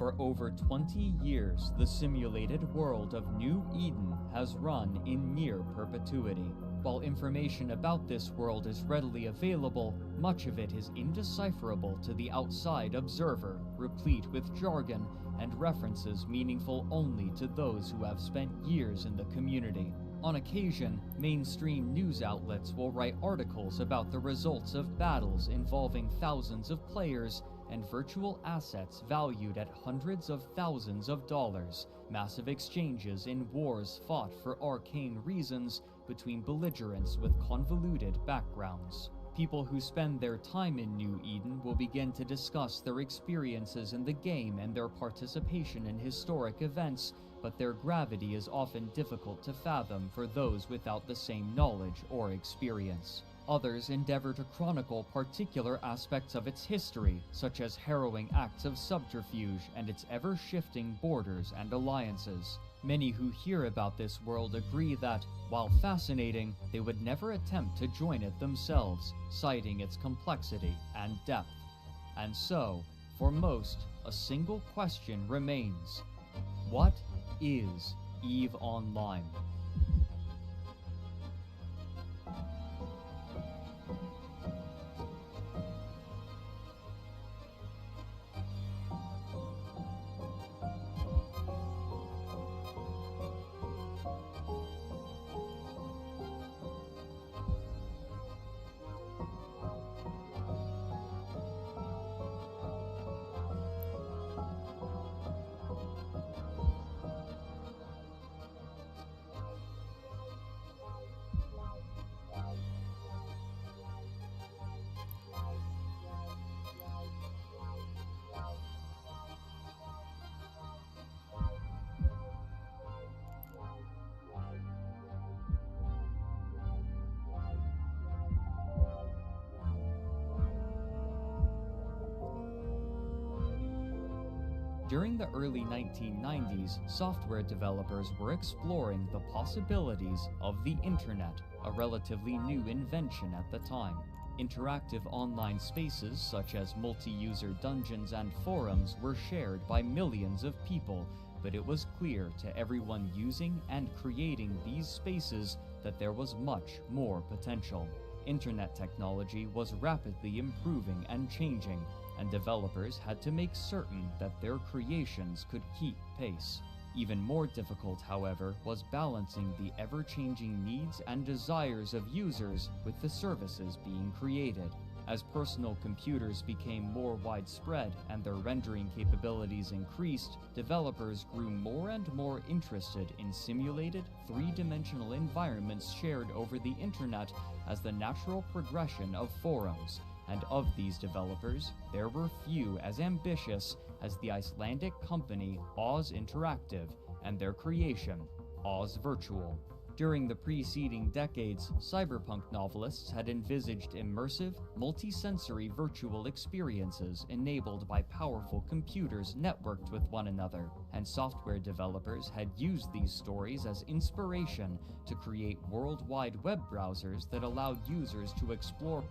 For over 20 years, the simulated world of New Eden has run in near perpetuity. While information about this world is readily available, much of it is indecipherable to the outside observer, replete with jargon and references meaningful only to those who have spent years in the community. On occasion, mainstream news outlets will write articles about the results of battles involving thousands of players and virtual assets valued at hundreds of thousands of dollars, massive exchanges in wars fought for arcane reasons between belligerents with convoluted backgrounds. People who spend their time in New Eden will begin to discuss their experiences in the game and their participation in historic events, but their gravity is often difficult to fathom for those without the same knowledge or experience. Others endeavor to chronicle particular aspects of its history, such as harrowing acts of subterfuge and its ever-shifting borders and alliances. Many who hear about this world agree that, while fascinating, they would never attempt to join it themselves, citing its complexity and depth. And so, for most, a single question remains: what is EveOnline? During the early 1990s, software developers were exploring the possibilities of the internet, a relatively new invention at the time. Interactive online spaces such as multi-user dungeons and forums were shared by millions of people, but it was clear to everyone using and creating these spaces that there was much more potential. Internet technology was rapidly improving and changing, and developers had to make certain that their creations could keep pace. Even more difficult, however, was balancing the ever-changing needs and desires of users with the services being created. As personal computers became more widespread and their rendering capabilities increased, developers grew more and more interested in simulated, three-dimensional environments shared over the internet as the natural progression of forums. And of these developers, there were few as ambitious as the Icelandic company Oz Interactive and their creation, Oz Virtual. During the preceding decades, cyberpunk novelists had envisaged immersive, multi-sensory virtual experiences enabled by powerful computers networked with one another, and software developers had used these stories as inspiration to create worldwide web browsers that allowed users to explore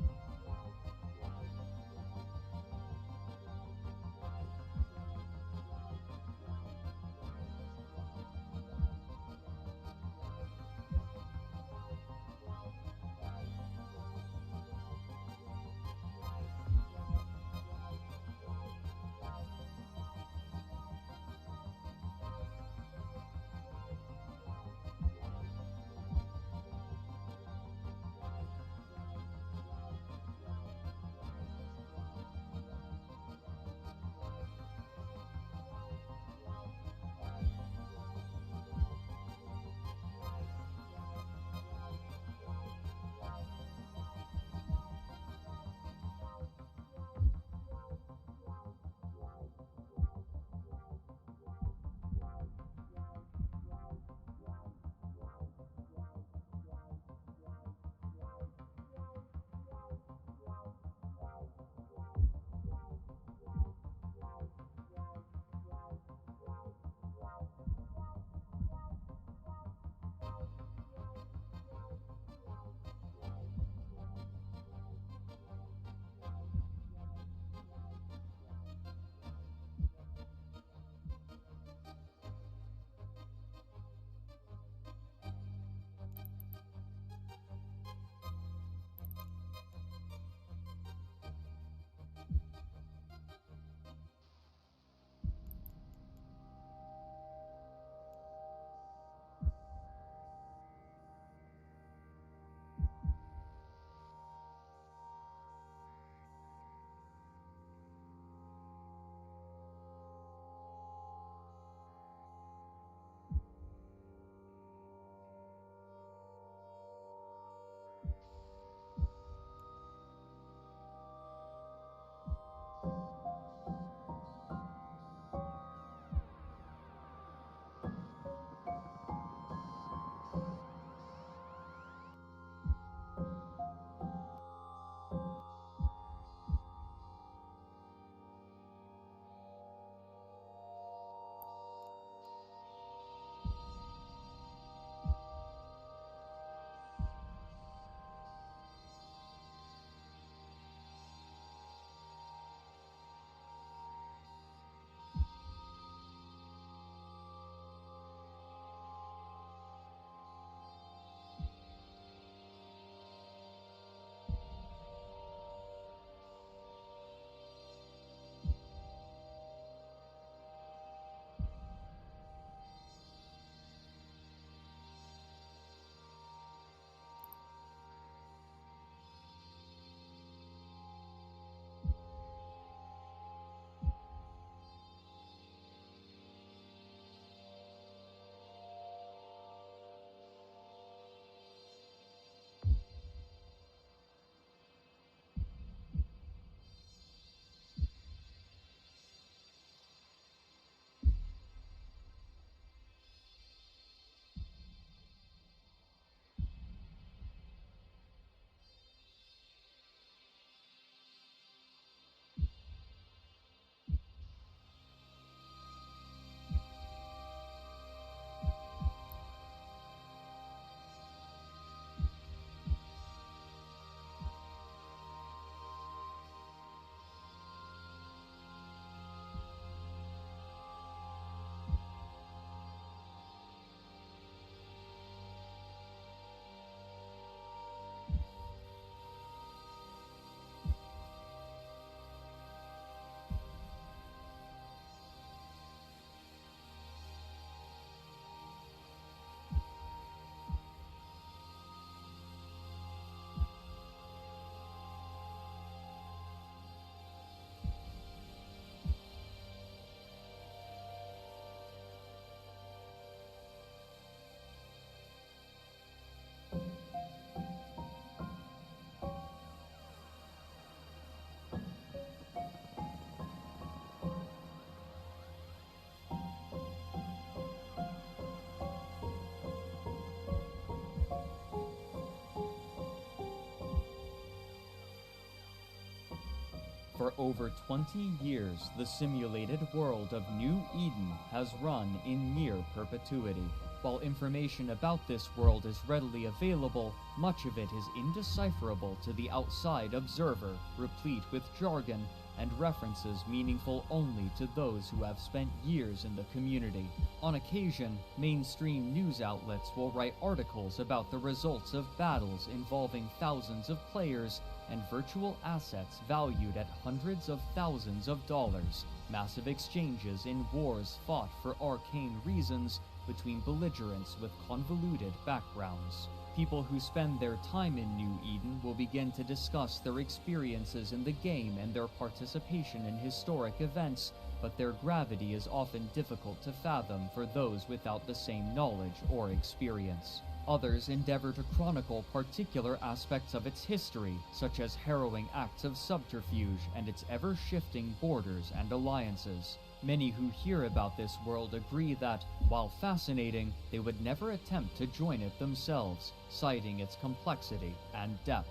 For over 20 years, the simulated world of New Eden has run in near perpetuity. While information about this world is readily available, much of it is indecipherable to the outside observer, replete with jargon and references meaningful only to those who have spent years in the community. On occasion, mainstream news outlets will write articles about the results of battles involving thousands of players and virtual assets valued at hundreds of thousands of dollars, massive exchanges in wars fought for arcane reasons between belligerents with convoluted backgrounds. People who spend their time in New Eden will begin to discuss their experiences in the game and their participation in historic events, but their gravity is often difficult to fathom for those without the same knowledge or experience. Others endeavor to chronicle particular aspects of its history, such as harrowing acts of subterfuge and its ever-shifting borders and alliances. Many who hear about this world agree that, while fascinating, they would never attempt to join it themselves, citing its complexity and depth.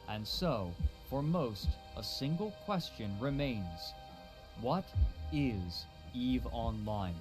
And so, for most, a single question remains: what is EveOnline?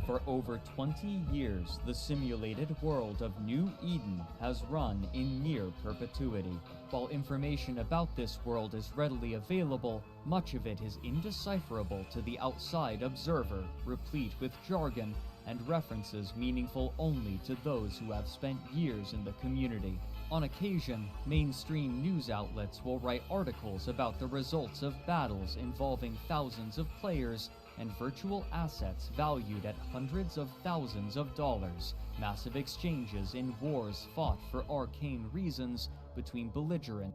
For over 20 years, the simulated world of New Eden has run in near perpetuity. While information about this world is readily available, much of it is indecipherable to the outside observer, replete with jargon and references meaningful only to those who have spent years in the community. On occasion, mainstream news outlets will write articles about the results of battles involving thousands of players and virtual assets valued at hundreds of thousands of dollars, massive exchanges in wars fought for arcane reasons between belligerent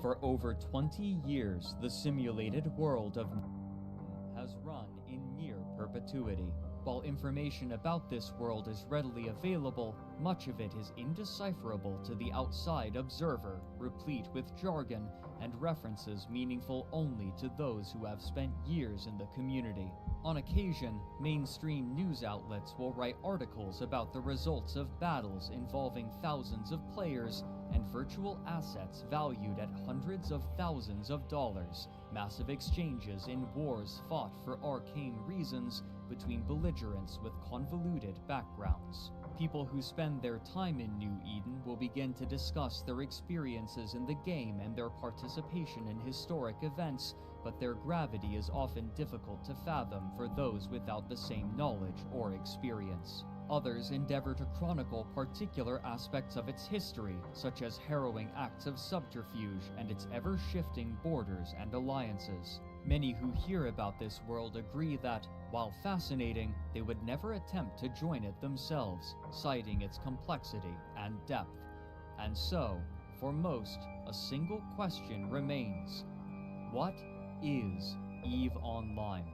For over 20 years, the simulated world of has run in near perpetuity. While information about this world is readily available, much of it is indecipherable to the outside observer, replete with jargon and references meaningful only to those who have spent years in the community. On occasion, mainstream news outlets will write articles about the results of battles involving thousands of players and virtual assets valued at hundreds of thousands of dollars, massive exchanges in wars fought for arcane reasons between belligerents with convoluted backgrounds. People who spend their time in New Eden will begin to discuss their experiences in the game and their participation in historic events, but their gravity is often difficult to fathom for those without the same knowledge or experience. Others endeavor to chronicle particular aspects of its history, such as harrowing acts of subterfuge and its ever-shifting borders and alliances. Many who hear about this world agree that, while fascinating, they would never attempt to join it themselves, citing its complexity and depth. And so, for most, a single question remains: what is EveOnline?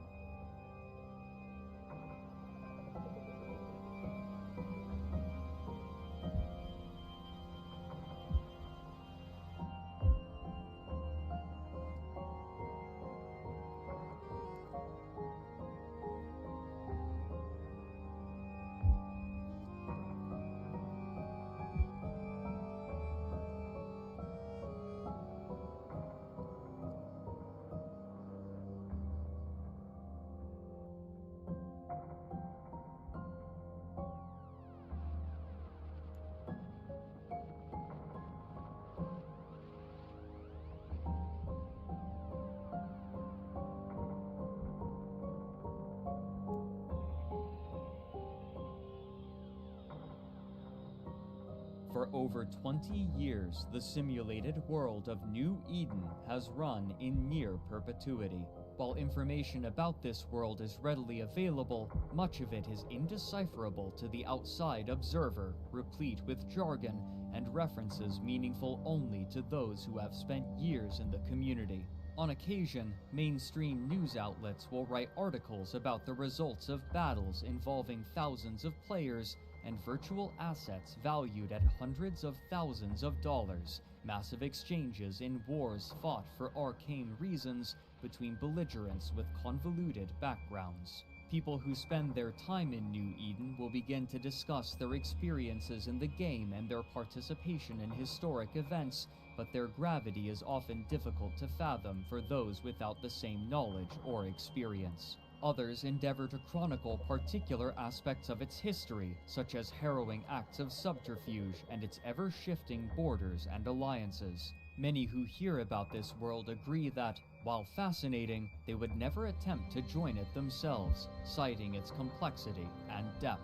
For over 20 years, the simulated world of New Eden has run in near perpetuity. While information about this world is readily available, much of it is indecipherable to the outside observer, replete with jargon and references meaningful only to those who have spent years in the community. On occasion, mainstream news outlets will write articles about the results of battles involving thousands of players and virtual assets valued at hundreds of thousands of dollars, massive exchanges in wars fought for arcane reasons between belligerents with convoluted backgrounds. People who spend their time in New Eden will begin to discuss their experiences in the game and their participation in historic events, but their gravity is often difficult to fathom for those without the same knowledge or experience. Others endeavor to chronicle particular aspects of its history, such as harrowing acts of subterfuge and its ever-shifting borders and alliances. Many who hear about this world agree that, while fascinating, they would never attempt to join it themselves, citing its complexity and depth.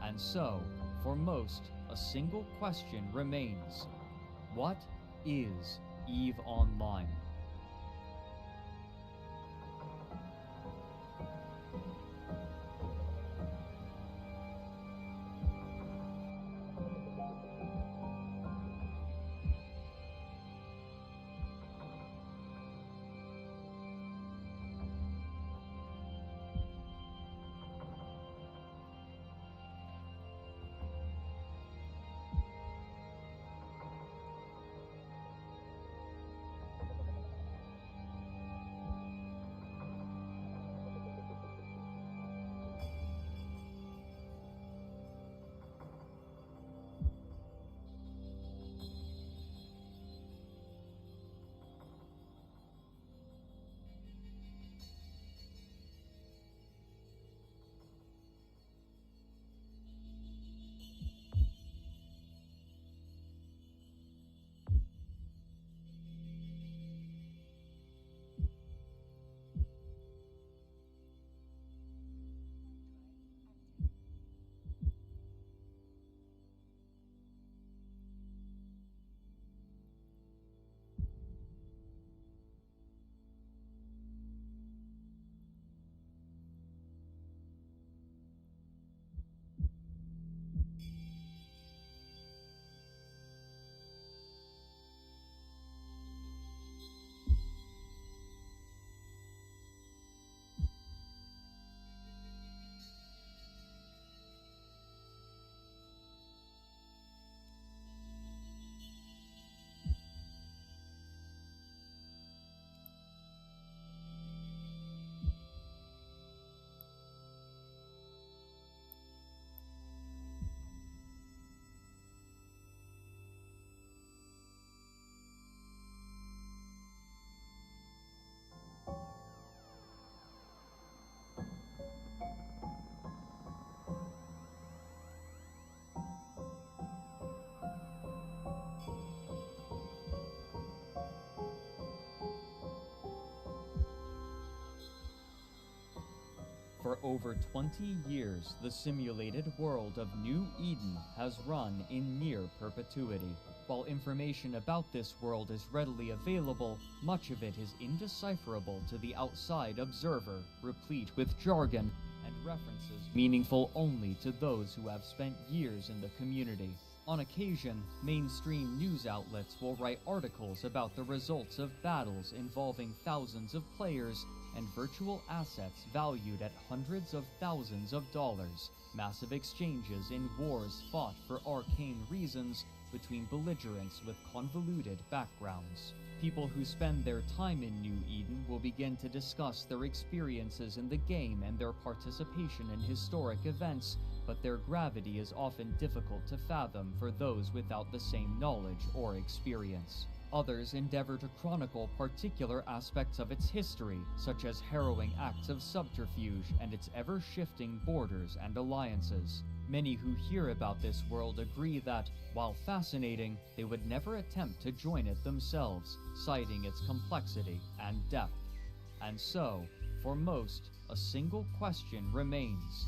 And so, for most, a single question remains: what is EveOnline? For over 20 years, the simulated world of New Eden has run in near perpetuity. While information about this world is readily available, much of it is indecipherable to the outside observer, replete with jargon and references meaningful only to those who have spent years in the community. On occasion, mainstream news outlets will write articles about the results of battles involving thousands of players and virtual assets valued at hundreds of thousands of dollars, massive exchanges in wars fought for arcane reasons between belligerents with convoluted backgrounds. People who spend their time in New Eden will begin to discuss their experiences in the game and their participation in historic events, but their gravity is often difficult to fathom for those without the same knowledge or experience. Others endeavor to chronicle particular aspects of its history, such as harrowing acts of subterfuge and its ever-shifting borders and alliances. Many who hear about this world agree that, while fascinating, they would never attempt to join it themselves, citing its complexity and depth. And so, for most, a single question remains: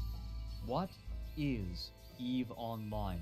what is EveOnline?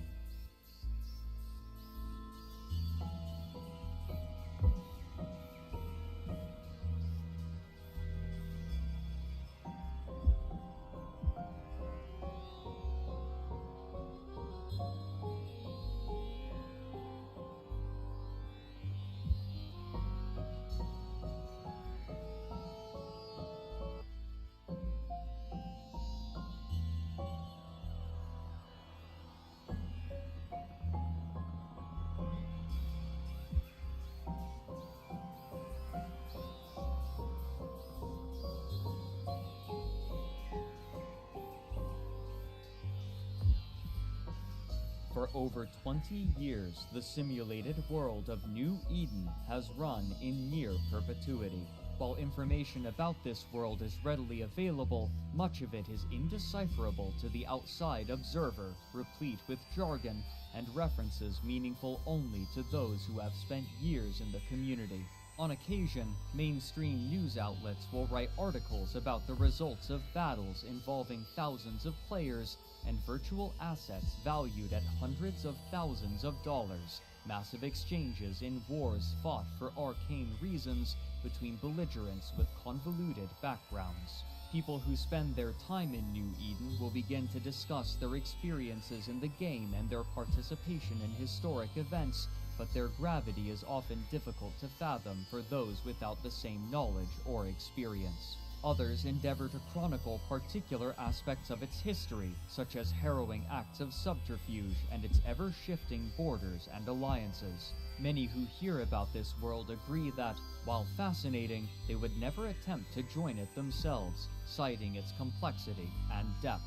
For over 20 years, the simulated world of New Eden has run in near perpetuity. While information about this world is readily available, much of it is indecipherable to the outside observer, replete with jargon and references meaningful only to those who have spent years in the community. On occasion, mainstream news outlets will write articles about the results of battles involving thousands of players and virtual assets valued at hundreds of thousands of dollars, massive exchanges in wars fought for arcane reasons between belligerents with convoluted backgrounds. People who spend their time in New Eden will begin to discuss their experiences in the game and their participation in historic events, but their gravity is often difficult to fathom for those without the same knowledge or experience. Others endeavor to chronicle particular aspects of its history, such as harrowing acts of subterfuge and its ever-shifting borders and alliances. Many who hear about this world agree that, while fascinating, they would never attempt to join it themselves, citing its complexity and depth.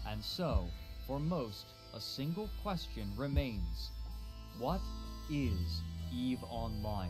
And so, for most, a single question remains: what is EveOnline?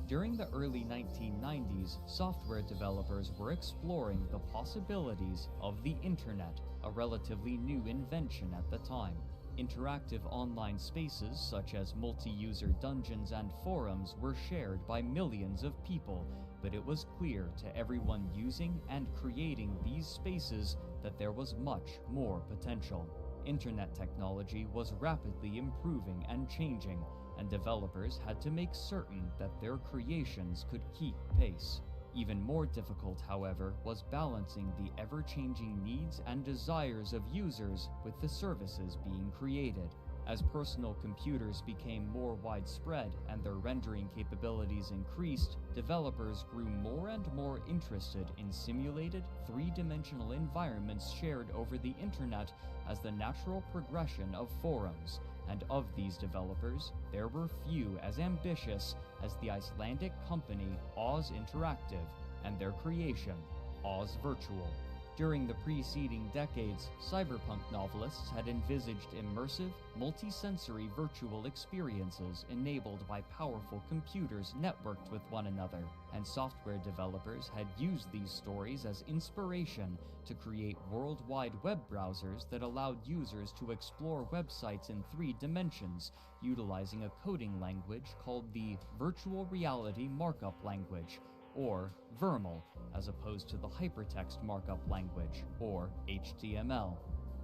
During the early 1990s, software developers were exploring the possibilities of the internet, a relatively new invention at the time. Interactive online spaces such as multi-user dungeons and forums were shared by millions of people, but it was clear to everyone using and creating these spaces that there was much more potential. Internet technology was rapidly improving and changing, and developers had to make certain that their creations could keep pace. Even more difficult, however, was balancing the ever-changing needs and desires of users with the services being created. As personal computers became more widespread and their rendering capabilities increased, developers grew more and more interested in simulated, three-dimensional environments shared over the internet as the natural progression of forums. And of these developers, there were few as ambitious as the Icelandic company Oz Interactive and their creation, Oz Virtual. During the preceding decades, cyberpunk novelists had envisaged immersive, multi-sensory virtual experiences enabled by powerful computers networked with one another, and software developers had used these stories as inspiration to create worldwide web browsers that allowed users to explore websites in 3 dimensions, utilizing a coding language called the Virtual Reality Markup Language, or VRML, as opposed to the Hypertext Markup Language, or HTML.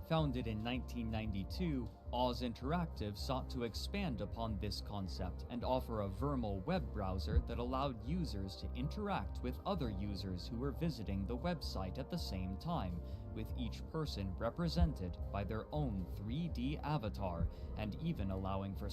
Founded in 1992, Oz Interactive sought to expand upon this concept and offer a VRML web browser that allowed users to interact with other users who were visiting the website at the same time, with each person represented by their own 3D avatar, and even allowing for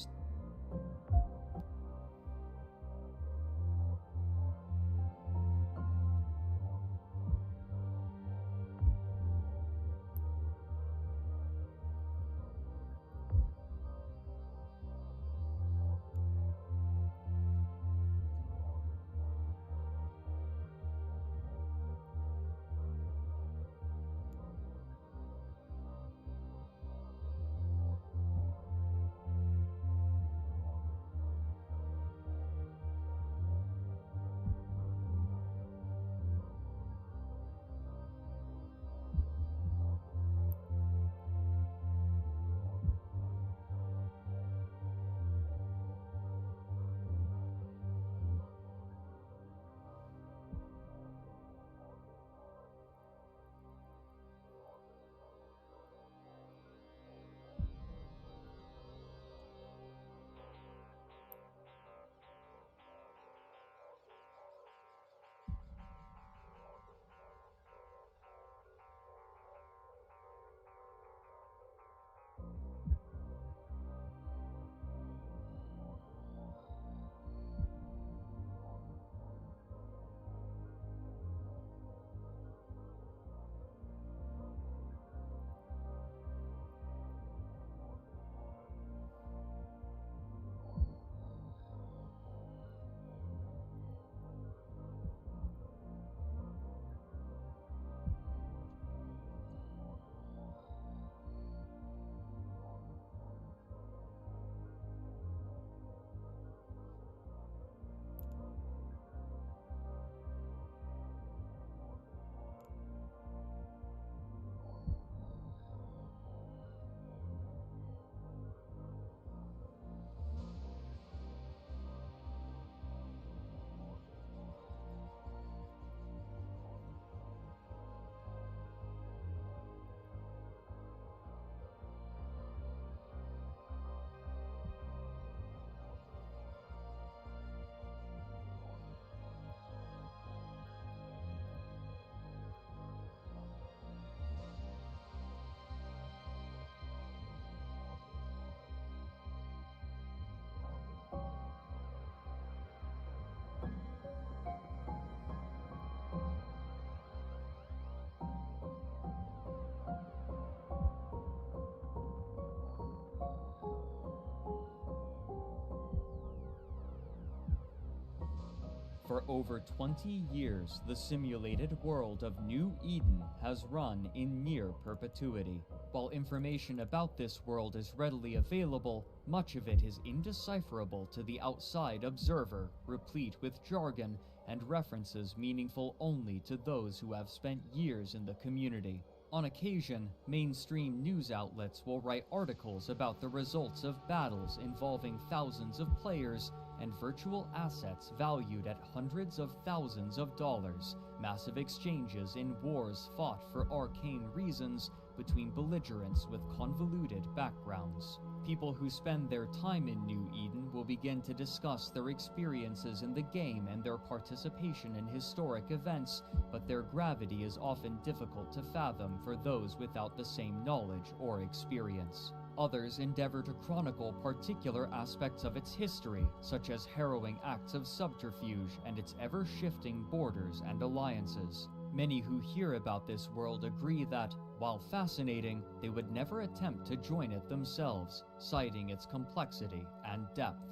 For over 20 years, the simulated world of New Eden has run in near perpetuity. While information about this world is readily available, much of it is indecipherable to the outside observer, replete with jargon and references meaningful only to those who have spent years in the community. On occasion, mainstream news outlets will write articles about the results of battles involving thousands of players and virtual assets valued at hundreds of thousands of dollars, massive exchanges in wars fought for arcane reasons between belligerents with convoluted backgrounds. People who spend their time in New Eden will begin to discuss their experiences in the game and their participation in historic events, but their gravity is often difficult to fathom for those without the same knowledge or experience. Others endeavor to chronicle particular aspects of its history, such as harrowing acts of subterfuge and its ever-shifting borders and alliances. Many who hear about this world agree that, while fascinating, they would never attempt to join it themselves, citing its complexity and depth.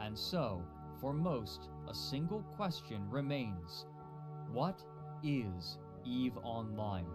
And so, for most, a single question remains: what is EveOnline?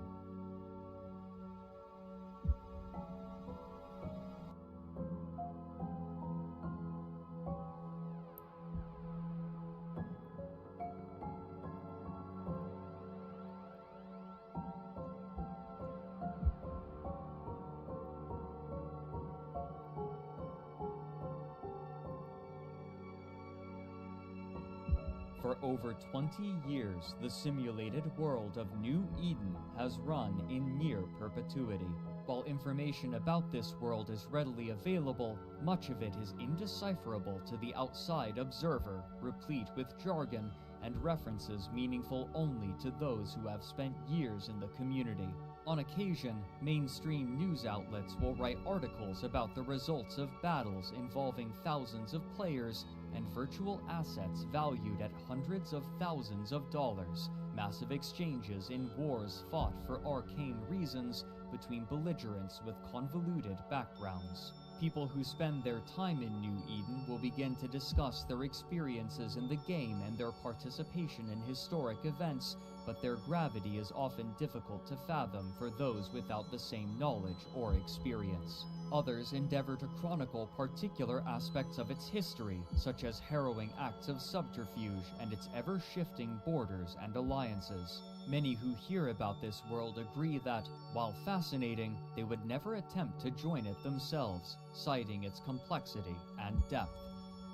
For over 20 years, the simulated world of New Eden has run in near perpetuity. While information about this world is readily available, much of it is indecipherable to the outside observer, replete with jargon and references meaningful only to those who have spent years in the community. On occasion, mainstream news outlets will write articles about the results of battles involving thousands of players and virtual assets valued at hundreds of thousands of dollars, massive exchanges in wars fought for arcane reasons between belligerents with convoluted backgrounds. People who spend their time in New Eden will begin to discuss their experiences in the game and their participation in historic events, but their gravity is often difficult to fathom for those without the same knowledge or experience. Others endeavor to chronicle particular aspects of its history, such as harrowing acts of subterfuge and its ever-shifting borders and alliances. Many who hear about this world agree that, while fascinating, they would never attempt to join it themselves, citing its complexity and depth.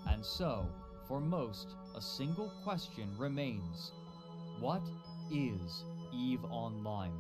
And so, for most, a single question remains: what is EveOnline?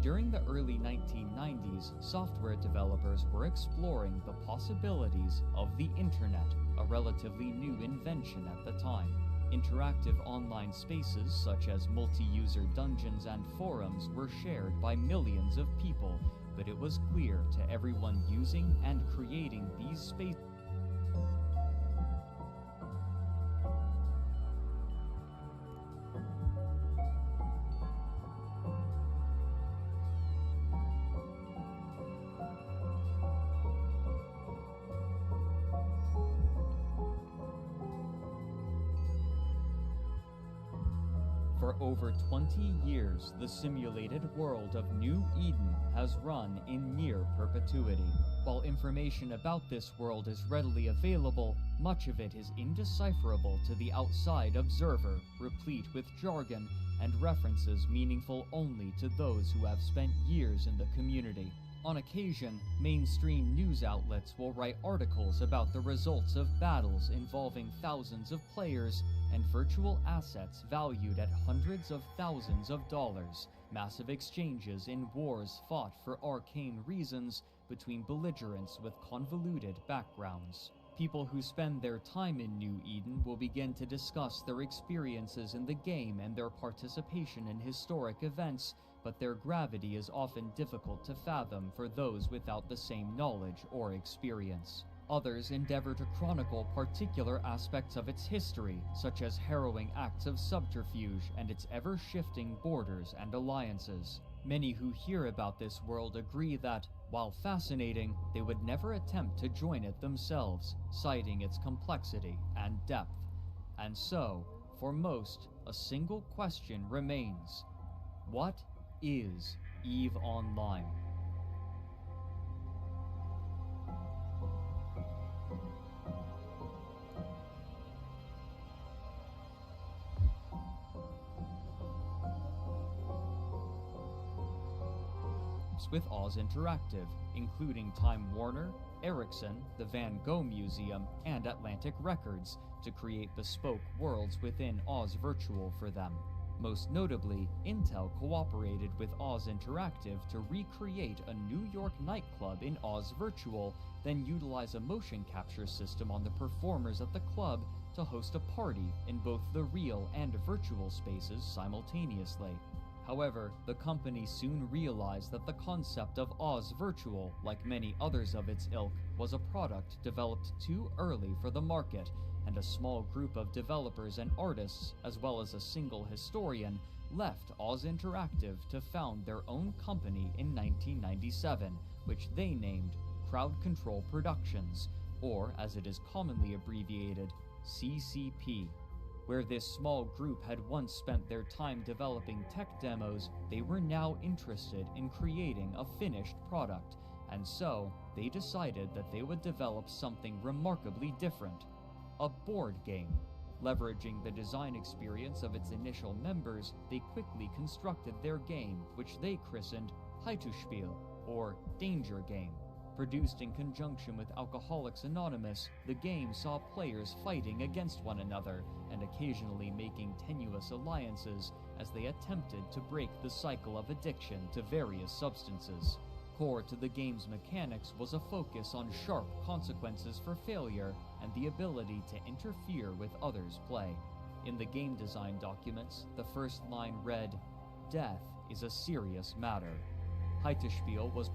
During the early 1990s, software developers were exploring the possibilities of the Internet, a relatively new invention at the time. Interactive online spaces such as multi-user dungeons and forums were shared by millions of people, but it was clear to everyone using and creating these spaces For over 20 years, the simulated world of New Eden has run in near perpetuity. While information about this world is readily available, much of it is indecipherable to the outside observer, replete with jargon and references meaningful only to those who have spent years in the community. On occasion, mainstream news outlets will write articles about the results of battles involving thousands of players and virtual assets valued at hundreds of thousands of dollars, massive exchanges in wars fought for arcane reasons between belligerents with convoluted backgrounds. People who spend their time in New Eden will begin to discuss their experiences in the game and their participation in historic events, but their gravity is often difficult to fathom for those without the same knowledge or experience. Others endeavor to chronicle particular aspects of its history, such as harrowing acts of subterfuge and its ever-shifting borders and alliances. Many who hear about this world agree that, while fascinating, they would never attempt to join it themselves, citing its complexity and depth. And so, for most, a single question remains. What is EveOnline? With Oz Interactive, including Time Warner, Ericsson, the Van Gogh Museum, and Atlantic Records, to create bespoke worlds within Oz Virtual for them. Most notably, Intel cooperated with Oz Interactive to recreate a New York nightclub in Oz Virtual, then utilize a motion capture system on the performers at the club to host a party in both the real and virtual spaces simultaneously. However, the company soon realized that the concept of Oz Virtual, like many others of its ilk, was a product developed too early for the market, and a small group of developers and artists, as well as a single historian, left Oz Interactive to found their own company in 1997, which they named Crowd Control Productions, or as it is commonly abbreviated, CCP. Where this small group had once spent their time developing tech demos, they were now interested in creating a finished product, and so they decided that they would develop something remarkably different: a board game. Leveraging the design experience of its initial members, they quickly constructed their game, which they christened Heituspiel, or Danger Game. Produced in conjunction with Alcoholics Anonymous, the game saw players fighting against one another and occasionally making tenuous alliances as they attempted to break the cycle of addiction to various substances. Core to the game's mechanics was a focus on sharp consequences for failure and the ability to interfere with others' play. In the game design documents, the first line read, "Death is a serious matter." Heituspiel was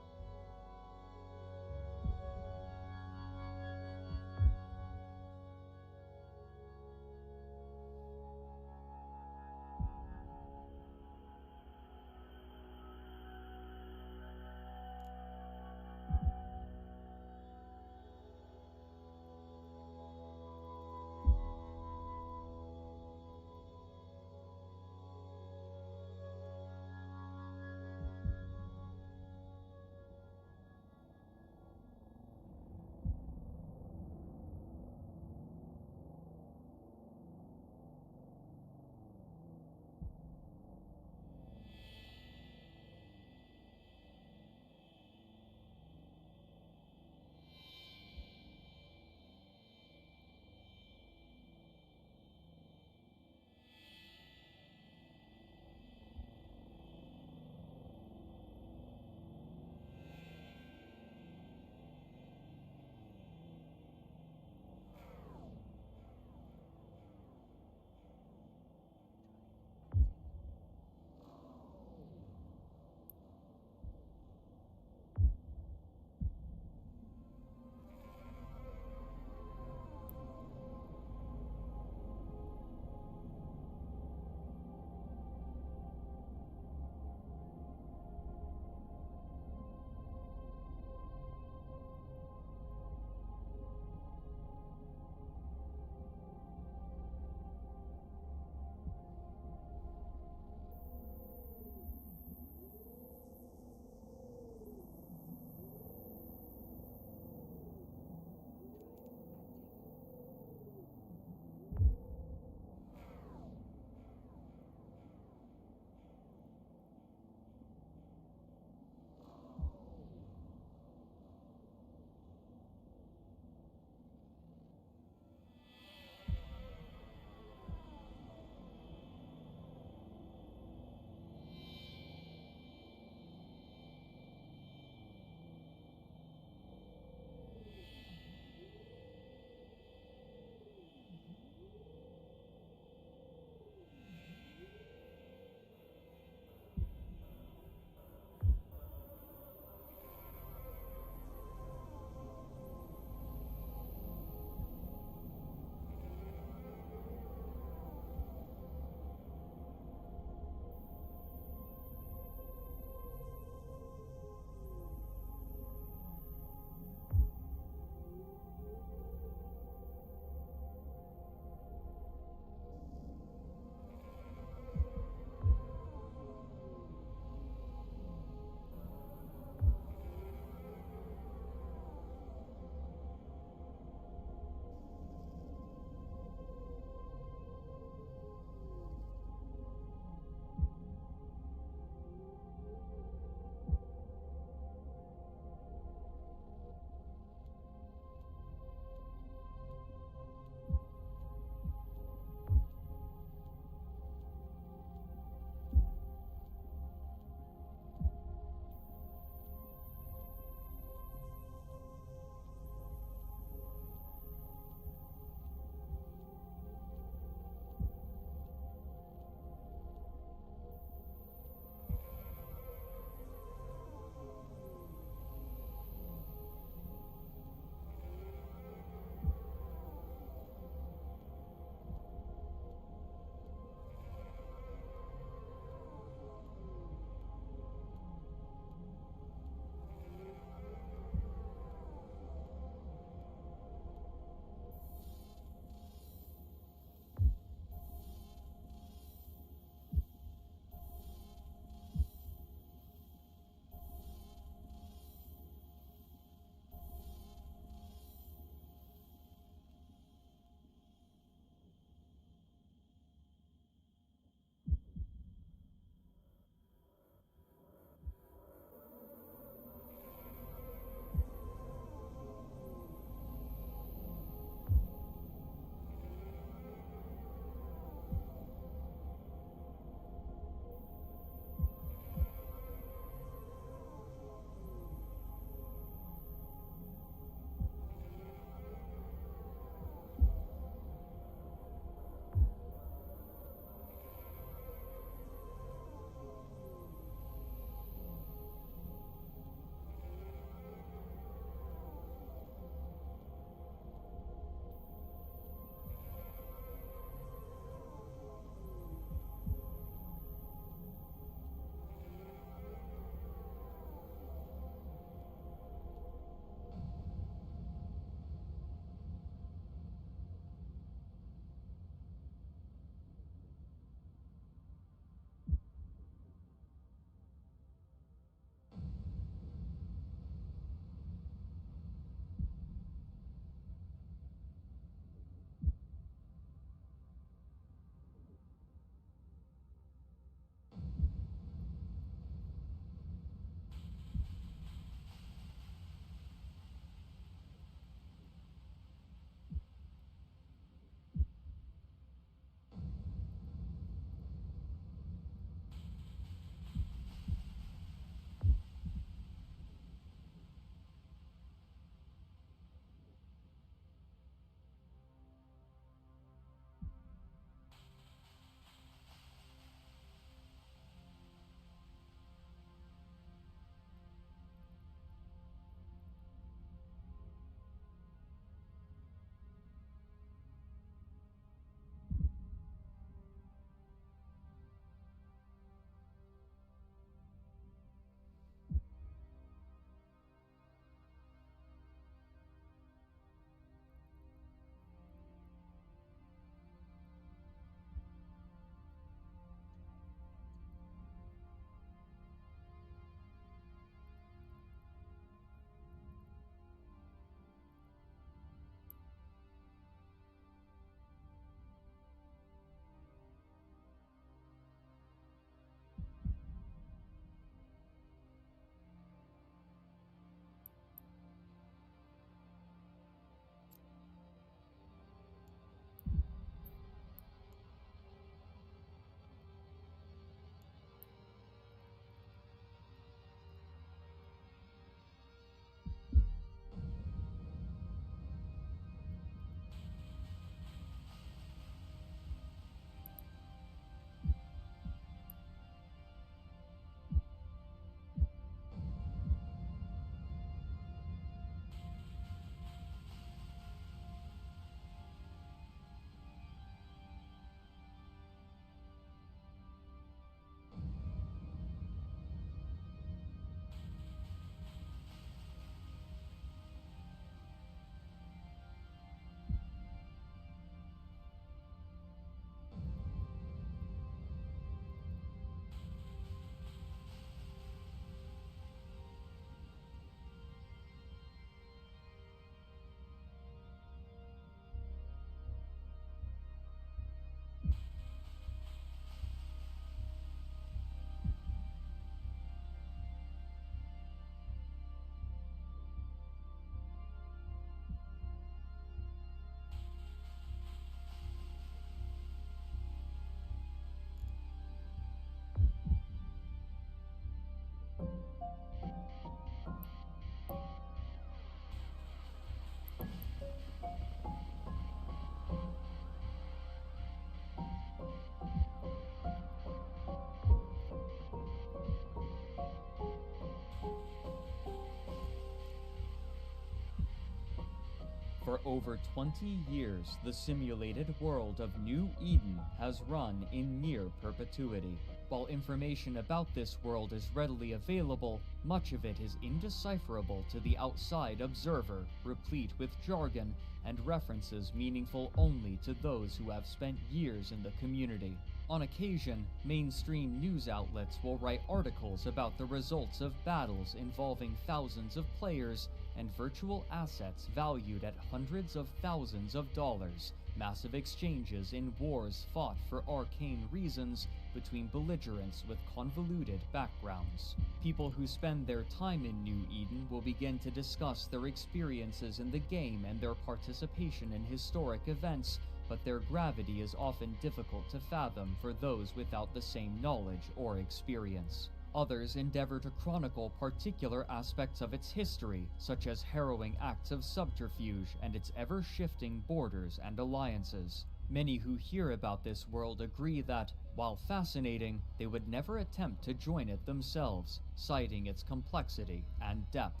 For over 20 years, the simulated world of New Eden has run in near perpetuity. While information about this world is readily available, much of it is indecipherable to the outside observer, replete with jargon and references meaningful only to those who have spent years in the community. On occasion, mainstream news outlets will write articles about the results of battles involving thousands of players and virtual assets valued at hundreds of thousands of dollars, massive exchanges in wars fought for arcane reasons between belligerents with convoluted backgrounds. People who spend their time in New Eden will begin to discuss their experiences in the game and their participation in historic events, but their gravity is often difficult to fathom for those without the same knowledge or experience. Others endeavor to chronicle particular aspects of its history, such as harrowing acts of subterfuge and its ever-shifting borders and alliances. Many who hear about this world agree that, while fascinating, they would never attempt to join it themselves, citing its complexity and depth.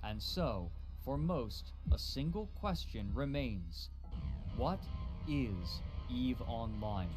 And so, for most, a single question remains: what is EveOnline?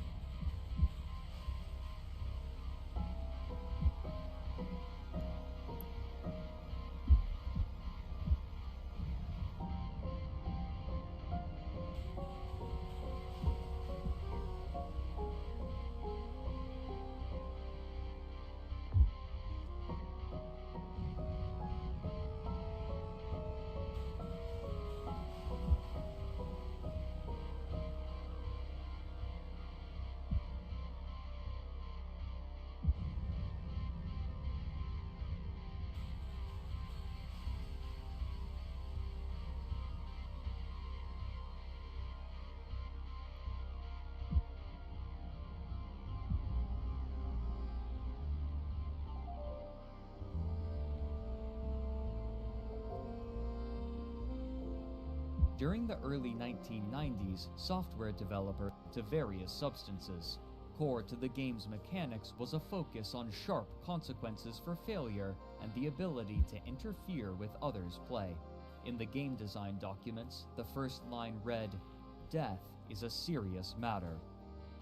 During the early 1990s, software developers to various substances. Core to the game's mechanics was a focus on sharp consequences for failure and the ability to interfere with others' play. In the game design documents, the first line read, "Death is a serious matter."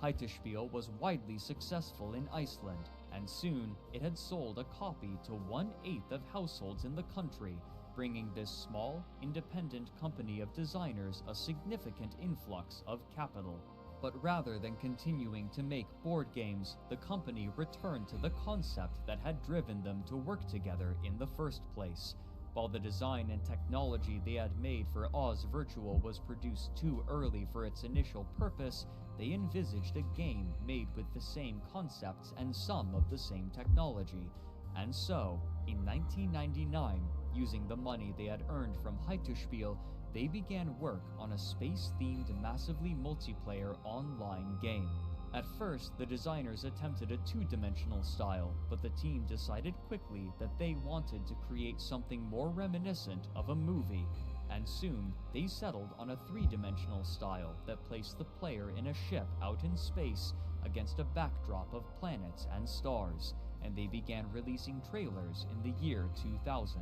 Hyttespiel was widely successful in Iceland, and soon it had sold a copy to 1/8 of households in the country, bringing this small, independent company of designers a significant influx of capital. But rather than continuing to make board games, the company returned to the concept that had driven them to work together in the first place. While the design and technology they had made for Oz Virtual was produced too early for its initial purpose, they envisaged a game made with the same concepts and some of the same technology. And so, in 1999, using the money they had earned from Hyttespiel, they began work on a space-themed, massively multiplayer online game. At first, the designers attempted a two-dimensional style, but the team decided quickly that they wanted to create something more reminiscent of a movie, and soon they settled on a three-dimensional style that placed the player in a ship out in space against a backdrop of planets and stars, and they began releasing trailers in the year 2000.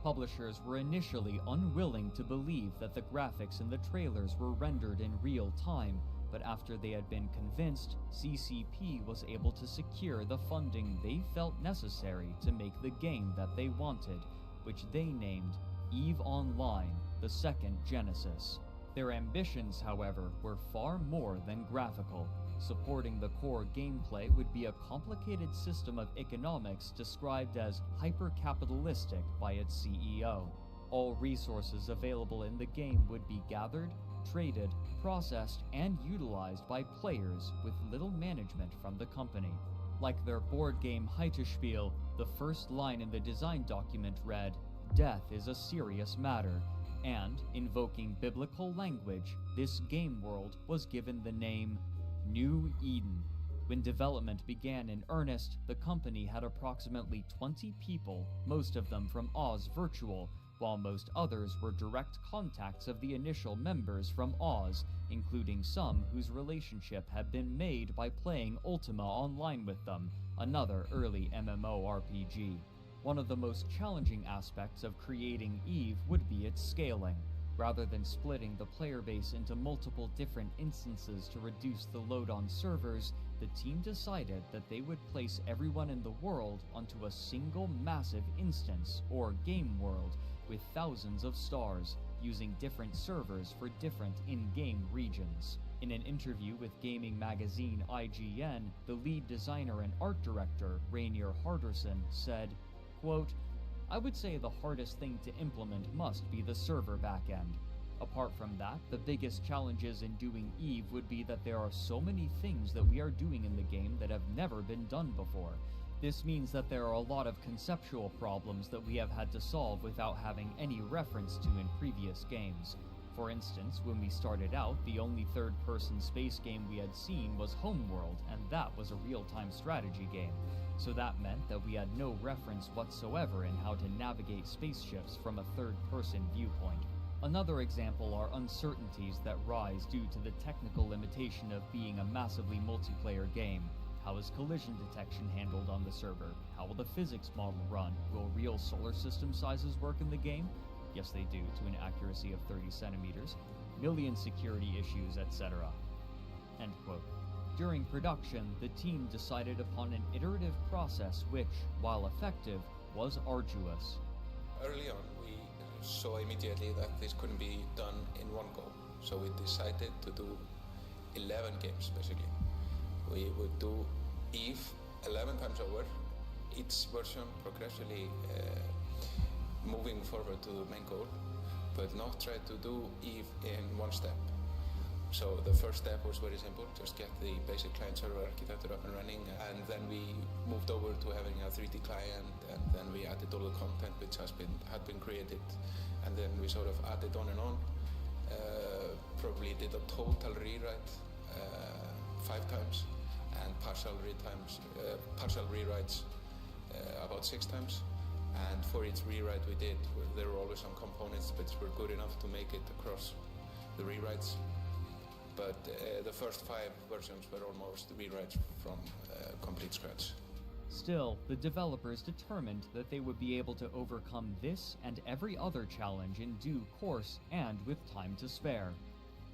Publishers were initially unwilling to believe that the graphics in the trailers were rendered in real time, but after they had been convinced, CCP was able to secure the funding they felt necessary to make the game that they wanted, which they named EveOnline, the second Genesis. Their ambitions, however, were far more than graphical. Supporting the core gameplay would be a complicated system of economics described as hyper-capitalistic by its CEO. All resources available in the game would be gathered, traded, processed, and utilized by players with little management from the company. Like their board game Hyttespiel, the first line in the design document read, "Death is a serious matter," and, invoking biblical language, this game world was given the name New Eden. When development began in earnest, the company had approximately 20 people, most of them from Oz Virtual, while most others were direct contacts of the initial members from Oz, including some whose relationship had been made by playing Ultima Online with them, another early MMORPG. One of the most challenging aspects of creating Eve would be its scaling. Rather than splitting the player base into multiple different instances to reduce the load on servers, the team decided that they would place everyone in the world onto a single massive instance, or game world, with thousands of stars, using different servers for different in-game regions. In an interview with gaming magazine IGN, the lead designer and art director, Rainier Harderson, said, quote, "I would say the hardest thing to implement must be the server backend. Apart from that, the biggest challenges in doing EVE would be that there are so many things that we are doing in the game that have never been done before. This means that there are a lot of conceptual problems that we have had to solve without having any reference to in previous games. For instance, when we started out, the only third-person space game we had seen was Homeworld, and that was a real-time strategy game. So that meant that we had no reference whatsoever in how to navigate spaceships from a third-person viewpoint. Another example are uncertainties that rise due to the technical limitation of being a massively multiplayer game. How is collision detection handled on the server? How will the physics model run? Will real solar system sizes work in the game? Yes, they do, to an accuracy of 30 centimeters. Million security issues, etc." End quote. During production, the team decided upon an iterative process which, while effective, was arduous. Early on, we saw immediately that this couldn't be done in one go, so we decided to do 11 games, basically. We would do EVE 11 times over, each version progressively moving forward to the main goal, but not try to do EVE in one step. So the first step was very simple, just get the basic client-server architecture up and running, and then we moved over to having a 3D client, and then we added all the content which had been created, and then we sort of added on and on. Probably did a total rewrite 5 times, and partial rewrites about 6 times. And for each rewrite we did, there were always some components which were good enough to make it across the rewrites. But the first 5 versions were almost rewrites from complete scratch. Still, the developers determined that they would be able to overcome this and every other challenge in due course and with time to spare.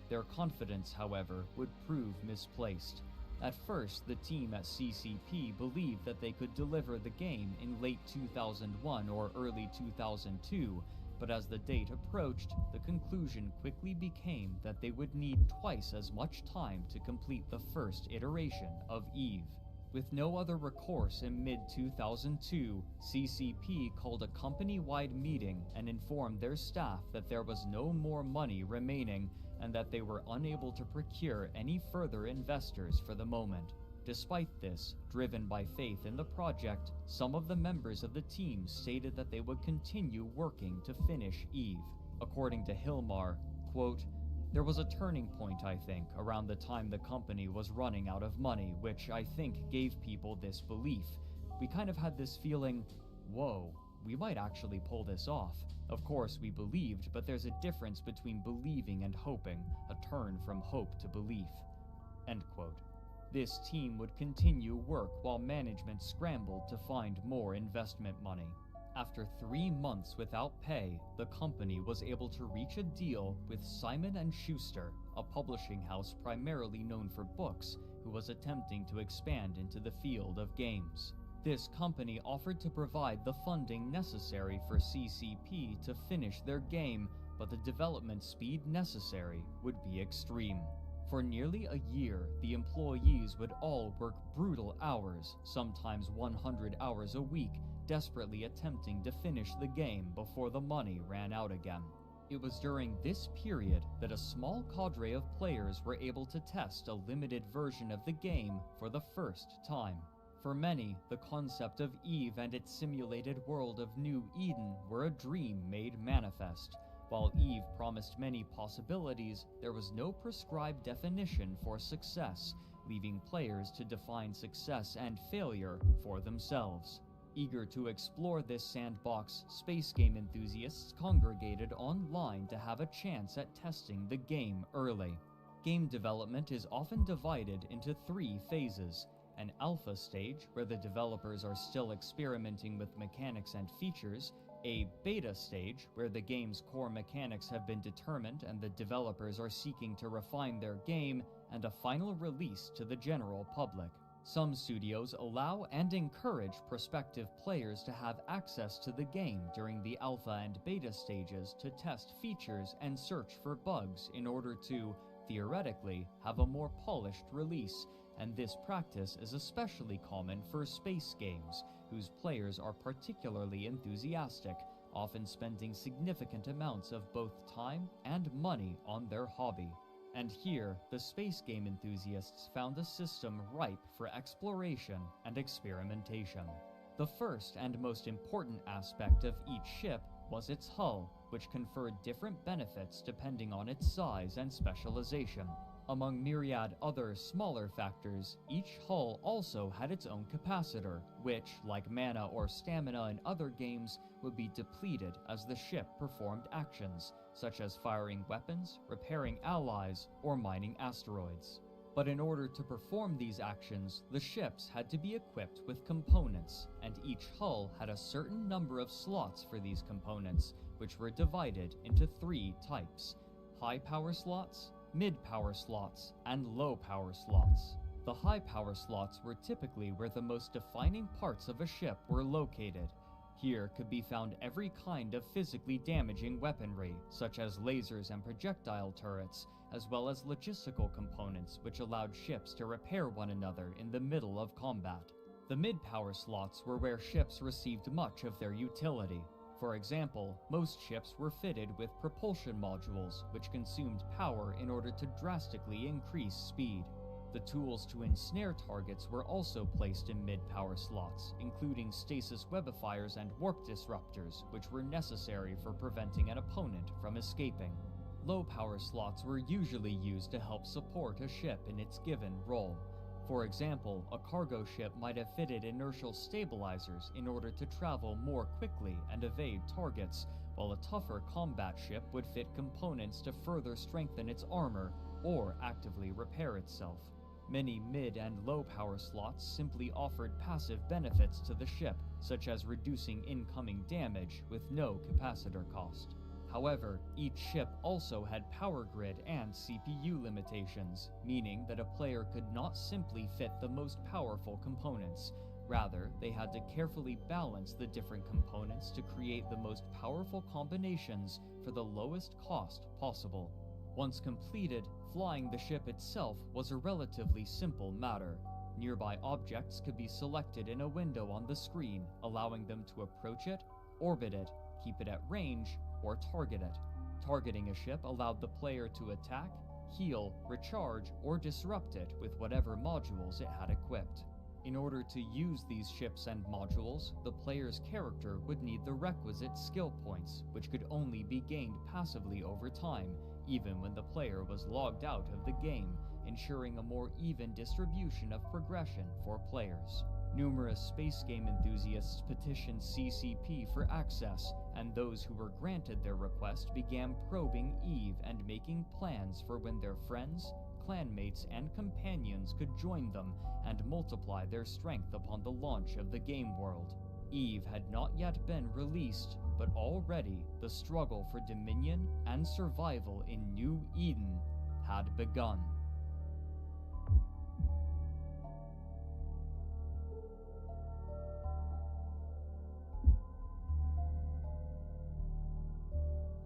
Their confidence, however, would prove misplaced. At first, the team at CCP believed that they could deliver the game in late 2001 or early 2002, but as the date approached, the conclusion quickly became that they would need twice as much time to complete the first iteration of EVE. With no other recourse in mid-2002, CCP called a company-wide meeting and informed their staff that there was no more money remaining and that they were unable to procure any further investors for the moment. Despite this, driven by faith in the project, some of the members of the team stated that they would continue working to finish EVE. According to Hilmar, quote, "There was a turning point, I think, around the time the company was running out of money, which I think gave people this belief. We kind of had this feeling, whoa, we might actually pull this off. Of course, we believed, but there's a difference between believing and hoping, a turn from hope to belief." End quote. This team would continue work while management scrambled to find more investment money. After 3 months without pay, the company was able to reach a deal with Simon & Schuster, a publishing house primarily known for books, who was attempting to expand into the field of games. This company offered to provide the funding necessary for CCP to finish their game, but the development speed necessary would be extreme. For nearly a year, the employees would all work brutal hours, sometimes 100 hours a week, desperately attempting to finish the game before the money ran out again. It was during this period that a small cadre of players were able to test a limited version of the game for the first time. For many, the concept of EVE and its simulated world of New Eden were a dream made manifest. While EVE promised many possibilities, there was no prescribed definition for success, leaving players to define success and failure for themselves. Eager to explore this sandbox, space game enthusiasts congregated online to have a chance at testing the game early. Game development is often divided into 3 phases: an alpha stage, where the developers are still experimenting with mechanics and features, a beta stage, where the game's core mechanics have been determined and the developers are seeking to refine their game, and a final release to the general public. Some studios allow and encourage prospective players to have access to the game during the alpha and beta stages to test features and search for bugs in order to, theoretically, have a more polished release, and this practice is especially common for space games, whose players are particularly enthusiastic, often spending significant amounts of both time and money on their hobby. And here, the space game enthusiasts found a system ripe for exploration and experimentation. The first and most important aspect of each ship was its hull, which conferred different benefits depending on its size and specialization. Among myriad other smaller factors, each hull also had its own capacitor, which, like mana or stamina in other games, would be depleted as the ship performed actions, such as firing weapons, repairing allies, or mining asteroids. But in order to perform these actions, the ships had to be equipped with components, and each hull had a certain number of slots for these components, which were divided into 3 types: high-power slots, mid-power slots, and low-power slots. The high-power slots were typically where the most defining parts of a ship were located. Here could be found every kind of physically damaging weaponry, such as lasers and projectile turrets, as well as logistical components which allowed ships to repair one another in the middle of combat. The mid-power slots were where ships received much of their utility. For example, most ships were fitted with propulsion modules, which consumed power in order to drastically increase speed. The tools to ensnare targets were also placed in mid-power slots, including stasis webifiers and warp disruptors, which were necessary for preventing an opponent from escaping. Low-power slots were usually used to help support a ship in its given role. For example, a cargo ship might have fitted inertial stabilizers in order to travel more quickly and evade targets, while a tougher combat ship would fit components to further strengthen its armor or actively repair itself. Many mid and low power slots simply offered passive benefits to the ship, such as reducing incoming damage with no capacitor cost. However, each ship also had power grid and CPU limitations, meaning that a player could not simply fit the most powerful components. Rather, they had to carefully balance the different components to create the most powerful combinations for the lowest cost possible. Once completed, flying the ship itself was a relatively simple matter. Nearby objects could be selected in a window on the screen, allowing them to approach it, orbit it, keep it at range, or target it. Targeting a ship allowed the player to attack, heal, recharge, or disrupt it with whatever modules it had equipped. In order to use these ships and modules, the player's character would need the requisite skill points, which could only be gained passively over time, even when the player was logged out of the game, ensuring a more even distribution of progression for players. Numerous space game enthusiasts petitioned CCP for access, and those who were granted their request began probing EVE and making plans for when their friends, clanmates, and companions could join them and multiply their strength upon the launch of the game world. EVE had not yet been released, but already the struggle for dominion and survival in New Eden had begun.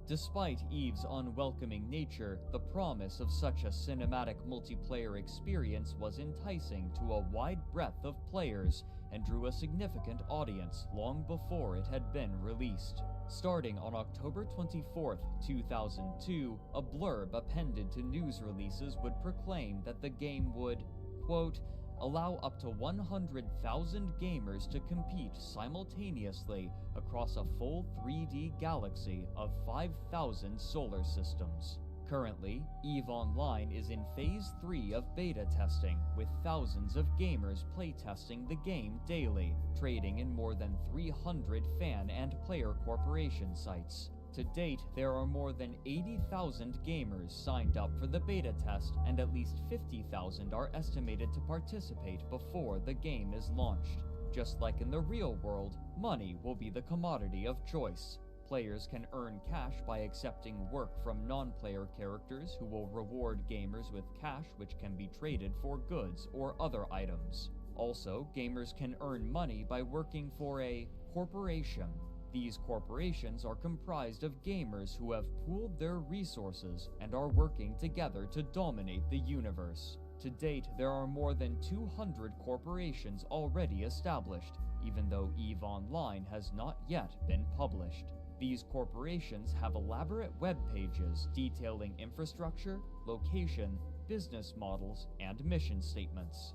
Despite EVE's unwelcoming nature, the promise of such a cinematic multiplayer experience was enticing to a wide breadth of players and drew a significant audience long before it had been released. Starting on October 24, 2002, a blurb appended to news releases would proclaim that the game would, quote, allow up to 100,000 gamers to compete simultaneously across a full 3D galaxy of 5,000 solar systems. Currently, EveOnline is in Phase 3 of beta testing, with thousands of gamers playtesting the game daily, trading in more than 300 fan and player corporation sites. To date, there are more than 80,000 gamers signed up for the beta test, and at least 50,000 are estimated to participate before the game is launched. Just like in the real world, money will be the commodity of choice. Players can earn cash by accepting work from non-player characters who will reward gamers with cash which can be traded for goods or other items. Also, gamers can earn money by working for a corporation. These corporations are comprised of gamers who have pooled their resources and are working together to dominate the universe. To date, there are more than 200 corporations already established, even though EveOnline has not yet been published. These corporations have elaborate web pages detailing infrastructure, location, business models, and mission statements."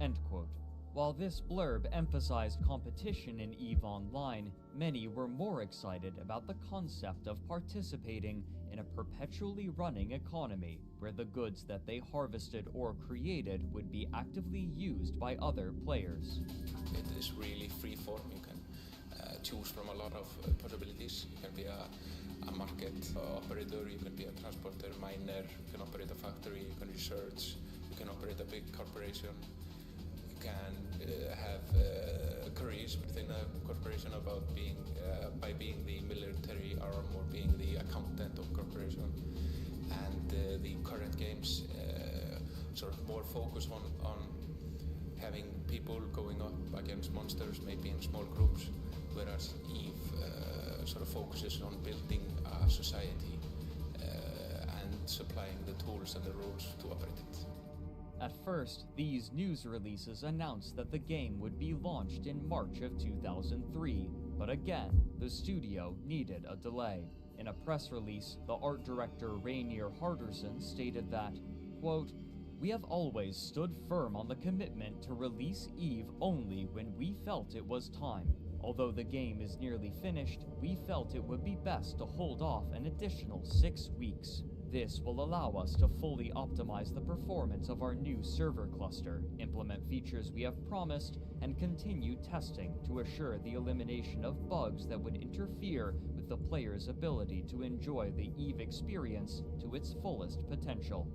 End quote. While this blurb emphasized competition in EveOnline, many were more excited about the concept of participating in a perpetually running economy, where the goods that they harvested or created would be actively used by other players. It is really free-form. You can choose from a lot of possibilities. You can be a market operator, you can be a transporter, miner, you can operate a factory, you can research, you can operate a big corporation. Can have careers within a corporation about being by being the military arm or being the accountant of corporation, and the current games sort of more focus on having people going up against monsters, maybe in small groups, whereas Eve sort of focuses on building a society and supplying the tools and the rules to operate it. At first, these news releases announced that the game would be launched in March of 2003, but again, the studio needed a delay. In a press release, the art director Rainier Harderson stated that, quote, "We have always stood firm on the commitment to release Eve only when we felt it was time. Although the game is nearly finished, we felt it would be best to hold off an additional 6 weeks. This will allow us to fully optimize the performance of our new server cluster, implement features we have promised, and continue testing to assure the elimination of bugs that would interfere with the player's ability to enjoy the Eve experience to its fullest potential."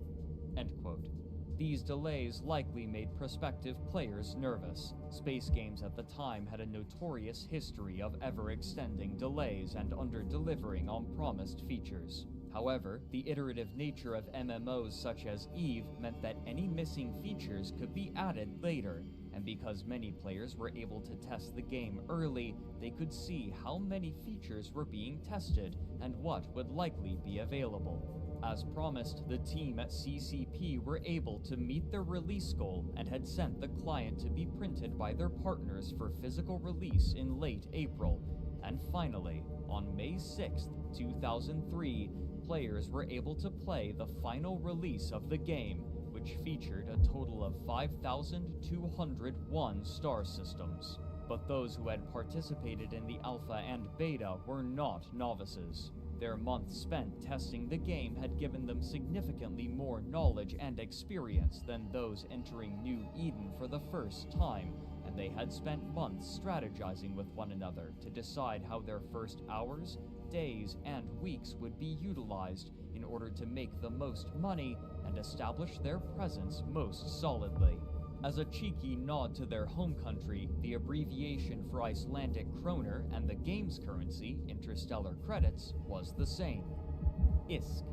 End quote. These delays likely made prospective players nervous. Space games at the time had a notorious history of ever-extending delays and under-delivering on promised features. However, the iterative nature of MMOs such as Eve meant that any missing features could be added later, and because many players were able to test the game early, they could see how many features were being tested and what would likely be available. As promised, the team at CCP were able to meet their release goal and had sent the client to be printed by their partners for physical release in late April. And finally, on May 6, 2003, players were able to play the final release of the game, which featured a total of 5,201 star systems. But those who had participated in the alpha and beta were not novices. Their months spent testing the game had given them significantly more knowledge and experience than those entering New Eden for the first time, and they had spent months strategizing with one another to decide how their first hours, days, and weeks would be utilized in order to make the most money and establish their presence most solidly. As a cheeky nod to their home country, the abbreviation for Icelandic kroner and the game's currency, interstellar credits, was the same: ISK.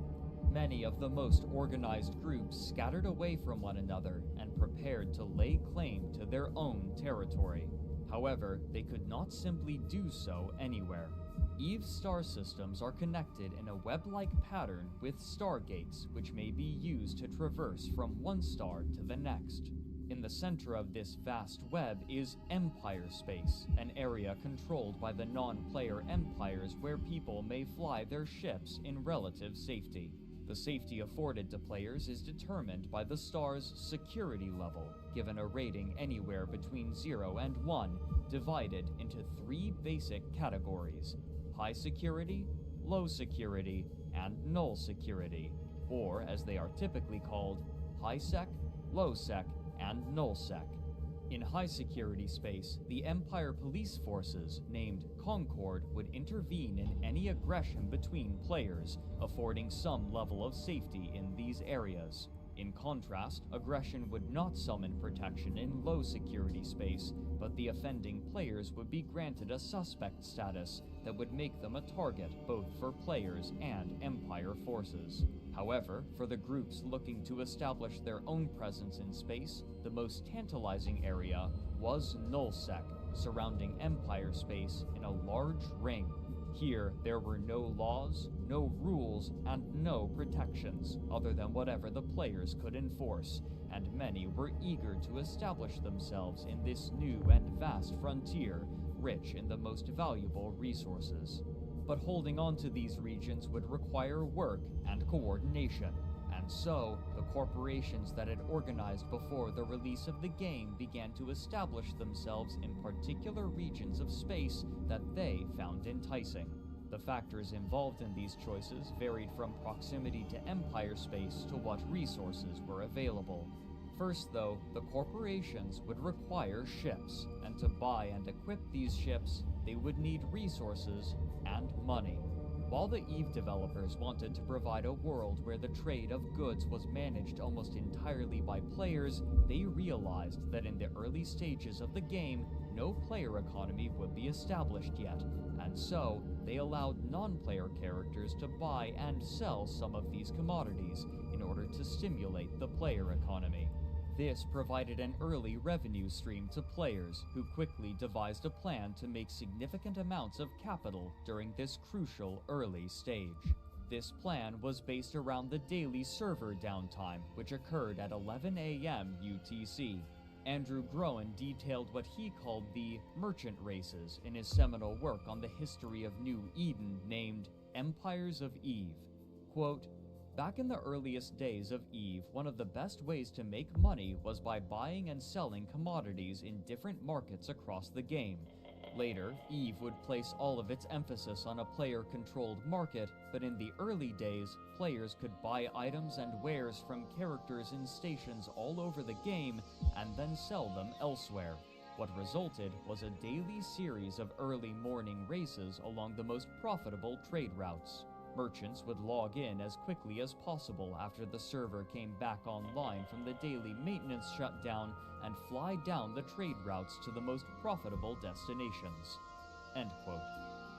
Many of the most organized groups scattered away from one another and prepared to lay claim to their own territory. However, they could not simply do so anywhere. Eve's star systems are connected in a web-like pattern with stargates, which may be used to traverse from one star to the next. In the center of this vast web is Empire Space, an area controlled by the non-player empires where people may fly their ships in relative safety. The safety afforded to players is determined by the star's security level, given a rating anywhere between 0 and 1, divided into 3 basic categories: high security, low security, and null security, or as they are typically called, high sec, low sec, and nullsec. In high security space, the Empire police forces, named Concord, would intervene in any aggression between players, affording some level of safety in these areas. In contrast, aggression would not summon protection in low security space, but the offending players would be granted a suspect status that would make them a target both for players and Empire forces. However, for the groups looking to establish their own presence in space, the most tantalizing area was Nullsec, surrounding Empire space in a large ring. Here, there were no laws, no rules, and no protections other than whatever the players could enforce, and many were eager to establish themselves in this new and vast frontier, rich in the most valuable resources. But holding on to these regions would require work and coordination, and so the corporations that had organized before the release of the game began to establish themselves in particular regions of space that they found enticing. The factors involved in these choices varied from proximity to Empire space to what resources were available. First, though, the corporations would require ships, and to buy and equip these ships, they would need resources and money. While the EVE developers wanted to provide a world where the trade of goods was managed almost entirely by players, they realized that in the early stages of the game, no player economy would be established yet, and so they allowed non-player characters to buy and sell some of these commodities in order to stimulate the player economy. This provided an early revenue stream to players, who quickly devised a plan to make significant amounts of capital during this crucial early stage. This plan was based around the daily server downtime, which occurred at 11 a.m. UTC. Andrew Groen detailed what he called the merchant races in his seminal work on the history of New Eden named Empires of Eve. Quote, "Back in the earliest days of EVE, one of the best ways to make money was by buying and selling commodities in different markets across the game. Later, EVE would place all of its emphasis on a player-controlled market, but in the early days, players could buy items and wares from characters in stations all over the game and then sell them elsewhere. What resulted was a daily series of early morning races along the most profitable trade routes. Merchants would log in as quickly as possible after the server came back online from the daily maintenance shutdown and fly down the trade routes to the most profitable destinations." End quote.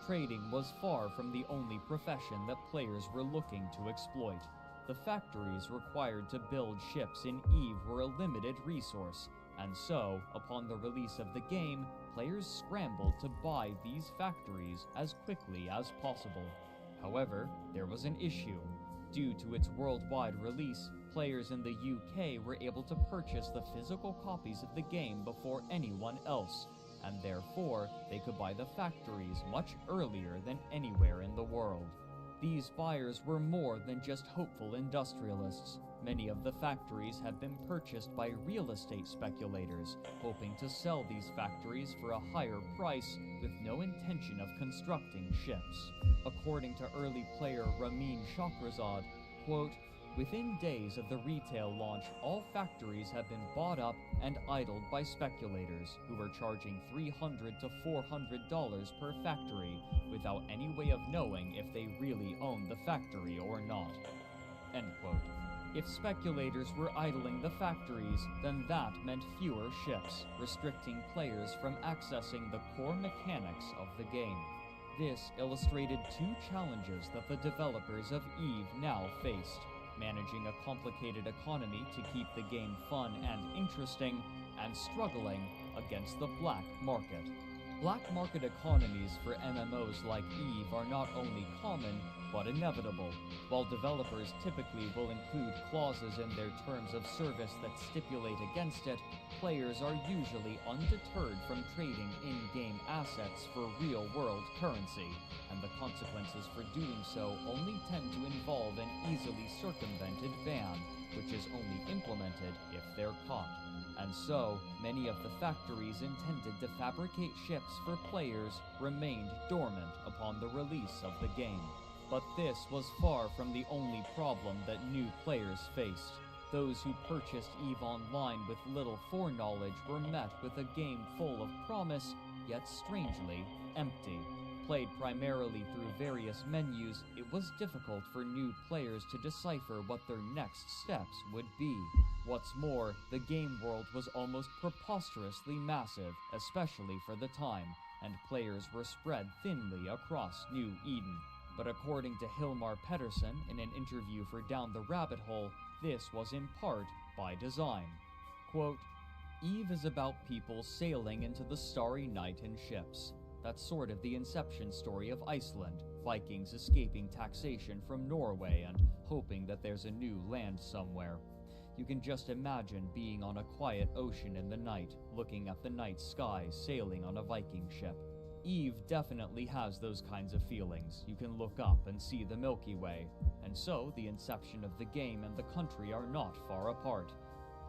Trading was far from the only profession that players were looking to exploit. The factories required to build ships in EVE were a limited resource, and so, upon the release of the game, players scrambled to buy these factories as quickly as possible. However, there was an issue. Due to its worldwide release, players in the UK were able to purchase the physical copies of the game before anyone else, and therefore they could buy the factories much earlier than anywhere in the world. These buyers were more than just hopeful industrialists. Many of the factories had been purchased by real estate speculators, hoping to sell these factories for a higher price with no intention of constructing ships. According to early player Ramin Shahrazad, quote, "Within days of the retail launch, all factories have been bought up and idled by speculators who were charging $300 to $400 per factory without any way of knowing if they really owned the factory or not." End quote. If speculators were idling the factories, then that meant fewer ships, restricting players from accessing the core mechanics of the game. This illustrated two challenges that the developers of EVE now faced: managing a complicated economy to keep the game fun and interesting, and struggling against the black market. Black market economies for MMOs like EVE are not only common, but inevitable. While developers typically will include clauses in their terms of service that stipulate against it, players are usually undeterred from trading in-game assets for real-world currency, and the consequences for doing so only tend to involve an easily circumvented ban, which is only implemented if they're caught. And so, many of the factories intended to fabricate ships for players remained dormant upon the release of the game. But this was far from the only problem that new players faced. Those who purchased EveOnline with little foreknowledge were met with a game full of promise, yet strangely empty. played primarily through various menus, it was difficult for new players to decipher what their next steps would be. What's more, the game world was almost preposterously massive, especially for the time, and players were spread thinly across New Eden. But according to Hilmar Pettersson in an interview for Down the Rabbit Hole, this was in part by design. Quote, "Eve is about people sailing into the starry night in ships. That's sort of the inception story of Iceland, Vikings escaping taxation from Norway and hoping that there's a new land somewhere. You can just imagine being on a quiet ocean in the night, looking at the night sky, sailing on a Viking ship. Eve definitely has those kinds of feelings. You can look up and see the Milky Way, and so the inception of the game and the country are not far apart.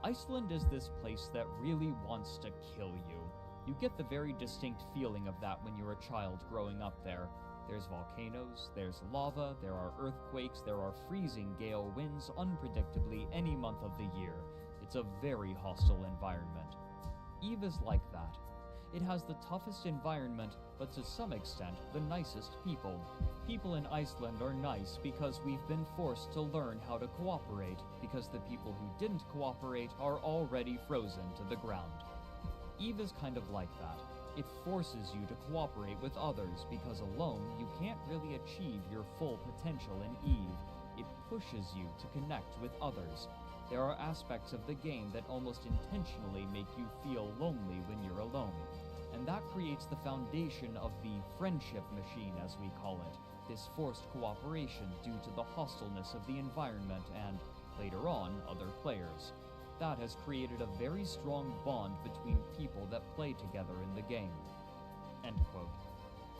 Iceland is this place that really wants to kill you. You get the very distinct feeling of that when you're a child growing up there. There's volcanoes, there's lava, there are earthquakes, there are freezing gale winds unpredictably any month of the year. It's a very hostile environment. Eve is like that. It has the toughest environment, but to some extent, the nicest people. People in Iceland are nice because we've been forced to learn how to cooperate, because the people who didn't cooperate are already frozen to the ground. Eve is kind of like that. It forces you to cooperate with others because alone you can't really achieve your full potential in Eve. It pushes you to connect with others. There are aspects of the game that almost intentionally make you feel lonely when you're alone. And that creates the foundation of the friendship machine, as we call it, this forced cooperation due to the hostileness of the environment and, later on, other players. That has created a very strong bond between people that play together in the game." End quote.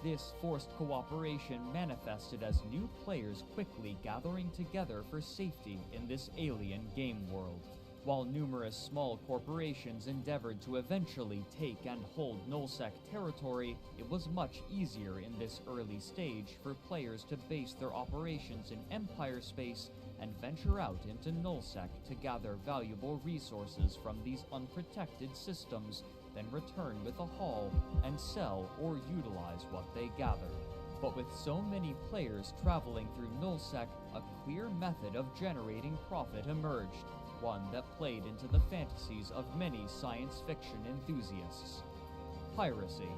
This forced cooperation manifested as new players quickly gathering together for safety in this alien game world. While numerous small corporations endeavored to eventually take and hold nullsec territory, it was much easier in this early stage for players to base their operations in Empire space and venture out into nullsec to gather valuable resources from these unprotected systems, then return with a haul and sell or utilize what they gathered. But with so many players traveling through nullsec, a clear method of generating profit emerged, one that played into the fantasies of many science fiction enthusiasts: piracy.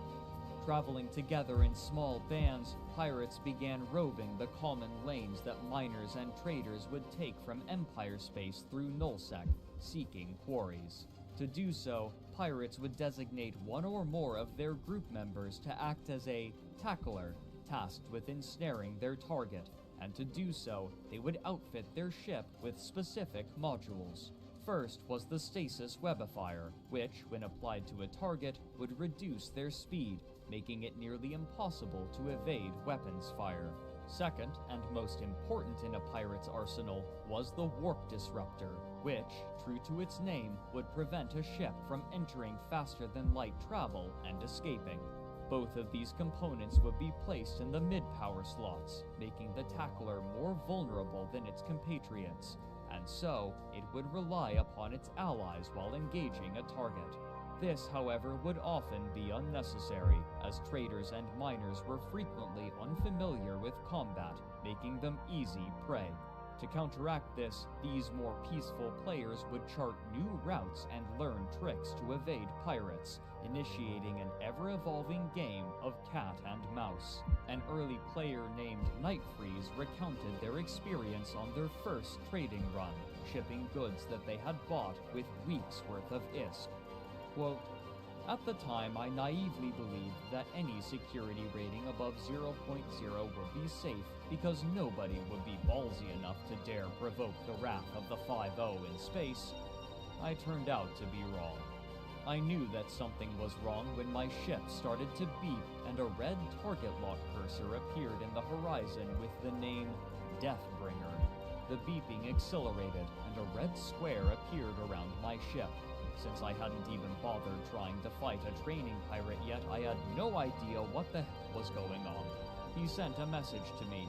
Traveling together in small bands, pirates began roving the common lanes that miners and traders would take from Empire space through nullsec, seeking quarries. To do so, pirates would designate one or more of their group members to act as a tackler, tasked with ensnaring their target, and to do so, they would outfit their ship with specific modules. First was the stasis webifier, which, when applied to a target, would reduce their speed, making it nearly impossible to evade weapons fire. Second, and most important in a pirate's arsenal, was the warp disruptor, which, true to its name, would prevent a ship from entering faster than light travel and escaping. Both of these components would be placed in the mid-power slots, making the tackler more vulnerable than its compatriots, and so it would rely upon its allies while engaging a target. This, however, would often be unnecessary, as traders and miners were frequently unfamiliar with combat, making them easy prey. To counteract this, these more peaceful players would chart new routes and learn tricks to evade pirates, initiating an ever-evolving game of cat and mouse. An early player named Nightfreeze recounted their experience on their first trading run, shipping goods that they had bought with weeks' worth of ISK. Quote, "At the time, I naively believed that any security rating above 0.0 would be safe because nobody would be ballsy enough to dare provoke the wrath of the 5-0 in space. I turned out to be wrong. I knew that something was wrong when my ship started to beep and a red target lock cursor appeared in the horizon with the name Deathbringer. The beeping accelerated and a red square appeared around my ship. Since I hadn't even bothered trying to fight a training pirate yet, I had no idea what the hell was going on. He sent a message to me,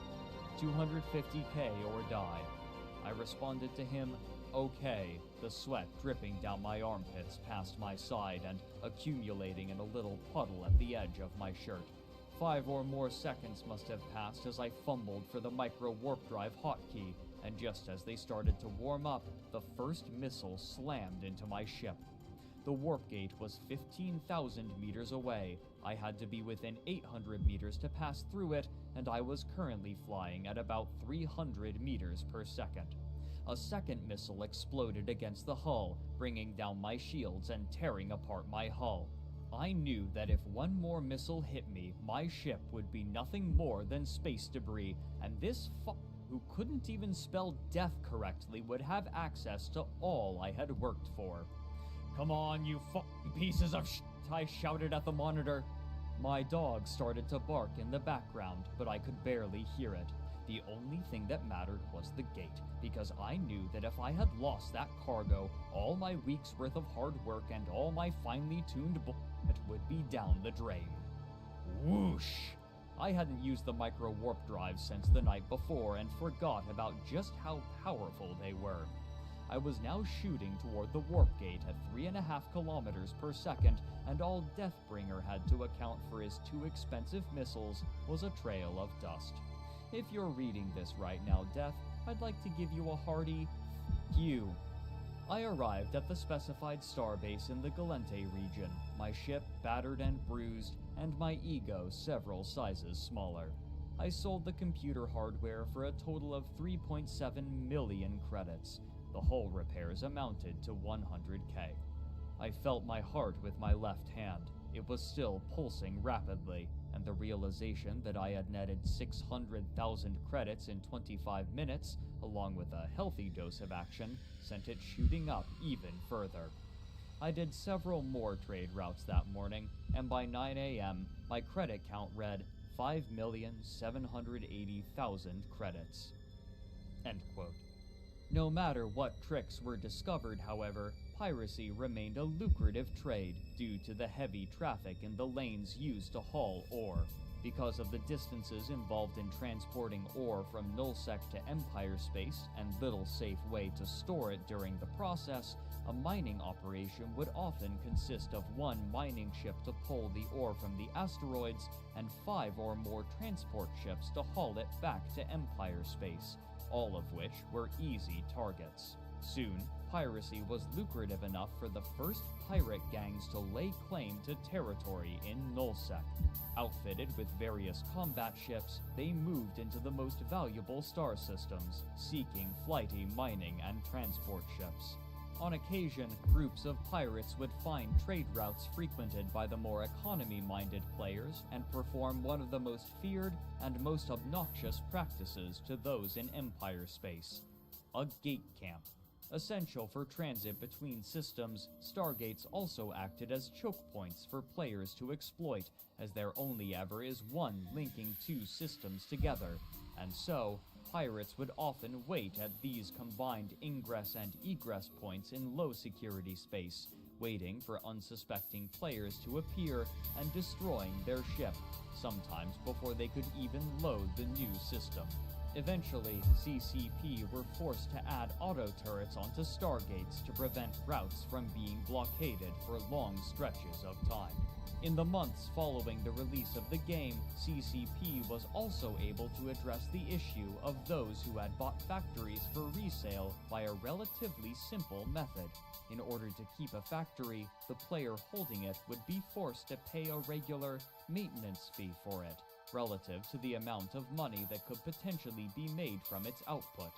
250k or die. I responded to him, okay, the sweat dripping down my armpits past my side and accumulating in a little puddle at the edge of my shirt. 5 or more seconds must have passed as I fumbled for the micro warp drive hotkey, and just as they started to warm up, the first missile slammed into my ship. The warp gate was 15,000 meters away. I had to be within 800 meters to pass through it, and I was currently flying at about 300 meters per second. A second missile exploded against the hull, bringing down my shields and tearing apart my hull. I knew that if one more missile hit me, my ship would be nothing more than space debris, and this who couldn't even spell death correctly would have access to all I had worked for. "Come on, you pieces of shit," I shouted at the monitor. My dog started to bark in the background, but I could barely hear it. The only thing that mattered was the gate, because I knew that if I had lost that cargo, all my week's worth of hard work and all my finely tuned bullshit would be down the drain. Whoosh! I hadn't used the micro warp drives since the night before and forgot about just how powerful they were. I was now shooting toward the warp gate at 3.5 kilometers per second, and all Deathbringer had to account for his 2 expensive missiles was a trail of dust. If you're reading this right now, Death, I'd like to give you a hearty you. I arrived at the specified starbase in the Galente region, my ship battered and bruised, and my ego several sizes smaller. I sold the computer hardware for a total of 3.7 million credits. The hull repairs amounted to 100K. I felt my heart with my left hand. It was still pulsing rapidly, and the realization that I had netted 600,000 credits in 25 minutes, along with a healthy dose of action, sent it shooting up even further. I did several more trade routes that morning, and by 9 a.m., my credit count read 5,780,000 credits. End quote. No matter what tricks were discovered, however, piracy remained a lucrative trade due to the heavy traffic in the lanes used to haul ore. Because of the distances involved in transporting ore from nullsec to Empire space and little safe way to store it during the process, a mining operation would often consist of 1 mining ship to pull the ore from the asteroids and 5 or more transport ships to haul it back to Empire space, all of which were easy targets. Soon, piracy was lucrative enough for the first pirate gangs to lay claim to territory in nullsec. Outfitted with various combat ships, they moved into the most valuable star systems, seeking flighty mining and transport ships. On occasion, groups of pirates would find trade routes frequented by the more economy-minded players and perform one of the most feared and most obnoxious practices to those in Empire space: a gate camp. Essential for transit between systems, stargates also acted as choke points for players to exploit, as there only ever is one linking 2 systems together, and so, pirates would often wait at these combined ingress and egress points in low security space, waiting for unsuspecting players to appear and destroying their ship, sometimes before they could even load the new system. Eventually, CCP were forced to add auto-turrets onto stargates to prevent routes from being blockaded for long stretches of time. In the months following the release of the game, CCP was also able to address the issue of those who had bought factories for resale by a relatively simple method. In order to keep a factory, the player holding it would be forced to pay a regular maintenance fee for it, relative to the amount of money that could potentially be made from its output.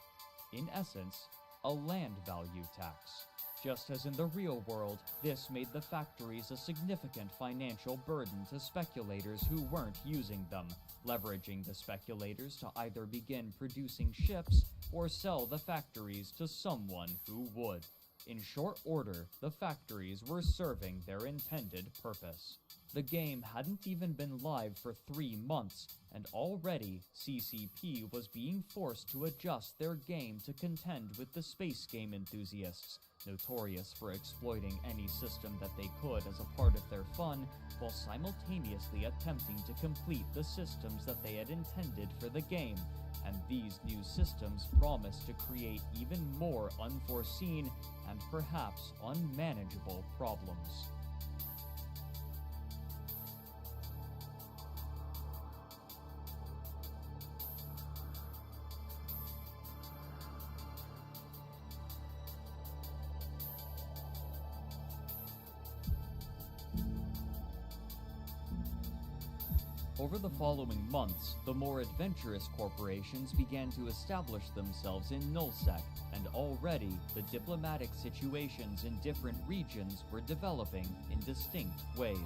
In essence, a land value tax. Just as in the real world, this made the factories a significant financial burden to speculators who weren't using them, leveraging the speculators to either begin producing ships or sell the factories to someone who would. In short order, the factories were serving their intended purpose. The game hadn't even been live for 3 months, and already CCP was being forced to adjust their game to contend with the space game enthusiasts, notorious for exploiting any system that they could as a part of their fun, while simultaneously attempting to complete the systems that they had intended for the game, and these new systems promised to create even more unforeseen and perhaps unmanageable problems. Over the following months, the more adventurous corporations began to establish themselves in Nullsec, and already the diplomatic situations in different regions were developing in distinct ways.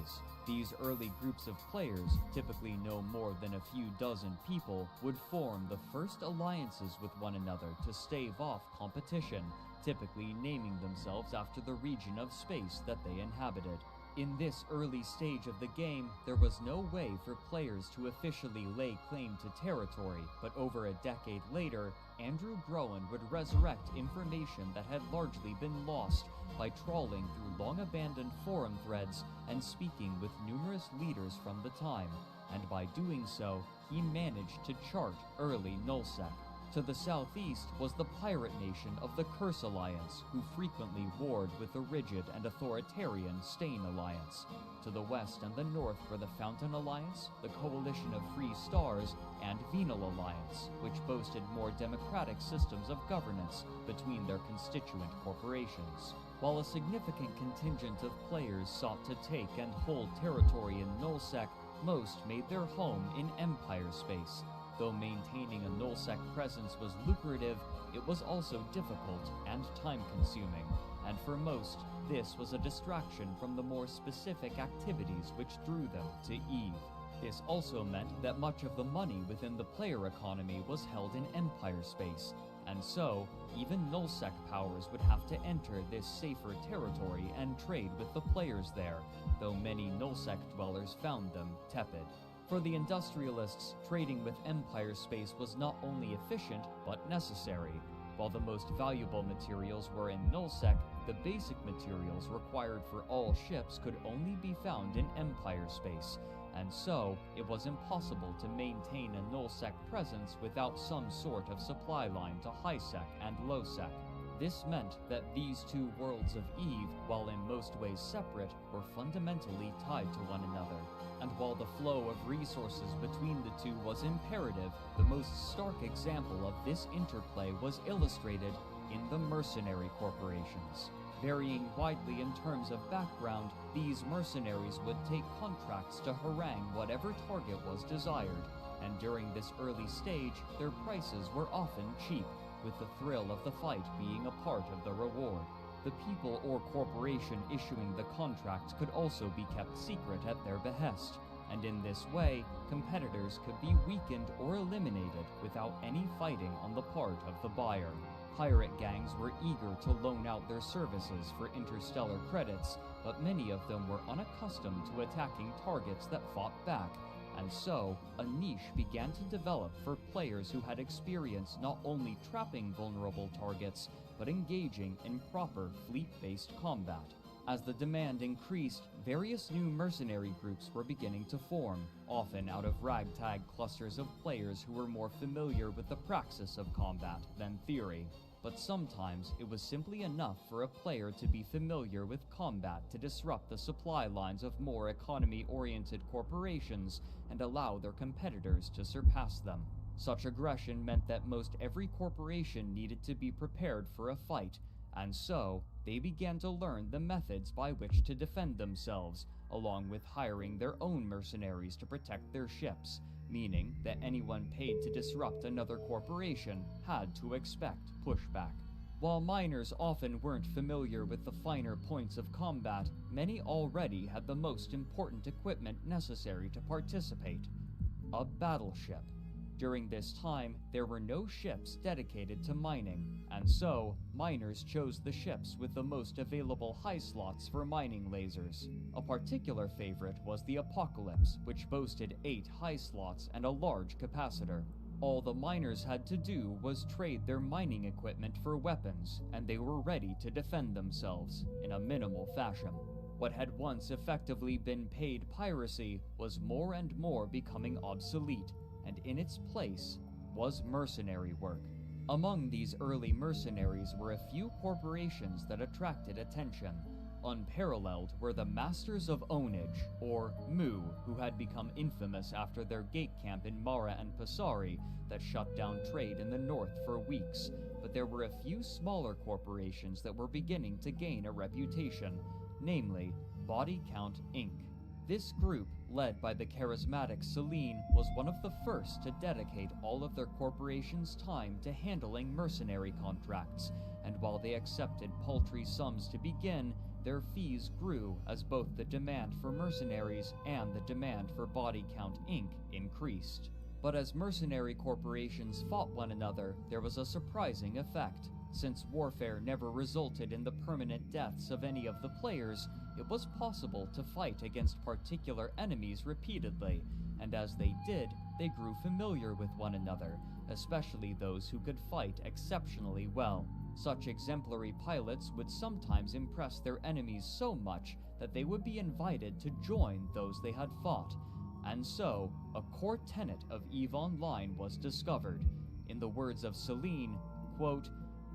These early groups of players, typically no more than a few dozen people, would form the first alliances with one another to stave off competition, typically naming themselves after the region of space that they inhabited. In this early stage of the game, there was no way for players to officially lay claim to territory, but over a decade later, Andrew Groen would resurrect information that had largely been lost by trawling through long-abandoned forum threads and speaking with numerous leaders from the time, and by doing so, he managed to chart early Nullsec. To the southeast was the pirate nation of the Curse Alliance, who frequently warred with the rigid and authoritarian Stain Alliance. To the west and the north were the Fountain Alliance, the Coalition of Free Stars, and Venal Alliance, which boasted more democratic systems of governance between their constituent corporations. While a significant contingent of players sought to take and hold territory in Nullsec, most made their home in Empire space. Though maintaining a Nullsec presence was lucrative, it was also difficult and time-consuming, and for most, this was a distraction from the more specific activities which drew them to EVE. This also meant that much of the money within the player economy was held in Empire space, and so, even Nullsec powers would have to enter this safer territory and trade with the players there, though many Nullsec dwellers found them tepid. For the industrialists, trading with Empire space was not only efficient, but necessary. While the most valuable materials were in Nullsec, the basic materials required for all ships could only be found in Empire space, and so it was impossible to maintain a Nullsec presence without some sort of supply line to Highsec and Lowsec. This meant that these two worlds of EVE, while in most ways separate, were fundamentally tied to one another. And while the flow of resources between the two was imperative, the most stark example of this interplay was illustrated in the mercenary corporations. Varying widely in terms of background, these mercenaries would take contracts to harangue whatever target was desired, and during this early stage, their prices were often cheap, with the thrill of the fight being a part of the reward. The people or corporation issuing the contracts could also be kept secret at their behest, and in this way, competitors could be weakened or eliminated without any fighting on the part of the buyer. Pirate gangs were eager to loan out their services for interstellar credits, but many of them were unaccustomed to attacking targets that fought back, and so, a niche began to develop for players who had experience not only trapping vulnerable targets, but engaging in proper fleet-based combat. As the demand increased, various new mercenary groups were beginning to form, often out of ragtag clusters of players who were more familiar with the praxis of combat than theory. But sometimes it was simply enough for a player to be familiar with combat to disrupt the supply lines of more economy-oriented corporations and allow their competitors to surpass them. Such aggression meant that most every corporation needed to be prepared for a fight, and so they began to learn the methods by which to defend themselves, along with hiring their own mercenaries to protect their ships, meaning that anyone paid to disrupt another corporation had to expect pushback. While miners often weren't familiar with the finer points of combat, many already had the most important equipment necessary to participate: a battleship. During this time, there were no ships dedicated to mining, and so, miners chose the ships with the most available high slots for mining lasers. A particular favorite was the Apocalypse, which boasted 8 high slots and a large capacitor. All the miners had to do was trade their mining equipment for weapons, and they were ready to defend themselves in a minimal fashion. What had once effectively been paid piracy was more and more becoming obsolete, and in its place was mercenary work. Among these early mercenaries were a few corporations that attracted attention. Unparalleled were the Masters of Ownage, or Mu, who had become infamous after their gate camp in Mara and Pasari that shut down trade in the north for weeks, but there were a few smaller corporations that were beginning to gain a reputation, namely Body Count Inc. This group, led by the charismatic Celine, was one of the first to dedicate all of their corporation's time to handling mercenary contracts, and while they accepted paltry sums to begin, their fees grew as both the demand for mercenaries and the demand for body count ink increased. But as mercenary corporations fought one another, there was a surprising effect. Since warfare never resulted in the permanent deaths of any of the players, it was possible to fight against particular enemies repeatedly, and as they did, they grew familiar with one another, especially those who could fight exceptionally well. Such exemplary pilots would sometimes impress their enemies so much that they would be invited to join those they had fought. And so, a core tenet of EveOnline was discovered. In the words of Celine, quote,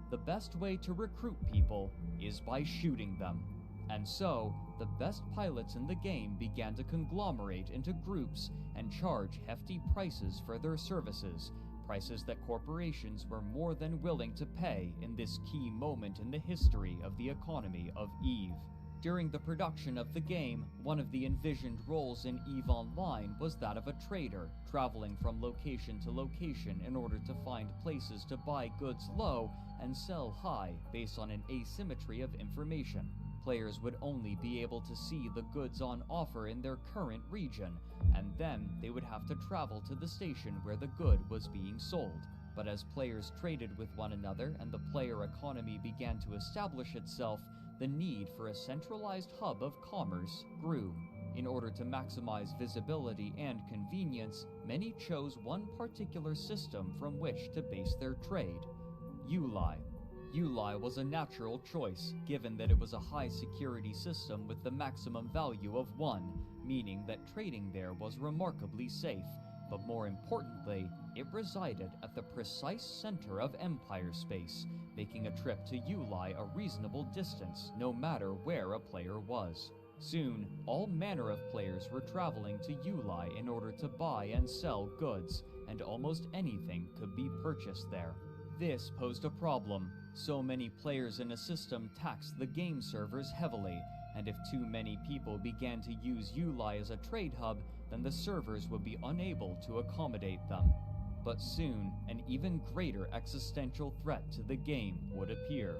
"The best way to recruit people is by shooting them." And so, the best pilots in the game began to conglomerate into groups and charge hefty prices for their services, prices that corporations were more than willing to pay in this key moment in the history of the economy of Eve. During the production of the game, one of the envisioned roles in EveOnline was that of a trader, traveling from location to location in order to find places to buy goods low and sell high based on an asymmetry of information. Players would only be able to see the goods on offer in their current region, and then they would have to travel to the station where the good was being sold. But as players traded with one another and the player economy began to establish itself, the need for a centralized hub of commerce grew. In order to maximize visibility and convenience, many chose one particular system from which to base their trade: EveOnline. EveOnline was a natural choice, given that it was a high-security system with the maximum value of 1, meaning that trading there was remarkably safe. But more importantly, it resided at the precise center of Empire space, making a trip to EveOnline a reasonable distance, no matter where a player was. Soon, all manner of players were traveling to EveOnline in order to buy and sell goods, and almost anything could be purchased there. This posed a problem. So many players in a system taxed the game servers heavily, and if too many people began to use EveOnline as a trade hub, then the servers would be unable to accommodate them. But soon, an even greater existential threat to the game would appear.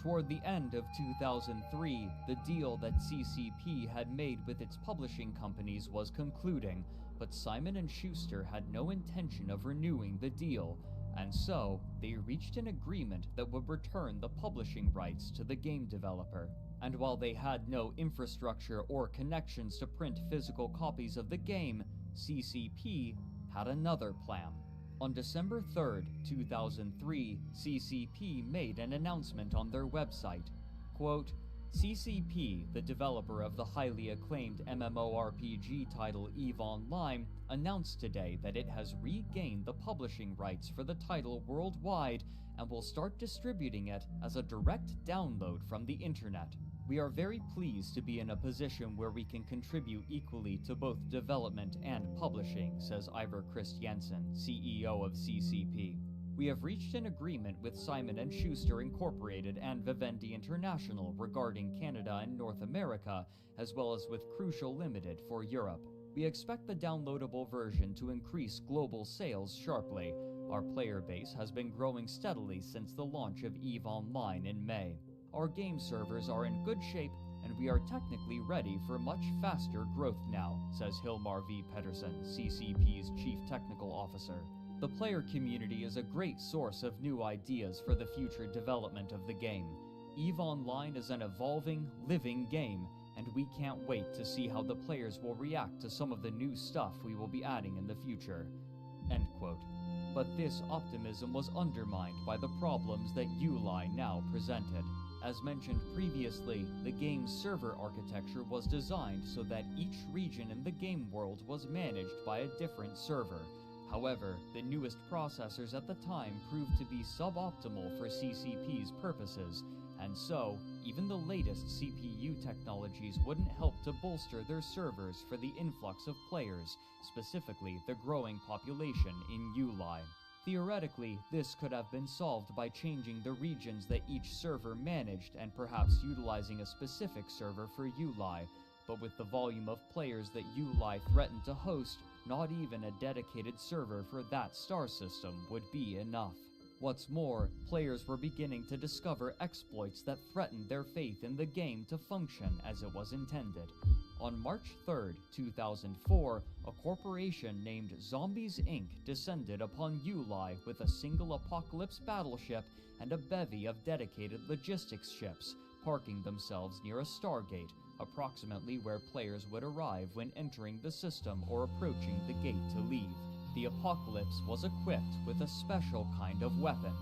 Toward the end of 2003, the deal that CCP had made with its publishing companies was concluding, but Simon & Schuster had no intention of renewing the deal, and so they reached an agreement that would return the publishing rights to the game developer. And while they had no infrastructure or connections to print physical copies of the game, CCP had another plan. On December 3rd, 2003, CCP made an announcement on their website. Quote, CCP, the developer of the highly acclaimed MMORPG title EveOnline, announced today that it has regained the publishing rights for the title worldwide and will start distributing it as a direct download from the internet. We are very pleased to be in a position where we can contribute equally to both development and publishing, says Ivar Christiansen, CEO of CCP. We have reached an agreement with Simon & Schuster Incorporated and Vivendi International regarding Canada and North America, as well as with Crucial Limited for Europe. We expect the downloadable version to increase global sales sharply. Our player base has been growing steadily since the launch of EveOnline in May. Our game servers are in good shape, and we are technically ready for much faster growth now, says Hilmar V. Pettersson, CCP's Chief Technical Officer. The player community is a great source of new ideas for the future development of the game. EveOnline is an evolving, living game, and we can't wait to see how the players will react to some of the new stuff we will be adding in the future. End quote. But this optimism was undermined by the problems that EveOnline now presented. As mentioned previously, the game's server architecture was designed so that each region in the game world was managed by a different server. However, the newest processors at the time proved to be suboptimal for CCP's purposes, and so, even the latest CPU technologies wouldn't help to bolster their servers for the influx of players, specifically the growing population in EveOnline. Theoretically, this could have been solved by changing the regions that each server managed and perhaps utilizing a specific server for EveOnline, but with the volume of players that EveOnline threatened to host, not even a dedicated server for that star system would be enough. What's more, players were beginning to discover exploits that threatened their faith in the game to function as it was intended. On March 3, 2004, a corporation named Zombies Inc. descended upon EveOnline with a single apocalypse battleship and a bevy of dedicated logistics ships, parking themselves near a stargate, approximately where players would arrive when entering the system or approaching the gate to leave. The Apocalypse was equipped with a special kind of weapon,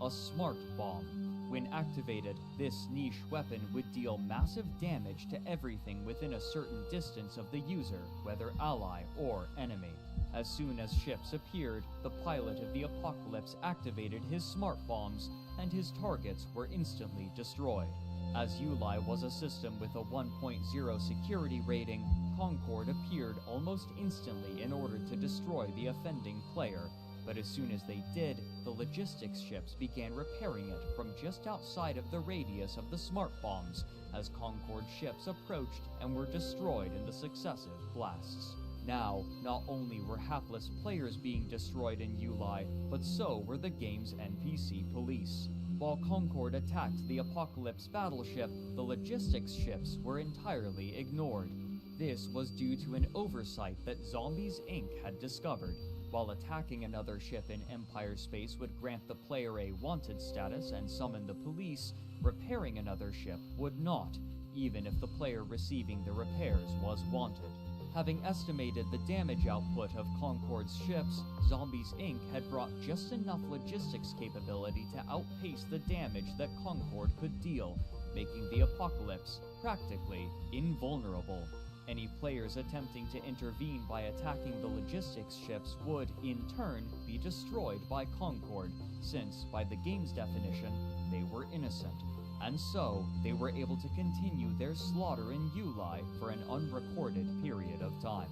a smart bomb. When activated, this niche weapon would deal massive damage to everything within a certain distance of the user, whether ally or enemy. As soon as ships appeared, the pilot of the Apocalypse activated his smart bombs, and his targets were instantly destroyed. As EveOnline was a system with a 1.0 security rating, Concord appeared almost instantly in order to destroy the offending player, but as soon as they did, the logistics ships began repairing it from just outside of the radius of the smart bombs as Concord ships approached and were destroyed in the successive blasts. Now, not only were hapless players being destroyed in EveOnline, but so were the game's NPC police. While Concord attacked the Apocalypse battleship, the logistics ships were entirely ignored. This was due to an oversight that Zombies Inc. had discovered. While attacking another ship in Empire space would grant the player a wanted status and summon the police, repairing another ship would not, even if the player receiving the repairs was wanted. Having estimated the damage output of Concord's ships, Zombies Inc. had brought just enough logistics capability to outpace the damage that Concord could deal, making the Apocalypse practically invulnerable. Any players attempting to intervene by attacking the logistics ships would, in turn, be destroyed by Concord, since, by the game's definition, they were innocent. And so, they were able to continue their slaughter in EveOnline for an unrecorded period of time.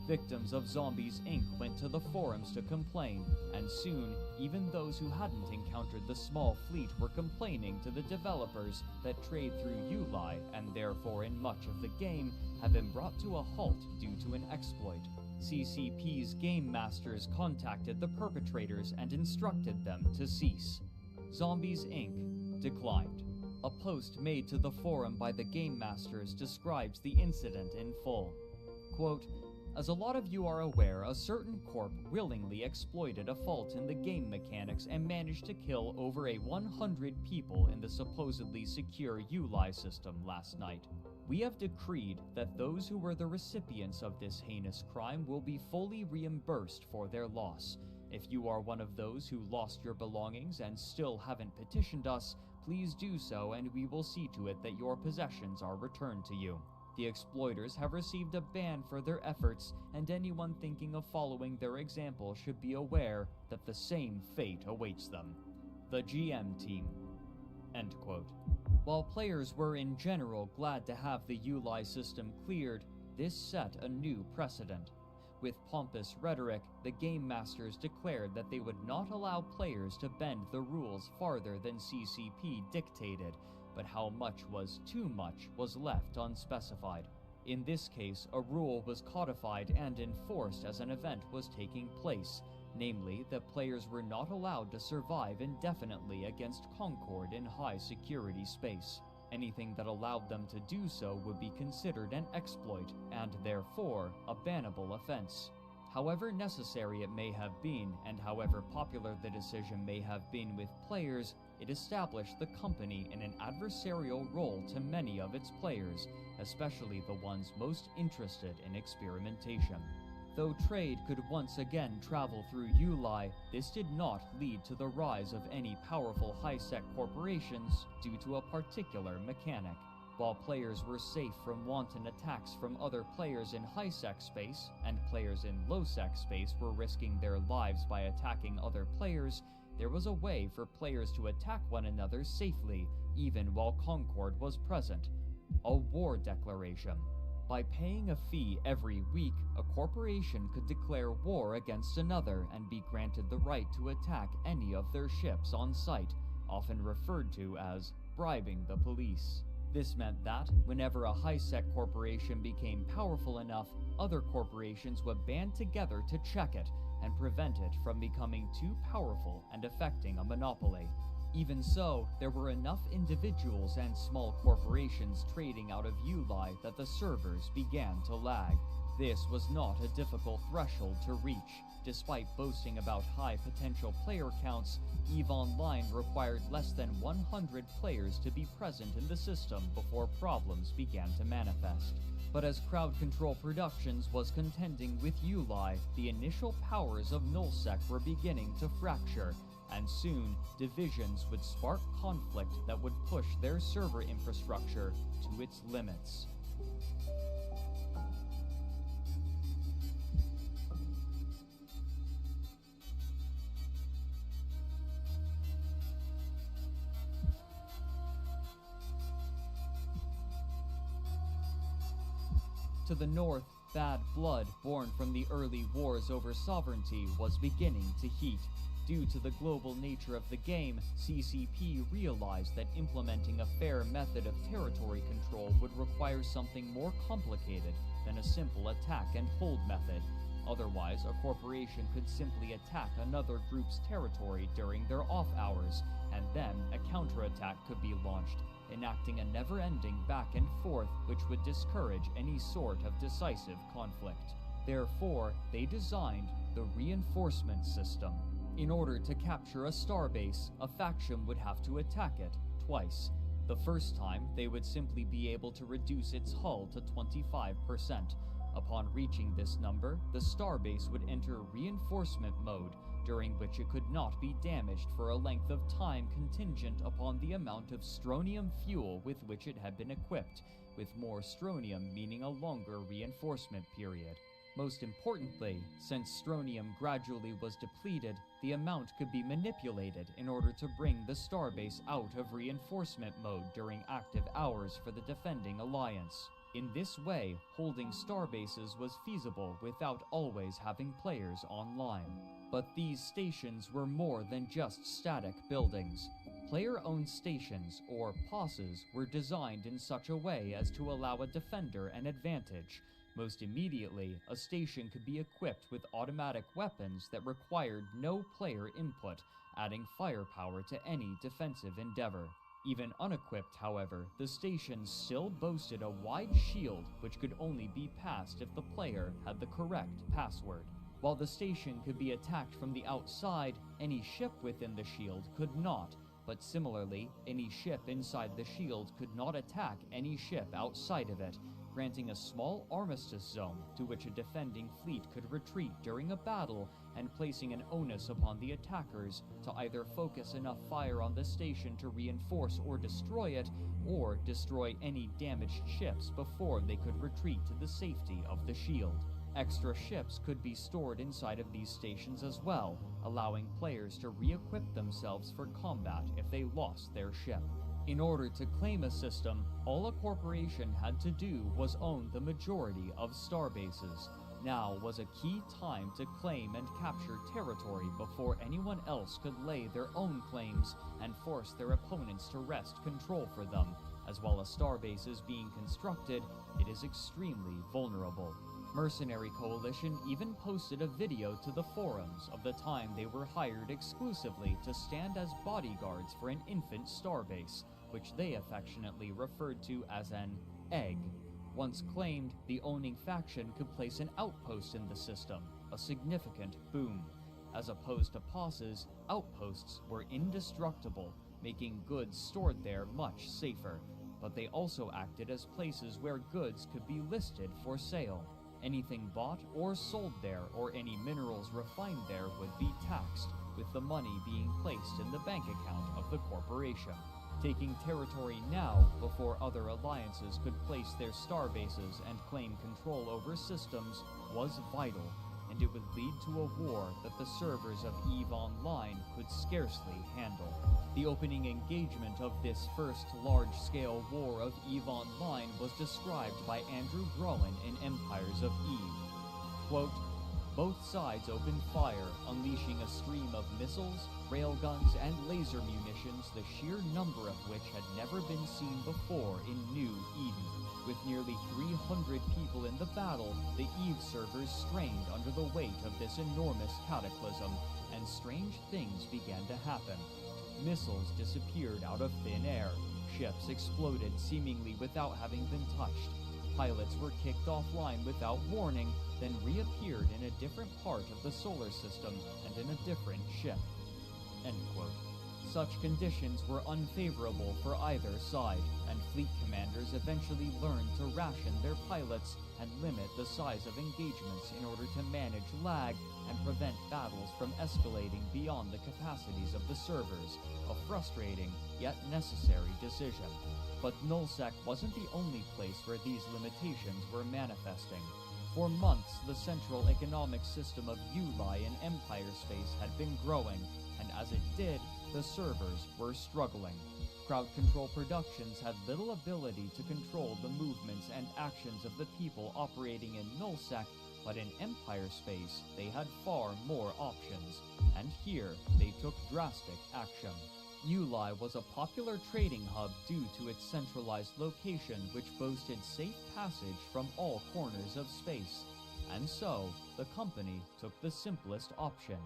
Victims of Zombies Inc. went to the forums to complain, and soon, even those who hadn't encountered the small fleet were complaining to the developers that trade through EveOnline, and therefore in much of the game, have been brought to a halt due to an exploit. CCP's game masters contacted the perpetrators and instructed them to cease. Zombies Inc. declined. A post made to the forum by the game masters describes the incident in full. Quote, "As a lot of you are aware, a certain corp willingly exploited a fault in the game mechanics and managed to kill over 100 people in the supposedly secure EveOnline system last night. We have decreed that those who were the recipients of this heinous crime will be fully reimbursed for their loss. If you are one of those who lost your belongings and still haven't petitioned us, please do so and we will see to it that your possessions are returned to you. The exploiters have received a ban for their efforts, and anyone thinking of following their example should be aware that the same fate awaits them. The GM team." End quote. While players were in general glad to have the EveOnline system cleared, this set a new precedent. With pompous rhetoric, the game masters declared that they would not allow players to bend the rules farther than CCP dictated, but how much was too much was left unspecified. In this case, a rule was codified and enforced as an event was taking place, namely that players were not allowed to survive indefinitely against Concord in high security space. Anything that allowed them to do so would be considered an exploit, and therefore a bannable offense. However necessary it may have been, and however popular the decision may have been with players, it established the company in an adversarial role to many of its players, especially the ones most interested in experimentation. Though trade could once again travel through EveOnline, this did not lead to the rise of any powerful high-sec corporations due to a particular mechanic. While players were safe from wanton attacks from other players in high-sec space, and players in low-sec space were risking their lives by attacking other players, there was a way for players to attack one another safely, even while Concord was present: a war declaration. By paying a fee every week, a corporation could declare war against another and be granted the right to attack any of their ships on site, often referred to as bribing the police. This meant that, whenever a high-sec corporation became powerful enough, other corporations would band together to check it and prevent it from becoming too powerful and affecting a monopoly. Even so, there were enough individuals and small corporations trading out of EveOnline that the servers began to lag. This was not a difficult threshold to reach. Despite boasting about high potential player counts, EveOnline required less than 100 players to be present in the system before problems began to manifest. But as Crowd Control Productions was contending with EveOnline, the initial powers of nullsec were beginning to fracture, and soon divisions would spark conflict that would push their server infrastructure to its limits. To the north, bad blood born from the early wars over sovereignty was beginning to heat. Due to the global nature of the game, CCP realized that implementing a fair method of territory control would require something more complicated than a simple attack and hold method. Otherwise, a corporation could simply attack another group's territory during their off hours, and then a counterattack could be launched, enacting a never-ending back and forth which would discourage any sort of decisive conflict. Therefore, they designed the reinforcement system. In order to capture a starbase, a faction would have to attack it twice. The first time, they would simply be able to reduce its hull to 25%. Upon reaching this number, the starbase would enter reinforcement mode, during which it could not be damaged for a length of time contingent upon the amount of strontium fuel with which it had been equipped, with more strontium meaning a longer reinforcement period. Most importantly, since strontium gradually was depleted, the amount could be manipulated in order to bring the starbase out of reinforcement mode during active hours for the defending alliance. In this way, holding starbases was feasible without always having players online. But these stations were more than just static buildings. Player-owned stations, or POSs, were designed in such a way as to allow a defender an advantage. Most immediately, a station could be equipped with automatic weapons that required no player input, adding firepower to any defensive endeavor. Even unequipped, however, the station still boasted a wide shield which could only be passed if the player had the correct password. While the station could be attacked from the outside, any ship within the shield could not, but similarly, any ship inside the shield could not attack any ship outside of it, granting a small armistice zone to which a defending fleet could retreat during a battle and placing an onus upon the attackers to either focus enough fire on the station to reinforce or destroy it, or destroy any damaged ships before they could retreat to the safety of the shield. Extra ships could be stored inside of these stations as well, allowing players to re-equip themselves for combat if they lost their ship. In order to claim a system, all a corporation had to do was own the majority of starbases. Now was a key time to claim and capture territory before anyone else could lay their own claims and force their opponents to wrest control for them. As well as starbases being constructed, it is extremely vulnerable. Mercenary Coalition even posted a video to the forums of the time they were hired exclusively to stand as bodyguards for an infant starbase, which they affectionately referred to as an egg. Once claimed, the owning faction could place an outpost in the system, a significant boom. As opposed to POSs, outposts were indestructible, making goods stored there much safer, but they also acted as places where goods could be listed for sale. Anything bought or sold there, or any minerals refined there, would be taxed, with the money being placed in the bank account of the corporation. Taking territory now, before other alliances could place their star bases and claim control over systems, was vital, and it would lead to a war that the servers of EveOnline could scarcely handle. The opening engagement of this first large-scale war of EveOnline was described by Andrew Groen in Empires of Eve. Quote, "Both sides opened fire, unleashing a stream of missiles, railguns, and laser munitions, the sheer number of which had never been seen before in New Eden. With nearly 300 people in the battle, the Eve servers strained under the weight of this enormous cataclysm, and strange things began to happen. Missiles disappeared out of thin air, ships exploded seemingly without having been touched, pilots were kicked offline without warning, then reappeared in a different part of the solar system and in a different ship." End quote. Such conditions were unfavorable for either side, and fleet commanders eventually learned to ration their pilots and limit the size of engagements in order to manage lag and prevent battles from escalating beyond the capacities of the servers, a frustrating yet necessary decision. But Nullsec wasn't the only place where these limitations were manifesting. For months, the central economic system of EveOnline in Empire Space had been growing, and as it did, the servers were struggling. Crowd Control Productions had little ability to control the movements and actions of the people operating in Nullsec, but in Empire Space, they had far more options, and here they took drastic action. EveOnline was a popular trading hub due to its centralized location, which boasted safe passage from all corners of space. And so, the company took the simplest option.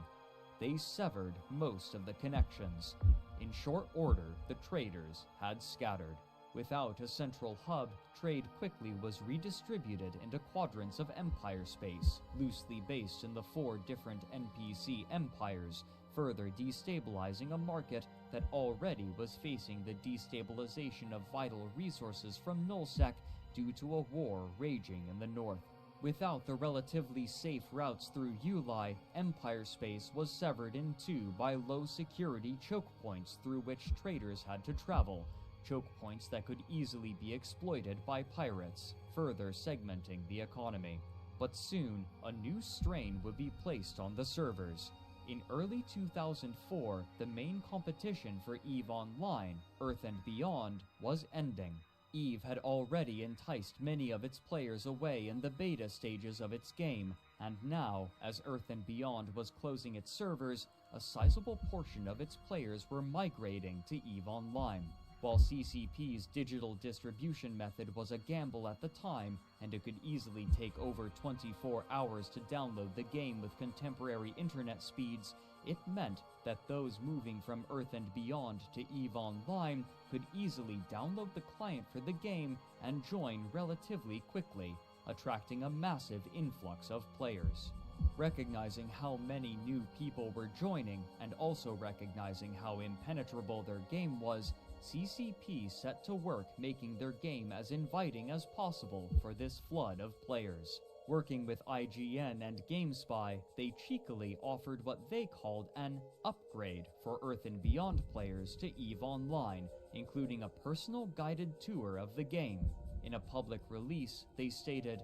They severed most of the connections. In short order, the traders had scattered. Without a central hub, trade quickly was redistributed into quadrants of Empire Space, loosely based in the 4 different NPC empires, further destabilizing a market that already was facing the destabilization of vital resources from Nullsec due to a war raging in the north. Without the relatively safe routes through EveOnline, Empire Space was severed in two by low-security choke points through which traders had to travel, choke points that could easily be exploited by pirates, further segmenting the economy. But soon, a new strain would be placed on the servers. In early 2004, the main competition for EveOnline, Earth and Beyond, was ending. Eve had already enticed many of its players away in the beta stages of its game, and now, as Earth and Beyond was closing its servers, a sizable portion of its players were migrating to EveOnline. While CCP's digital distribution method was a gamble at the time, and it could easily take over 24 hours to download the game with contemporary internet speeds, it meant that those moving from Earth and Beyond to EveOnline could easily download the client for the game and join relatively quickly, attracting a massive influx of players. Recognizing how many new people were joining, and also recognizing how impenetrable their game was, CCP set to work making their game as inviting as possible for this flood of players. Working with IGN and GameSpy, they cheekily offered what they called an upgrade for Earth and Beyond players to EveOnline, including a personal guided tour of the game. In a public release, they stated,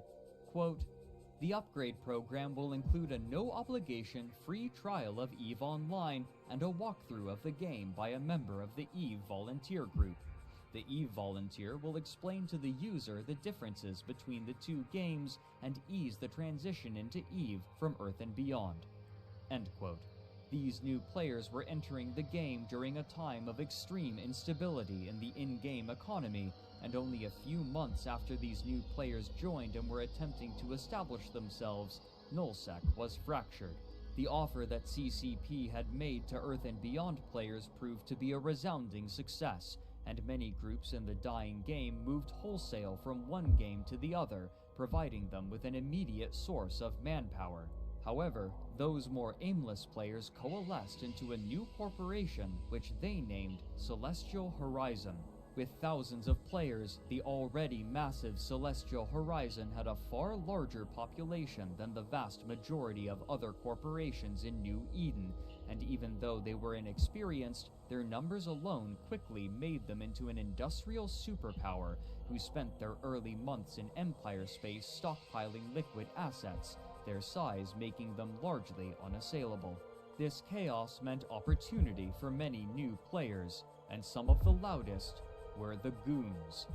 quote, "The upgrade program will include a no-obligation free trial of EveOnline and a walkthrough of the game by a member of the Eve Volunteer Group. The Eve Volunteer will explain to the user the differences between the two games and ease the transition into Eve from Earth and Beyond." End quote. These new players were entering the game during a time of extreme instability in the in-game economy, and only a few months after these new players joined and were attempting to establish themselves, Nullsec was fractured. The offer that CCP had made to Earth and Beyond players proved to be a resounding success, and many groups in the dying game moved wholesale from one game to the other, providing them with an immediate source of manpower. However, those more aimless players coalesced into a new corporation which they named Celestial Horizon. With thousands of players, the already massive Celestial Horizon had a far larger population than the vast majority of other corporations in New Eden, and even though they were inexperienced, their numbers alone quickly made them into an industrial superpower who spent their early months in Empire space stockpiling liquid assets, their size making them largely unassailable. This chaos meant opportunity for many new players, and some of the loudest were the goons.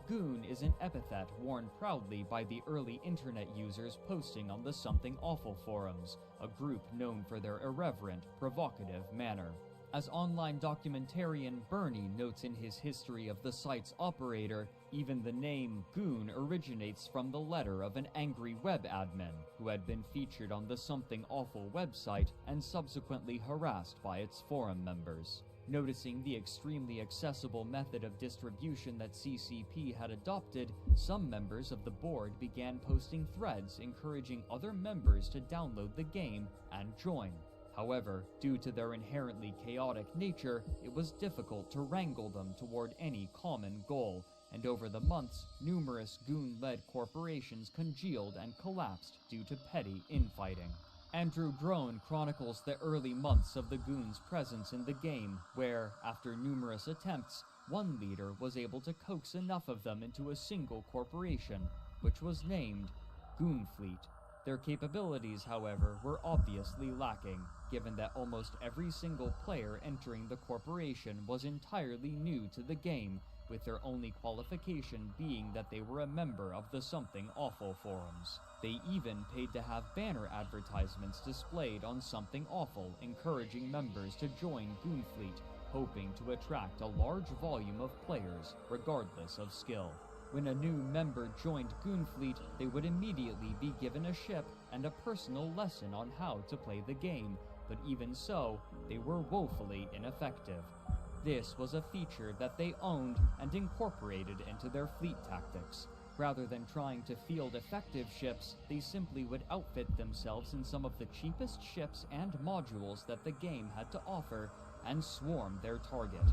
Goon is an epithet worn proudly by the early internet users posting on the Something Awful forums, a group known for their irreverent, provocative manner. As online documentarian Bernie notes in his history of the site's operator, even the name Goon originates from the letter of an angry web admin who had been featured on the Something Awful website and subsequently harassed by its forum members. Noticing the extremely accessible method of distribution that CCP had adopted, some members of the board began posting threads encouraging other members to download the game and join. However, due to their inherently chaotic nature, it was difficult to wrangle them toward any common goal, and over the months, numerous goon-led corporations congealed and collapsed due to petty infighting. Andrew Drone chronicles the early months of the goons' presence in the game, where, after numerous attempts, one leader was able to coax enough of them into a single corporation, which was named Goonfleet. Their capabilities, however, were obviously lacking, given that almost every single player entering the corporation was entirely new to the game, with their only qualification being that they were a member of the Something Awful forums. They even paid to have banner advertisements displayed on Something Awful encouraging members to join Goonfleet, hoping to attract a large volume of players, regardless of skill. When a new member joined Goonfleet, they would immediately be given a ship and a personal lesson on how to play the game, but even so, they were woefully ineffective. This was a feature that they owned and incorporated into their fleet tactics. Rather than trying to field effective ships, they simply would outfit themselves in some of the cheapest ships and modules that the game had to offer and swarm their target.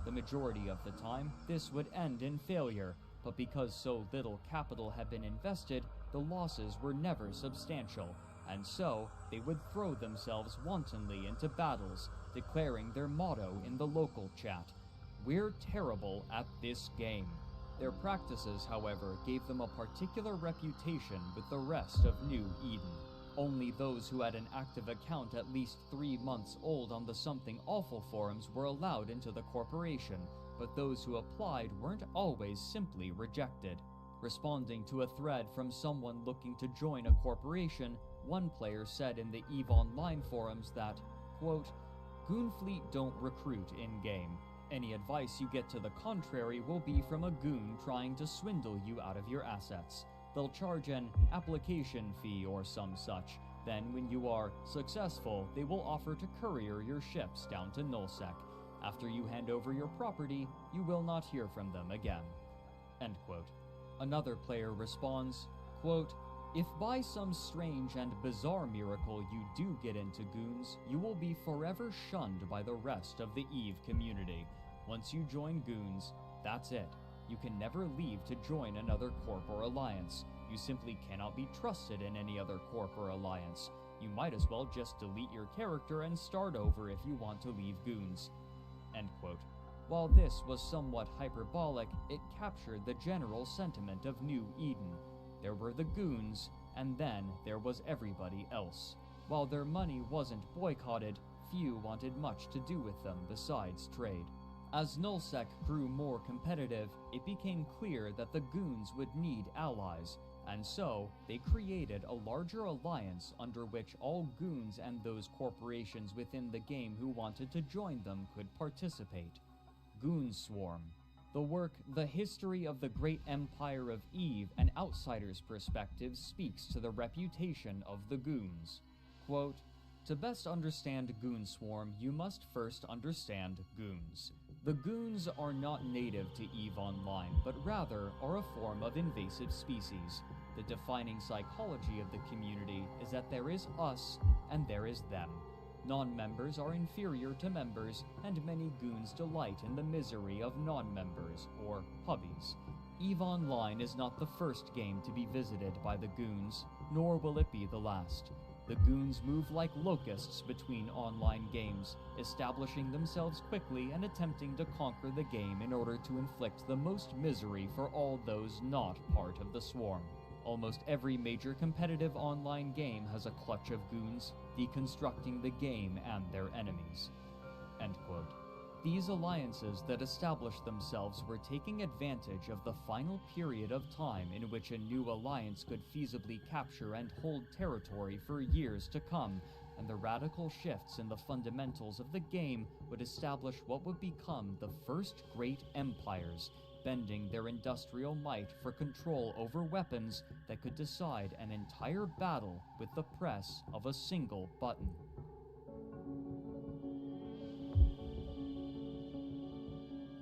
The majority of the time, this would end in failure, but because so little capital had been invested, the losses were never substantial, and so they would throw themselves wantonly into battles, declaring their motto in the local chat, "We're terrible at this game." Their practices, however, gave them a particular reputation with the rest of New Eden. Only those who had an active account at least 3 months old on the Something Awful forums were allowed into the corporation, but those who applied weren't always simply rejected. Responding to a thread from someone looking to join a corporation, one player said in the EveOnline forums that, quote, "Goonfleet don't recruit in-game. Any advice you get to the contrary will be from a goon trying to swindle you out of your assets. They'll charge an application fee or some such. Then when you are successful, they will offer to courier your ships down to Nullsec. After you hand over your property, you will not hear from them again." End quote. Another player responds, quote, "If by some strange and bizarre miracle you do get into goons, you will be forever shunned by the rest of the EVE community. Once you join goons, that's it. You can never leave to join another corp or alliance. You simply cannot be trusted in any other corp or alliance. You might as well just delete your character and start over if you want to leave goons." End quote. While this was somewhat hyperbolic, it captured the general sentiment of New Eden. There were the goons, and then there was everybody else. While their money wasn't boycotted, few wanted much to do with them besides trade. As Nullsec grew more competitive, it became clear that the goons would need allies, and so they created a larger alliance under which all goons and those corporations within the game who wanted to join them could participate. Goonswarm. The work The History of the Great Empire of Eve, an Outsider's Perspective, speaks to the reputation of the goons. Quote, "To best understand Goonswarm, you must first understand goons. The goons are not native to EveOnline, but rather are a form of invasive species. The defining psychology of the community is that there is us and there is them. Non-members are inferior to members, and many goons delight in the misery of non-members, or pubbies. EveOnline is not the first game to be visited by the goons, nor will it be the last. The goons move like locusts between online games, establishing themselves quickly and attempting to conquer the game in order to inflict the most misery for all those not part of the swarm. Almost every major competitive online game has a clutch of goons, deconstructing the game and their enemies." End quote. These alliances that established themselves were taking advantage of the final period of time in which a new alliance could feasibly capture and hold territory for years to come, and the radical shifts in the fundamentals of the game would establish what would become the first great empires, bending their industrial might for control over weapons that could decide an entire battle with the press of a single button.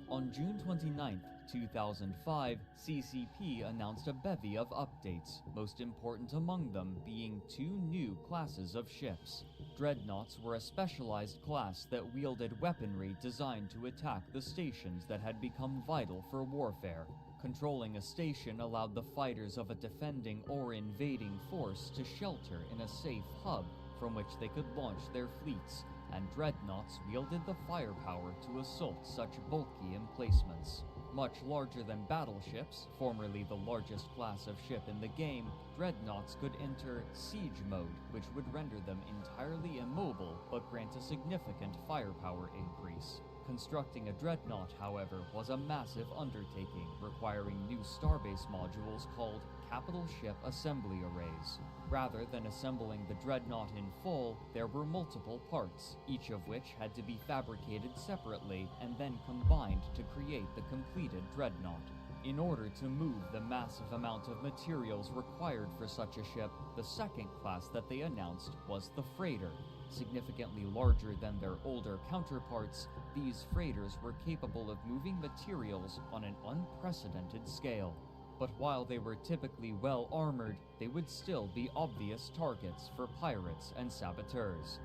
On June 29, 2005, CCP announced a bevy of updates, most important among them being 2 new classes of ships. Dreadnoughts were a specialized class that wielded weaponry designed to attack the stations that had become vital for warfare. Controlling a station allowed the fighters of a defending or invading force to shelter in a safe hub from which they could launch their fleets, and dreadnoughts wielded the firepower to assault such bulky emplacements. Much larger than battleships, formerly the largest class of ship in the game, dreadnoughts could enter siege mode, which would render them entirely immobile but grant a significant firepower increase. Constructing a dreadnought, however, was a massive undertaking, requiring new starbase modules called capital ship assembly arrays. Rather than assembling the dreadnought in full, there were multiple parts, each of which had to be fabricated separately and then combined to create the completed dreadnought. In order to move the massive amount of materials required for such a ship, the second class that they announced was the freighter. Significantly larger than their older counterparts, these freighters were capable of moving materials on an unprecedented scale. But while they were typically well armored, they would still be obvious targets for pirates and saboteurs.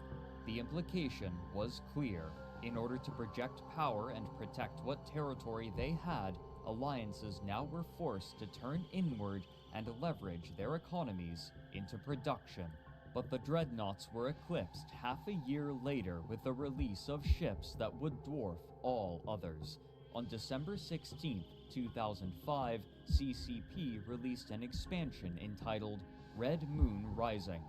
The implication was clear. In order to project power and protect what territory they had, alliances now were forced to turn inward and leverage their economies into production. But the dreadnoughts were eclipsed half a year later with the release of ships that would dwarf all others. On December 16, 2005, CCP released an expansion entitled Red Moon Rising.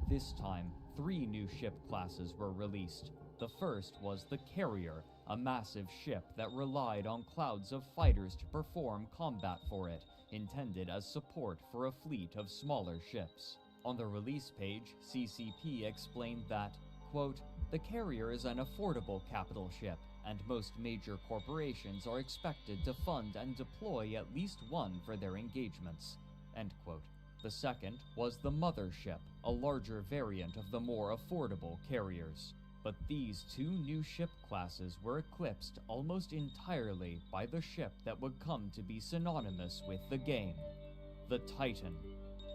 This time, 3 new ship classes were released. The first was the Carrier, a massive ship that relied on clouds of fighters to perform combat for it, intended as support for a fleet of smaller ships. On the release page, CCP explained that, quote, "The Carrier is an affordable capital ship, and most major corporations are expected to fund and deploy at least one for their engagements." End quote. The second was the Mothership, a larger variant of the more affordable carriers. But these 2 new ship classes were eclipsed almost entirely by the ship that would come to be synonymous with the game, the Titan.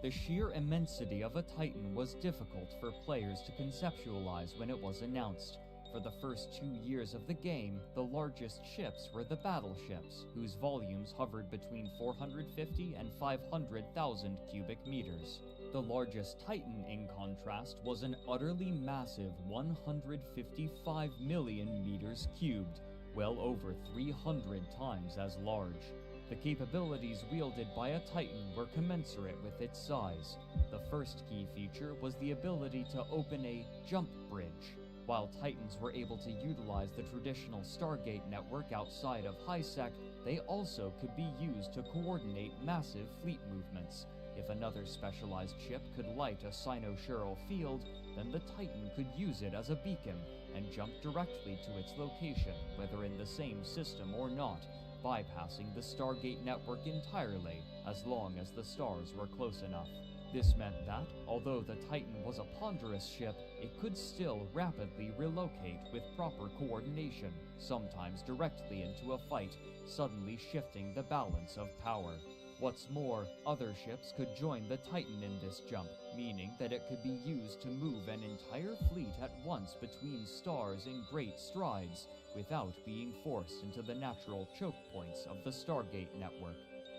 The sheer immensity of a Titan was difficult for players to conceptualize when it was announced. For the first 2 years of the game, the largest ships were the battleships, whose volumes hovered between 450 and 500,000 cubic meters. The largest Titan, in contrast, was an utterly massive 155 million meters cubed, well over 300 times as large. The capabilities wielded by a Titan were commensurate with its size. The first key feature was the ability to open a jump bridge. While Titans were able to utilize the traditional Stargate network outside of HiSec, they also could be used to coordinate massive fleet movements. If another specialized ship could light a cynosural field, then the Titan could use it as a beacon and jump directly to its location, whether in the same system or not, bypassing the Stargate network entirely, as long as the stars were close enough. This meant that, although the Titan was a ponderous ship, it could still rapidly relocate with proper coordination, sometimes directly into a fight, suddenly shifting the balance of power. What's more, other ships could join the Titan in this jump, meaning that it could be used to move an entire fleet at once between stars in great strides, without being forced into the natural choke points of the Stargate network.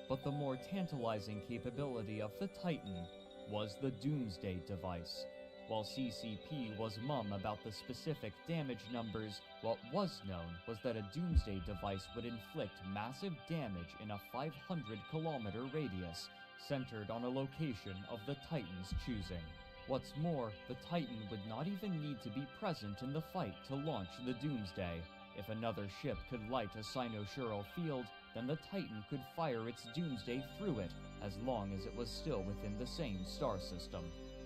But the more tantalizing capability of the Titan was the Doomsday device. While CCP was mum about the specific damage numbers, what was known was that a Doomsday device would inflict massive damage in a 500-kilometer radius, centered on a location of the Titan's choosing. What's more, the Titan would not even need to be present in the fight to launch the Doomsday. If another ship could light a cynosural field, then the Titan could fire its Doomsday through it, as long as it was still within the same star system.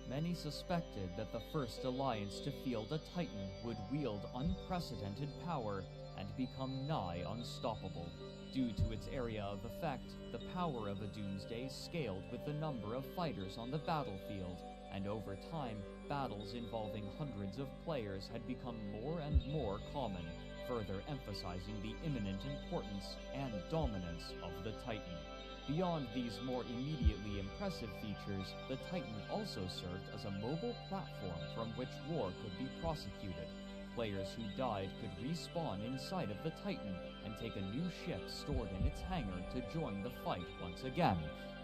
Many suspected that the first alliance to field a Titan would wield unprecedented power and become nigh unstoppable. Due to its area of effect, the power of a Doomsday scaled with the number of fighters on the battlefield, and over time, battles involving hundreds of players had become more and more common, further emphasizing the imminent importance and dominance of the Titan. Beyond these more immediately impressive features, the Titan also served as a mobile platform from which war could be prosecuted. Players who died could respawn inside of the Titan and take a new ship stored in its hangar to join the fight once again,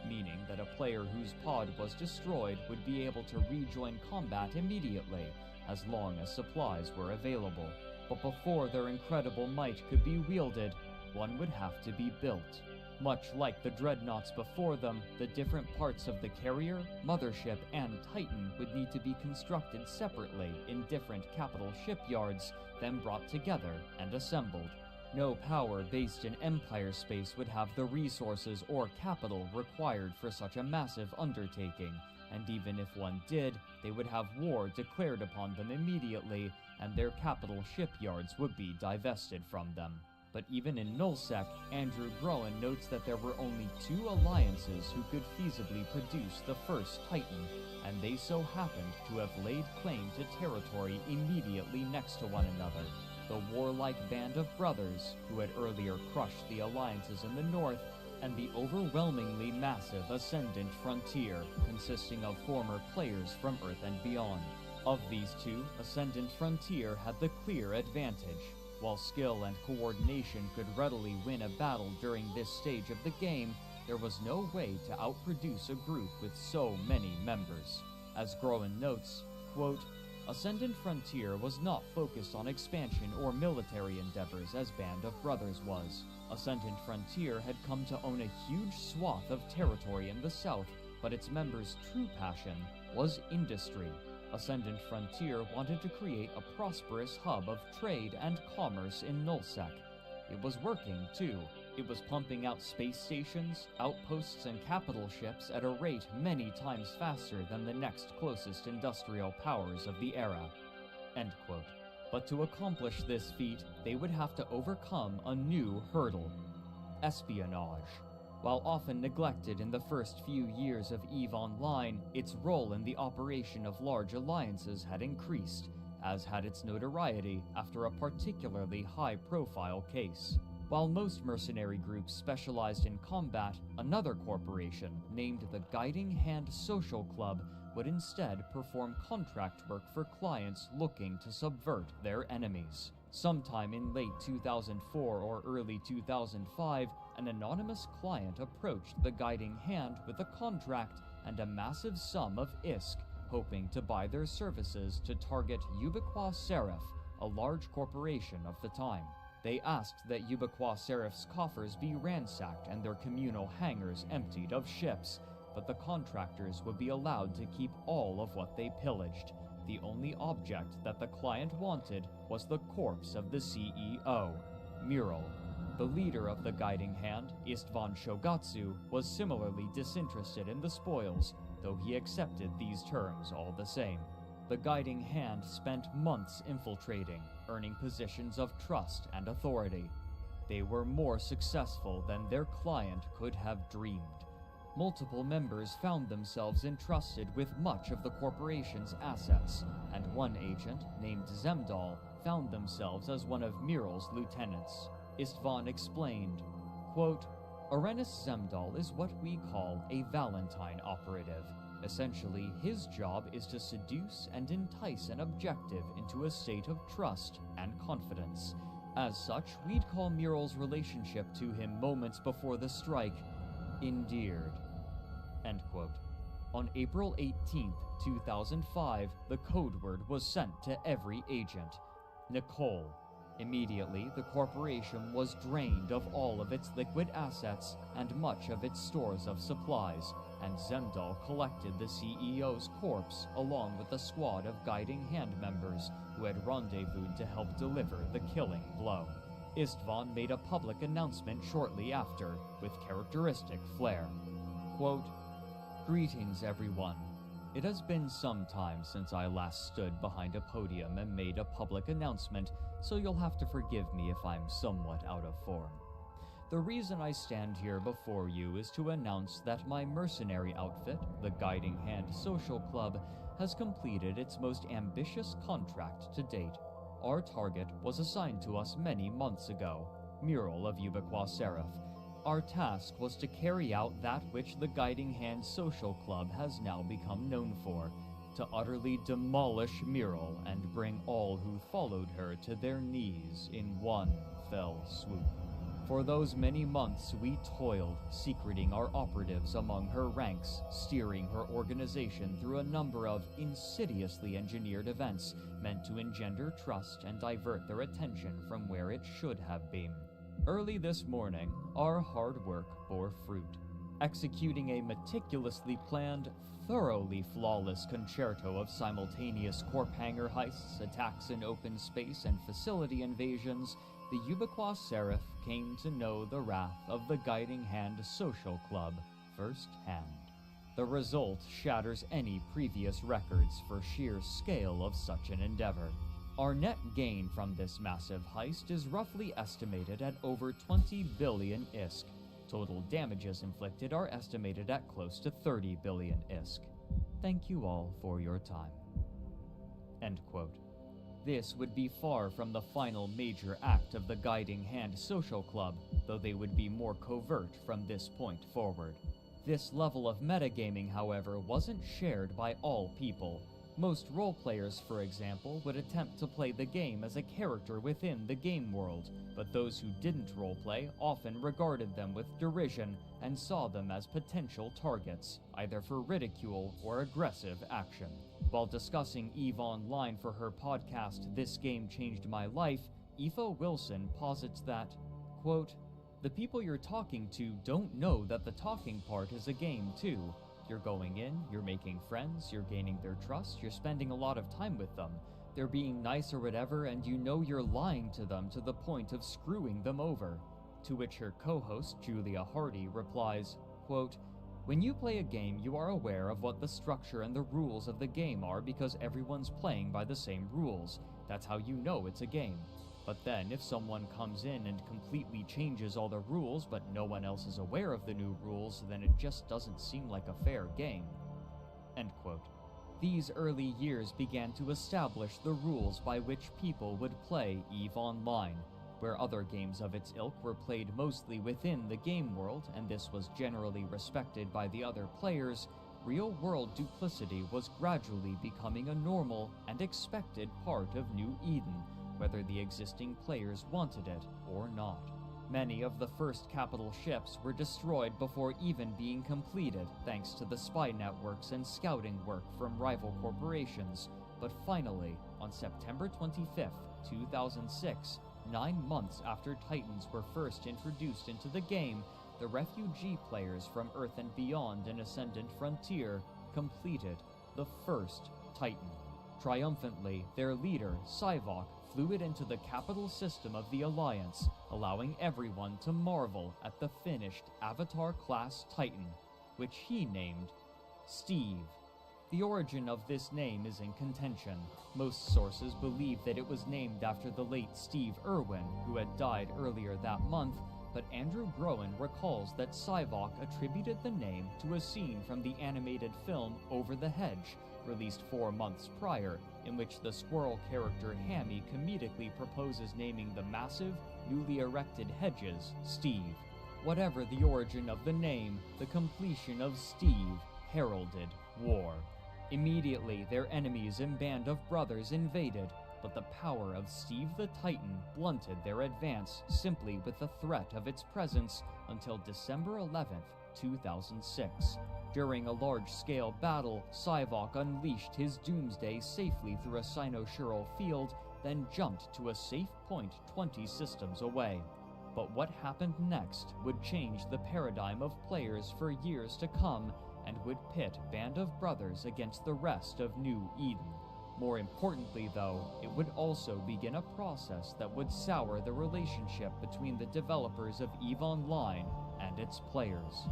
meaning that a player whose pod was destroyed would be able to rejoin combat immediately, as long as supplies were available. But before their incredible might could be wielded, one would have to be built. Much like the dreadnoughts before them, the different parts of the carrier, mothership, and Titan would need to be constructed separately in different capital shipyards, then brought together and assembled. No power based in Empire space would have the resources or capital required for such a massive undertaking, and even if one did, they would have war declared upon them immediately, and their capital shipyards would be divested from them. But even in Nullsec, Andrew Groen notes that there were only 2 alliances who could feasibly produce the first Titan, and they so happened to have laid claim to territory immediately next to one another. The warlike band of brothers, who had earlier crushed the alliances in the north, and the overwhelmingly massive Ascendant Frontier, consisting of former players from Earth and beyond. Of these 2, Ascendant Frontier had the clear advantage. While skill and coordination could readily win a battle during this stage of the game, there was no way to outproduce a group with so many members. As Groen notes, quote, Ascendant Frontier was not focused on expansion or military endeavors as Band of Brothers was. Ascendant Frontier had come to own a huge swath of territory in the south, but its members' true passion was industry. Ascendant Frontier wanted to create a prosperous hub of trade and commerce in Nullsec. It was working, too. It was pumping out space stations, outposts, and capital ships at a rate many times faster than the next closest industrial powers of the era. End quote. But to accomplish this feat, they would have to overcome a new hurdle: espionage. While often neglected in the first few years of EveOnline, its role in the operation of large alliances had increased, as had its notoriety after a particularly high-profile case. While most mercenary groups specialized in combat, another corporation, named the Guiding Hand Social Club, would instead perform contract work for clients looking to subvert their enemies. Sometime in late 2004 or early 2005, an anonymous client approached the Guiding Hand with a contract and a massive sum of ISK, hoping to buy their services to target Ubiqua Seraph, a large corporation of the time. They asked that Ubiqua Seraph's coffers be ransacked and their communal hangars emptied of ships, but the contractors would be allowed to keep all of what they pillaged. The only object that the client wanted was the corpse of the CEO, Mural. The leader of the Guiding Hand, Istvan Shogatsu, was similarly disinterested in the spoils, though he accepted these terms all the same. The Guiding Hand spent months infiltrating, earning positions of trust and authority. They were more successful than their client could have dreamed. Multiple members found themselves entrusted with much of the corporation's assets, and one agent, named Zemdal, found themselves as one of Mural's lieutenants. Istvan explained, quote, Arenis Zemdal is what we call a Valentine operative. Essentially, his job is to seduce and entice an objective into a state of trust and confidence. As such, we'd call Mural's relationship to him moments before the strike endeared. End quote. On April 18, 2005, the code word was sent to every agent: Nicole. Immediately, the corporation was drained of all of its liquid assets and much of its stores of supplies, and Zemdal collected the CEO's corpse along with a squad of guiding hand members who had rendezvoused to help deliver the killing blow. István made a public announcement shortly after, with characteristic flair. Quote, "Greetings, everyone. It has been some time since I last stood behind a podium and made a public announcement, so you'll have to forgive me if I'm somewhat out of form. The reason I stand here before you is to announce that my mercenary outfit, the Guiding Hand Social Club, has completed its most ambitious contract to date. Our target was assigned to us many months ago, Mural of Ubiqua Seraph. Our task was to carry out that which the Guiding Hand Social Club has now become known for, to utterly demolish Mural and bring all who followed her to their knees in one fell swoop. For those many months we toiled, secreting our operatives among her ranks, steering her organization through a number of insidiously engineered events meant to engender trust and divert their attention from where it should have been. Early this morning, our hard work bore fruit. Executing a meticulously planned, thoroughly flawless concerto of simultaneous corp hangar heists, attacks in open space, and facility invasions, the Ubiqua Seraph came to know the wrath of the Guiding Hand Social Club firsthand. The result shatters any previous records for sheer scale of such an endeavor. Our net gain from this massive heist is roughly estimated at over 20 billion ISK. Total damages inflicted are estimated at close to 30 billion ISK. Thank you all for your time." End quote. This would be far from the final major act of the Guiding Hand Social Club, though they would be more covert from this point forward. This level of metagaming, however, wasn't shared by all people. Most role-players, for example, would attempt to play the game as a character within the game world, but those who didn't roleplay often regarded them with derision and saw them as potential targets, either for ridicule or aggressive action. While discussing EveOnline for her podcast This Game Changed My Life, Aoife Wilson posits that, quote, "The people you're talking to don't know that the talking part is a game too. You're going in, you're making friends, you're gaining their trust, you're spending a lot of time with them. They're being nice or whatever, and you know you're lying to them to the point of screwing them over." To which her co-host, Julia Hardy, replies, quote, "When you play a game, you are aware of what the structure and the rules of the game are because everyone's playing by the same rules. That's how you know it's a game. But then, if someone comes in and completely changes all the rules, but no one else is aware of the new rules, then it just doesn't seem like a fair game." End quote. These early years began to establish the rules by which people would play EveOnline. Where other games of its ilk were played mostly within the game world, and this was generally respected by the other players, real-world duplicity was gradually becoming a normal and expected part of New Eden, whether the existing players wanted it or not. Many of the first capital ships were destroyed before even being completed, thanks to the spy networks and scouting work from rival corporations. But finally, on September 25, 2006, 9 months after Titans were first introduced into the game, the refugee players from Earth and Beyond and Ascendant Frontier completed the first Titan. Triumphantly, their leader, Sivok, flew it into the capital system of the Alliance, allowing everyone to marvel at the finished Avatar-class Titan, which he named Steve. The origin of this name is in contention. Most sources believe that it was named after the late Steve Irwin, who had died earlier that month, but Andrew Groen recalls that Sivok attributed the name to a scene from the animated film Over the Hedge, released 4 months prior, in which the squirrel character Hammy comedically proposes naming the massive, newly erected hedges Steve. Whatever the origin of the name, the completion of Steve heralded war. Immediately, their enemies and band of brothers invaded, but the power of Steve the Titan blunted their advance simply with the threat of its presence until December 11th, 2006. During a large-scale battle, Sivok unleashed his doomsday safely through a cynosural field, then jumped to a safe point 20 systems away. But what happened next would change the paradigm of players for years to come, and would pit Band of Brothers against the rest of New Eden. More importantly, though, it would also begin a process that would sour the relationship between the developers of EveOnline and its players.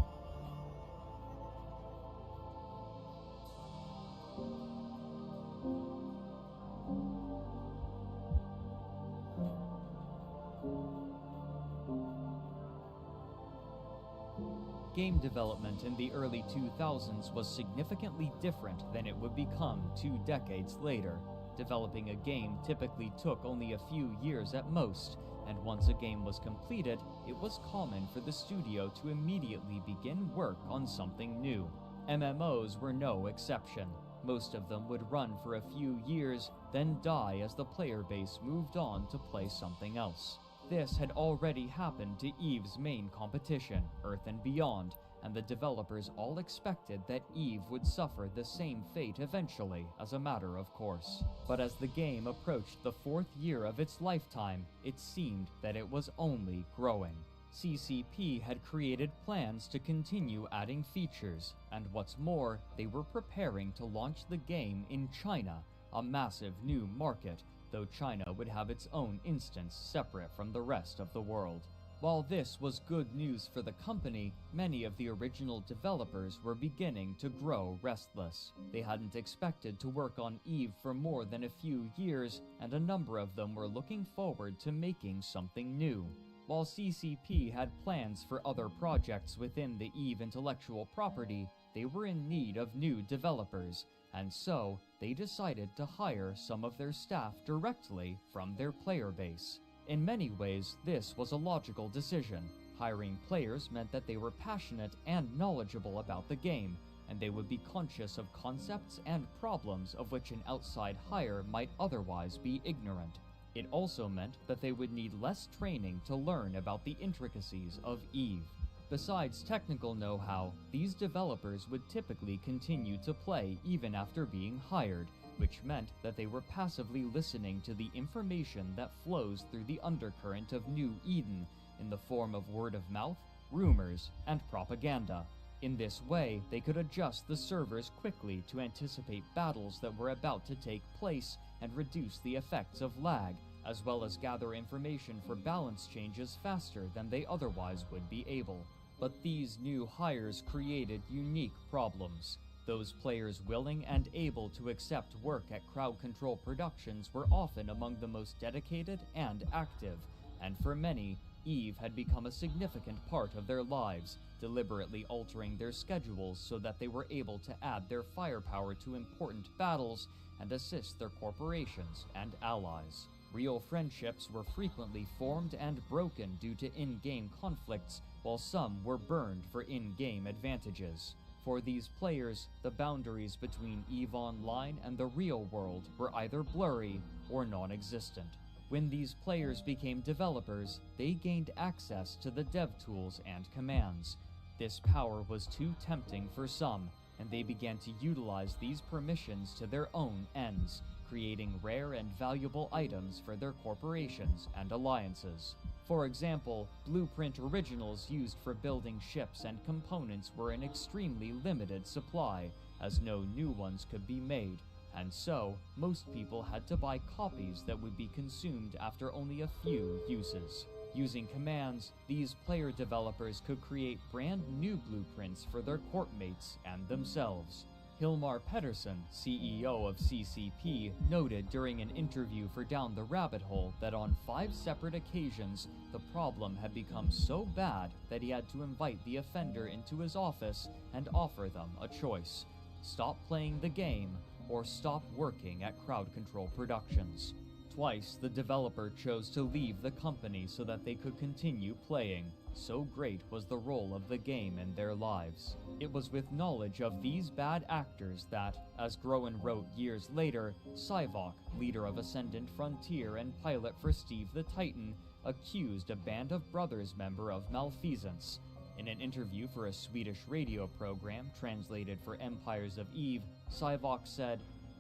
Game development in the early 2000s was significantly different than it would become 2 decades later. Developing a game typically took only a few years at most, and once a game was completed, it was common for the studio to immediately begin work on something new. MMOs were no exception. Most of them would run for a few years, then die as the player base moved on to play something else. This had already happened to EVE's main competition, Earth and Beyond, and the developers all expected that EVE would suffer the same fate eventually, as a matter of course. But as the game approached the 4th year of its lifetime, it seemed that it was only growing. CCP had created plans to continue adding features, and what's more, they were preparing to launch the game in China, a massive new market, though China would have its own instance separate from the rest of the world. While this was good news for the company, many of the original developers were beginning to grow restless. They hadn't expected to work on EVE for more than a few years, and a number of them were looking forward to making something new. While CCP had plans for other projects within the EVE intellectual property, they were in need of new developers, and so they decided to hire some of their staff directly from their player base. In many ways, this was a logical decision. Hiring players meant that they were passionate and knowledgeable about the game, and they would be conscious of concepts and problems of which an outside hire might otherwise be ignorant. It also meant that they would need less training to learn about the intricacies of EVE. Besides technical know-how, these developers would typically continue to play even after being hired, which meant that they were passively listening to the information that flows through the undercurrent of New Eden in the form of word of mouth, rumors, and propaganda. In this way, they could adjust the servers quickly to anticipate battles that were about to take place and reduce the effects of lag, as well as gather information for balance changes faster than they otherwise would be able. But these new hires created unique problems. Those players willing and able to accept work at Crowd Control Productions were often among the most dedicated and active, and for many, EVE had become a significant part of their lives, deliberately altering their schedules so that they were able to add their firepower to important battles and assist their corporations and allies. Real friendships were frequently formed and broken due to in-game conflicts, while some were burned for in-game advantages. For these players, the boundaries between EveOnline and the real world were either blurry or non-existent. When these players became developers, they gained access to the dev tools and commands. This power was too tempting for some, and they began to utilize these permissions to their own ends, creating rare and valuable items for their corporations and alliances. For example, blueprint originals used for building ships and components were in extremely limited supply, as no new ones could be made, and so most people had to buy copies that would be consumed after only a few uses. Using commands, these player developers could create brand new blueprints for their courtmates and themselves. Hilmar Pedersen, CEO of CCP, noted during an interview for Down the Rabbit Hole that on 5 separate occasions, the problem had become so bad that he had to invite the offender into his office and offer them a choice: stop playing the game or stop working at Crowd Control Productions. Twice, the developer chose to leave the company so that they could continue playing. So great was the role of the game in their lives. It was with knowledge of these bad actors that, as Groen wrote years later, Sivok, leader of Ascendant Frontier and pilot for Steve the Titan, accused a Band of Brothers member of malfeasance. In an interview for a Swedish radio program translated for Empires of Eve, Sivok said,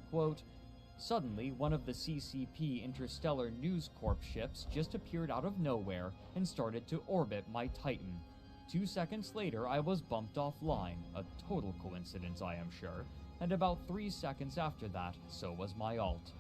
quote, "Suddenly, one of the CCP Interstellar News Corp ships just appeared out of nowhere and started to orbit my Titan. 2 seconds later, I was bumped offline, a total coincidence I am sure, and about 3 seconds after that, so was my alt."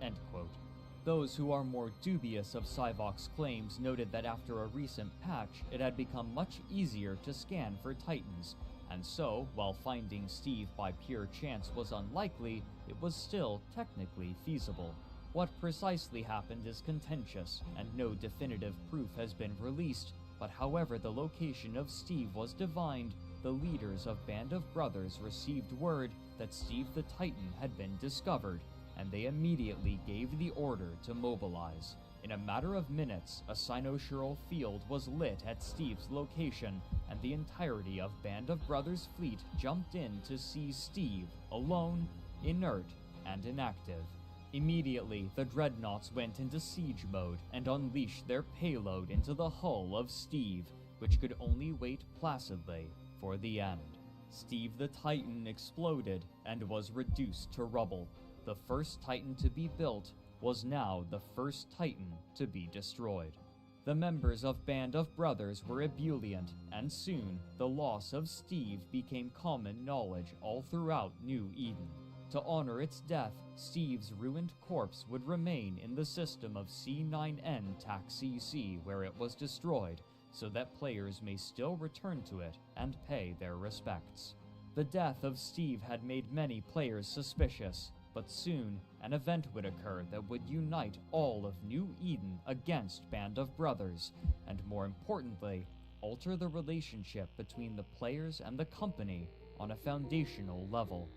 End quote. Those who are more dubious of Sivok's claims noted that after a recent patch, it had become much easier to scan for Titans, and so, while finding Steve by pure chance was unlikely, it was still technically feasible. What precisely happened is contentious, and no definitive proof has been released, but however the location of Steve was divined, the leaders of Band of Brothers received word that Steve the Titan had been discovered, and they immediately gave the order to mobilize. In a matter of minutes, a cynosural field was lit at Steve's location, and the entirety of Band of Brothers' fleet jumped in to see Steve, alone, inert, and inactive. Immediately, the dreadnoughts went into siege mode and unleashed their payload into the hull of Steve, which could only wait placidly for the end. Steve the Titan exploded and was reduced to rubble. The first Titan to be built was now the first Titan to be destroyed. The members of Band of Brothers were ebullient, and soon the loss of Steve became common knowledge all throughout New Eden. To honor its death, Steve's ruined corpse would remain in the system of C9N TAC-CC where it was destroyed, so that players may still return to it and pay their respects. The death of Steve had made many players suspicious, but soon, an event would occur that would unite all of New Eden against Band of Brothers, and more importantly, alter the relationship between the players and the company on a foundational level.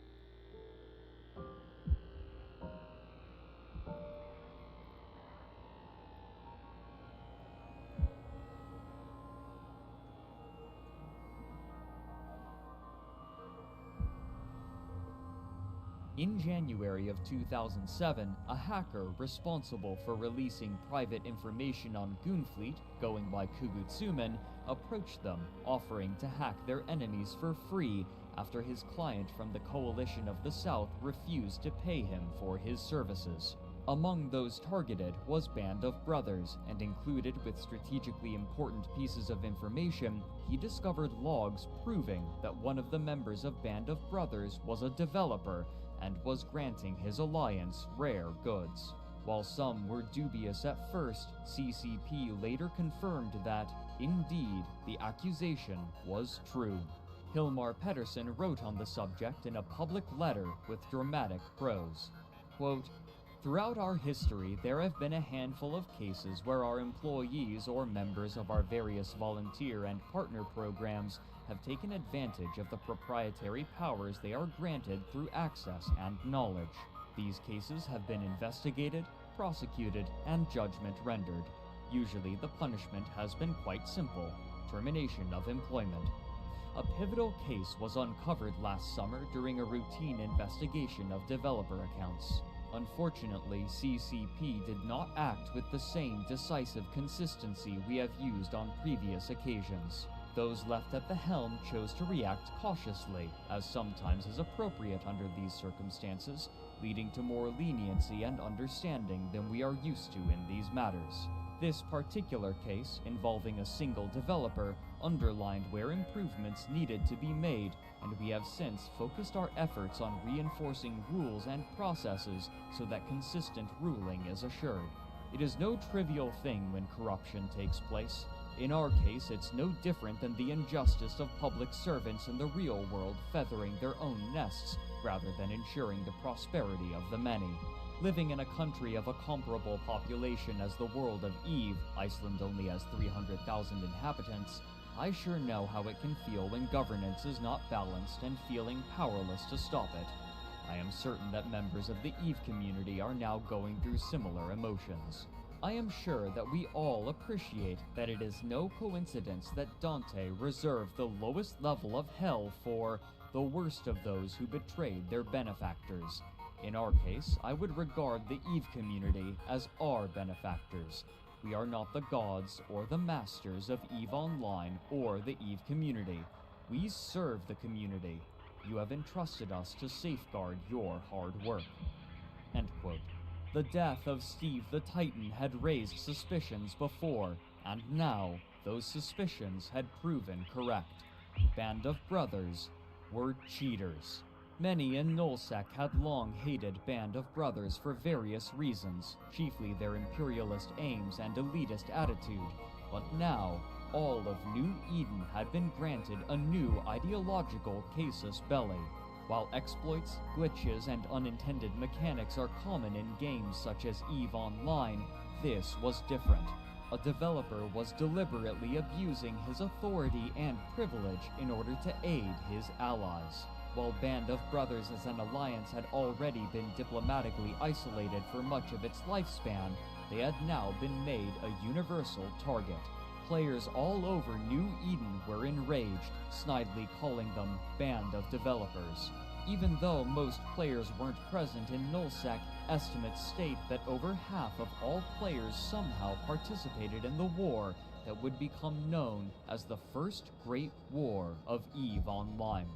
In January of 2007, a hacker responsible for releasing private information on Goonfleet, going by Kugutsumen, approached them, offering to hack their enemies for free after his client from the Coalition of the South refused to pay him for his services. Among those targeted was Band of Brothers, and included with strategically important pieces of information, he discovered logs proving that one of the members of Band of Brothers was a developer and was granting his alliance rare goods. While some were dubious at first, CCP later confirmed that, indeed, the accusation was true. Hilmar Pettersson wrote on the subject in a public letter with dramatic prose. Quote, "Throughout our history, there have been a handful of cases where our employees or members of our various volunteer and partner programs have taken advantage of the proprietary powers they are granted through access and knowledge. These cases have been investigated, prosecuted, and judgment rendered. Usually the punishment has been quite simple: termination of employment. A pivotal case was uncovered last summer during a routine investigation of developer accounts. Unfortunately, CCP did not act with the same decisive consistency we have used on previous occasions. Those left at the helm chose to react cautiously, as sometimes is appropriate under these circumstances, leading to more leniency and understanding than we are used to in these matters. This particular case, involving a single developer, underlined where improvements needed to be made, and we have since focused our efforts on reinforcing rules and processes so that consistent ruling is assured. It is no trivial thing when corruption takes place. In our case, it's no different than the injustice of public servants in the real world feathering their own nests rather than ensuring the prosperity of the many. Living in a country of a comparable population as the world of Eve, Iceland only has 300,000 inhabitants, I sure know how it can feel when governance is not balanced and feeling powerless to stop it. I am certain that members of the EVE community are now going through similar emotions. I am sure that we all appreciate that it is no coincidence that Dante reserved the lowest level of hell for the worst of those who betrayed their benefactors. In our case, I would regard the EVE community as our benefactors. We are not the gods or the masters of EveOnline or the EVE community. We serve the community. You have entrusted us to safeguard your hard work." End quote. The death of Steve the Titan had raised suspicions before, and now those suspicions had proven correct. Band of Brothers were cheaters. Many in Nullsec had long hated Band of Brothers for various reasons, chiefly their imperialist aims and elitist attitude, but now all of New Eden had been granted a new ideological casus belli. While exploits, glitches, and unintended mechanics are common in games such as EveOnline, this was different. A developer was deliberately abusing his authority and privilege in order to aid his allies. While Band of Brothers as an alliance had already been diplomatically isolated for much of its lifespan, they had now been made a universal target. Players all over New Eden were enraged, snidely calling them Band of Developers. Even though most players weren't present in Nullsec, estimates state that over half of all players somehow participated in the war that would become known as the First Great War of EveOnline.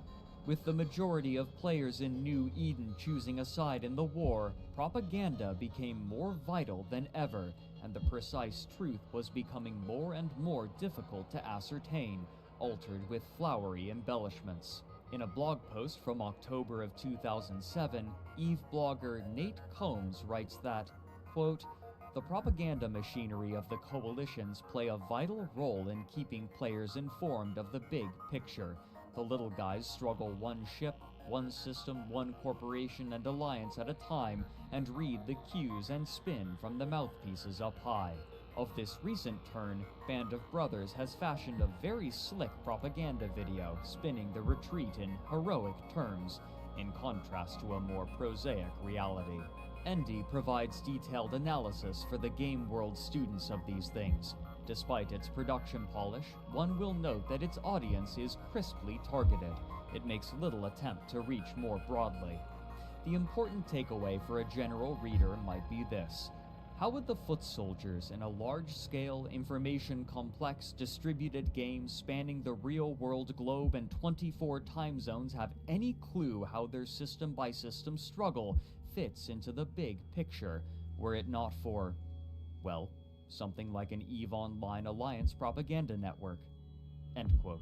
With the majority of players in New Eden choosing a side in the war, propaganda became more vital than ever, and the precise truth was becoming more and more difficult to ascertain, altered with flowery embellishments. In a blog post from October of 2007, EVE blogger Nate Combs writes that, quote, "The propaganda machinery of the coalitions play a vital role in keeping players informed of the big picture. The little guys struggle one ship, one system, one corporation and alliance at a time, and read the cues and spin from the mouthpieces up high. Of this recent turn, Band of Brothers has fashioned a very slick propaganda video, spinning the retreat in heroic terms, in contrast to a more prosaic reality. Endy provides detailed analysis for the game world students of these things. Despite its production polish, one will note that its audience is crisply targeted. It makes little attempt to reach more broadly. The important takeaway for a general reader might be this. How would the foot soldiers in a large-scale, information-complex, distributed game spanning the real-world globe and 24 time zones have any clue how their system-by-system struggle fits into the big picture, were it not for, well, something like an EveOnline Alliance propaganda network?" End quote.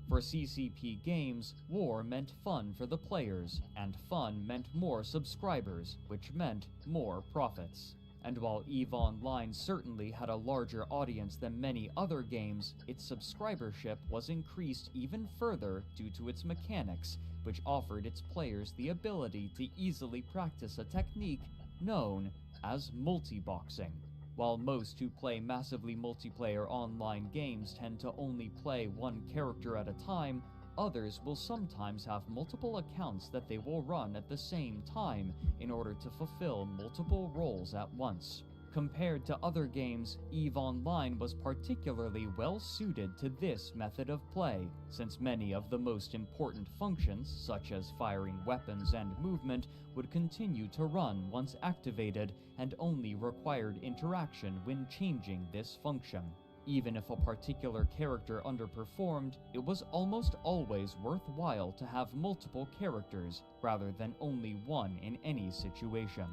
For CCP Games, war meant fun for the players, and fun meant more subscribers, which meant more profits. And while EveOnline certainly had a larger audience than many other games, its subscribership was increased even further due to its mechanics, which offered its players the ability to easily practice a technique known as multi-boxing. While most who play massively multiplayer online games tend to only play one character at a time, others will sometimes have multiple accounts that they will run at the same time in order to fulfill multiple roles at once. Compared to other games, EveOnline was particularly well suited to this method of play, since many of the most important functions, such as firing weapons and movement, would continue to run once activated and only required interaction when changing this function. Even if a particular character underperformed, it was almost always worthwhile to have multiple characters rather than only one in any situation.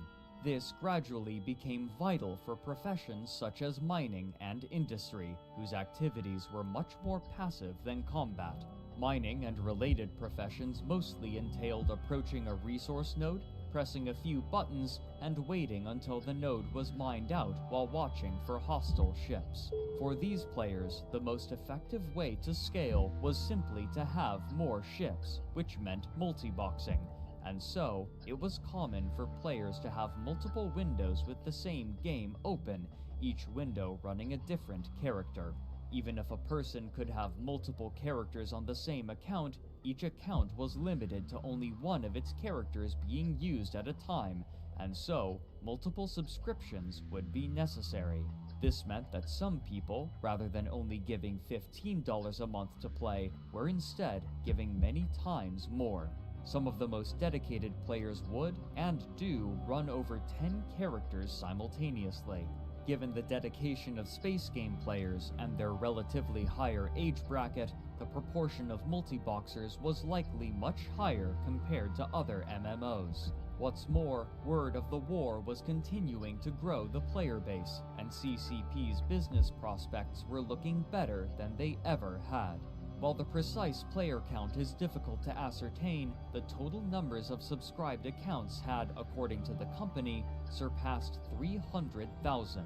This gradually became vital for professions such as mining and industry, whose activities were much more passive than combat. Mining and related professions mostly entailed approaching a resource node, pressing a few buttons, and waiting until the node was mined out while watching for hostile ships. For these players, the most effective way to scale was simply to have more ships, which meant multi-boxing. And so, it was common for players to have multiple windows with the same game open, each window running a different character. Even if a person could have multiple characters on the same account, each account was limited to only one of its characters being used at a time, and so, multiple subscriptions would be necessary. This meant that some people, rather than only giving $15 a month to play, were instead giving many times more. Some of the most dedicated players would, and do, run over 10 characters simultaneously. Given the dedication of space game players and their relatively higher age bracket, the proportion of multi-boxers was likely much higher compared to other MMOs. What's more, word of the war was continuing to grow the player base, and CCP's business prospects were looking better than they ever had. While the precise player count is difficult to ascertain, the total numbers of subscribed accounts had, according to the company, surpassed 300,000.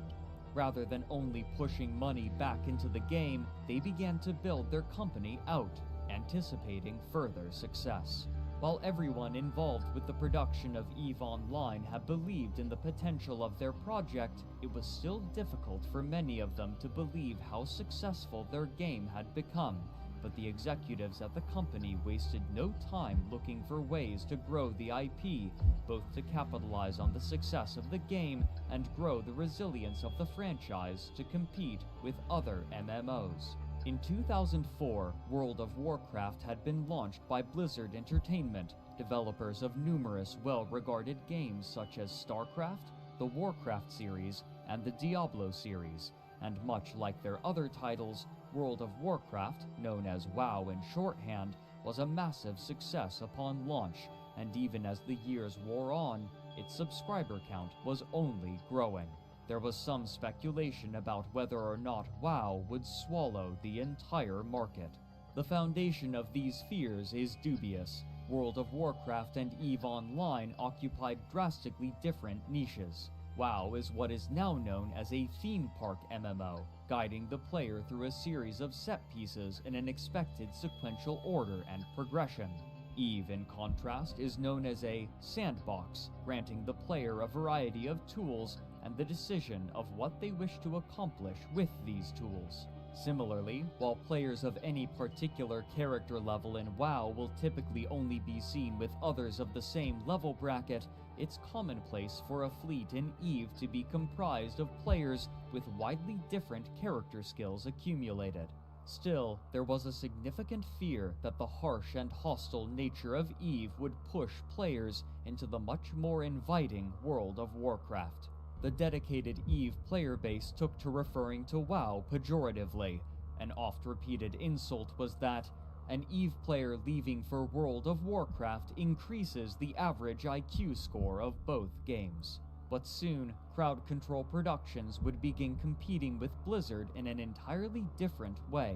Rather than only pushing money back into the game, they began to build their company out, anticipating further success. While everyone involved with the production of EveOnline had believed in the potential of their project, it was still difficult for many of them to believe how successful their game had become. But the executives at the company wasted no time looking for ways to grow the IP, both to capitalize on the success of the game and grow the resilience of the franchise to compete with other MMOs. In 2004, World of Warcraft had been launched by Blizzard Entertainment, developers of numerous well-regarded games such as StarCraft, the Warcraft series, and the Diablo series, and much like their other titles, World of Warcraft, known as WoW in shorthand, was a massive success upon launch, and even as the years wore on, its subscriber count was only growing. There was some speculation about whether or not WoW would swallow the entire market. The foundation of these fears is dubious. World of Warcraft and EveOnline occupied drastically different niches. WoW is what is now known as a theme park MMO, guiding the player through a series of set pieces in an expected sequential order and progression. EVE, in contrast, is known as a sandbox, granting the player a variety of tools and the decision of what they wish to accomplish with these tools. Similarly, while players of any particular character level in WoW will typically only be seen with others of the same level bracket, it's commonplace for a fleet in EVE to be comprised of players with widely different character skills accumulated. Still, there was a significant fear that the harsh and hostile nature of EVE would push players into the much more inviting World of Warcraft. The dedicated EVE player base took to referring to WoW pejoratively. An oft-repeated insult was that an EVE player leaving for World of Warcraft increases the average IQ score of both games. But soon, Crowd Control Productions would begin competing with Blizzard in an entirely different way.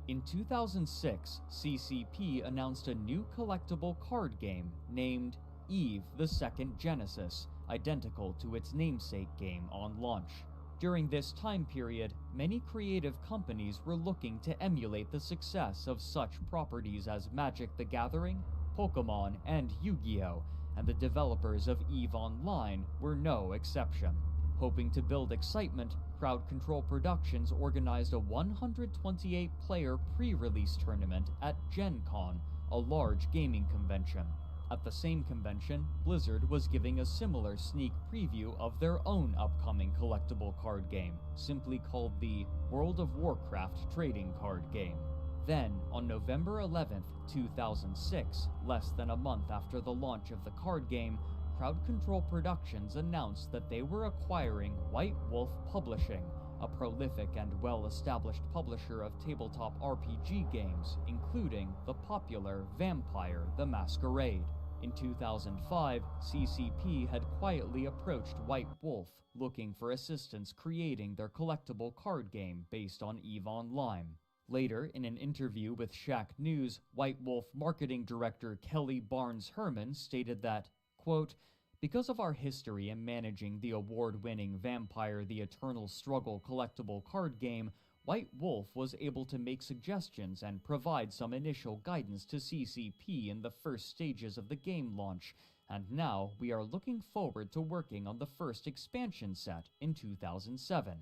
In 2006, CCP announced a new collectible card game named EVE: The Second Genesis, identical to its namesake game on launch. During this time period, many creative companies were looking to emulate the success of such properties as Magic the Gathering, Pokemon, and Yu-Gi-Oh!, and the developers of EveOnline were no exception. Hoping to build excitement, Crowd Control Productions organized a 128-player pre-release tournament at Gen Con, a large gaming convention. At the same convention, Blizzard was giving a similar sneak preview of their own upcoming collectible card game, simply called the World of Warcraft Trading Card Game. Then, on November 11, 2006, less than a month after the launch of the card game, Crowd Control Productions announced that they were acquiring White Wolf Publishing, a prolific and well-established publisher of tabletop RPG games, including the popular Vampire the Masquerade. In 2005, CCP had quietly approached White Wolf, looking for assistance creating their collectible card game based on EveOnline. Later, in an interview with Shack News, White Wolf marketing director Kelly Barnes-Herman stated that, quote, "Because of our history in managing the award-winning Vampire the Eternal Struggle collectible card game, White Wolf was able to make suggestions and provide some initial guidance to CCP in the first stages of the game launch, and now we are looking forward to working on the first expansion set in 2007.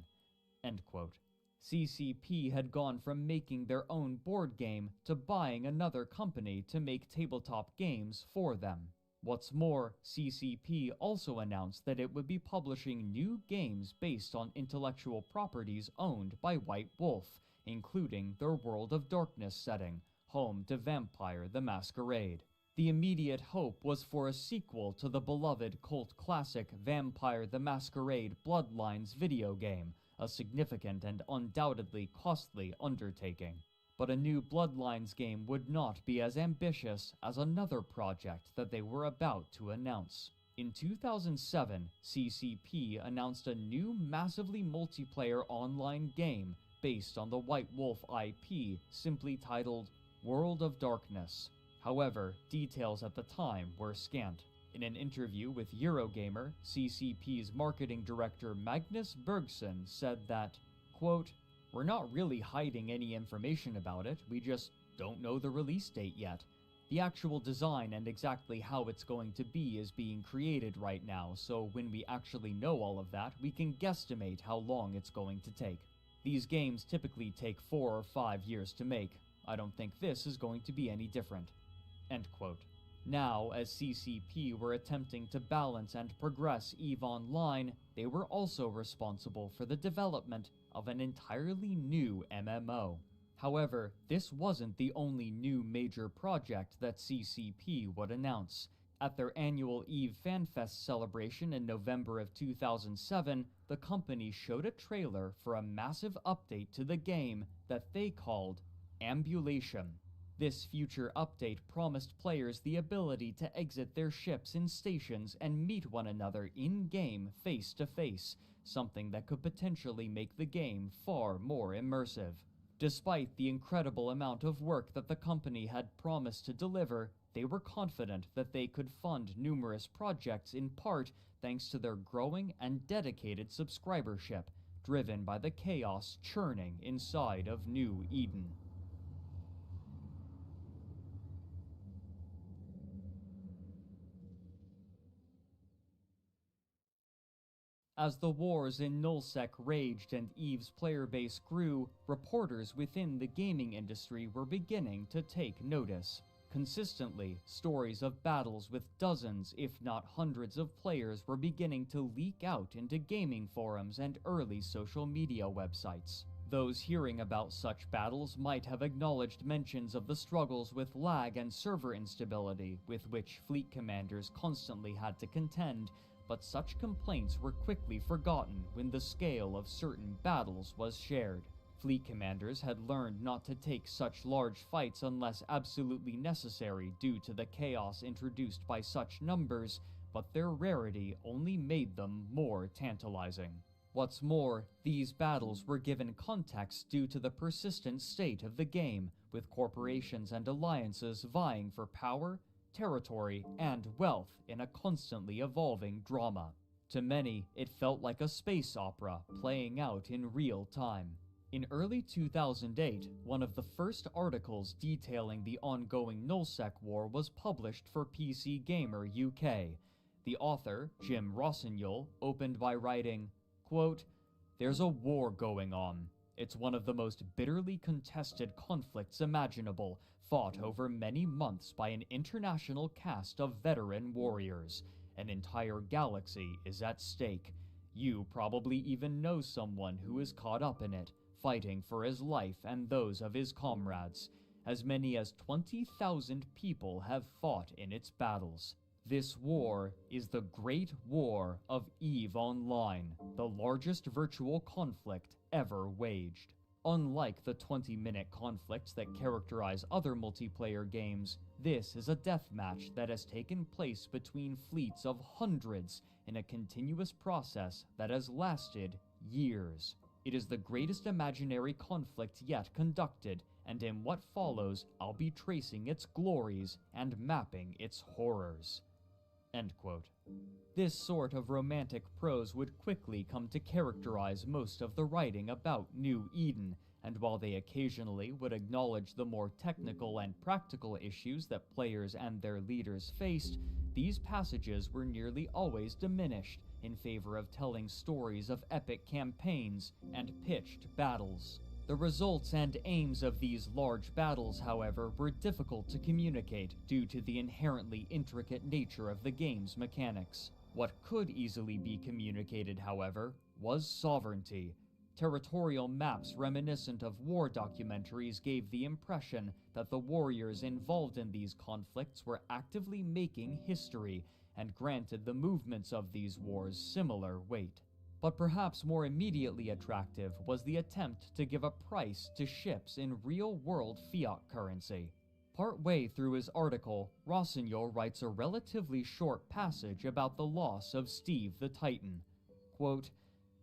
End quote. CCP had gone from making their own board game to buying another company to make tabletop games for them. What's more, CCP also announced that it would be publishing new games based on intellectual properties owned by White Wolf, including their World of Darkness setting, home to Vampire the Masquerade. The immediate hope was for a sequel to the beloved cult classic Vampire the Masquerade Bloodlines video game, a significant and undoubtedly costly undertaking. But a new Bloodlines game would not be as ambitious as another project that they were about to announce. In 2007, CCP announced a new massively multiplayer online game based on the White Wolf IP, simply titled World of Darkness. However, details at the time were scant. In an interview with Eurogamer, CCP's marketing director Magnus Bergson said that, quote, "We're not really hiding any information about it, we just don't know the release date yet. The actual design and exactly how it's going to be is being created right now, so when we actually know all of that, we can guesstimate how long it's going to take. These games typically take 4 or 5 years to make. I don't think this is going to be any different." End quote. Now, as CCP were attempting to balance and progress EveOnline, they were also responsible for the development of an entirely new MMO. However, this wasn't the only new major project that CCP would announce. At their annual Eve FanFest celebration in November of 2007, the company showed a trailer for a massive update to the game that they called Ambulation. This future update promised players the ability to exit their ships in stations and meet one another in-game face-to-face, something that could potentially make the game far more immersive. Despite the incredible amount of work that the company had promised to deliver, they were confident that they could fund numerous projects in part thanks to their growing and dedicated subscribership, driven by the chaos churning inside of New Eden. As the wars in Nullsec raged and Eve's player base grew, reporters within the gaming industry were beginning to take notice. Consistently, stories of battles with dozens, if not hundreds of players were beginning to leak out into gaming forums and early social media websites. Those hearing about such battles might have acknowledged mentions of the struggles with lag and server instability with which fleet commanders constantly had to contend, but such complaints were quickly forgotten when the scale of certain battles was shared. Fleet commanders had learned not to take such large fights unless absolutely necessary due to the chaos introduced by such numbers, but their rarity only made them more tantalizing. What's more, these battles were given context due to the persistent state of the game, with corporations and alliances vying for power, territory, and wealth in a constantly evolving drama. To many, it felt like a space opera playing out in real time. In early 2008, one of the first articles detailing the ongoing Nullsec war was published for PC Gamer UK. The author, Jim Rossignol, opened by writing, quote, "There's a war going on. It's one of the most bitterly contested conflicts imaginable, fought over many months by an international cast of veteran warriors. An entire galaxy is at stake. You probably even know someone who is caught up in it, fighting for his life and those of his comrades. As many as 20,000 people have fought in its battles. This war is the Great War of EveOnline, the largest virtual conflict ever waged. Unlike the 20-minute conflicts that characterize other multiplayer games, this is a deathmatch that has taken place between fleets of hundreds in a continuous process that has lasted years. It is the greatest imaginary conflict yet conducted, and in what follows, I'll be tracing its glories and mapping its horrors." End quote. This sort of romantic prose would quickly come to characterize most of the writing about New Eden, and while they occasionally would acknowledge the more technical and practical issues that players and their leaders faced, these passages were nearly always diminished in favor of telling stories of epic campaigns and pitched battles. The results and aims of these large battles, however, were difficult to communicate due to the inherently intricate nature of the game's mechanics. What could easily be communicated, however, was sovereignty. Territorial maps reminiscent of war documentaries gave the impression that the warriors involved in these conflicts were actively making history and granted the movements of these wars similar weight. But perhaps more immediately attractive was the attempt to give a price to ships in real-world fiat currency. Partway through his article, Rossignol writes a relatively short passage about the loss of Steve the Titan. Quote,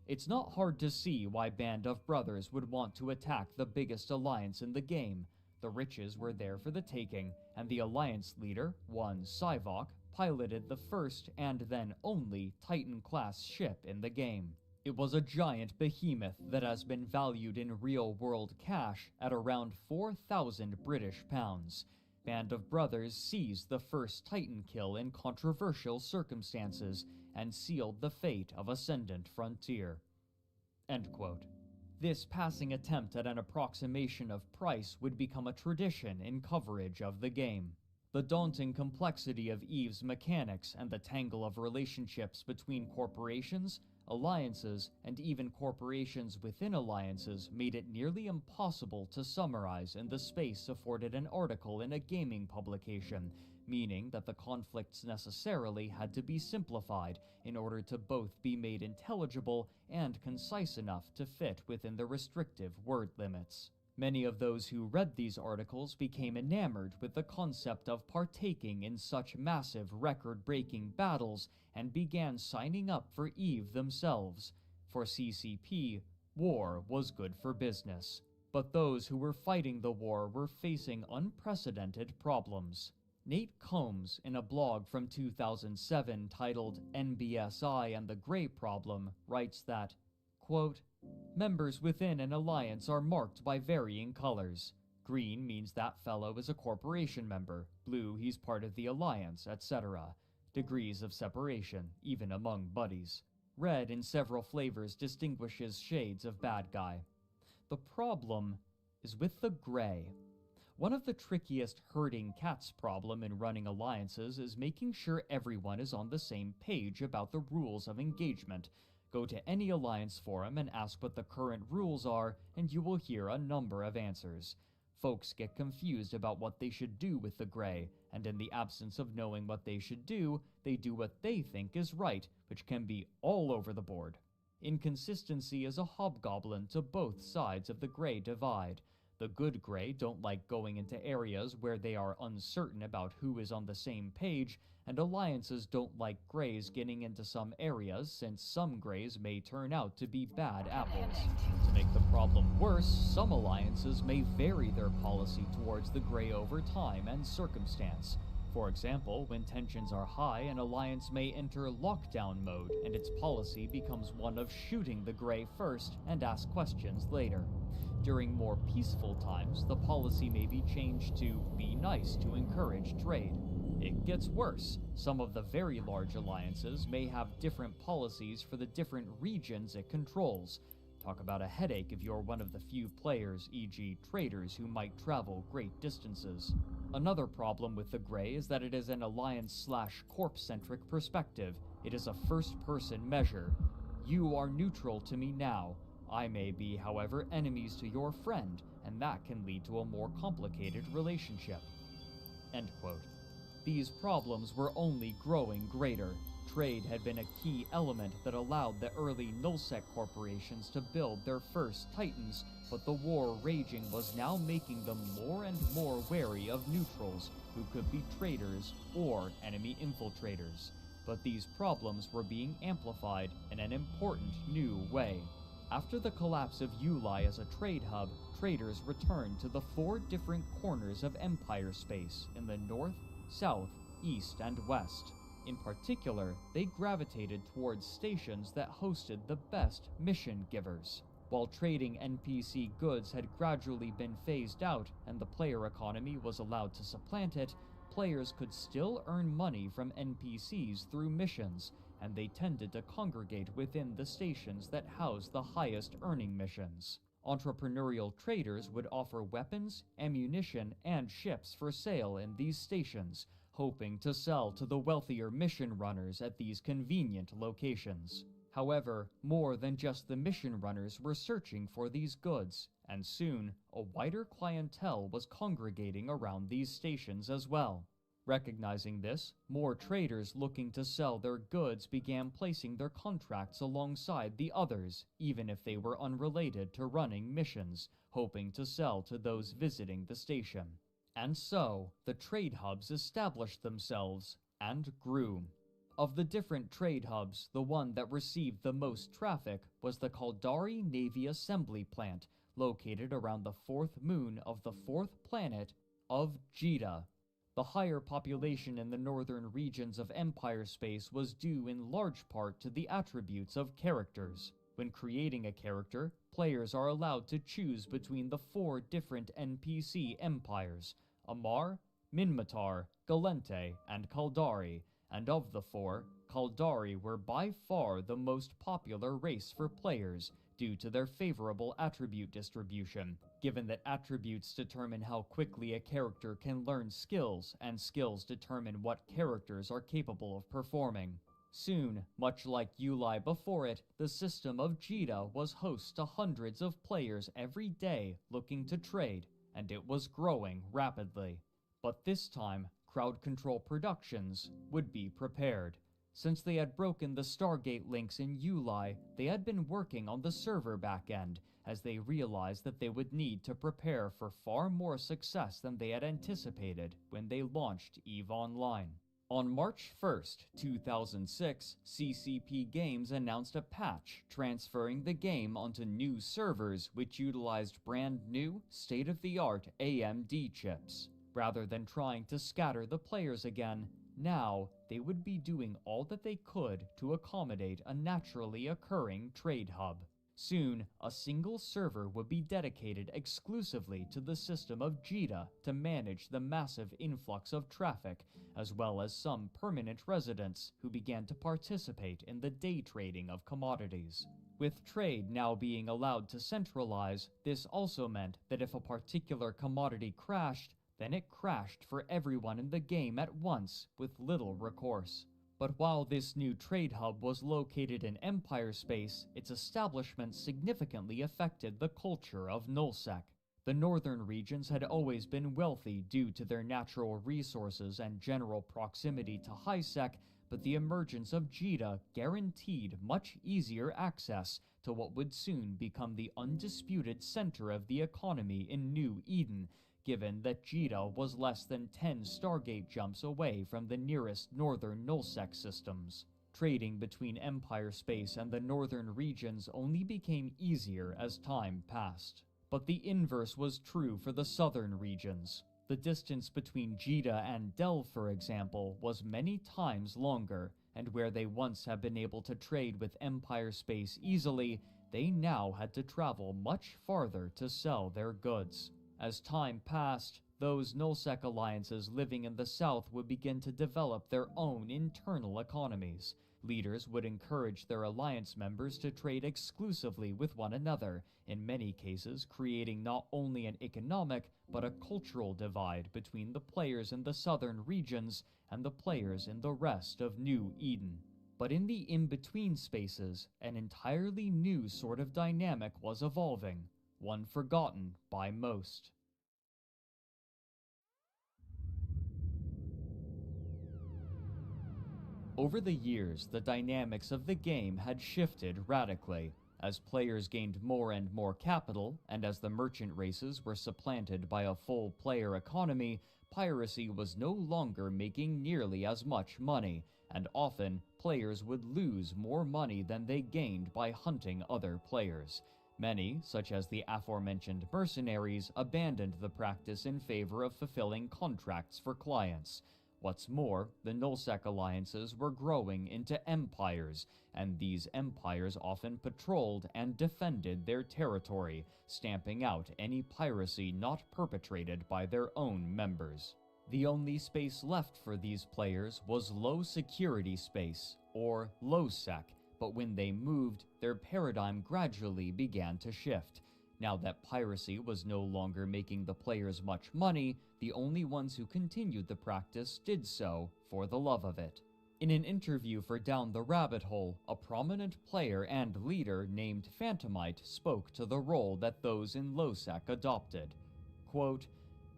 "It's not hard to see why Band of Brothers would want to attack the biggest alliance in the game. The riches were there for the taking, and the alliance leader, one Sivok, piloted the first and then only Titan-class ship in the game. It was a giant behemoth that has been valued in real-world cash at around 4,000 British pounds. Band of Brothers seized the first Titan kill in controversial circumstances and sealed the fate of Ascendant Frontier." End quote. This passing attempt at an approximation of price would become a tradition in coverage of the game. The daunting complexity of EVE's mechanics and the tangle of relationships between corporations, alliances, and even corporations within alliances made it nearly impossible to summarize in the space afforded an article in a gaming publication, meaning that the conflicts necessarily had to be simplified in order to both be made intelligible and concise enough to fit within the restrictive word limits. Many of those who read these articles became enamored with the concept of partaking in such massive record-breaking battles and began signing up for EVE themselves. For CCP, war was good for business. But those who were fighting the war were facing unprecedented problems. Nate Combs, in a blog from 2007 titled NBSI and the Grey Problem, writes that, quote, "Members within an alliance are marked by varying colors. Green means that fellow is a corporation member, blue he's part of the alliance, etc. Degrees of separation, even among buddies. Red in several flavors distinguishes shades of bad guy. The problem is with the gray. One of the trickiest herding cats problem in running alliances is making sure everyone is on the same page about the rules of engagement. Go to any alliance forum and ask what the current rules are, and you will hear a number of answers. Folks get confused about what they should do with the gray, and in the absence of knowing what they should do, they do what they think is right, which can be all over the board. Inconsistency is a hobgoblin to both sides of the gray divide. The good gray don't like going into areas where they are uncertain about who is on the same page, and alliances don't like grays getting into some areas since some grays may turn out to be bad apples. To make the problem worse, some alliances may vary their policy towards the gray over time and circumstance. For example, when tensions are high, an alliance may enter lockdown mode, and its policy becomes one of shooting the gray first and ask questions later. During more peaceful times, the policy may be changed to be nice to encourage trade. It gets worse. Some of the very large alliances may have different policies for the different regions it controls. Talk about a headache if you're one of the few players, e.g. traders, who might travel great distances. Another problem with the gray is that it is an alliance/corp-centric perspective. It is a first-person measure. You are neutral to me now. I may be, however, enemies to your friend, and that can lead to a more complicated relationship." End quote. These problems were only growing greater. Trade had been a key element that allowed the early nullsec corporations to build their first Titans, but the war raging was now making them more and more wary of neutrals, who could be traders or enemy infiltrators. But these problems were being amplified in an important new way. After the collapse of Uli as a trade hub, traders returned to the 4 different corners of Empire space in the north, south, east, and west. In particular, they gravitated towards stations that hosted the best mission givers. While trading NPC goods had gradually been phased out and the player economy was allowed to supplant it, players could still earn money from NPCs through missions, and they tended to congregate within the stations that housed the highest earning missions. Entrepreneurial traders would offer weapons, ammunition, and ships for sale in these stations, hoping to sell to the wealthier mission runners at these convenient locations. However, more than just the mission runners were searching for these goods, and soon a wider clientele was congregating around these stations as well. Recognizing this, more traders looking to sell their goods began placing their contracts alongside the others, even if they were unrelated to running missions, hoping to sell to those visiting the station. And so, the trade hubs established themselves and grew. Of the different trade hubs, the one that received the most traffic was the Caldari Navy Assembly Plant, located around the fourth moon of the fourth planet of Jita. The higher population in the northern regions of Empire space was due in large part to the attributes of characters. When creating a character, players are allowed to choose between the 4 different NPC empires: Amar, Minmatar, Galente, and Caldari, and of the 4, Caldari were by far the most popular race for players, due to their favorable attribute distribution, given that attributes determine how quickly a character can learn skills, and skills determine what characters are capable of performing. Soon, much like EveOnline before it, the system of Jita was host to hundreds of players every day looking to trade, and it was growing rapidly. But this time, Crowd Control Productions would be prepared. Since they had broken the Stargate links in EveOnline, they had been working on the server backend, as they realized that they would need to prepare for far more success than they had anticipated when they launched EveOnline. On March 1st, 2006, CCP Games announced a patch transferring the game onto new servers which utilized brand new, state-of-the-art AMD chips. Rather than trying to scatter the players again, now they would be doing all that they could to accommodate a naturally occurring trade hub. Soon, a single server would be dedicated exclusively to the system of Jita to manage the massive influx of traffic, as well as some permanent residents who began to participate in the day trading of commodities. With trade now being allowed to centralize, this also meant that if a particular commodity crashed, then it crashed for everyone in the game at once with little recourse. But while this new trade hub was located in Empire space, its establishment significantly affected the culture of Nullsec. The northern regions had always been wealthy due to their natural resources and general proximity to HighSec, but the emergence of Jita guaranteed much easier access to what would soon become the undisputed center of the economy in New Eden, given that Jita was less than 10 Stargate jumps away from the nearest northern Nullsec systems. Trading between Empire space and the northern regions only became easier as time passed. But the inverse was true for the southern regions. The distance between Jita and Del, for example, was many times longer, and where they once had been able to trade with Empire space easily, they now had to travel much farther to sell their goods. As time passed, those Nullsec alliances living in the south would begin to develop their own internal economies. Leaders would encourage their alliance members to trade exclusively with one another, in many cases creating not only an economic but a cultural divide between the players in the southern regions and the players in the rest of New Eden. But in the in-between spaces, an entirely new sort of dynamic was evolving, one forgotten by most. Over the years, the dynamics of the game had shifted radically. As players gained more and more capital, and as the merchant races were supplanted by a full player economy, piracy was no longer making nearly as much money, and often players would lose more money than they gained by hunting other players. Many, such as the aforementioned mercenaries, abandoned the practice in favor of fulfilling contracts for clients. What's more, the Nullsec alliances were growing into empires, and these empires often patrolled and defended their territory, stamping out any piracy not perpetrated by their own members. The only space left for these players was low security space, or low-sec, but when they moved, their paradigm gradually began to shift. Now that piracy was no longer making the players much money, the only ones who continued the practice did so for the love of it. In an interview for Down the Rabbit Hole, a prominent player and leader named Phantomite spoke to the role that those in low-sec adopted. Quote,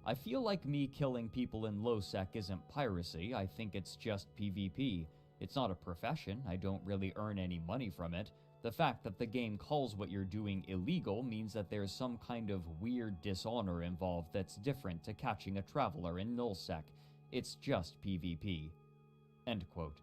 "I feel like me killing people in low-sec isn't piracy, I think it's just PvP. It's not a profession, I don't really earn any money from it. The fact that the game calls what you're doing illegal means that there's some kind of weird dishonor involved that's different to catching a traveler in nullsec. It's just PvP." End quote.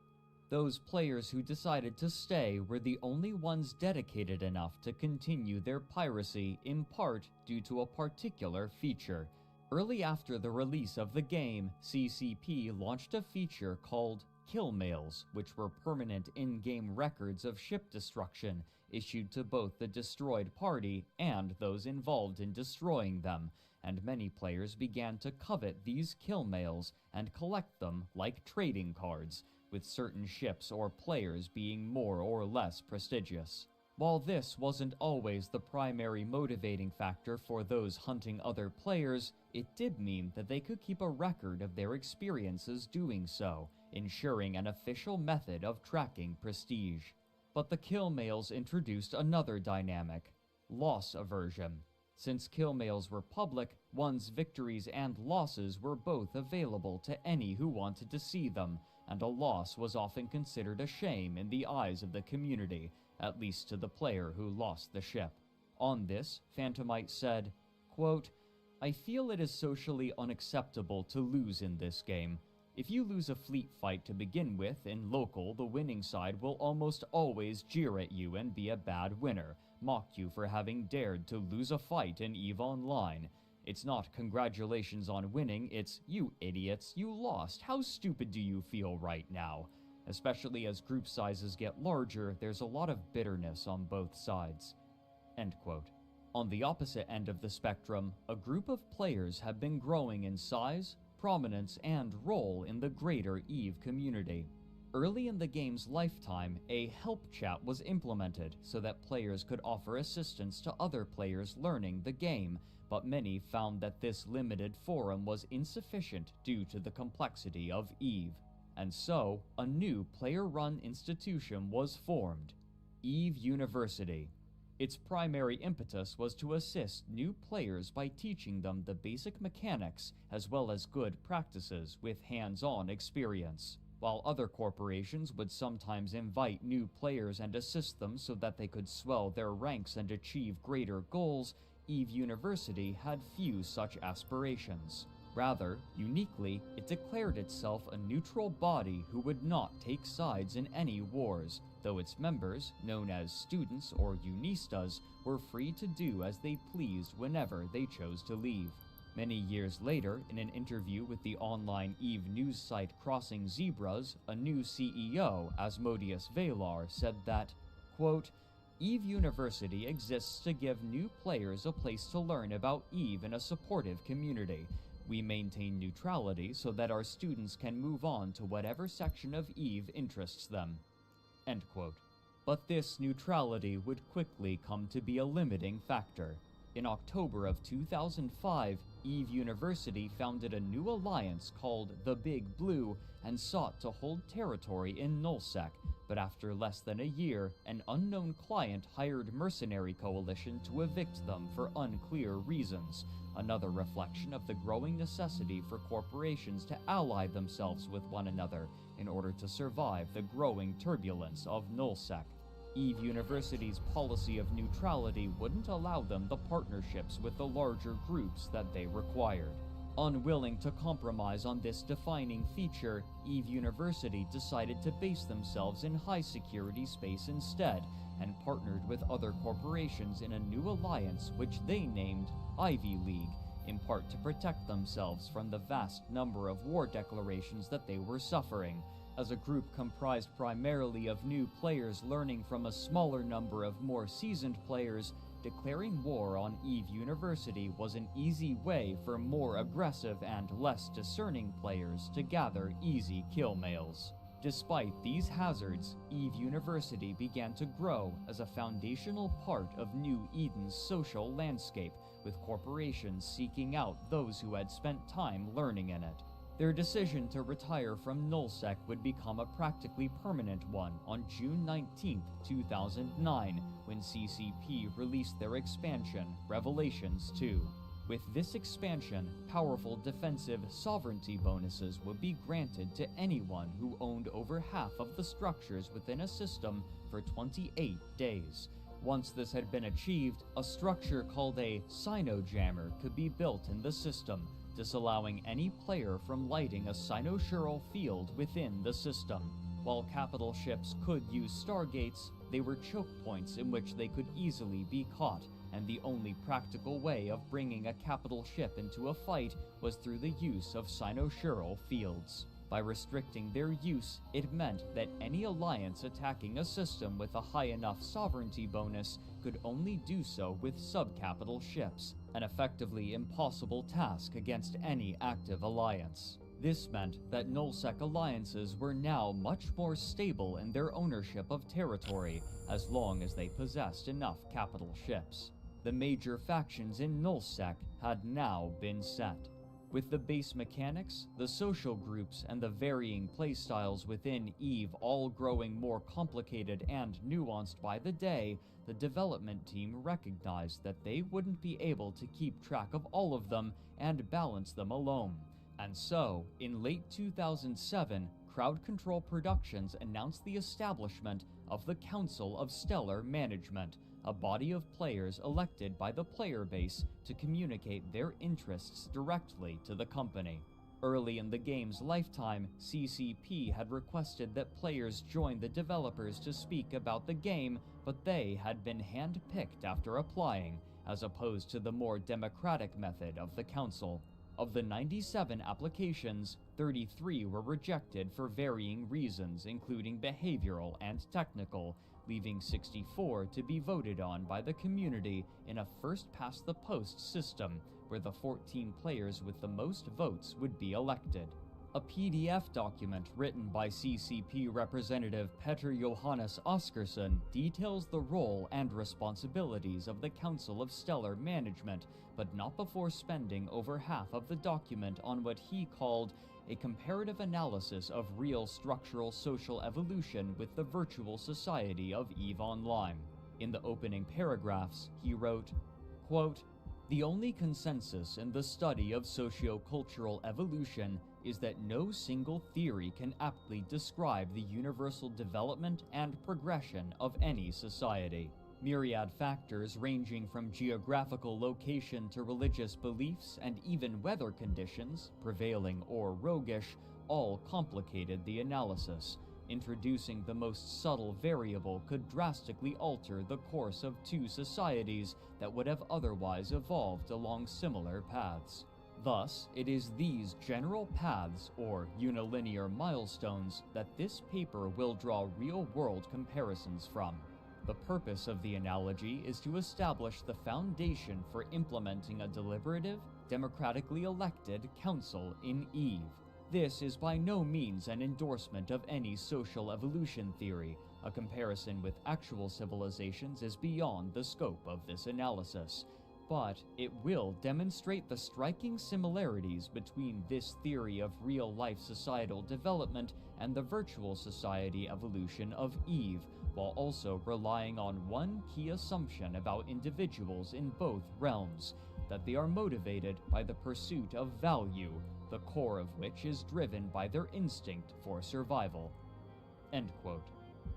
Those players who decided to stay were the only ones dedicated enough to continue their piracy, in part due to a particular feature. Early after the release of the game, CCP launched a feature called kill mails, which were permanent in-game records of ship destruction issued to both the destroyed party and those involved in destroying them, and many players began to covet these kill mails and collect them like trading cards, with certain ships or players being more or less prestigious. While this wasn't always the primary motivating factor for those hunting other players, it did mean that they could keep a record of their experiences doing so, ensuring an official method of tracking prestige. But the kill mails introduced another dynamic: loss aversion. Since kill mails were public, one's victories and losses were both available to any who wanted to see them, and a loss was often considered a shame in the eyes of the community, at least to the player who lost the ship. On this, Phantomite said, quote, "I feel it is socially unacceptable to lose in this game. If you lose a fleet fight to begin with, in local, the winning side will almost always jeer at you and be a bad winner, mock you for having dared to lose a fight in EveOnline. It's not congratulations on winning, it's, you idiots, you lost, how stupid do you feel right now? Especially as group sizes get larger, there's a lot of bitterness on both sides." End quote. On the opposite end of the spectrum, a group of players have been growing in size, prominence, and role in the greater EVE community. Early in the game's lifetime, a help chat was implemented so that players could offer assistance to other players learning the game, but many found that this limited forum was insufficient due to the complexity of EVE. And so, a new player-run institution was formed, EVE University. Its primary impetus was to assist new players by teaching them the basic mechanics as well as good practices with hands-on experience. While other corporations would sometimes invite new players and assist them so that they could swell their ranks and achieve greater goals, EVE University had few such aspirations. Rather, uniquely, it declared itself a neutral body who would not take sides in any wars, though its members, known as students or unistas, were free to do as they pleased whenever they chose to leave. Many years later, in an interview with the online EVE news site Crossing Zebras, a new CEO, Asmodeus Valar, said that, quote, "EVE University exists to give new players a place to learn about EVE in a supportive community. We maintain neutrality so that our students can move on to whatever section of EVE interests them." End quote. But this neutrality would quickly come to be a limiting factor. In October of 2005, EVE University founded a new alliance called the Big Blue and sought to hold territory in nullsec, but after less than a year, an unknown client hired Mercenary Coalition to evict them for unclear reasons, another reflection of the growing necessity for corporations to ally themselves with one another in order to survive the growing turbulence of nullsec. EVE University's policy of neutrality wouldn't allow them the partnerships with the larger groups that they required. Unwilling to compromise on this defining feature, EVE University decided to base themselves in high-security space instead, and partnered with other corporations in a new alliance which they named Ivy League, in part to protect themselves from the vast number of war declarations that they were suffering. As a group comprised primarily of new players learning from a smaller number of more seasoned players, declaring war on EVE University was an easy way for more aggressive and less discerning players to gather easy kill mails. Despite these hazards, EVE University began to grow as a foundational part of New Eden's social landscape, with corporations seeking out those who had spent time learning in it. Their decision to retire from nullsec would become a practically permanent one on June 19, 2009, when CCP released their expansion, Revelations 2. With this expansion, powerful defensive sovereignty bonuses would be granted to anyone who owned over half of the structures within a system for 28 days. Once this had been achieved, a structure called a Sinojammer could be built in the system, disallowing any player from lighting a cynosural field within the system. While capital ships could use stargates, they were choke points in which they could easily be caught, and the only practical way of bringing a capital ship into a fight was through the use of cynosural fields. By restricting their use, it meant that any alliance attacking a system with a high enough sovereignty bonus could only do so with subcapital ships, an effectively impossible task against any active alliance. This meant that nullsec alliances were now much more stable in their ownership of territory, as long as they possessed enough capital ships. The major factions in nullsec had now been set. With the base mechanics, the social groups, and the varying playstyles within EVE all growing more complicated and nuanced by the day, the development team recognized that they wouldn't be able to keep track of all of them and balance them alone. And so, in late 2007, Crowd Control Productions announced the establishment of the Council of Stellar Management, a body of players elected by the player base to communicate their interests directly to the company. Early in the game's lifetime, CCP had requested that players join the developers to speak about the game, but they had been hand-picked after applying, as opposed to the more democratic method of the council. Of the 97 applications, 33 were rejected for varying reasons, including behavioral and technical, leaving 64 to be voted on by the community in a first-past-the-post system, where the 14 players with the most votes would be elected. A PDF document written by CCP representative Petter Johannes Oscarsson details the role and responsibilities of the Council of Stellar Management, but not before spending over half of the document on what he called a comparative analysis of real structural social evolution with the virtual society of EveOnline. In the opening paragraphs, he wrote, quote, "The only consensus in the study of socio-cultural evolution is that no single theory can aptly describe the universal development and progression of any society. Myriad factors ranging from geographical location to religious beliefs and even weather conditions, prevailing or roguish, all complicated the analysis. Introducing the most subtle variable could drastically alter the course of two societies that would have otherwise evolved along similar paths. Thus, it is these general paths, or unilinear milestones, that this paper will draw real-world comparisons from. The purpose of the analogy is to establish the foundation for implementing a deliberative, democratically elected council in EVE. This is by no means an endorsement of any social evolution theory. A comparison with actual civilizations is beyond the scope of this analysis. But it will demonstrate the striking similarities between this theory of real-life societal development and the virtual society evolution of EVE, while also relying on one key assumption about individuals in both realms, that they are motivated by the pursuit of value, the core of which is driven by their instinct for survival." End quote.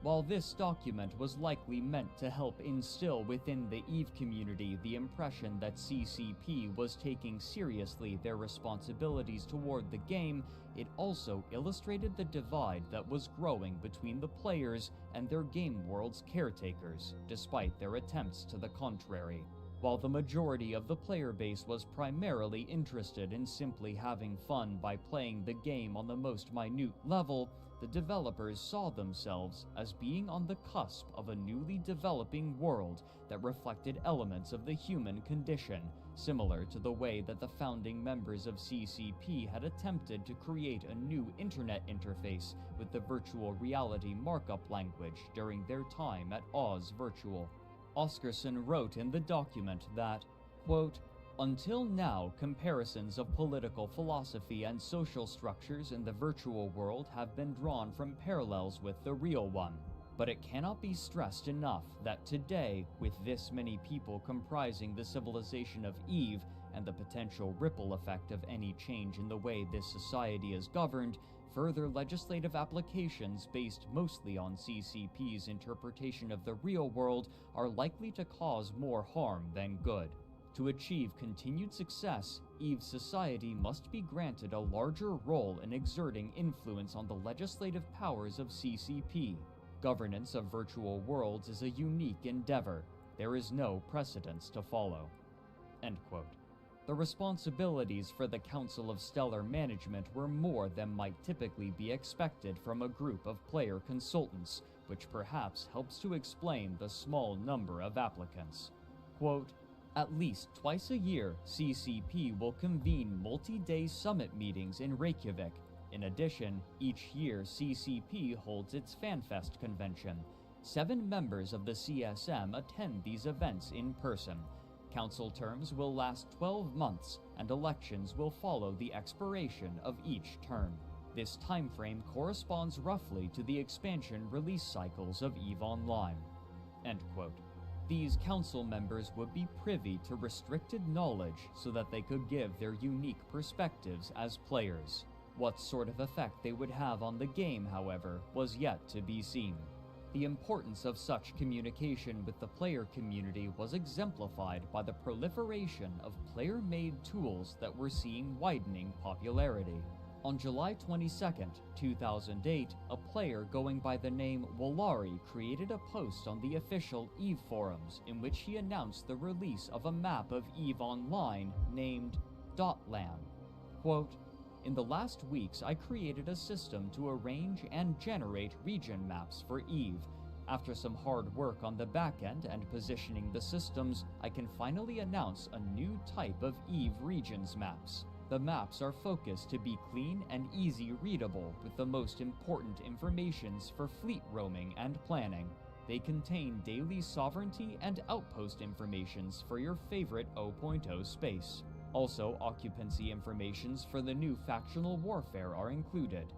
While this document was likely meant to help instill within the EVE community the impression that CCP was taking seriously their responsibilities toward the game, it also illustrated the divide that was growing between the players and their game world's caretakers, despite their attempts to the contrary. While the majority of the player base was primarily interested in simply having fun by playing the game on the most minute level, the developers saw themselves as being on the cusp of a newly developing world that reflected elements of the human condition, similar to the way that the founding members of CCP had attempted to create a new internet interface with the virtual reality markup language during their time at Oz Virtual. Oscarson wrote in the document that, quote, "Until now, comparisons of political philosophy and social structures in the virtual world have been drawn from parallels with the real one. But it cannot be stressed enough that today, with this many people comprising the civilization of Eve and the potential ripple effect of any change in the way this society is governed, further legislative applications based mostly on CCP's interpretation of the real world are likely to cause more harm than good. To achieve continued success, Eve's society must be granted a larger role in exerting influence on the legislative powers of CCP. Governance of virtual worlds is a unique endeavor. There is no precedence to follow." End quote. The responsibilities for the Council of Stellar Management were more than might typically be expected from a group of player consultants, which perhaps helps to explain the small number of applicants. Quote, "At least twice a year, CCP will convene multi-day summit meetings in Reykjavik. In addition, each year CCP holds its FanFest convention. 7 members of the CSM attend these events in person. Council terms will last 12 months, and elections will follow the expiration of each term. This timeframe corresponds roughly to the expansion release cycles of EveOnline." End quote. These council members would be privy to restricted knowledge so that they could give their unique perspectives as players. What sort of effect they would have on the game, however, was yet to be seen. The importance of such communication with the player community was exemplified by the proliferation of player-made tools that were seeing widening popularity. On July 22, 2008, a player going by the name Wolari created a post on the official EVE forums in which he announced the release of a map of EveOnline named Dotland. Quote, "In the last weeks, I created a system to arrange and generate region maps for Eve. After some hard work on the backend and positioning the systems, I can finally announce a new type of Eve regions maps. The maps are focused to be clean and easy readable with the most important informations for fleet roaming and planning. They contain daily sovereignty and outpost informations for your favorite 0.0 space. Also, occupancy informations for the new factional warfare are included."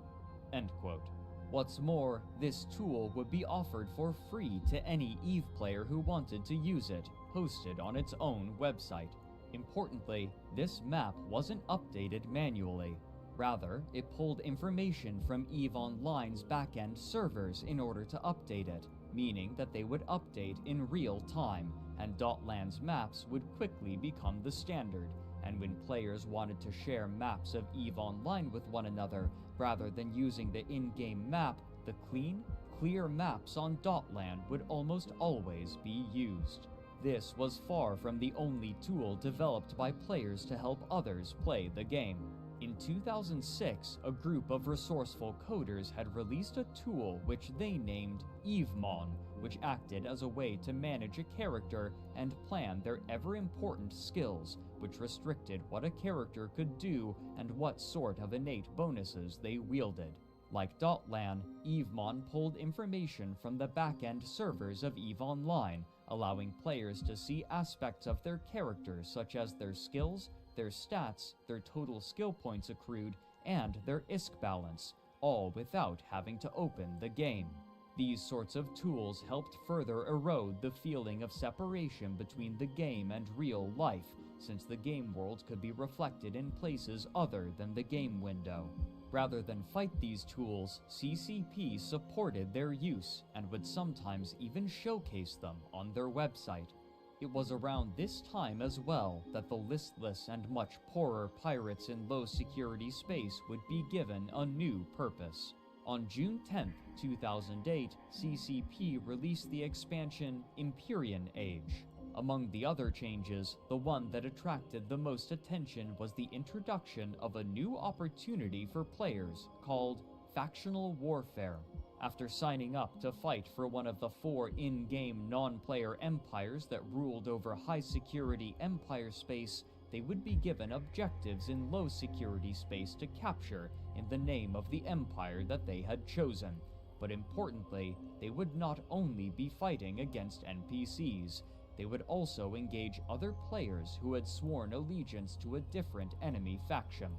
End quote. What's more, this tool would be offered for free to any EVE player who wanted to use it, hosted on its own website. Importantly, this map wasn't updated manually. Rather, it pulled information from EveOnline's backend servers in order to update it, meaning that they would update in real time, and Dotland's maps would quickly become the standard. And when players wanted to share maps of EveOnline with one another, rather than using the in-game map, the clean, clear maps on Dotland would almost always be used. This was far from the only tool developed by players to help others play the game. In 2006, a group of resourceful coders had released a tool which they named EveMon, which acted as a way to manage a character and plan their ever-important skills, which restricted what a character could do and what sort of innate bonuses they wielded. Like Dotland, EveMon pulled information from the back-end servers of EveOnline, allowing players to see aspects of their character such as their skills, their stats, their total skill points accrued, and their ISK balance, all without having to open the game. These sorts of tools helped further erode the feeling of separation between the game and real life, since the game world could be reflected in places other than the game window. Rather than fight these tools, CCP supported their use and would sometimes even showcase them on their website. It was around this time as well that the listless and much poorer pirates in low-security space would be given a new purpose. On June 10, 2008, CCP released the expansion Empyrean Age. Among the other changes, the one that attracted the most attention was the introduction of a new opportunity for players called Factional Warfare. After signing up to fight for one of the 4 in-game non-player empires that ruled over high-security empire space, they would be given objectives in low-security space to capture in the name of the empire that they had chosen. But importantly, they would not only be fighting against NPCs, they would also engage other players who had sworn allegiance to a different enemy faction.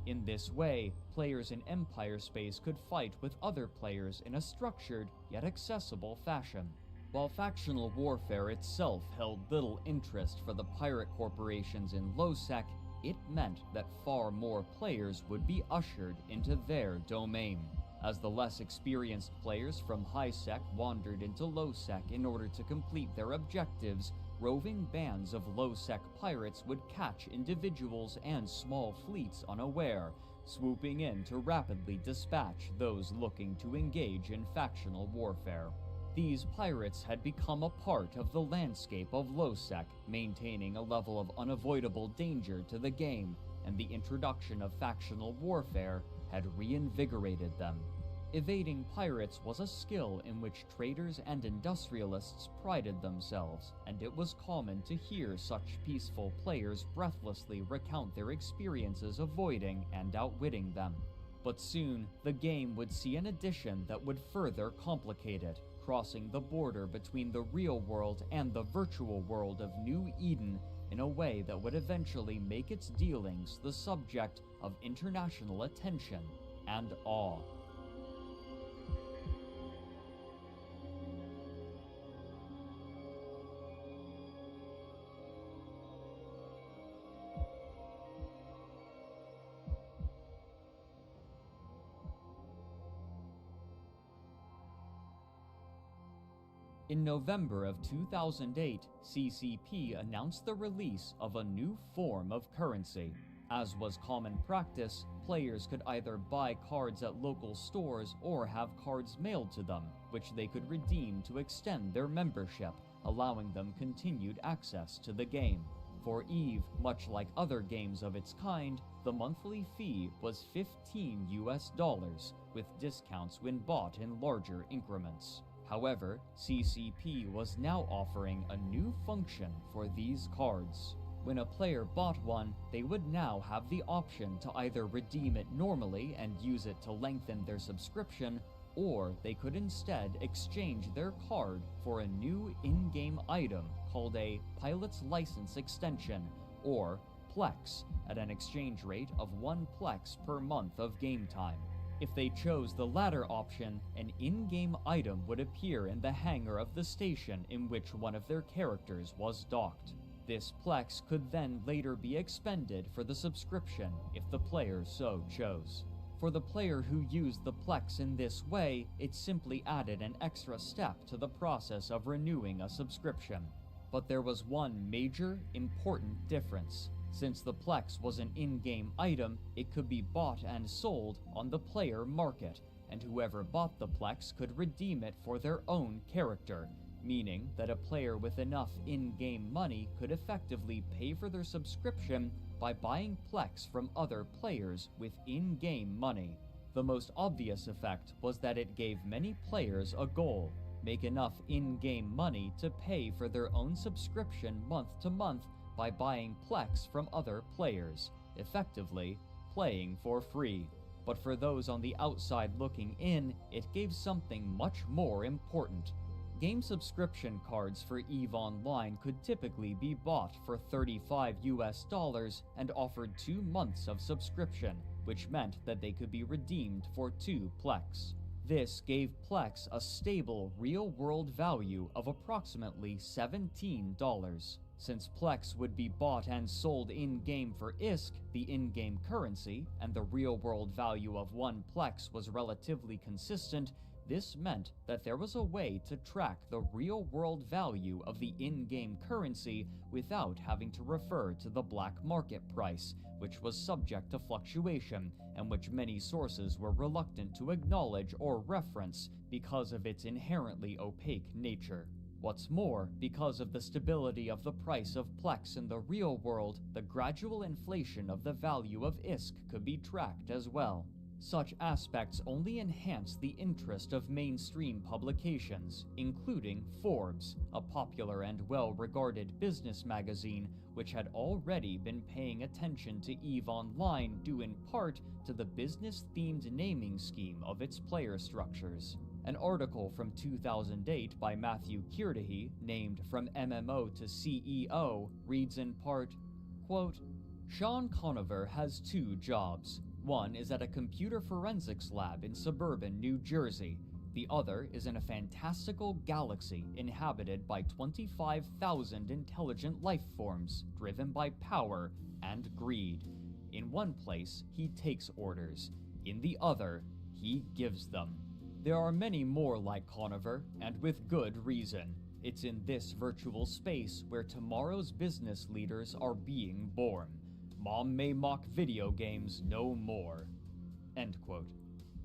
In this way, players in Empire space could fight with other players in a structured yet accessible fashion. While factional warfare itself held little interest for the pirate corporations in LowSec, it meant that far more players would be ushered into their domain. As the less experienced players from HighSec wandered into LowSec in order to complete their objectives, roving bands of low-sec pirates would catch individuals and small fleets unaware, swooping in to rapidly dispatch those looking to engage in factional warfare. These pirates had become a part of the landscape of low-sec, maintaining a level of unavoidable danger to the game, and the introduction of factional warfare had reinvigorated them. Evading pirates was a skill in which traders and industrialists prided themselves, and it was common to hear such peaceful players breathlessly recount their experiences avoiding and outwitting them. But soon, the game would see an addition that would further complicate it, crossing the border between the real world and the virtual world of New Eden in a way that would eventually make its dealings the subject of international attention and awe. In November of 2008, CCP announced the release of a new form of currency. As was common practice, players could either buy cards at local stores or have cards mailed to them, which they could redeem to extend their membership, allowing them continued access to the game. For EVE, much like other games of its kind, the monthly fee was $15, with discounts when bought in larger increments. However, CCP was now offering a new function for these cards. When a player bought one, they would now have the option to either redeem it normally and use it to lengthen their subscription, or they could instead exchange their card for a new in-game item called a Pilot's License Extension, or Plex, at an exchange rate of 1 Plex per month of game time. If they chose the latter option, an in-game item would appear in the hangar of the station in which one of their characters was docked. This Plex could then later be expended for the subscription if the player so chose. For the player who used the Plex in this way, it simply added an extra step to the process of renewing a subscription. But there was one major, important difference. Since the Plex was an in-game item, it could be bought and sold on the player market, and whoever bought the Plex could redeem it for their own character, meaning that a player with enough in-game money could effectively pay for their subscription by buying Plex from other players with in-game money. The most obvious effect was that it gave many players a goal: make enough in-game money to pay for their own subscription month to month by buying Plex from other players, effectively playing for free. But for those on the outside looking in, it gave something much more important. Game subscription cards for EveOnline could typically be bought for $35 and offered 2 months of subscription, which meant that they could be redeemed for 2 Plex. This gave Plex a stable real-world value of approximately $17. Since Plex would be bought and sold in-game for ISK, the in-game currency, and the real-world value of 1 Plex was relatively consistent, this meant that there was a way to track the real-world value of the in-game currency without having to refer to the black market price, which was subject to fluctuation, and which many sources were reluctant to acknowledge or reference because of its inherently opaque nature. What's more, because of the stability of the price of Plex in the real world, the gradual inflation of the value of ISK could be tracked as well. Such aspects only enhance the interest of mainstream publications, including Forbes, a popular and well-regarded business magazine which had already been paying attention to EveOnline due in part to the business-themed naming scheme of its player structures. An article from 2008 by Matthew Curedehy, named From MMO to CEO, reads in part, quote, "Sean Conover has two jobs. One is at a computer forensics lab in suburban New Jersey. The other is in a fantastical galaxy inhabited by 25,000 intelligent life forms driven by power and greed. In one place, he takes orders. In the other, he gives them. There are many more like Conover, and with good reason. It's in this virtual space where tomorrow's business leaders are being born. Mom may mock video games no more." End quote.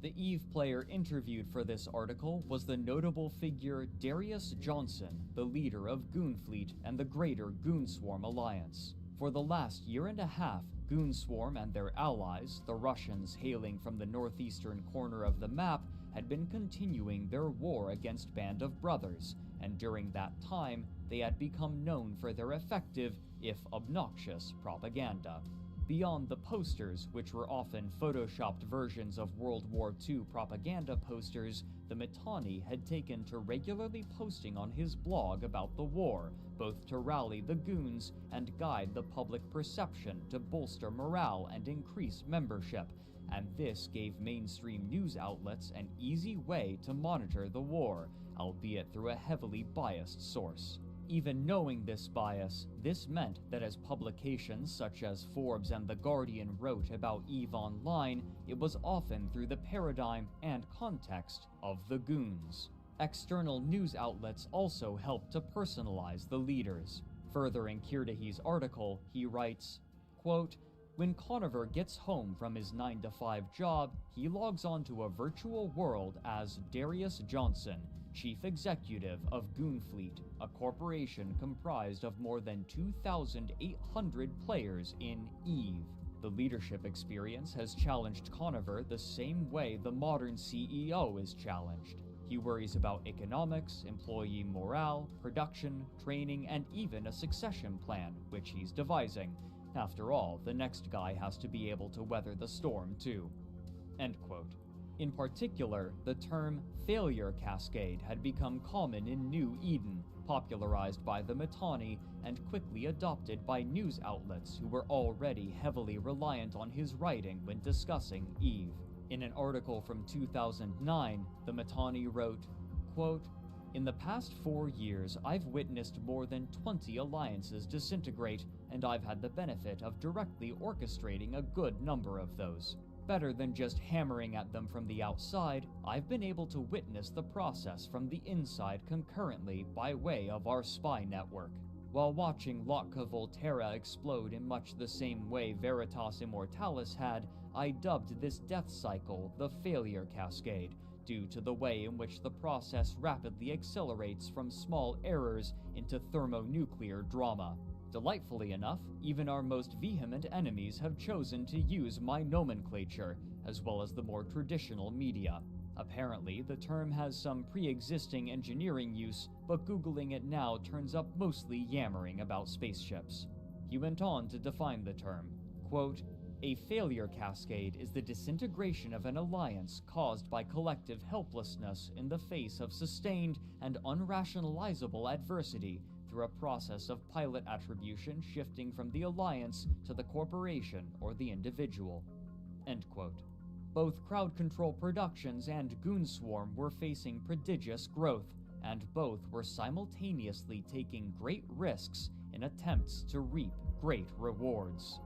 The EVE player interviewed for this article was the notable figure Darius Johnson, the leader of Goonfleet and the greater Goonswarm Alliance. For the last year and a half, Goonswarm and their allies, the Russians hailing from the northeastern corner of the map, had been continuing their war against Band of Brothers, and during that time, they had become known for their effective, if obnoxious, propaganda. Beyond the posters, which were often photoshopped versions of World War II propaganda posters, the Mittani had taken to regularly posting on his blog about the war, both to rally the goons and guide the public perception to bolster morale and increase membership, and this gave mainstream news outlets an easy way to monitor the war, albeit through a heavily biased source. Even knowing this bias, this meant that as publications such as Forbes and The Guardian wrote about EveOnline, it was often through the paradigm and context of the goons. External news outlets also helped to personalize the leaders. Furthering Curedehy's article, he writes, quote, "When Conover gets home from his 9-to-5 job, he logs onto a virtual world as Darius Johnson, Chief Executive of Goonfleet, a corporation comprised of more than 2,800 players in EVE. The leadership experience has challenged Conover the same way the modern CEO is challenged. He worries about economics, employee morale, production, training, and even a succession plan, which he's devising. After all, the next guy has to be able to weather the storm too." End quote. In particular, the term failure cascade had become common in New Eden, popularized by the Mittani and quickly adopted by news outlets who were already heavily reliant on his writing when discussing EVE. In an article from 2009, the Mittani wrote, quote, "In the past 4 years, I've witnessed more than 20 alliances disintegrate, and I've had the benefit of directly orchestrating a good number of those. Better than just hammering at them from the outside, I've been able to witness the process from the inside concurrently by way of our spy network. While watching Lotka Volterra explode in much the same way Veritas Immortalis had, I dubbed this death cycle the failure cascade, due to the way in which the process rapidly accelerates from small errors into thermonuclear drama. Delightfully enough, even our most vehement enemies have chosen to use my nomenclature, as well as the more traditional media. Apparently, the term has some pre-existing engineering use, but Googling it now turns up mostly yammering about spaceships." He went on to define the term, quote, "A failure cascade is the disintegration of an alliance caused by collective helplessness in the face of sustained and unrationalizable adversity through a process of pilot attribution shifting from the alliance to the corporation or the individual." End quote. Both Crowd Control Productions and Goonswarm were facing prodigious growth, and both were simultaneously taking great risks in attempts to reap great rewards.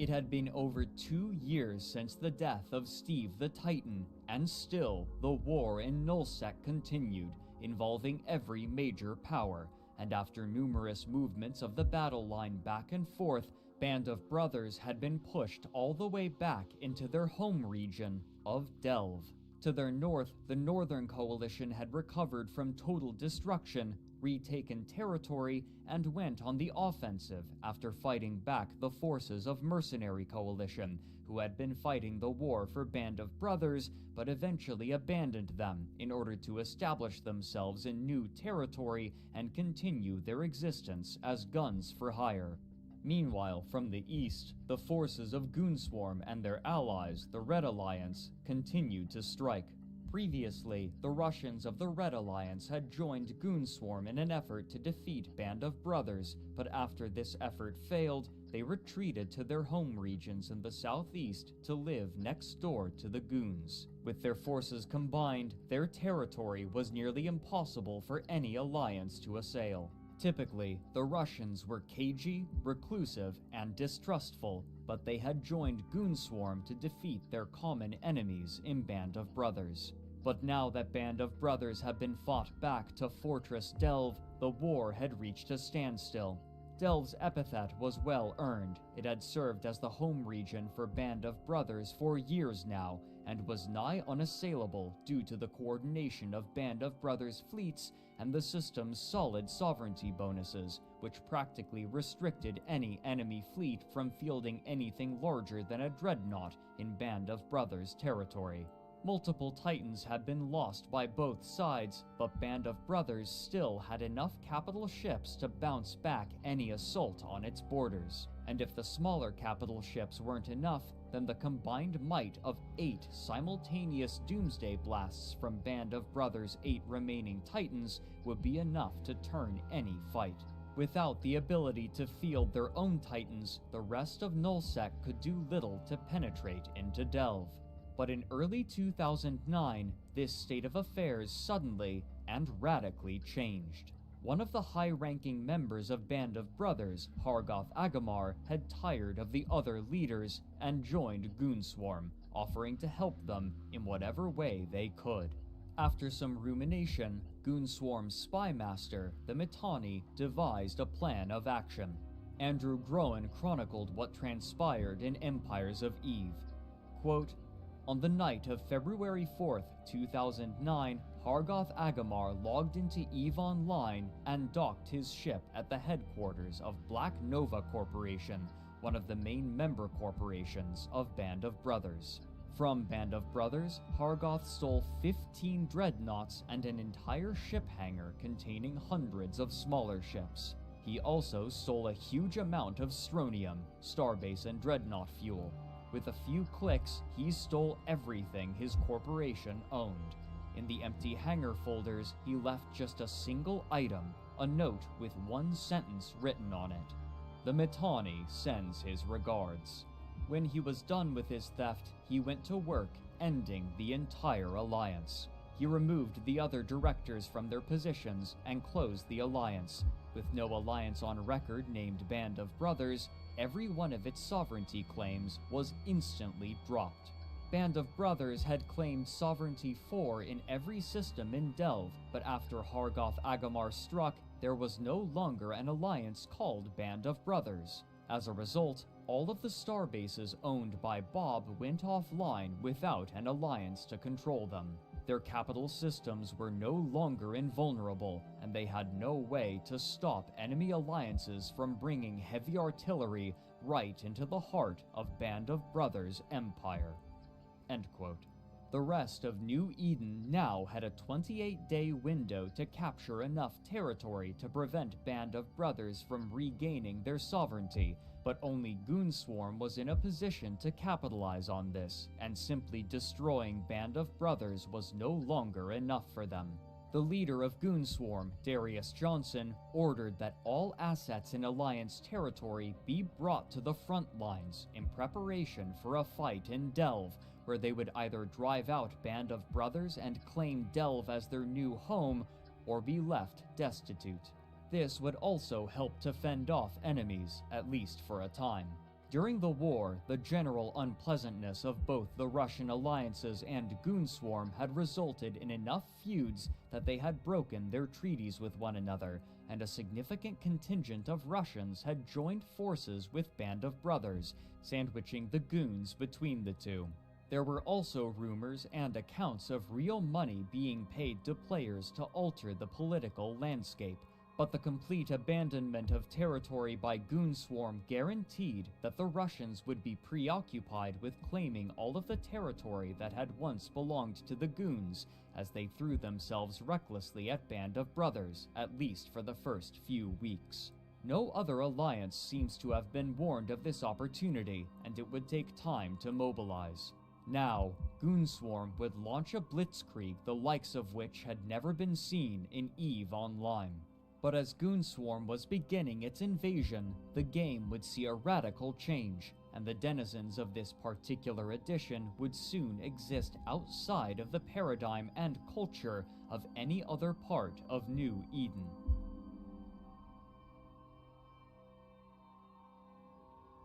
It had been over 2 years since the death of Steve the Titan, and still the war in Nullsec continued, involving every major power, and after numerous movements of the battle line back and forth, Band of Brothers had been pushed all the way back into their home region of Delve. To their north, the Northern Coalition had recovered from total destruction, retaken territory, and went on the offensive after fighting back the forces of Mercenary Coalition, who had been fighting the war for Band of Brothers, but eventually abandoned them in order to establish themselves in new territory and continue their existence as guns for hire. Meanwhile, from the east, the forces of Goonswarm and their allies, the Red Alliance, continued to strike. Previously, the Russians of the Red Alliance had joined Goonswarm in an effort to defeat Band of Brothers, but after this effort failed, they retreated to their home regions in the southeast to live next door to the Goons. With their forces combined, their territory was nearly impossible for any alliance to assail. Typically, the Russians were cagey, reclusive, and distrustful, but they had joined Goonswarm to defeat their common enemies in Band of Brothers. But now that Band of Brothers had been fought back to Fortress Delve, the war had reached a standstill. Delve's epithet was well earned. It had served as the home region for Band of Brothers for years now, and was nigh unassailable due to the coordination of Band of Brothers' fleets and the system's solid sovereignty bonuses, which practically restricted any enemy fleet from fielding anything larger than a dreadnought in Band of Brothers' territory. Multiple Titans had been lost by both sides, but Band of Brothers still had enough capital ships to bounce back any assault on its borders. And if the smaller capital ships weren't enough, then the combined might of 8 simultaneous doomsday blasts from Band of Brothers' 8 remaining Titans would be enough to turn any fight. Without the ability to field their own Titans, the rest of Nullsec could do little to penetrate into Delve. But in early 2009, this state of affairs suddenly and radically changed. One of the high-ranking members of Band of Brothers, Hargoth Agamar, had tired of the other leaders and joined Goonswarm, offering to help them in whatever way they could. After some rumination, Goonswarm's spy master, the Mittani, devised a plan of action. Andrew Groen chronicled what transpired in Empires of Eve. Quote, "On the night of February 4th, 2009, Hargoth Agamar logged into EveOnline and docked his ship at the headquarters of Black Nova Corporation, one of the main member corporations of Band of Brothers. From Band of Brothers, Hargoth stole 15 dreadnoughts and an entire ship hangar containing hundreds of smaller ships. He also stole a huge amount of strontium, starbase and dreadnought fuel. With a few clicks, he stole everything his corporation owned. In the empty hangar folders, he left just a single item, a note with one sentence written on it. The Mittani sends his regards." When he was done with his theft, he went to work, ending the entire alliance. He removed the other directors from their positions and closed the alliance. With no alliance on record named Band of Brothers, every one of its sovereignty claims was instantly dropped. Band of Brothers had claimed sovereignty 4 in every system in Delve, but after Hargoth Agamar struck, there was no longer an alliance called Band of Brothers. As a result, all of the starbases owned by Bob went offline without an alliance to control them. Their capital systems were no longer invulnerable, and they had no way to stop enemy alliances from bringing heavy artillery right into the heart of Band of Brothers' empire." End quote. The rest of New Eden now had a 28-day window to capture enough territory to prevent Band of Brothers from regaining their sovereignty, but only Goonswarm was in a position to capitalize on this, and simply destroying Band of Brothers was no longer enough for them. The leader of Goonswarm, Darius Johnson, ordered that all assets in Alliance territory be brought to the front lines in preparation for a fight in Delve, where they would either drive out Band of Brothers and claim Delve as their new home, or be left destitute. This would also help to fend off enemies, at least for a time. During the war, the general unpleasantness of both the Russian alliances and Goonswarm had resulted in enough feuds that they had broken their treaties with one another, and a significant contingent of Russians had joined forces with Band of Brothers, sandwiching the Goons between the two. There were also rumors and accounts of real money being paid to players to alter the political landscape, but the complete abandonment of territory by Goonswarm guaranteed that the Russians would be preoccupied with claiming all of the territory that had once belonged to the Goons, as they threw themselves recklessly at Band of Brothers, at least for the first few weeks. No other alliance seems to have been warned of this opportunity, and it would take time to mobilize. Now, Goonswarm would launch a blitzkrieg the likes of which had never been seen in EveOnline. But as Goonswarm was beginning its invasion, the game would see a radical change, and the denizens of this particular edition would soon exist outside of the paradigm and culture of any other part of New Eden.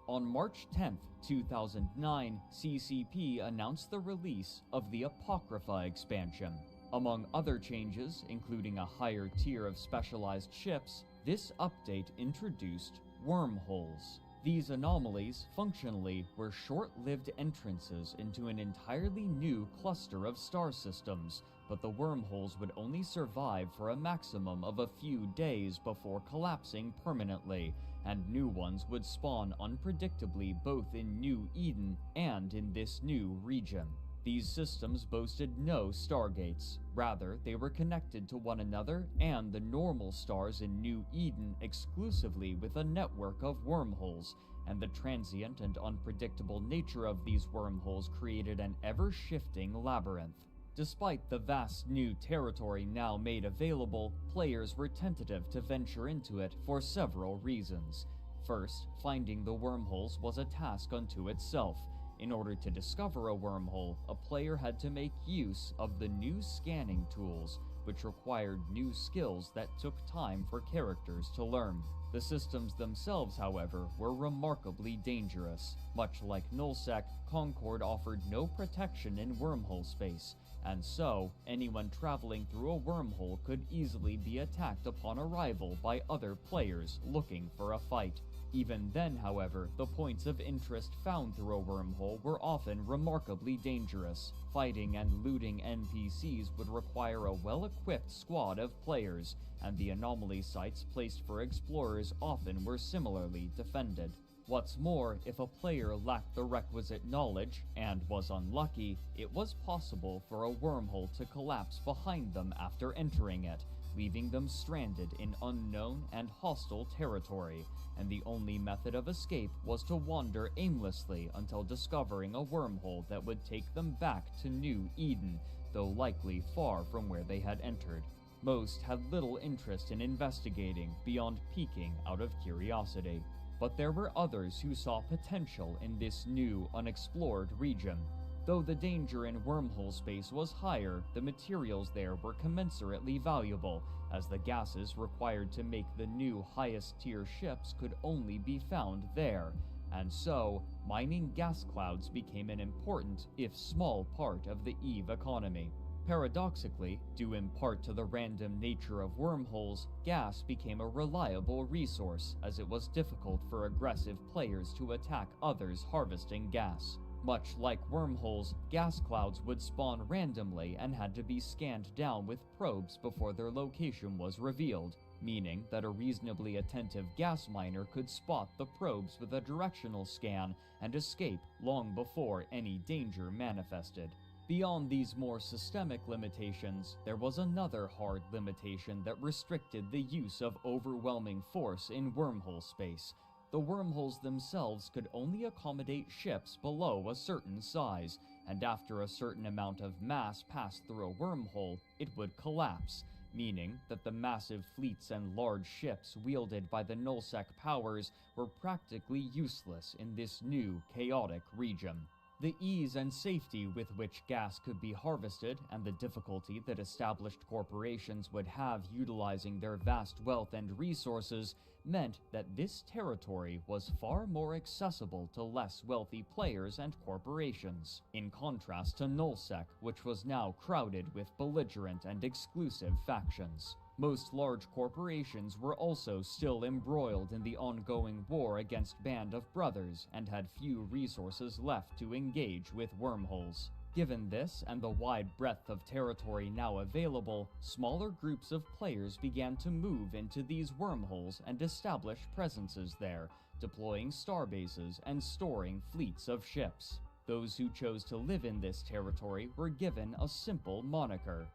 On March 10, 2009, CCP announced the release of the Apocrypha expansion. Among other changes, including a higher tier of specialized ships, this update introduced wormholes. These anomalies, functionally, were short-lived entrances into an entirely new cluster of star systems, but the wormholes would only survive for a maximum of a few days before collapsing permanently, and new ones would spawn unpredictably both in New Eden and in this new region. These systems boasted no stargates. Rather, they were connected to one another and the normal stars in New Eden exclusively with a network of wormholes, and the transient and unpredictable nature of these wormholes created an ever-shifting labyrinth. Despite the vast new territory now made available, players were tentative to venture into it for several reasons. First, finding the wormholes was a task unto itself. In order to discover a wormhole, a player had to make use of the new scanning tools, which required new skills that took time for characters to learn. The systems themselves, however, were remarkably dangerous. Much like Nullsec, Concord offered no protection in wormhole space, and so anyone traveling through a wormhole could easily be attacked upon arrival by other players looking for a fight. Even then, however, the points of interest found through a wormhole were often remarkably dangerous. Fighting and looting NPCs would require a well-equipped squad of players, and the anomaly sites placed for explorers often were similarly defended. What's more, if a player lacked the requisite knowledge, and was unlucky, it was possible for a wormhole to collapse behind them after entering it, leaving them stranded in unknown and hostile territory, and the only method of escape was to wander aimlessly until discovering a wormhole that would take them back to New Eden, though likely far from where they had entered. Most had little interest in investigating beyond peeking out of curiosity. But there were others who saw potential in this new, unexplored region. Though the danger in wormhole space was higher, the materials there were commensurately valuable, as the gases required to make the new highest-tier ships could only be found there, and so, mining gas clouds became an important, if small, part of the EVE economy. Paradoxically, due in part to the random nature of wormholes, gas became a reliable resource, as it was difficult for aggressive players to attack others harvesting gas. Much like wormholes, gas clouds would spawn randomly and had to be scanned down with probes before their location was revealed, meaning that a reasonably attentive gas miner could spot the probes with a directional scan and escape long before any danger manifested. Beyond these more systemic limitations, there was another hard limitation that restricted the use of overwhelming force in wormhole space. The wormholes themselves could only accommodate ships below a certain size, and after a certain amount of mass passed through a wormhole, it would collapse, meaning that the massive fleets and large ships wielded by the Nullsec powers were practically useless in this new, chaotic region. The ease and safety with which gas could be harvested and the difficulty that established corporations would have utilizing their vast wealth and resources meant that this territory was far more accessible to less wealthy players and corporations, in contrast to Nullsec, which was now crowded with belligerent and exclusive factions. Most large corporations were also still embroiled in the ongoing war against Band of Brothers and had few resources left to engage with wormholes. Given this and the wide breadth of territory now available, smaller groups of players began to move into these wormholes and establish presences there, deploying starbases and storing fleets of ships. Those who chose to live in this territory were given a simple moniker: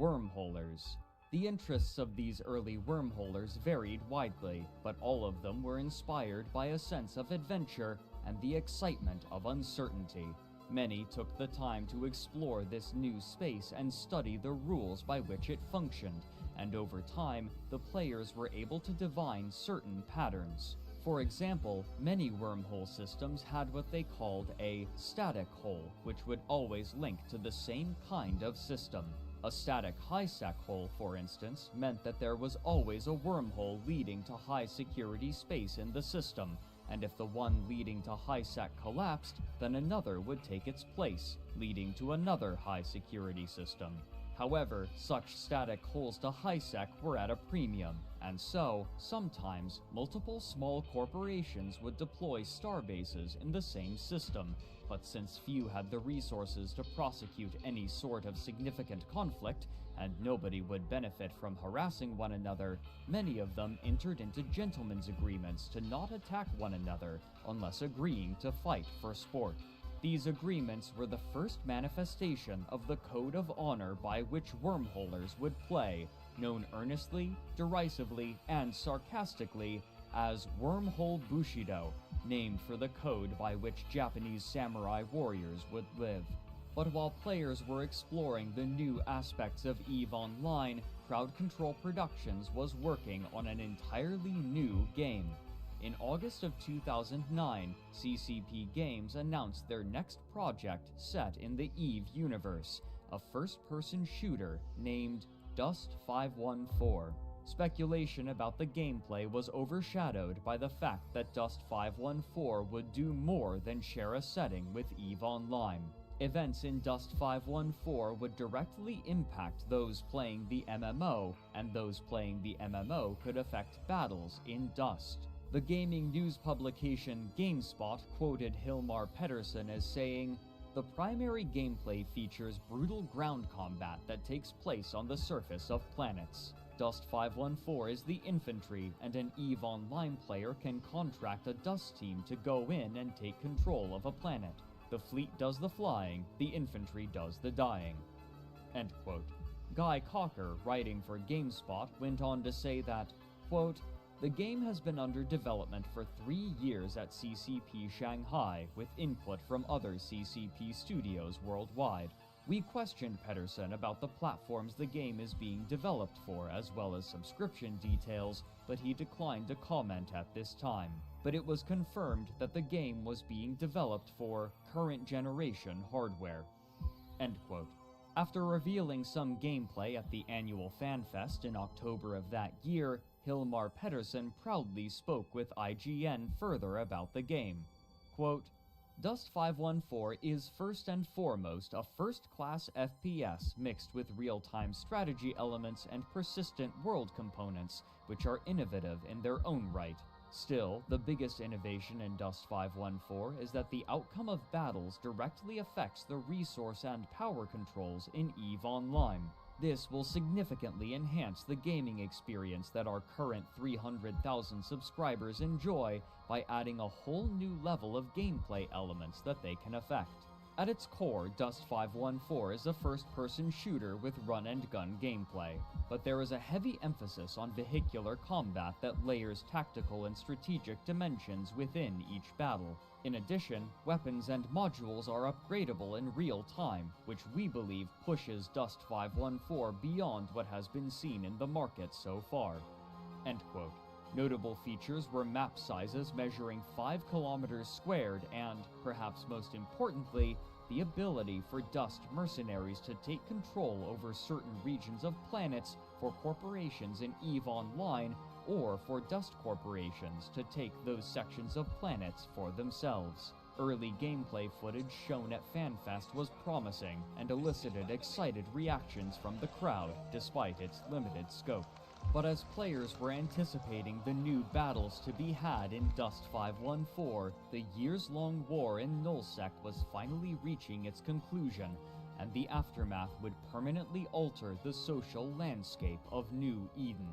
wormholers. The interests of these early wormholers varied widely, but all of them were inspired by a sense of adventure and the excitement of uncertainty. Many took the time to explore this new space and study the rules by which it functioned, and over time, the players were able to divine certain patterns. For example, many wormhole systems had what they called a static hole, which would always link to the same kind of system. A static high-sec hole, for instance, meant that there was always a wormhole leading to high-security space in the system, and if the one leading to high-sec collapsed, then another would take its place, leading to another high-security system. However, such static holes to high-sec were at a premium, and so, sometimes, multiple small corporations would deploy starbases in the same system, but since few had the resources to prosecute any sort of significant conflict, and nobody would benefit from harassing one another, many of them entered into gentlemen's agreements to not attack one another unless agreeing to fight for sport. These agreements were the first manifestation of the code of honor by which wormholers would play, known earnestly, derisively, and sarcastically as Wormhole Bushido, named for the code by which Japanese samurai warriors would live. But while players were exploring the new aspects of EveOnline, Crowd Control Productions was working on an entirely new game. In August of 2009, CCP Games announced their next project set in the EVE universe, a first-person shooter named Dust 514. Speculation about the gameplay was overshadowed by the fact that Dust 514 would do more than share a setting with EveOnline. Events in Dust 514 would directly impact those playing the MMO, and those playing the MMO could affect battles in Dust. The gaming news publication GameSpot quoted Hilmar Pettersson as saying, "The primary gameplay features brutal ground combat that takes place on the surface of planets. Dust 514 is the infantry, and an EveOnline player can contract a Dust team to go in and take control of a planet. The fleet does the flying, the infantry does the dying." End quote. Guy Cocker, writing for GameSpot, went on to say that, quote, "The game has been under development for 3 years at CCP Shanghai, with input from other CCP studios worldwide. We questioned Pettersson about the platforms the game is being developed for, as well as subscription details, but he declined to comment at this time. But it was confirmed that the game was being developed for current generation hardware." End quote. After revealing some gameplay at the annual FanFest in October of that year, Hilmar Pettersson proudly spoke with IGN further about the game. Quote, "Dust 514 is first and foremost a first-class FPS mixed with real-time strategy elements and persistent world components, which are innovative in their own right. Still, the biggest innovation in Dust 514 is that the outcome of battles directly affects the resource and power controls in EveOnline. This will significantly enhance the gaming experience that our current 300,000 subscribers enjoy by adding a whole new level of gameplay elements that they can affect. At its core, Dust 514 is a first-person shooter with run-and-gun gameplay, but there is a heavy emphasis on vehicular combat that layers tactical and strategic dimensions within each battle. In addition, weapons and modules are upgradable in real time, which we believe pushes Dust 514 beyond what has been seen in the market so far." End quote. Notable features were map sizes measuring 5 kilometers squared and, perhaps most importantly, the ability for Dust mercenaries to take control over certain regions of planets for corporations in EveOnline, or for Dust corporations to take those sections of planets for themselves. Early gameplay footage shown at FanFest was promising and elicited excited reactions from the crowd despite its limited scope. But as players were anticipating the new battles to be had in Dust 514, the years-long war in Nullsec was finally reaching its conclusion, and the aftermath would permanently alter the social landscape of New Eden.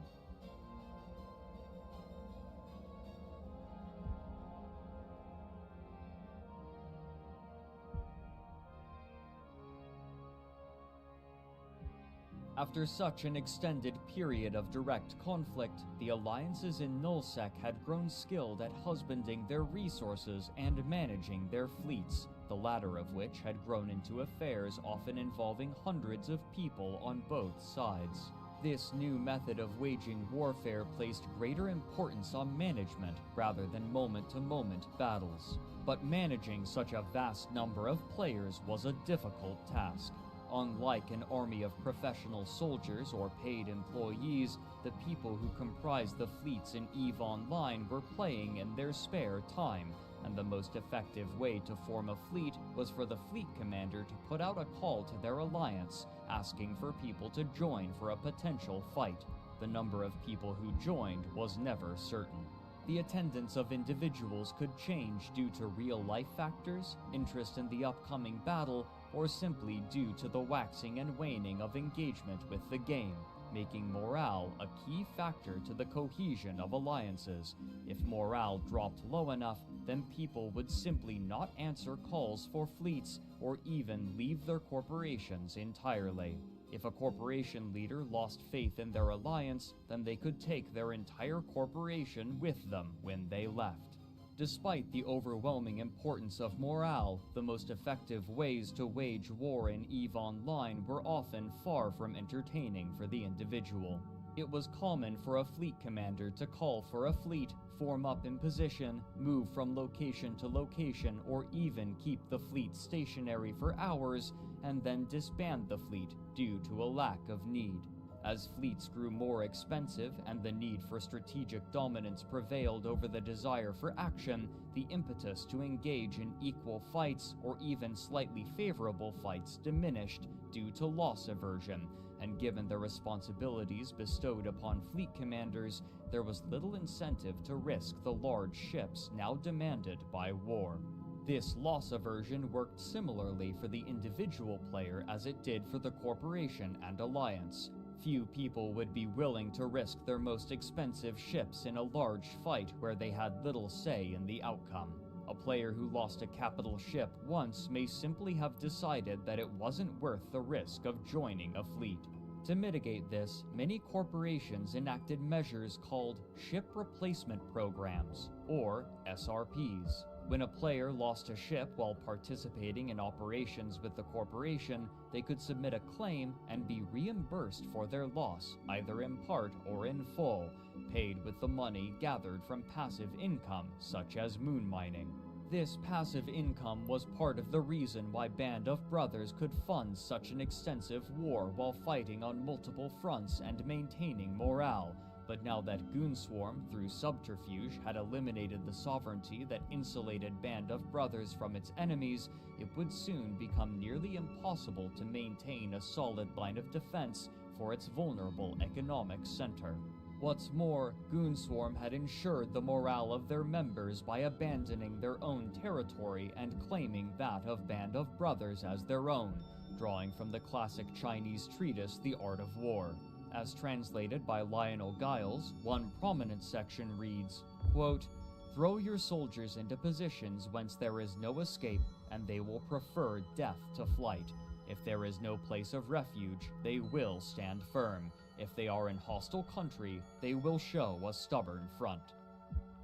After such an extended period of direct conflict, the alliances in Nullsec had grown skilled at husbanding their resources and managing their fleets, the latter of which had grown into affairs often involving hundreds of people on both sides. This new method of waging warfare placed greater importance on management rather than moment-to-moment battles. But managing such a vast number of players was a difficult task. Unlike an army of professional soldiers or paid employees, the people who comprised the fleets in EveOnline were playing in their spare time, and the most effective way to form a fleet was for the fleet commander to put out a call to their alliance, asking for people to join for a potential fight. The number of people who joined was never certain. The attendance of individuals could change due to real-life factors, interest in the upcoming battle, or simply due to the waxing and waning of engagement with the game, making morale a key factor to the cohesion of alliances. If morale dropped low enough, then people would simply not answer calls for fleets or even leave their corporations entirely. If a corporation leader lost faith in their alliance, then they could take their entire corporation with them when they left. Despite the overwhelming importance of morale, the most effective ways to wage war in EveOnline were often far from entertaining for the individual. It was common for a fleet commander to call for a fleet, form up in position, move from location to location, or even keep the fleet stationary for hours, and then disband the fleet due to a lack of need. As fleets grew more expensive and the need for strategic dominance prevailed over the desire for action, the impetus to engage in equal fights or even slightly favorable fights diminished due to loss aversion, and given the responsibilities bestowed upon fleet commanders, there was little incentive to risk the large ships now demanded by war. This loss aversion worked similarly for the individual player as it did for the corporation and alliance. Few people would be willing to risk their most expensive ships in a large fight where they had little say in the outcome. A player who lost a capital ship once may simply have decided that it wasn't worth the risk of joining a fleet. To mitigate this, many corporations enacted measures called Ship Replacement Programs, or SRPs. When a player lost a ship while participating in operations with the corporation, they could submit a claim and be reimbursed for their loss, either in part or in full, paid with the money gathered from passive income, such as moon mining. This passive income was part of the reason why Band of Brothers could fund such an extensive war while fighting on multiple fronts and maintaining morale. But now that Goonswarm, through subterfuge, had eliminated the sovereignty that insulated Band of Brothers from its enemies, it would soon become nearly impossible to maintain a solid line of defense for its vulnerable economic center. What's more, Goonswarm had ensured the morale of their members by abandoning their own territory and claiming that of Band of Brothers as their own, drawing from the classic Chinese treatise The Art of War. As translated by Lionel Giles, one prominent section reads, quote, "Throw your soldiers into positions whence there is no escape, and they will prefer death to flight. If there is no place of refuge, they will stand firm. If they are in hostile country, they will show a stubborn front."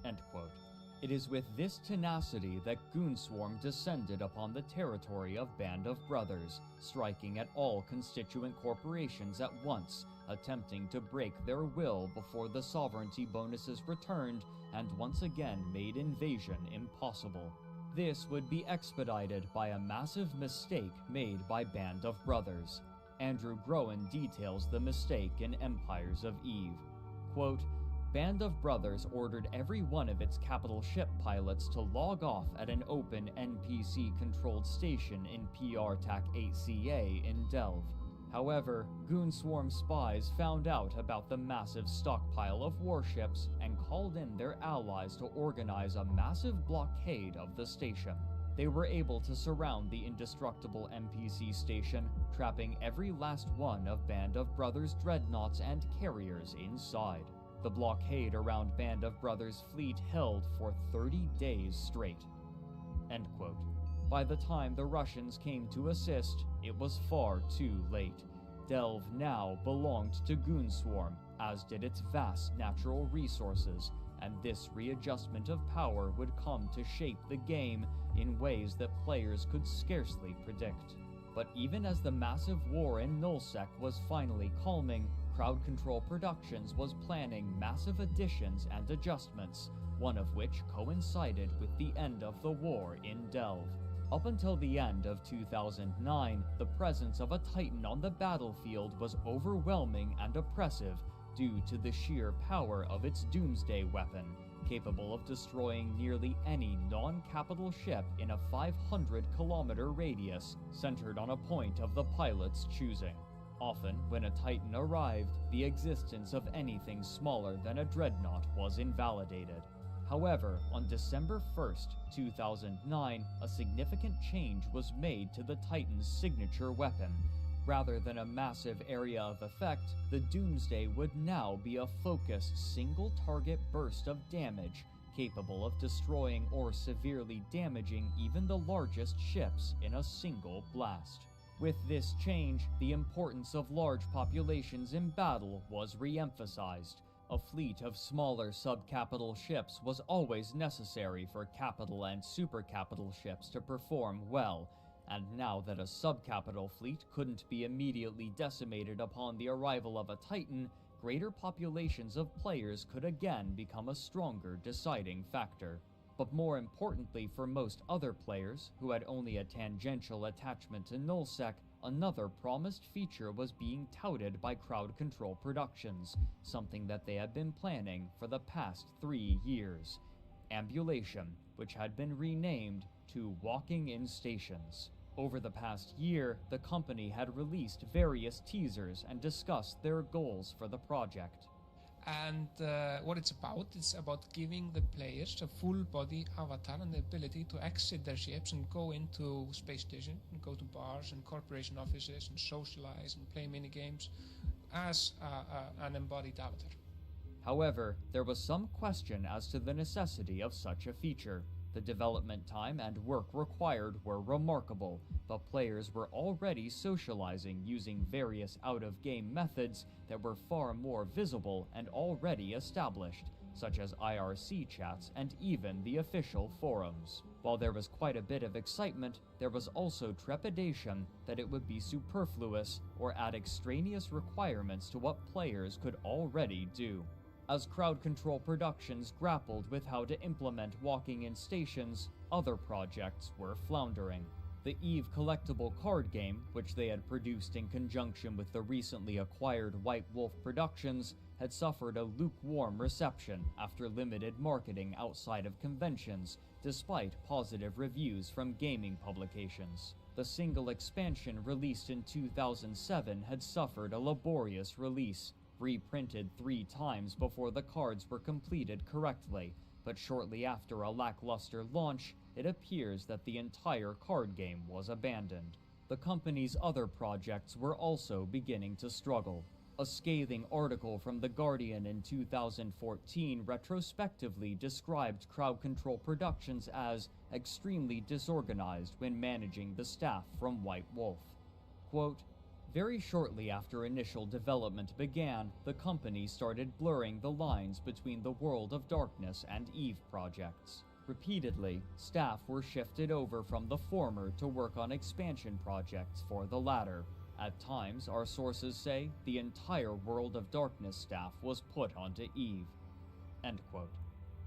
End quote. It is with this tenacity that Goonswarm descended upon the territory of Band of Brothers, striking at all constituent corporations at once, attempting to break their will before the sovereignty bonuses returned and once again made invasion impossible. This would be expedited by a massive mistake made by Band of Brothers. Andrew Groen details the mistake in Empires of Eve. Quote, Band of Brothers ordered every one of its capital ship pilots to log off at an open NPC-controlled station in PRTAC 8CA in Delve. However, Goonswarm spies found out about the massive stockpile of warships and called in their allies to organize a massive blockade of the station. They were able to surround the indestructible NPC station, trapping every last one of Band of Brothers' dreadnoughts and carriers inside. The blockade around Band of Brothers' fleet held for 30 days straight. End quote. By the time the Russians came to assist, it was far too late. Delve now belonged to Goonswarm, as did its vast natural resources, and this readjustment of power would come to shape the game in ways that players could scarcely predict. But even as the massive war in Nullsec was finally calming, Crowd Control Productions was planning massive additions and adjustments, one of which coincided with the end of the war in Delve. Up until the end of 2009, the presence of a Titan on the battlefield was overwhelming and oppressive due to the sheer power of its Doomsday weapon, capable of destroying nearly any non-capital ship in a 500-kilometer radius centered on a point of the pilot's choosing. Often, when a Titan arrived, the existence of anything smaller than a dreadnought was invalidated. However, on December 1st, 2009, a significant change was made to the Titan's signature weapon. Rather than a massive area of effect, the Doomsday would now be a focused single-target burst of damage, capable of destroying or severely damaging even the largest ships in a single blast. With this change, the importance of large populations in battle was re-emphasized. A fleet of smaller subcapital ships was always necessary for capital and supercapital ships to perform well, and now that a subcapital fleet couldn't be immediately decimated upon the arrival of a Titan, greater populations of players could again become a stronger deciding factor. But more importantly for most other players, who had only a tangential attachment to Nullsec, another promised feature was being touted by Crowd Control Productions, something that they had been planning for the past 3 years. Ambulation, which had been renamed to Walking in Stations. Over the past year, the company had released various teasers and discussed their goals for the project. And what it's about giving the players a full-body avatar and the ability to exit their ships and go into space station, and go to bars and corporation offices and socialize and play minigames as an embodied avatar. However, there was some question as to the necessity of such a feature. The development time and work required were remarkable, but players were already socializing using various out-of-game methods that were far more visible and already established, such as IRC chats and even the official forums. While there was quite a bit of excitement, there was also trepidation that it would be superfluous or add extraneous requirements to what players could already do. As Crowd Control Productions grappled with how to implement walking in stations, other projects were floundering. The Eve collectible card game, which they had produced in conjunction with the recently acquired White Wolf Productions, had suffered a lukewarm reception after limited marketing outside of conventions, despite positive reviews from gaming publications. The single expansion released in 2007 had suffered a laborious release, reprinted 3 times before the cards were completed correctly, but shortly after a lackluster launch, it appears that the entire card game was abandoned. The company's other projects were also beginning to struggle. A scathing article from The Guardian in 2014 retrospectively described Crowd Control Productions as extremely disorganized when managing the staff from White Wolf. Quote, Very shortly after initial development began, the company started blurring the lines between the World of Darkness and EVE projects. Repeatedly, staff were shifted over from the former to work on expansion projects for the latter. At times, our sources say, the entire World of Darkness staff was put onto EVE. End quote.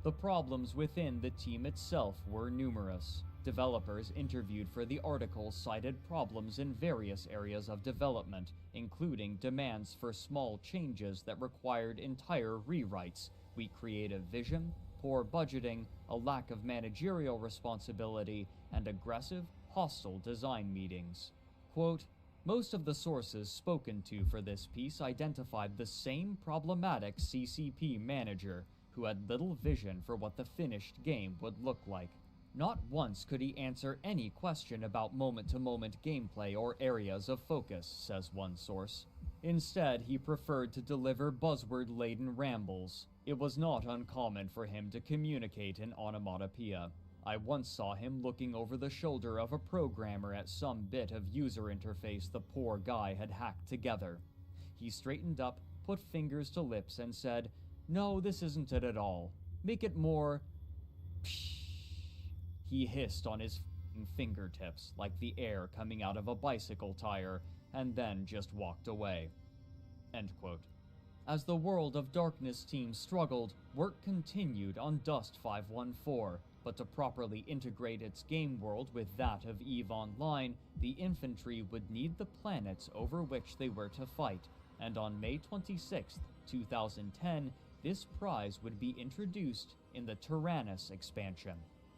The problems within the team itself were numerous. Developers interviewed for the article cited problems in various areas of development, including demands for small changes that required entire rewrites, weak creative vision, poor budgeting, a lack of managerial responsibility, and aggressive, hostile design meetings. Quote, most of the sources spoken to for this piece identified the same problematic CCP manager, who had little vision for what the finished game would look like. Not once could he answer any question about moment-to-moment gameplay or areas of focus, says one source. Instead, he preferred to deliver buzzword-laden rambles. It was not uncommon for him to communicate in onomatopoeia. I once saw him looking over the shoulder of a programmer at some bit of user interface the poor guy had hacked together. He straightened up, put fingers to lips, and said, "No, this isn't it at all. Make it more..." Psh. He hissed on his fingertips like the air coming out of a bicycle tire, and then just walked away. End quote. As the World of Darkness team struggled, work continued on Dust 514, but to properly integrate its game world with that of EveOnline, the infantry would need the planets over which they were to fight, and on May 26, 2010, this prize would be introduced in the Tyrannus expansion.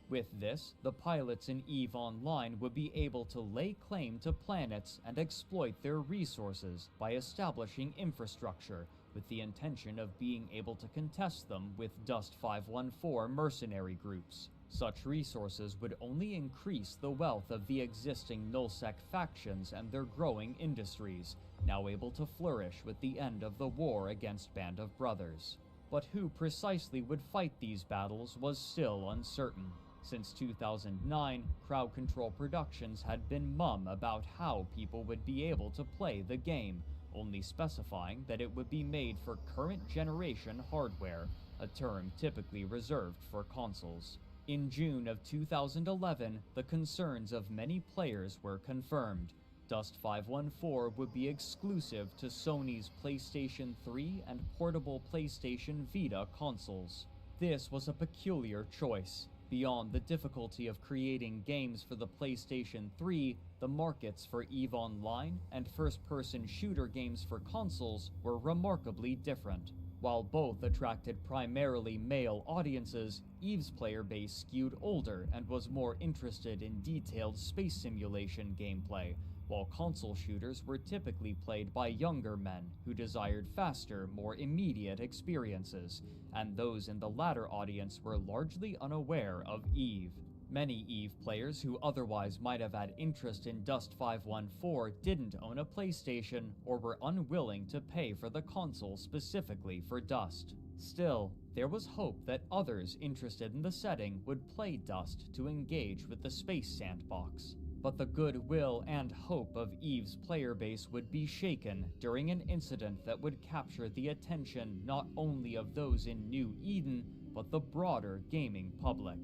With this, the pilots in EveOnline would be able to lay claim to planets and exploit their resources by establishing infrastructure, with the intention of being able to contest them with Dust 514 mercenary groups. Such resources would only increase the wealth of the existing nullsec factions and their growing industries, now able to flourish with the end of the war against Band of Brothers. But who precisely would fight these battles was still uncertain. Since 2009, Crowd Control Productions had been mum about how people would be able to play the game, only specifying that it would be made for current generation hardware, a term typically reserved for consoles. In June of 2011, the concerns of many players were confirmed. Dust 514 would be exclusive to Sony's PlayStation 3 and portable PlayStation Vita consoles. This was a peculiar choice. Beyond the difficulty of creating games for the PlayStation 3, the markets for EveOnline and first-person shooter games for consoles were remarkably different. While both attracted primarily male audiences, EVE's player base skewed older and was more interested in detailed space simulation gameplay, while console shooters were typically played by younger men who desired faster, more immediate experiences, and those in the latter audience were largely unaware of EVE. Many EVE players who otherwise might have had interest in Dust 514 didn't own a PlayStation or were unwilling to pay for the console specifically for Dust. Still, there was hope that others interested in the setting would play Dust to engage with the space sandbox. But the goodwill and hope of EVE's player base would be shaken during an incident that would capture the attention not only of those in New Eden, but the broader gaming public.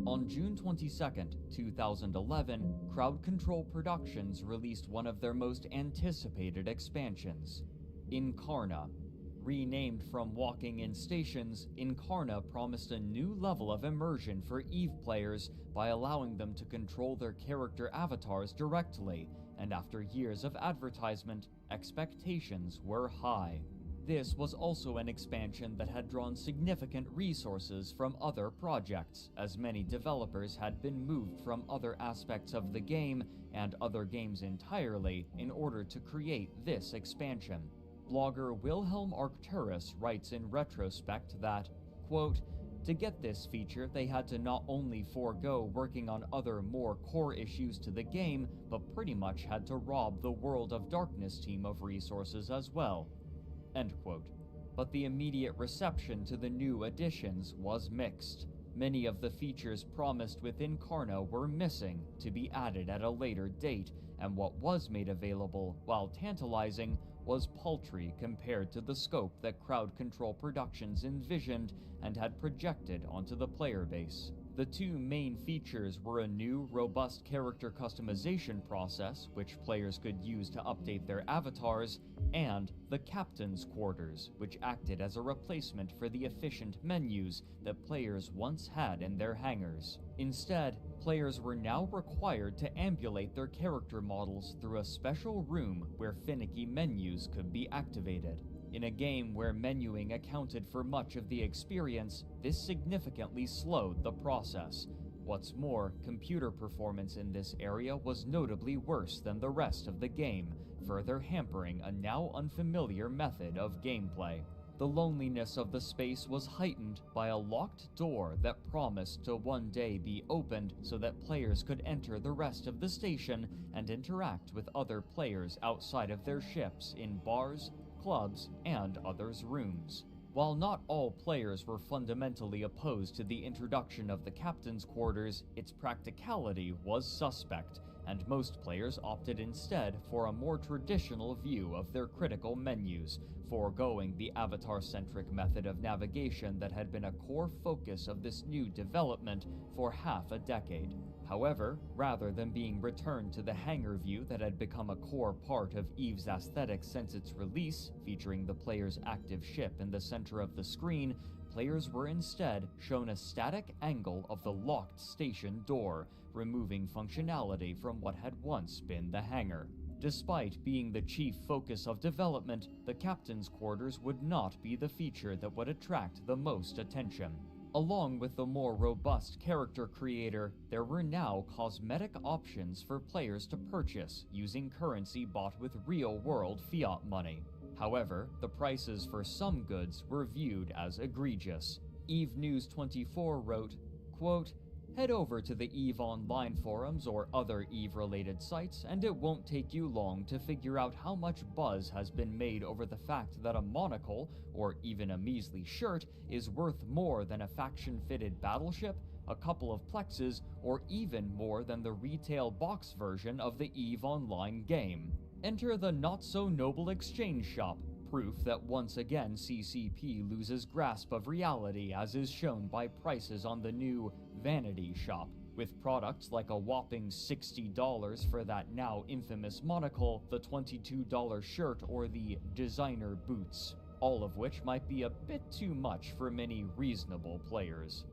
On June 22, 2011, Crowd Control Productions released one of their most anticipated expansions, Incarna. Renamed from Walking in Stations, Incarna promised a new level of immersion for EVE players by allowing them to control their character avatars directly, and after years of advertisement, expectations were high. This was also an expansion that had drawn significant resources from other projects, as many developers had been moved from other aspects of the game and other games entirely in order to create this expansion. Blogger Wilhelm Arcturus writes in retrospect that, quote, "To get this feature, they had to not only forego working on other more core issues to the game, but pretty much had to rob the World of Darkness team of resources as well." End quote. but the immediate reception to the new additions was mixed. Many of the features promised with Incarna were missing to be added at a later date, and what was made available, while tantalizing, was paltry compared to the scope that Crowd Control Productions envisioned and had projected onto the player base. The two main features were a new, robust character customization process, which players could use to update their avatars, and the Captain's Quarters, which acted as a replacement for the efficient menus that players once had in their hangars. Instead, players were now required to ambulate their character models through a special room where finicky menus could be activated. In a game where menuing accounted for much of the experience, this significantly slowed the process. What's more, computer performance in this area was notably worse than the rest of the game, further hampering a now unfamiliar method of gameplay. The loneliness of the space was heightened by a locked door that promised to one day be opened so that players could enter the rest of the station and interact with other players outside of their ships in bars, clubs, and others' rooms. While not all players were fundamentally opposed to the introduction of the Captain's Quarters, its practicality was suspect, and most players opted instead for a more traditional view of their critical menus, foregoing the avatar-centric method of navigation that had been a core focus of this new development for half a decade. However, rather than being returned to the hangar view that had become a core part of EVE's aesthetic since its release, featuring the player's active ship in the center of the screen, players were instead shown a static angle of the locked station door, removing functionality from what had once been the hangar. Despite being the chief focus of development, the Captain's Quarters would not be the feature that would attract the most attention. Along with the more robust character creator, there were now cosmetic options for players to purchase using currency bought with real-world fiat money. However, the prices for some goods were viewed as egregious. EVE News 24 wrote, quote, "Head over to the EveOnline forums or other EVE-related sites, and it won't take you long to figure out how much buzz has been made over the fact that a monocle, or even a measly shirt, is worth more than a faction-fitted battleship, a couple of plexes, or even more than the retail box version of the EveOnline game. Enter the not-so-noble exchange shop, proof that once again CCP loses grasp of reality, as is shown by prices on the new Vanity Shop, with products like a whopping $60 for that now infamous monocle, the $22 shirt, or the designer boots, all of which might be a bit too much for many reasonable players."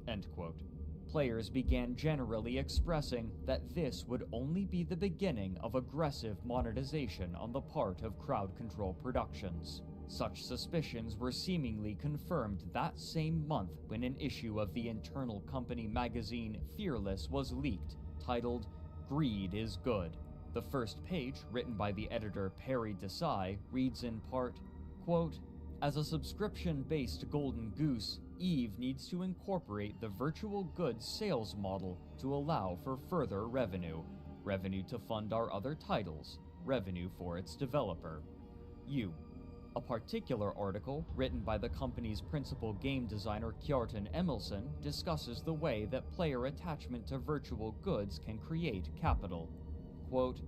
End quote. Players began generally expressing that this would only be the beginning of aggressive monetization on the part of Crowd Control Productions. Such suspicions were seemingly confirmed that same month when an issue of the internal company magazine Fearless was leaked, titled "Greed is Good." The first page, written by the editor Perry Desai, reads in part, quote, "As a subscription-based golden goose, EVE needs to incorporate the virtual goods sales model to allow for further revenue to fund our other titles, revenue for its developer. A particular article, written by the company's principal game designer Kjartan Emilsson, discusses the way that player attachment to virtual goods can create capital. Quote,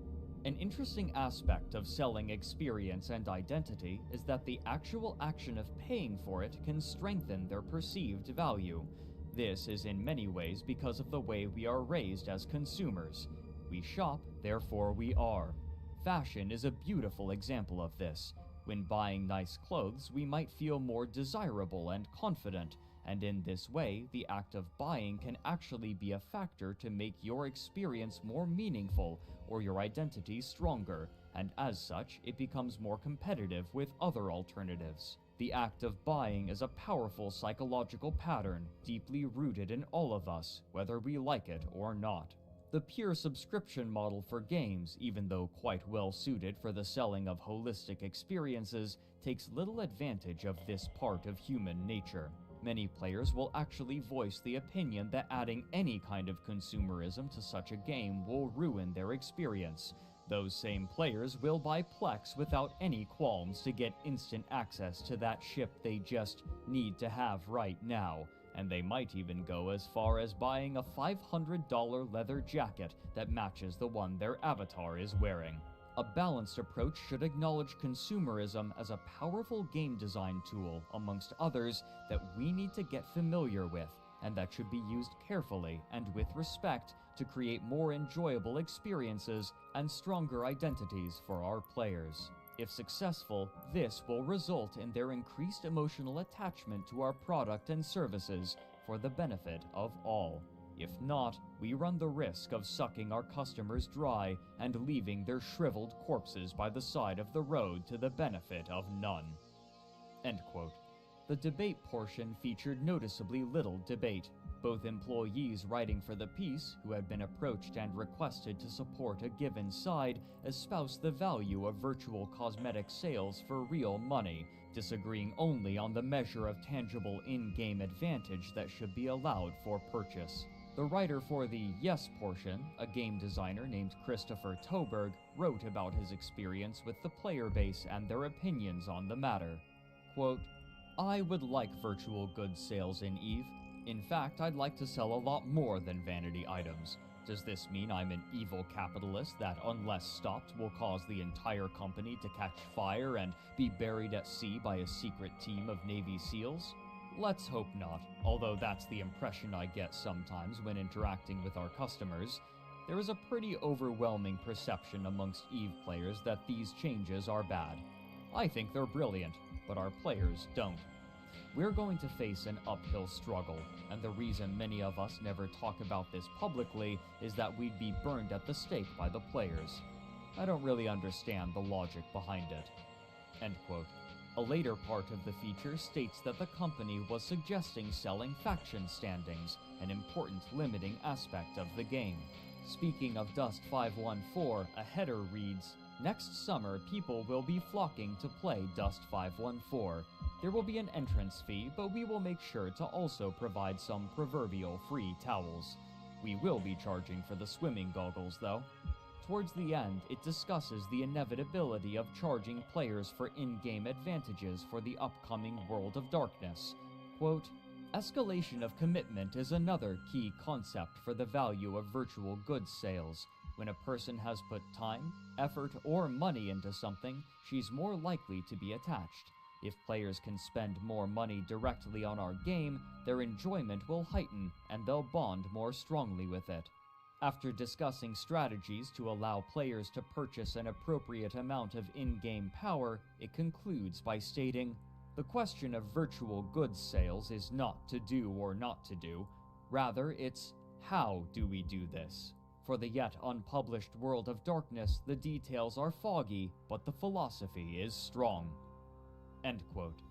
"An interesting aspect of selling experience and identity is that the actual action of paying for it can strengthen their perceived value. This is in many ways because of the way we are raised as consumers. We shop, therefore we are. Fashion is a beautiful example of this. When buying nice clothes, we might feel more desirable and confident, and in this way, the act of buying can actually be a factor to make your experience more meaningful or your identity stronger, and as such, it becomes more competitive with other alternatives. The act of buying is a powerful psychological pattern, deeply rooted in all of us, whether we like it or not. The pure subscription model for games, even though quite well suited for the selling of holistic experiences, takes little advantage of this part of human nature. Many players will actually voice the opinion that adding any kind of consumerism to such a game will ruin their experience. Those same players will buy Plex without any qualms to get instant access to that ship they just need to have right now, and they might even go as far as buying a $500 leather jacket that matches the one their avatar is wearing. A balanced approach should acknowledge consumerism as a powerful game design tool, amongst others, that we need to get familiar with, and that should be used carefully and with respect to create more enjoyable experiences and stronger identities for our players. If successful, this will result in their increased emotional attachment to our product and services for the benefit of all. If not, we run the risk of sucking our customers dry and leaving their shriveled corpses by the side of the road to the benefit of none." End quote. The debate portion featured noticeably little debate. Both employees writing for the piece, who had been approached and requested to support a given side, espoused the value of virtual cosmetic sales for real money, disagreeing only on the measure of tangible in-game advantage that should be allowed for purchase. The writer for the yes portion, a game designer named Christopher Toberg, wrote about his experience with the player base and their opinions on the matter. Quote, "I would like virtual goods sales in EVE. In fact, I'd like to sell a lot more than vanity items. Does this mean I'm an evil capitalist that, unless stopped, will cause the entire company to catch fire and be buried at sea by a secret team of Navy SEALs? Let's hope not, although that's the impression I get sometimes when interacting with our customers. There is a pretty overwhelming perception amongst EVE players that these changes are bad. I think they're brilliant, but our players don't. We're going to face an uphill struggle, and the reason many of us never talk about this publicly is that we'd be burned at the stake by the players. I don't really understand the logic behind it." End quote. A later part of the feature states that the company was suggesting selling faction standings, an important limiting aspect of the game. Speaking of Dust 514, a header reads, "Next summer, people will be flocking to play Dust 514. There will be an entrance fee, but we will make sure to also provide some proverbial free towels. We will be charging for the swimming goggles, though." Towards the end, it discusses the inevitability of charging players for in-game advantages for the upcoming World of Darkness. Quote, "Escalation of commitment is another key concept for the value of virtual goods sales. When a person has put time, effort, or money into something, she's more likely to be attached. If players can spend more money directly on our game, their enjoyment will heighten and they'll bond more strongly with it." After discussing strategies to allow players to purchase an appropriate amount of in-game power, it concludes by stating, "The question of virtual goods sales is not to do or not to do. Rather, it's how do we do this? For the yet unpublished World of Darkness, the details are foggy, but the philosophy is strong." End quote.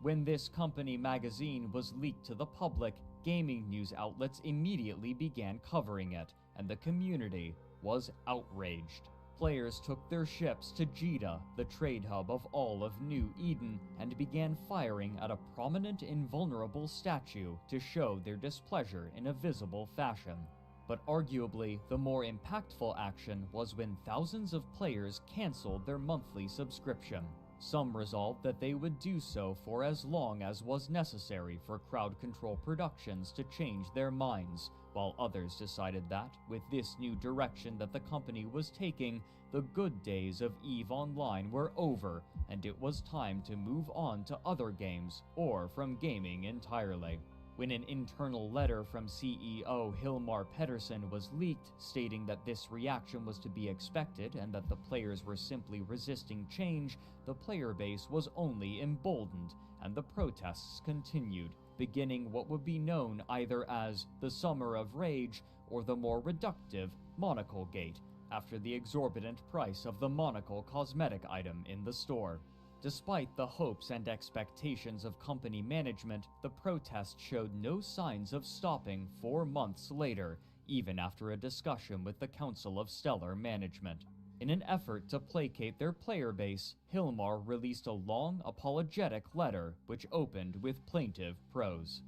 When this company magazine was leaked to the public, gaming news outlets immediately began covering it, and the community was outraged. Players took their ships to Jeddah, the trade hub of all of New Eden, and began firing at a prominent invulnerable statue to show their displeasure in a visible fashion. But arguably, the more impactful action was when thousands of players canceled their monthly subscription. Some resolved that they would do so for as long as was necessary for crowd control productions to change their minds, while others decided that, with this new direction that the company was taking, the good days of EveOnline were over, and it was time to move on to other games, or from gaming entirely. When an internal letter from CEO Hilmar Pettersson was leaked, stating that this reaction was to be expected and that the players were simply resisting change, the player base was only emboldened, and the protests continued, beginning what would be known either as the Summer of Rage or the more reductive Monocle Gate, after the exorbitant price of the monocle cosmetic item in the store. Despite the hopes and expectations of company management, the protest showed no signs of stopping 4 months later, even after a discussion with the Council of Stellar Management. In an effort to placate their player base, Hilmar released a long, apologetic letter which opened with plaintive prose.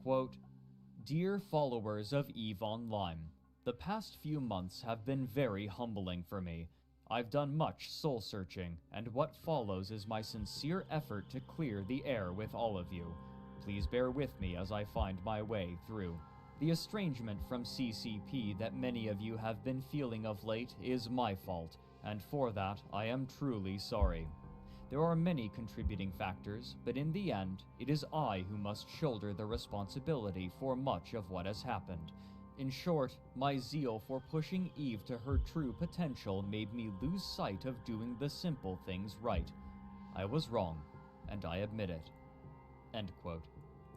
Quote, "Dear followers of EveOnline, the past few months have been very humbling for me. I've done much soul-searching, and what follows is my sincere effort to clear the air with all of you. Please bear with me as I find my way through. The estrangement from CCP that many of you have been feeling of late is my fault, and for that I am truly sorry. There are many contributing factors, but in the end, it is I who must shoulder the responsibility for much of what has happened. In short, my zeal for pushing Eve to her true potential made me lose sight of doing the simple things right. I was wrong, and I admit it." End quote.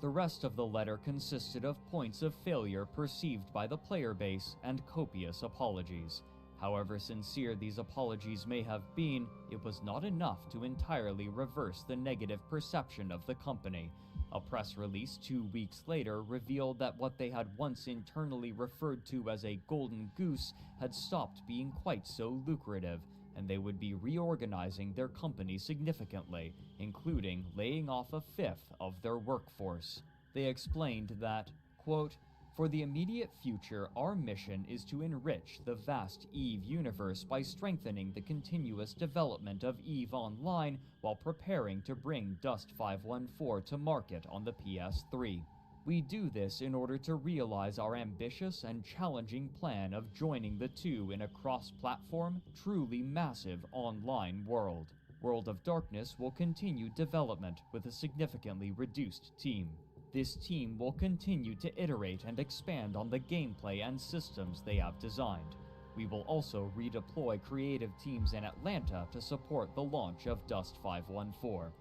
The rest of the letter consisted of points of failure perceived by the player base and copious apologies. However sincere these apologies may have been, it was not enough to entirely reverse the negative perception of the company. A press release 2 weeks later revealed that what they had once internally referred to as a golden goose had stopped being quite so lucrative, and they would be reorganizing their company significantly, including laying off a fifth of their workforce. They explained that, quote, "For the immediate future, our mission is to enrich the vast EVE universe by strengthening the continuous development of EveOnline while preparing to bring Dust 514 to market on the PS3. We do this in order to realize our ambitious and challenging plan of joining the two in a cross-platform, truly massive online world. World of Darkness will continue development with a significantly reduced team. This team will continue to iterate and expand on the gameplay and systems they have designed. We will also redeploy creative teams in Atlanta to support the launch of Dust 514.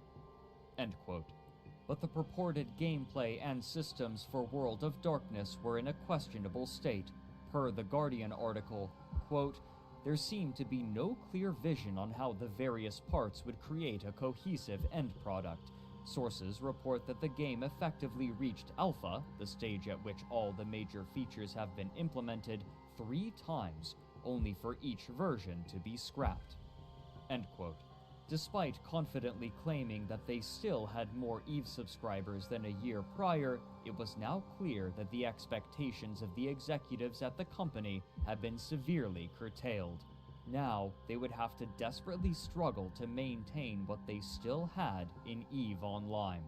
End quote. But the purported gameplay and systems for World of Darkness were in a questionable state. Per the Guardian article, quote, "There seemed to be no clear vision on how the various parts would create a cohesive end product. Sources report that the game effectively reached alpha, the stage at which all the major features have been implemented, 3 times, only for each version to be scrapped." End quote. Despite confidently claiming that they still had more EVE subscribers than a year prior, it was now clear that the expectations of the executives at the company had been severely curtailed. Now, they would have to desperately struggle to maintain what they still had in EveOnline.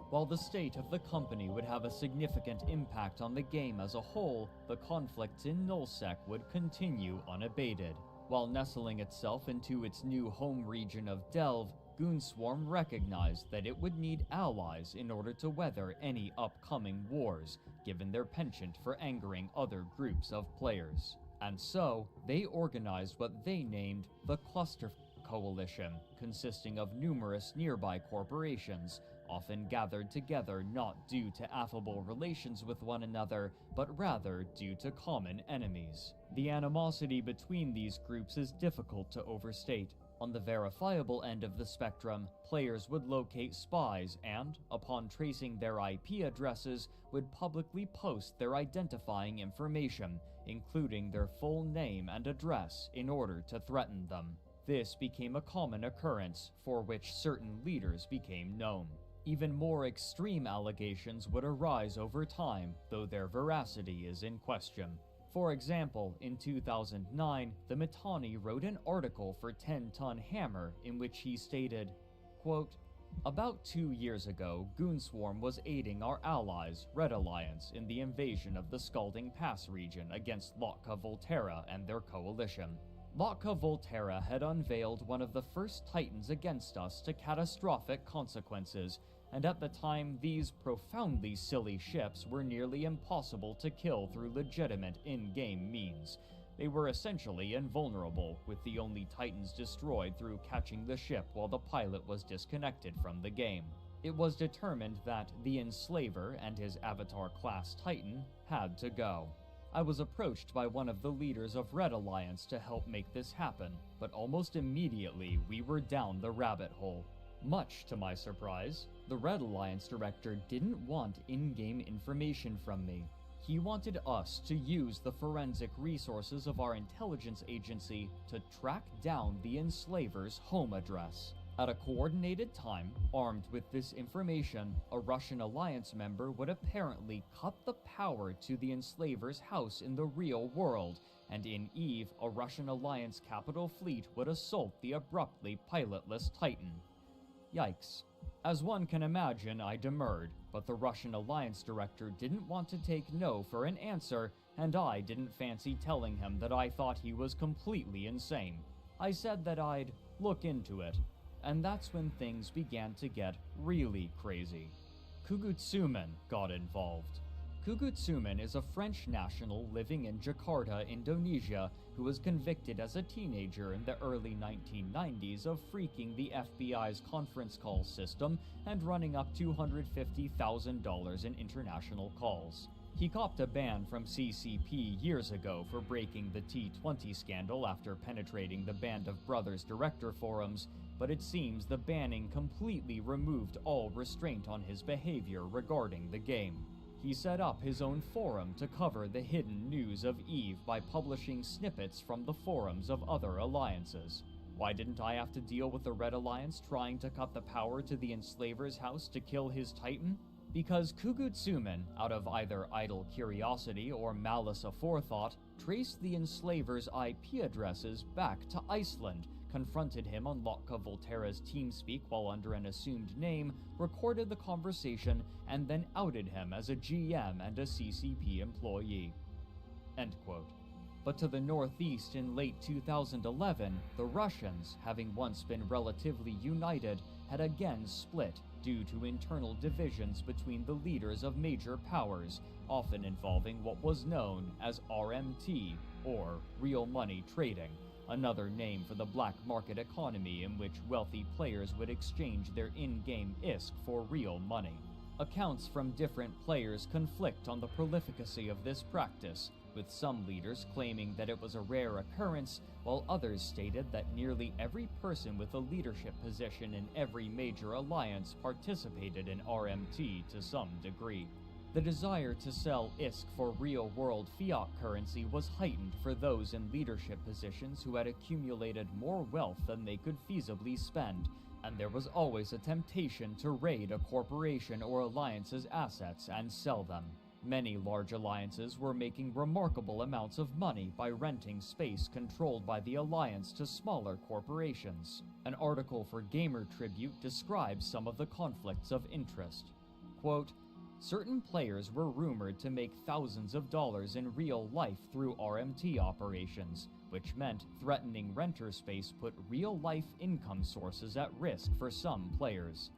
While the state of the company would have a significant impact on the game as a whole, the conflicts in Nullsec would continue unabated. While nestling itself into its new home region of Delve, Goonswarm recognized that it would need allies in order to weather any upcoming wars, given their penchant for angering other groups of players. And so, they organized what they named the Cluster Coalition, consisting of numerous nearby corporations, often gathered together not due to affable relations with one another, but rather due to common enemies. The animosity between these groups is difficult to overstate. On the verifiable end of the spectrum, players would locate spies and, upon tracing their IP addresses, would publicly post their identifying information, including their full name and address, in order to threaten them. This became a common occurrence, for which certain leaders became known. Even more extreme allegations would arise over time, though their veracity is in question. For example, in 2009, the Mittani wrote an article for 10 Ton Hammer in which he stated, quote, "About 2 years ago, Goonswarm was aiding our allies, Red Alliance, in the invasion of the Scalding Pass region against Lotka Volterra and their coalition. Lotka Volterra had unveiled one of the first titans against us to catastrophic consequences, and at the time these profoundly silly ships were nearly impossible to kill through legitimate in-game means. They were essentially invulnerable, with the only titans destroyed through catching the ship while the pilot was disconnected from the game. It was determined that the Enslaver and his Avatar-class titan had to go. I was approached by one of the leaders of Red Alliance to help make this happen, but almost immediately we were down the rabbit hole. Much to my surprise, the Red Alliance director didn't want in-game information from me. He wanted us to use the forensic resources of our intelligence agency to track down the Enslaver's home address. At a coordinated time, armed with this information, a Russian Alliance member would apparently cut the power to the Enslaver's house in the real world, and in EVE, a Russian Alliance capital fleet would assault the abruptly pilotless Titan. Yikes. As one can imagine, I demurred, but the Russian Alliance director didn't want to take no for an answer, and I didn't fancy telling him that I thought he was completely insane. I said that I'd look into it, and that's when things began to get really crazy. Kugutsumin got involved. Kugutsumin is a French national living in Jakarta, Indonesia, who was convicted as a teenager in the early 1990s of freaking the FBI's conference call system and running up $250,000 in international calls. He copped a ban from CCP years ago for breaking the T20 scandal after penetrating the Band of Brothers director forums, but it seems the banning completely removed all restraint on his behavior regarding the game. He set up his own forum to cover the hidden news of EVE by publishing snippets from the forums of other alliances. Why didn't I have to deal with the Red Alliance trying to cut the power to the Enslaver's house to kill his Titan? Because Kugutsumin, out of either idle curiosity or malice aforethought, traced the Enslaver's IP addresses back to Iceland, confronted him on Lotka Volterra's TeamSpeak while under an assumed name, recorded the conversation, and then outed him as a GM and a CCP employee. End quote. But to the northeast in late 2011, the Russians, having once been relatively united, had again split due to internal divisions between the leaders of major powers, often involving what was known as RMT, or real money trading, another name for the black market economy in which wealthy players would exchange their in-game ISK for real money. Accounts from different players conflict on the prolificacy of this practice, with some leaders claiming that it was a rare occurrence, while others stated that nearly every person with a leadership position in every major alliance participated in RMT to some degree. The desire to sell ISK for real-world fiat currency was heightened for those in leadership positions who had accumulated more wealth than they could feasibly spend, and there was always a temptation to raid a corporation or alliance's assets and sell them. Many large alliances were making remarkable amounts of money by renting space controlled by the alliance to smaller corporations. An article for Gamer Tribute describes some of the conflicts of interest. Quote, certain players were rumored to make thousands of dollars in real life through RMT operations, which meant threatening renter space put real-life income sources at risk for some players.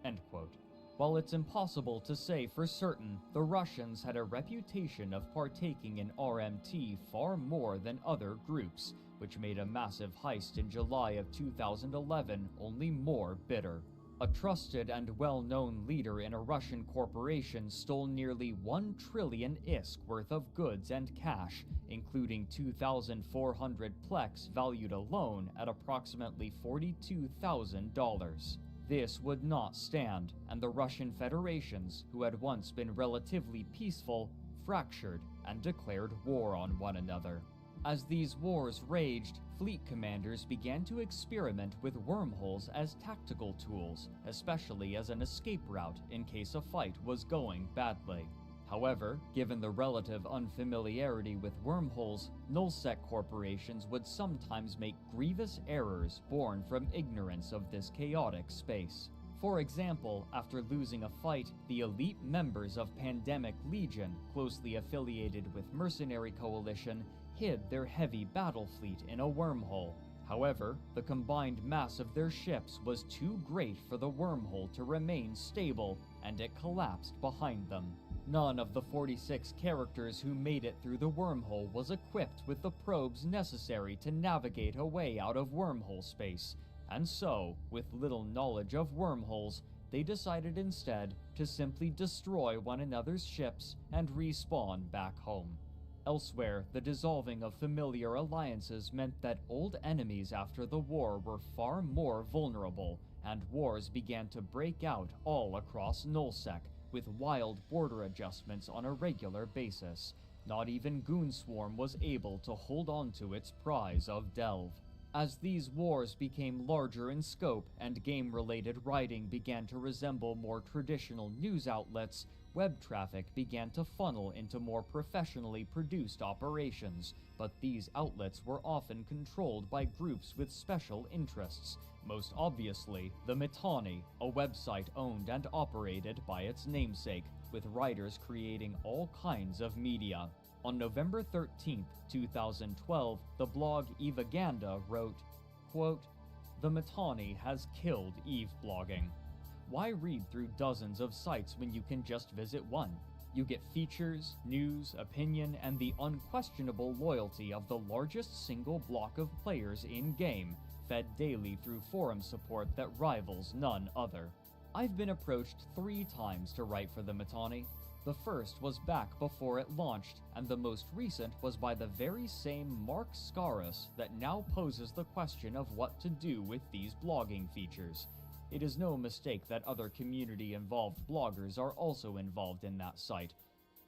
End quote. While it's impossible to say for certain, the Russians had a reputation of partaking in RMT far more than other groups, which made a massive heist in July of 2011 only more bitter. A trusted and well-known leader in a Russian corporation stole nearly 1 trillion ISK worth of goods and cash, including 2,400 plex valued alone at approximately $42,000. This would not stand, and the Russian federations, who had once been relatively peaceful, fractured and declared war on one another. As these wars raged, fleet commanders began to experiment with wormholes as tactical tools, especially as an escape route in case a fight was going badly. However, given the relative unfamiliarity with wormholes, nullsec corporations would sometimes make grievous errors born from ignorance of this chaotic space. For example, after losing a fight, the elite members of Pandemic Legion, closely affiliated with Mercenary Coalition, hid their heavy battle fleet in a wormhole. However, the combined mass of their ships was too great for the wormhole to remain stable, and it collapsed behind them. None of the 46 characters who made it through the wormhole was equipped with the probes necessary to navigate a way out of wormhole space, and so, with little knowledge of wormholes, they decided instead to simply destroy one another's ships and respawn back home. Elsewhere, the dissolving of familiar alliances meant that old enemies after the war were far more vulnerable, and wars began to break out all across nullsec, with wild border adjustments on a regular basis. Not even Goonswarm was able to hold on to its prize of Delve. As these wars became larger in scope and game-related writing began to resemble more traditional news outlets, web traffic began to funnel into more professionally produced operations, but these outlets were often controlled by groups with special interests, most obviously the Mittani, a website owned and operated by its namesake, with writers creating all kinds of media. On November 13, 2012, the blog Evaganda wrote, quote, "The Mittani has killed Eve blogging. Why read through dozens of sites when you can just visit one? You get features, news, opinion, and the unquestionable loyalty of the largest single block of players in-game, fed daily through forum support that rivals none other." I've been approached 3 times to write for the Mittani. The first was back before it launched, and the most recent was by the very same Mark Scaris that now poses the question of what to do with these blogging features. It is no mistake that other community-involved bloggers are also involved in that site.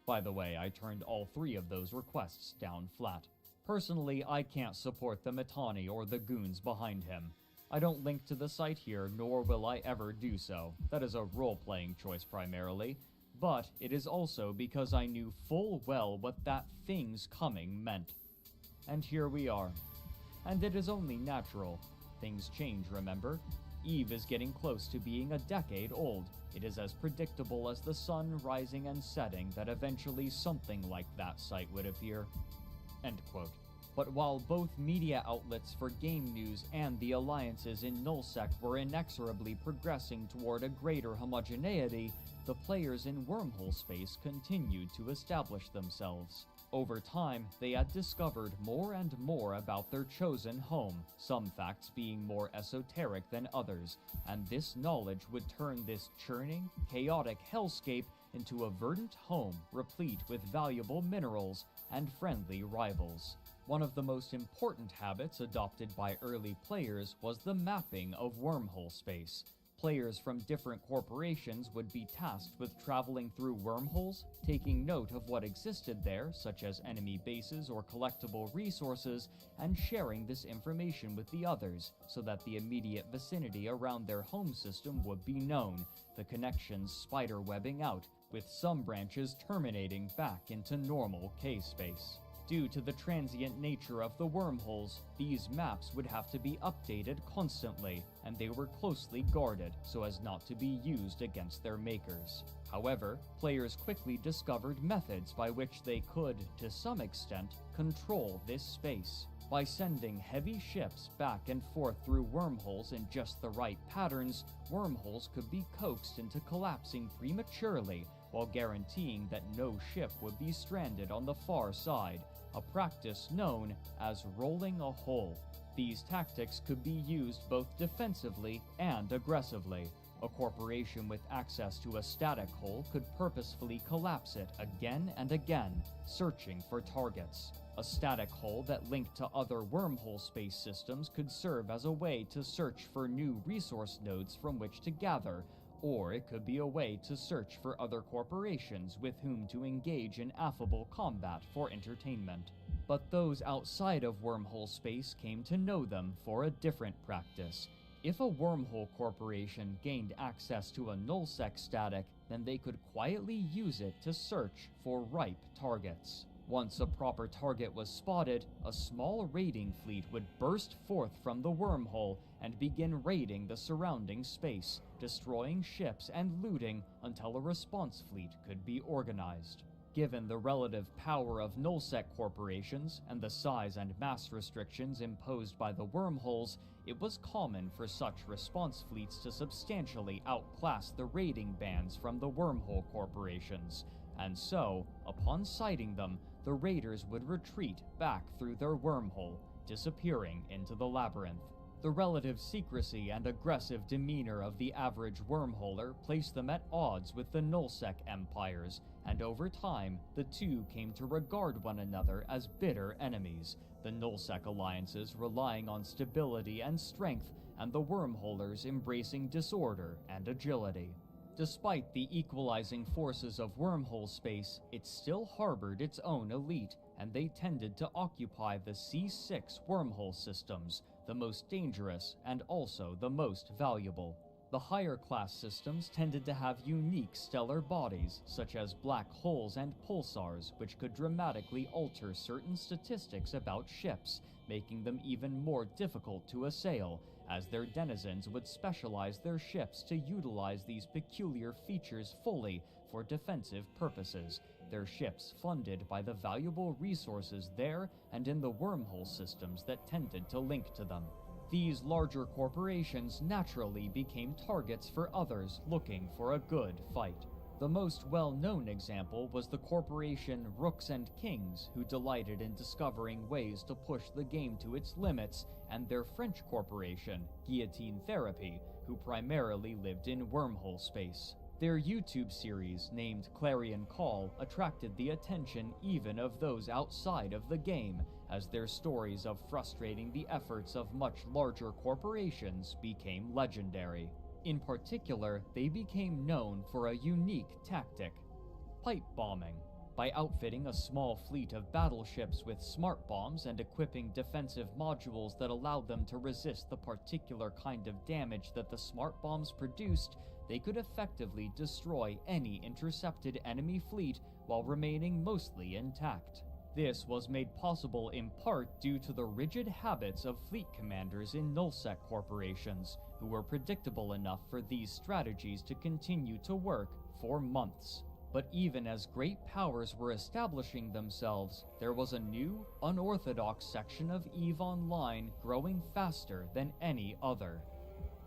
By the way, I turned all 3 of those requests down flat. Personally, I can't support the Mittani or the goons behind him. I don't link to the site here, nor will I ever do so. That is a role-playing choice primarily, but it is also because I knew full well what that "things coming" meant. And here we are. And it is only natural. Things change, remember? Eve is getting close to being a decade old. It is as predictable as the sun rising and setting that eventually something like that site would appear. End quote. But while both media outlets for game news and the alliances in nullsec were inexorably progressing toward a greater homogeneity, the players in wormhole space continued to establish themselves. Over time, they had discovered more and more about their chosen home, some facts being more esoteric than others, and this knowledge would turn this churning, chaotic hellscape into a verdant home replete with valuable minerals and friendly rivals. One of the most important habits adopted by early players was the mapping of wormhole space. Players from different corporations would be tasked with traveling through wormholes, taking note of what existed there, such as enemy bases or collectible resources, and sharing this information with the others, so that the immediate vicinity around their home system would be known, the connections spider-webbing out, with some branches terminating back into normal K-space. Due to the transient nature of the wormholes, these maps would have to be updated constantly, and they were closely guarded so as not to be used against their makers. However, players quickly discovered methods by which they could, to some extent, control this space. By sending heavy ships back and forth through wormholes in just the right patterns, wormholes could be coaxed into collapsing prematurely while guaranteeing that no ship would be stranded on the far side, a practice known as rolling a hole. These tactics could be used both defensively and aggressively. A corporation with access to a static hole could purposefully collapse it again and again, searching for targets. A static hole that linked to other wormhole space systems could serve as a way to search for new resource nodes from which to gather, or it could be a way to search for other corporations with whom to engage in affable combat for entertainment. But those outside of wormhole space came to know them for a different practice. If a wormhole corporation gained access to a nullsec static, then they could quietly use it to search for ripe targets. Once a proper target was spotted, a small raiding fleet would burst forth from the wormhole and begin raiding the surrounding space, destroying ships and looting until a response fleet could be organized. Given the relative power of nullsec corporations and the size and mass restrictions imposed by the wormholes, it was common for such response fleets to substantially outclass the raiding bands from the wormhole corporations, and so, upon sighting them, the raiders would retreat back through their wormhole, disappearing into the labyrinth. The relative secrecy and aggressive demeanor of the average wormholer placed them at odds with the nullsec empires, and over time, the two came to regard one another as bitter enemies, the nullsec alliances relying on stability and strength, and the wormholers embracing disorder and agility. Despite the equalizing forces of wormhole space, it still harbored its own elite, and they tended to occupy the C6 wormhole systems, the most dangerous and also the most valuable. The higher class systems tended to have unique stellar bodies, such as black holes and pulsars, which could dramatically alter certain statistics about ships, making them even more difficult to assail, as their denizens would specialize their ships to utilize these peculiar features fully for defensive purposes, their ships funded by the valuable resources there and in the wormhole systems that tended to link to them. These larger corporations naturally became targets for others looking for a good fight. The most well-known example was the corporation Rooks and Kings, who delighted in discovering ways to push the game to its limits, and their French corporation, Guillotine Therapy, who primarily lived in wormhole space. Their YouTube series, named Clarion Call, attracted the attention even of those outside of the game, as their stories of frustrating the efforts of much larger corporations became legendary. In particular, they became known for a unique tactic: pipe bombing. By outfitting a small fleet of battleships with smart bombs and equipping defensive modules that allowed them to resist the particular kind of damage that the smart bombs produced, they could effectively destroy any intercepted enemy fleet while remaining mostly intact. This was made possible in part due to the rigid habits of fleet commanders in nullsec corporations, who were predictable enough for these strategies to continue to work for months. But even as great powers were establishing themselves, there was a new, unorthodox section of EveOnline growing faster than any other: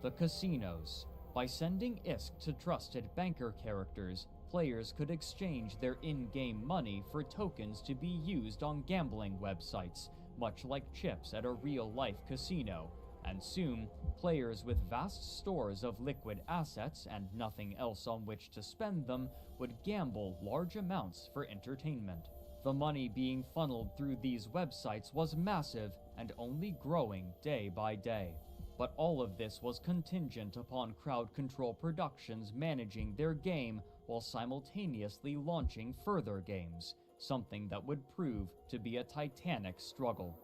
the casinos. By sending ISK to trusted banker characters, players could exchange their in-game money for tokens to be used on gambling websites, much like chips at a real-life casino, and soon, players with vast stores of liquid assets and nothing else on which to spend them would gamble large amounts for entertainment. The money being funneled through these websites was massive and only growing day by day. But all of this was contingent upon Crowd Control Productions managing their game while simultaneously launching further games, something that would prove to be a titanic struggle.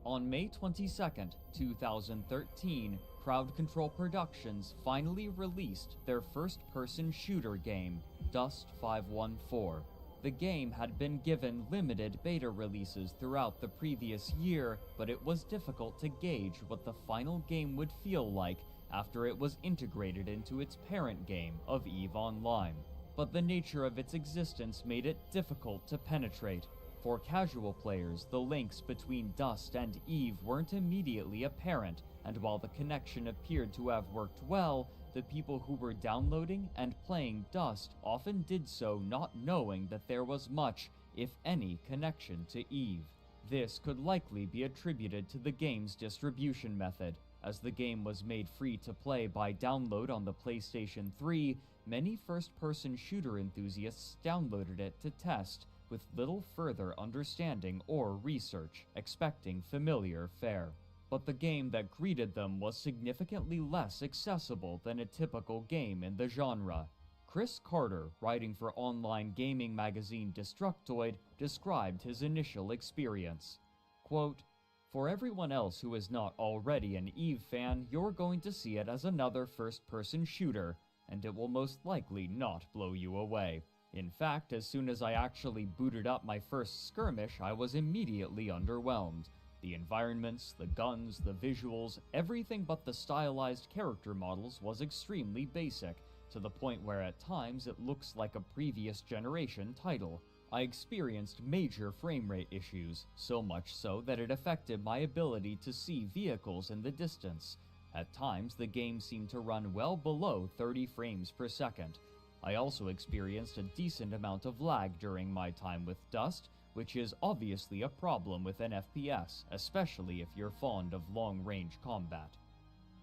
On May 22nd, 2013, Crowd Control Productions finally released their first-person shooter game, Dust 514. The game had been given limited beta releases throughout the previous year, but it was difficult to gauge what the final game would feel like after it was integrated into its parent game of EveOnline. But the nature of its existence made it difficult to penetrate. For casual players, the links between Dust and Eve weren't immediately apparent, and while the connection appeared to have worked well, the people who were downloading and playing Dust often did so not knowing that there was much, if any, connection to Eve. This could likely be attributed to the game's distribution method. As the game was made free to play by download on the PlayStation 3, many first-person shooter enthusiasts downloaded it to test, with little further understanding or research, expecting familiar fare. But the game that greeted them was significantly less accessible than a typical game in the genre. Chris Carter, writing for online gaming magazine Destructoid, described his initial experience. Quote, "For everyone else who is not already an Eve fan, you're going to see it as another first-person shooter, and it will most likely not blow you away. In fact, as soon as I actually booted up my first skirmish, I was immediately underwhelmed. The environments, the guns, the visuals, everything but the stylized character models was extremely basic, to the point where at times it looks like a previous generation title. I experienced major frame rate issues, so much so that it affected my ability to see vehicles in the distance. At times, the game seemed to run well below 30 frames per second. I also experienced a decent amount of lag during my time with Dust, which is obviously a problem with an FPS, especially if you're fond of long-range combat."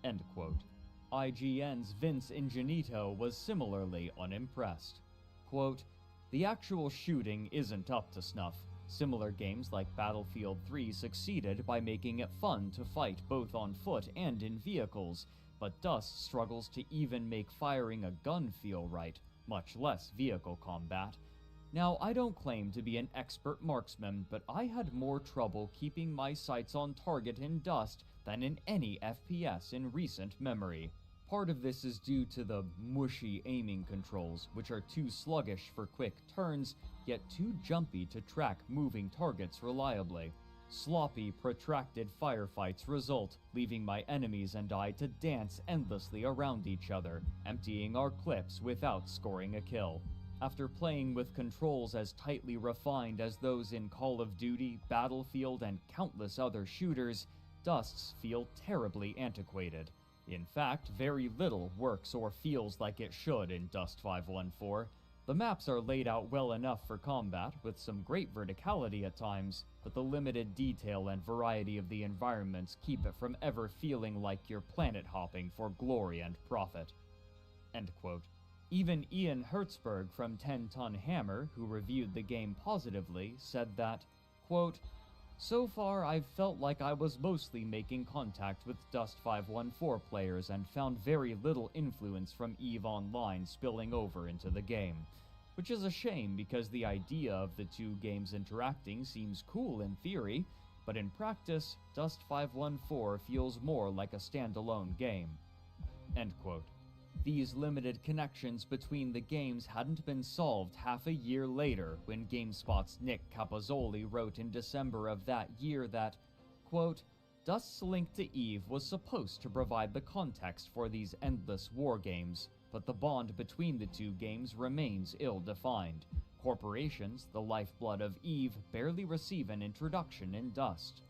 End quote. IGN's Vince Ingenito was similarly unimpressed. Quote, "The actual shooting isn't up to snuff. Similar games like Battlefield 3 succeeded by making it fun to fight both on foot and in vehicles, but Dust struggles to even make firing a gun feel right, much less vehicle combat. Now, I don't claim to be an expert marksman, but I had more trouble keeping my sights on target in Dust than in any FPS in recent memory. Part of this is due to the mushy aiming controls, which are too sluggish for quick turns, yet too jumpy to track moving targets reliably. Sloppy, protracted firefights result, leaving my enemies and I to dance endlessly around each other, emptying our clips without scoring a kill. After playing with controls as tightly refined as those in Call of Duty, Battlefield, and countless other shooters, Dusts feel terribly antiquated. In fact, very little works or feels like it should in Dust 514. The maps are laid out well enough for combat, with some great verticality at times, but the limited detail and variety of the environments keep it from ever feeling like you're planet hopping for glory and profit." End quote. Even Ian Hertzberg from 10 Ton Hammer, who reviewed the game positively, said that, quote, "So far, I've felt like I was mostly making contact with Dust 514 players and found very little influence from EveOnline spilling over into the game. Which is a shame because the idea of the two games interacting seems cool in theory, but in practice, Dust 514 feels more like a standalone game." End quote. These limited connections between the games hadn't been solved half a year later when GameSpot's Nick Capozoli wrote in December of that year that, quote, "Dust's link to Eve was supposed to provide the context for these endless war games, but the bond between the two games remains ill-defined. Corporations, the lifeblood of Eve, barely receive an introduction in Dust."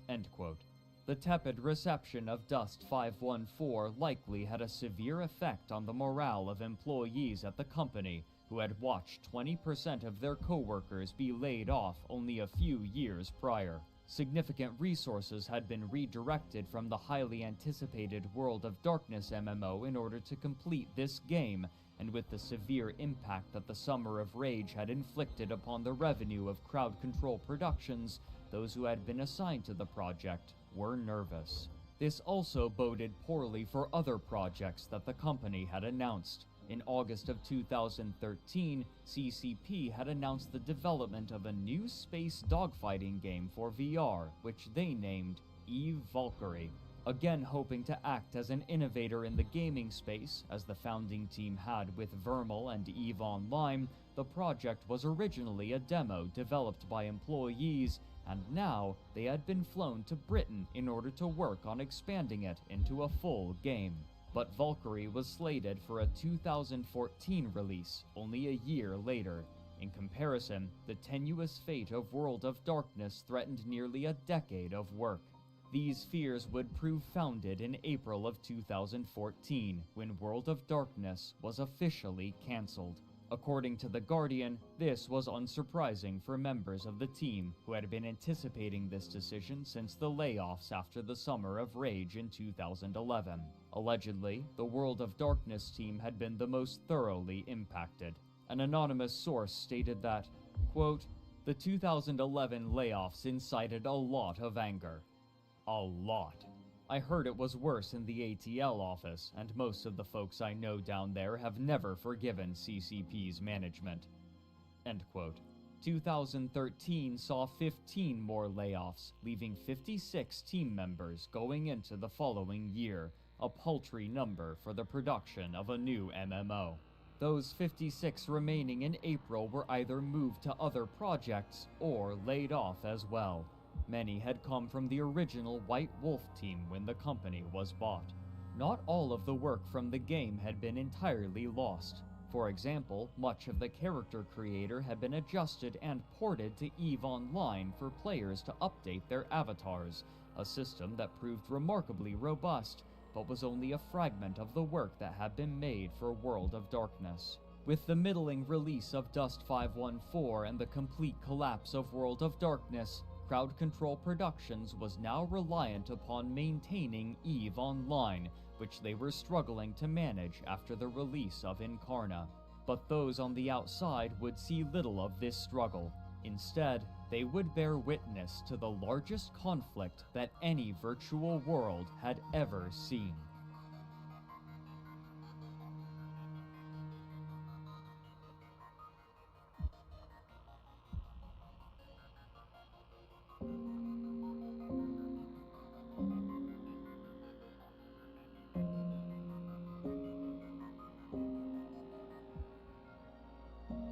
End quote. The tepid reception of Dust 514 likely had a severe effect on the morale of employees at the company, who had watched 20% of their coworkers be laid off only a few years prior. Significant resources had been redirected from the highly anticipated World of Darkness MMO in order to complete this game, and with the severe impact that the Summer of Rage had inflicted upon the revenue of Crowd Control Productions, those who had been assigned to the project were nervous. This also boded poorly for other projects that the company had announced. In August of 2013, CCP had announced the development of a new space dogfighting game for VR, which they named Eve Valkyrie. Again hoping to act as an innovator in the gaming space, as the founding team had with Vermal and EveOnline, the project was originally a demo developed by employees, and now they had been flown to Britain in order to work on expanding it into a full game. But Valkyrie was slated for a 2014 release, only a year later. In comparison, the tenuous fate of World of Darkness threatened nearly a decade of work. These fears would prove founded in April of 2014, when World of Darkness was officially cancelled. According to The Guardian, this was unsurprising for members of the team who had been anticipating this decision since the layoffs after the Summer of Rage in 2011. Allegedly, the World of Darkness team had been the most thoroughly impacted. An anonymous source stated that, quote, "The 2011 layoffs incited a lot of anger. A lot. I heard it was worse in the ATL office, and most of the folks I know down there have never forgiven CCP's management." End quote. 2013 saw 15 more layoffs, leaving 56 team members going into the following year, a paltry number for the production of a new MMO. Those 56 remaining in April were either moved to other projects or laid off as well. Many had come from the original White Wolf team when the company was bought. Not all of the work from the game had been entirely lost. For example, much of the character creator had been adjusted and ported to EveOnline for players to update their avatars, a system that proved remarkably robust, but was only a fragment of the work that had been made for World of Darkness. With the middling release of Dust 514 and the complete collapse of World of Darkness, Crowd Control Productions was now reliant upon maintaining EveOnline, which they were struggling to manage after the release of Incarna. But those on the outside would see little of this struggle. Instead, they would bear witness to the largest conflict that any virtual world had ever seen.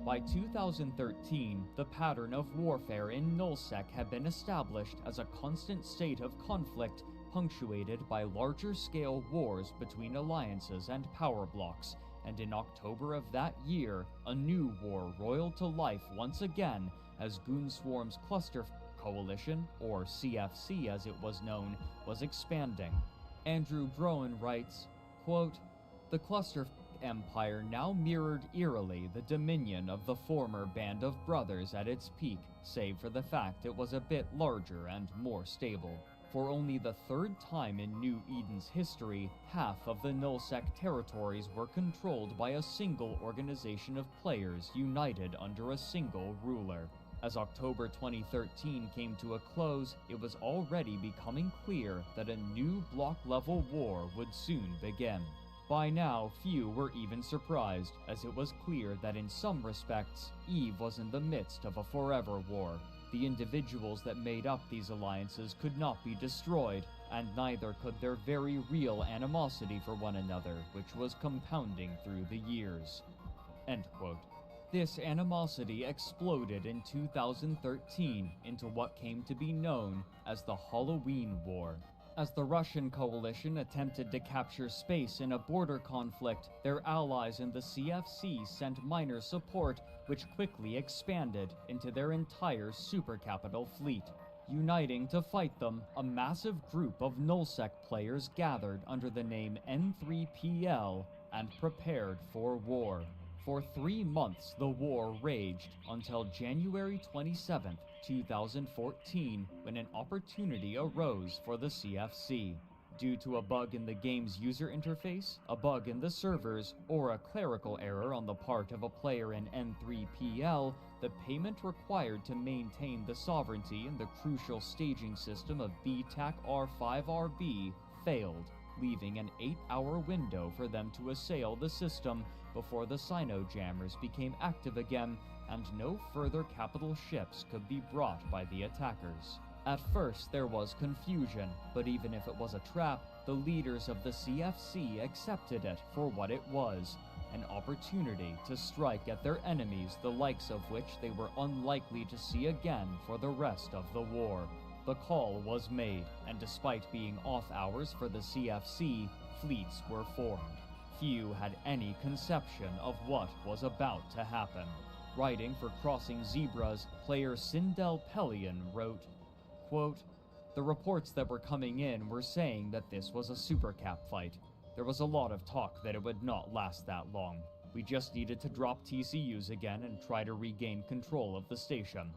By 2013, the pattern of warfare in nullsec had been established as a constant state of conflict punctuated by larger-scale wars between alliances and power blocks, and in October of that year, a new war roiled to life once again as Goonswarm's Cluster Coalition, or CFC as it was known, was expanding. Andrew Groen writes, quote, "The Cluster Empire now mirrored eerily the dominion of the former Band of Brothers at its peak, save for the fact it was a bit larger and more stable. For only the third time in New Eden's history, half of the nullsec territories were controlled by a single organization of players united under a single ruler. As October 2013 came to a close, it was already becoming clear that a new block-level war would soon begin. By now, few were even surprised, as it was clear that in some respects, Eve was in the midst of a forever war. The individuals that made up these alliances could not be destroyed, and neither could their very real animosity for one another, which was compounding through the years." End quote. This animosity exploded in 2013 into what came to be known as the Halloween War. As the Russian coalition attempted to capture space in a border conflict, their allies in the CFC sent minor support, which quickly expanded into their entire supercapital fleet. Uniting to fight them, a massive group of nullsec players gathered under the name N3PL and prepared for war. For 3 months, the war raged until January 27, 2014, when an opportunity arose for the CFC. Due to a bug in the game's user interface, a bug in the servers, or a clerical error on the part of a player in N3PL, the payment required to maintain the sovereignty in the crucial staging system of BTAC R5RB failed, leaving an 8-hour window for them to assail the system before the Sino-jammers became active again, and no further capital ships could be brought by the attackers. At first there was confusion, but even if it was a trap, the leaders of the CFC accepted it for what it was, an opportunity to strike at their enemies, the likes of which they were unlikely to see again for the rest of the war. The call was made, and despite being off hours for the CFC, fleets were formed. Few had any conception of what was about to happen. Writing for Crossing Zebras, player Sindel Pelion wrote, quote, "The reports that were coming in were saying that this was a supercap fight. There was a lot of talk that it would not last that long. We just needed to drop TCUs again and try to regain control of the station.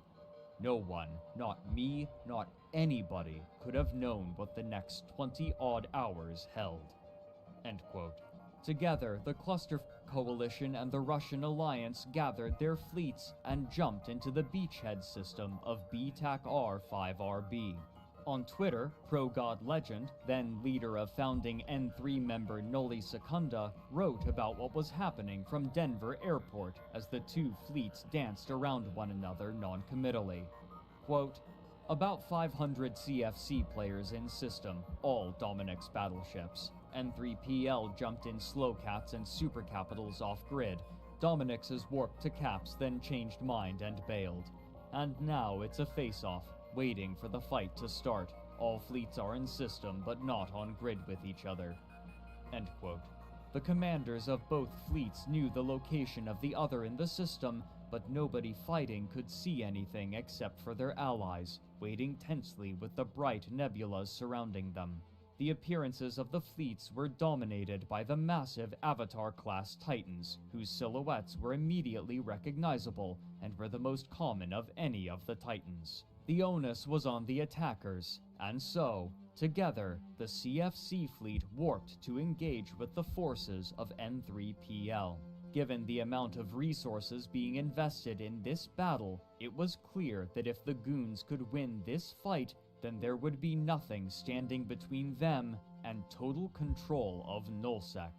No one, not me, not anybody, could have known what the next 20-odd hours held." End quote. Together, the Cluster Coalition and the Russian Alliance gathered their fleets and jumped into the beachhead system of BTAC R5RB. On Twitter, ProGod Legend, then leader of founding N3 member Noli Secunda, wrote about what was happening from Denver Airport as the two fleets danced around one another non-committally. Quote, "About 500 CFC players in system, all Dominic's battleships. N3PL jumped in Slowcats and Supercapitals off-grid. Dominic's warped to Caps, then changed mind and bailed. And now it's a face-off, waiting for the fight to start. All fleets are in system, but not on grid with each other." End quote. The commanders of both fleets knew the location of the other in the system, but nobody fighting could see anything except for their allies, waiting tensely with the bright nebulas surrounding them. The appearances of the fleets were dominated by the massive Avatar-class Titans, whose silhouettes were immediately recognizable and were the most common of any of the Titans. The onus was on the attackers, and so, together, the CFC fleet warped to engage with the forces of N3PL. Given the amount of resources being invested in this battle, it was clear that if the Goons could win this fight, then there would be nothing standing between them and total control of nullsec.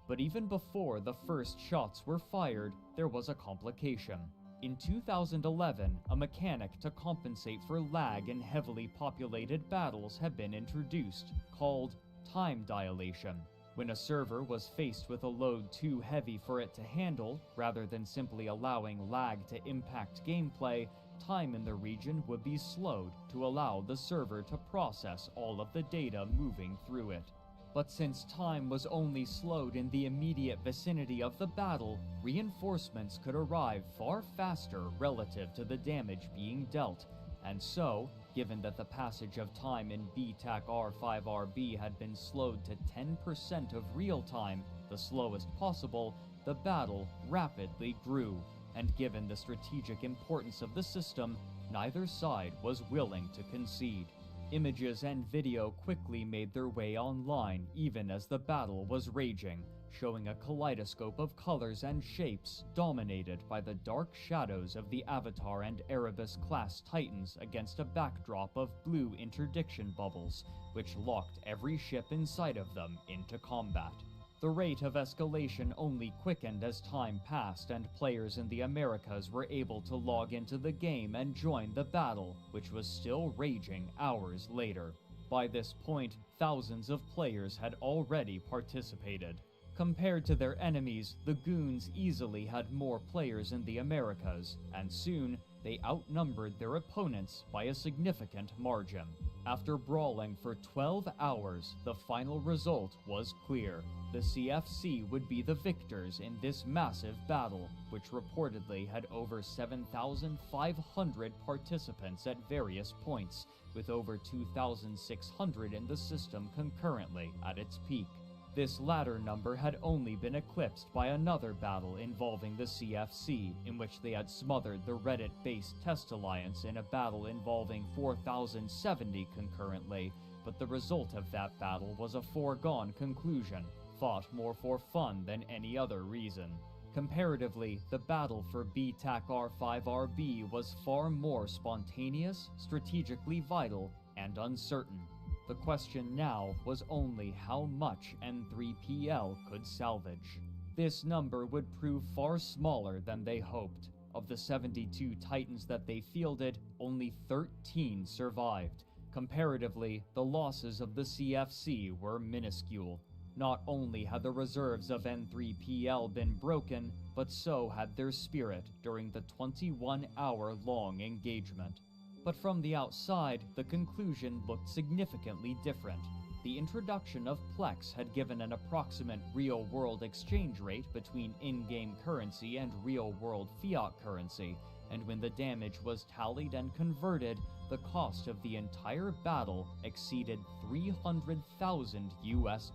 But even before the first shots were fired, there was a complication. In 2011, a mechanic to compensate for lag in heavily populated battles had been introduced, called time dilation. When a server was faced with a load too heavy for it to handle, rather than simply allowing lag to impact gameplay, time in the region would be slowed to allow the server to process all of the data moving through it. But since time was only slowed in the immediate vicinity of the battle, reinforcements could arrive far faster relative to the damage being dealt, and so, given that the passage of time in BTAC R5RB had been slowed to 10% of real time, the slowest possible, the battle rapidly grew, and given the strategic importance of the system, neither side was willing to concede. Images and video quickly made their way online even as the battle was raging, showing a kaleidoscope of colors and shapes dominated by the dark shadows of the Avatar and Erebus-class Titans against a backdrop of blue interdiction bubbles, which locked every ship inside of them into combat. The rate of escalation only quickened as time passed and players in the Americas were able to log into the game and join the battle, which was still raging hours later. By this point, thousands of players had already participated. Compared to their enemies, the Goons easily had more players in the Americas, and soon they outnumbered their opponents by a significant margin. After brawling for 12 hours, the final result was clear. The CFC would be the victors in this massive battle, which reportedly had over 7,500 participants at various points, with over 2,600 in the system concurrently at its peak. This latter number had only been eclipsed by another battle involving the CFC, in which they had smothered the Reddit-based Test Alliance in a battle involving 4,070 concurrently, but the result of that battle was a foregone conclusion, fought more for fun than any other reason. Comparatively, the battle for BTAC R5RB was far more spontaneous, strategically vital, and uncertain. The question now was only how much N3PL could salvage. This number would prove far smaller than they hoped. Of the 72 Titans that they fielded, only 13 survived. Comparatively, the losses of the CFC were minuscule. Not only had the reserves of N3PL been broken, but so had their spirit during the 21-hour-long engagement. But from the outside, the conclusion looked significantly different. The introduction of Plex had given an approximate real-world exchange rate between in-game currency and real-world fiat currency, and when the damage was tallied and converted, the cost of the entire battle exceeded $300,000 US.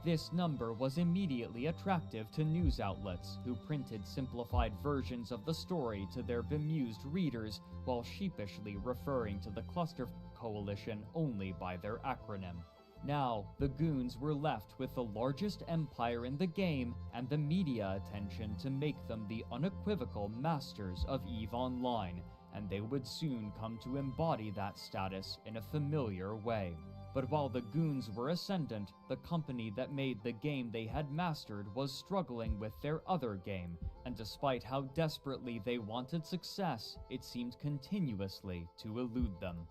This number was immediately attractive to news outlets, who printed simplified versions of the story to their bemused readers while sheepishly referring to the Cluster Coalition only by their acronym. Now, the Goons were left with the largest empire in the game and the media attention to make them the unequivocal masters of EveOnline, and they would soon come to embody that status in a familiar way. But while the Goons were ascendant, the company that made the game they had mastered was struggling with their other game, and despite how desperately they wanted success, it seemed continuously to elude them.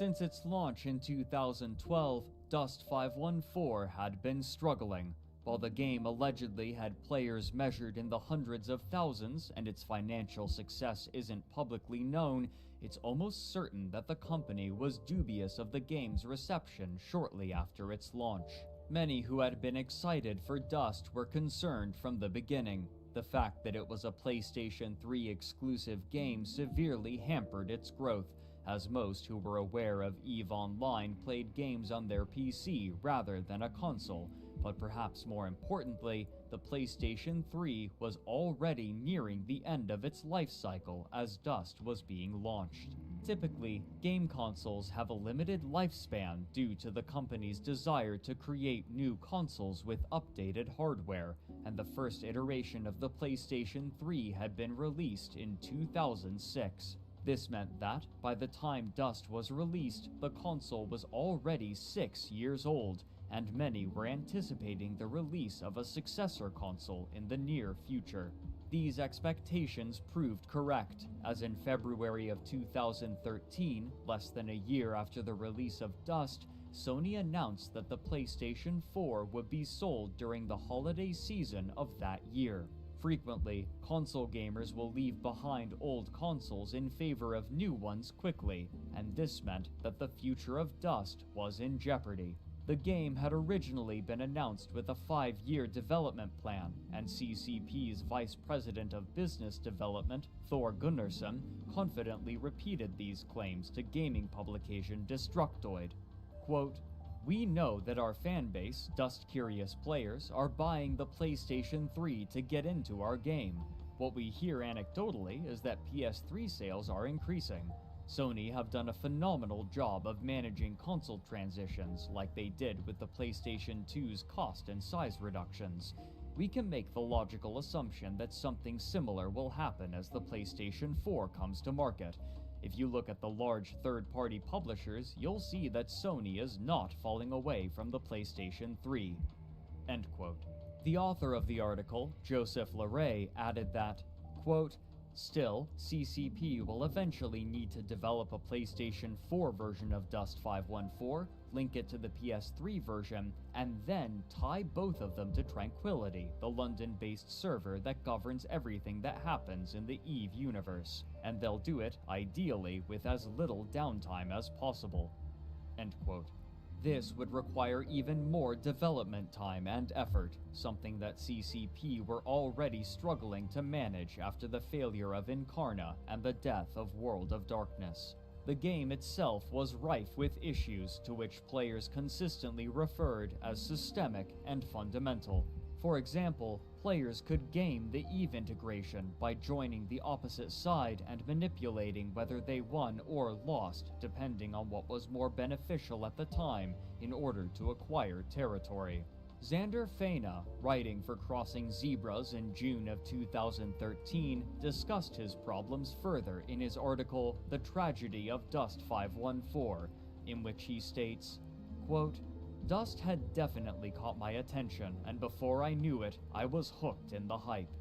Since its launch in 2012, Dust 514 had been struggling. While the game allegedly had players measured in the hundreds of thousands and its financial success isn't publicly known, it's almost certain that the company was dubious of the game's reception shortly after its launch. Many who had been excited for Dust were concerned from the beginning. The fact that it was a PlayStation 3 exclusive game severely hampered its growth, as most who were aware of EveOnline played games on their PC rather than a console, but perhaps more importantly, the PlayStation 3 was already nearing the end of its life cycle as Dust was being launched. Typically, game consoles have a limited lifespan due to the company's desire to create new consoles with updated hardware, and the first iteration of the PlayStation 3 had been released in 2006. This meant that, by the time Dust was released, the console was already 6 years old, and many were anticipating the release of a successor console in the near future. These expectations proved correct, as in February of 2013, less than a year after the release of Dust, Sony announced that the PlayStation 4 would be sold during the holiday season of that year. Frequently, console gamers will leave behind old consoles in favor of new ones quickly, and this meant that the future of Dust was in jeopardy. The game had originally been announced with a 5-year development plan, and CCP's Vice President of Business Development, Thor Gunnarsson, confidently repeated these claims to gaming publication Destructoid. Quote, "We know that our fanbase, Dust-curious players, are buying the PlayStation 3 to get into our game. What we hear anecdotally is that PS3 sales are increasing. Sony have done a phenomenal job of managing console transitions like they did with the PlayStation 2's cost and size reductions. We can make the logical assumption that something similar will happen as the PlayStation 4 comes to market. If you look at the large third-party publishers, you'll see that Sony is not falling away from the PlayStation 3." End quote. The author of the article, Joseph Larray, added that, quote, "Still, CCP will eventually need to develop a PlayStation 4 version of Dust 514, link it to the PS3 version, and then tie both of them to Tranquility, the London-based server that governs everything that happens in the EVE universe. And they'll do it, ideally, with as little downtime as possible." End quote. This would require even more development time and effort, something that CCP were already struggling to manage after the failure of Incarna and the death of World of Darkness. The game itself was rife with issues to which players consistently referred as systemic and fundamental. For example, players could game the EVE integration by joining the opposite side and manipulating whether they won or lost, depending on what was more beneficial at the time, in order to acquire territory. Xander Fena, writing for Crossing Zebras in June of 2013, discussed his problems further in his article The Tragedy of Dust 514, in which he states, quote, "Dust had definitely caught my attention, and before I knew it, I was hooked in the hype.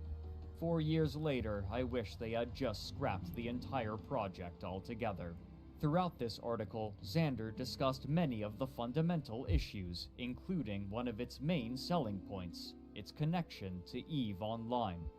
4 years later, I wish they had just scrapped the entire project altogether." Throughout this article, Xander discussed many of the fundamental issues, including one of its main selling points, its connection to EveOnline.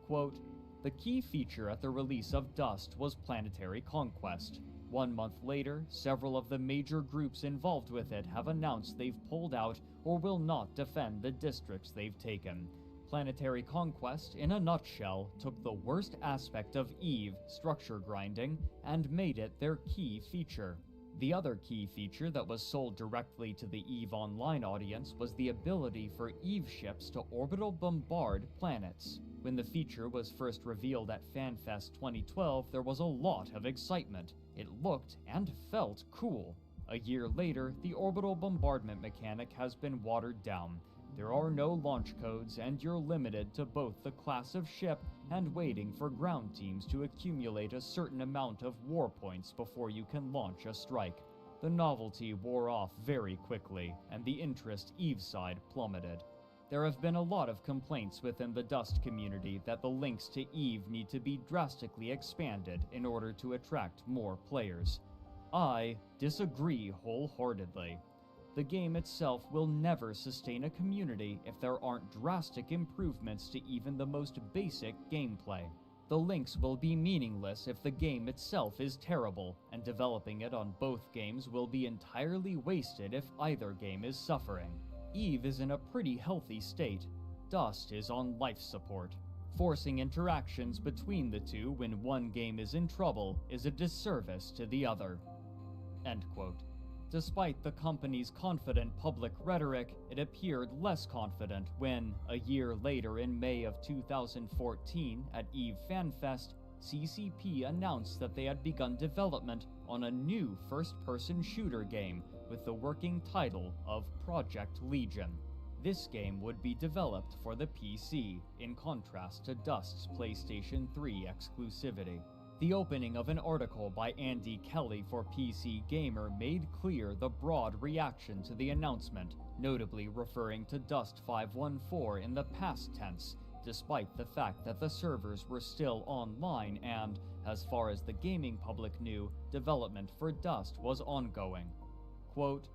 Quote, "The key feature at the release of Dust was planetary conquest. 1 month later, several of the major groups involved with it have announced they've pulled out or will not defend the districts they've taken. Planetary conquest, in a nutshell, took the worst aspect of EVE, structure grinding, and made it their key feature. The other key feature that was sold directly to the EveOnline audience was the ability for EVE ships to orbital bombard planets. When the feature was first revealed at FanFest 2012, there was a lot of excitement. It looked and felt cool. A year later, the orbital bombardment mechanic has been watered down. There are no launch codes, and you're limited to both the class of ship and waiting for ground teams to accumulate a certain amount of war points before you can launch a strike. The novelty wore off very quickly, and the interest EVE side plummeted. There have been a lot of complaints within the Dust community that the links to EVE need to be drastically expanded in order to attract more players. I disagree wholeheartedly. The game itself will never sustain a community if there aren't drastic improvements to even the most basic gameplay. The links will be meaningless if the game itself is terrible, and developing it on both games will be entirely wasted if either game is suffering. EVE is in a pretty healthy state. Dust is on life support. Forcing interactions between the two when one game is in trouble is a disservice to the other." End quote. Despite the company's confident public rhetoric, it appeared less confident when, a year later in May of 2014 at EVE FanFest, CCP announced that they had begun development on a new first-person shooter game with the working title of Project Legion. This game would be developed for the PC, in contrast to Dust's PlayStation 3 exclusivity. The opening of an article by Andy Kelly for PC Gamer made clear the broad reaction to the announcement, notably referring to Dust 514 in the past tense, despite the fact that the servers were still online and, as far as the gaming public knew, development for Dust was ongoing. Quote,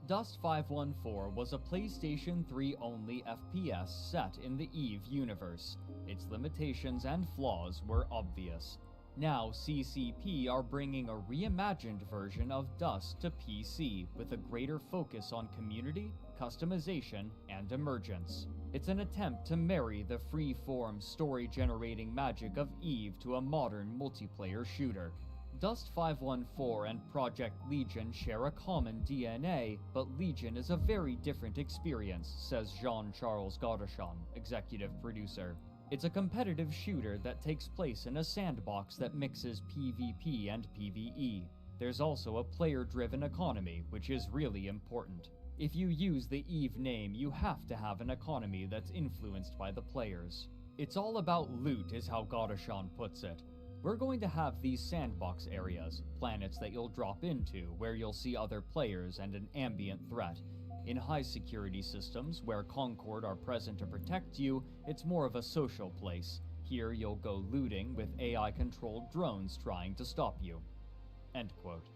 Dust 514 was a PlayStation 3 only FPS set in the EVE universe. Its limitations and flaws were obvious. Now CCP are bringing a reimagined version of Dust to PC with a greater focus on community, customization, and emergence. It's an attempt to marry the free-form, story-generating magic of EVE to a modern multiplayer shooter. Dust 514 and Project Legion share a common DNA, but Legion is a very different experience, says Jean-Charles Godachon, executive producer. It's a competitive shooter that takes place in a sandbox that mixes PvP and PvE. There's also a player-driven economy, which is really important. If you use the EVE name, you have to have an economy that's influenced by the players. It's all about loot, is how Godachon puts it. We're going to have these sandbox areas, planets that you'll drop into, where you'll see other players and an ambient threat. In high-security systems, where Concord are present to protect you, it's more of a social place. Here you'll go looting with AI-controlled drones trying to stop you. End quote.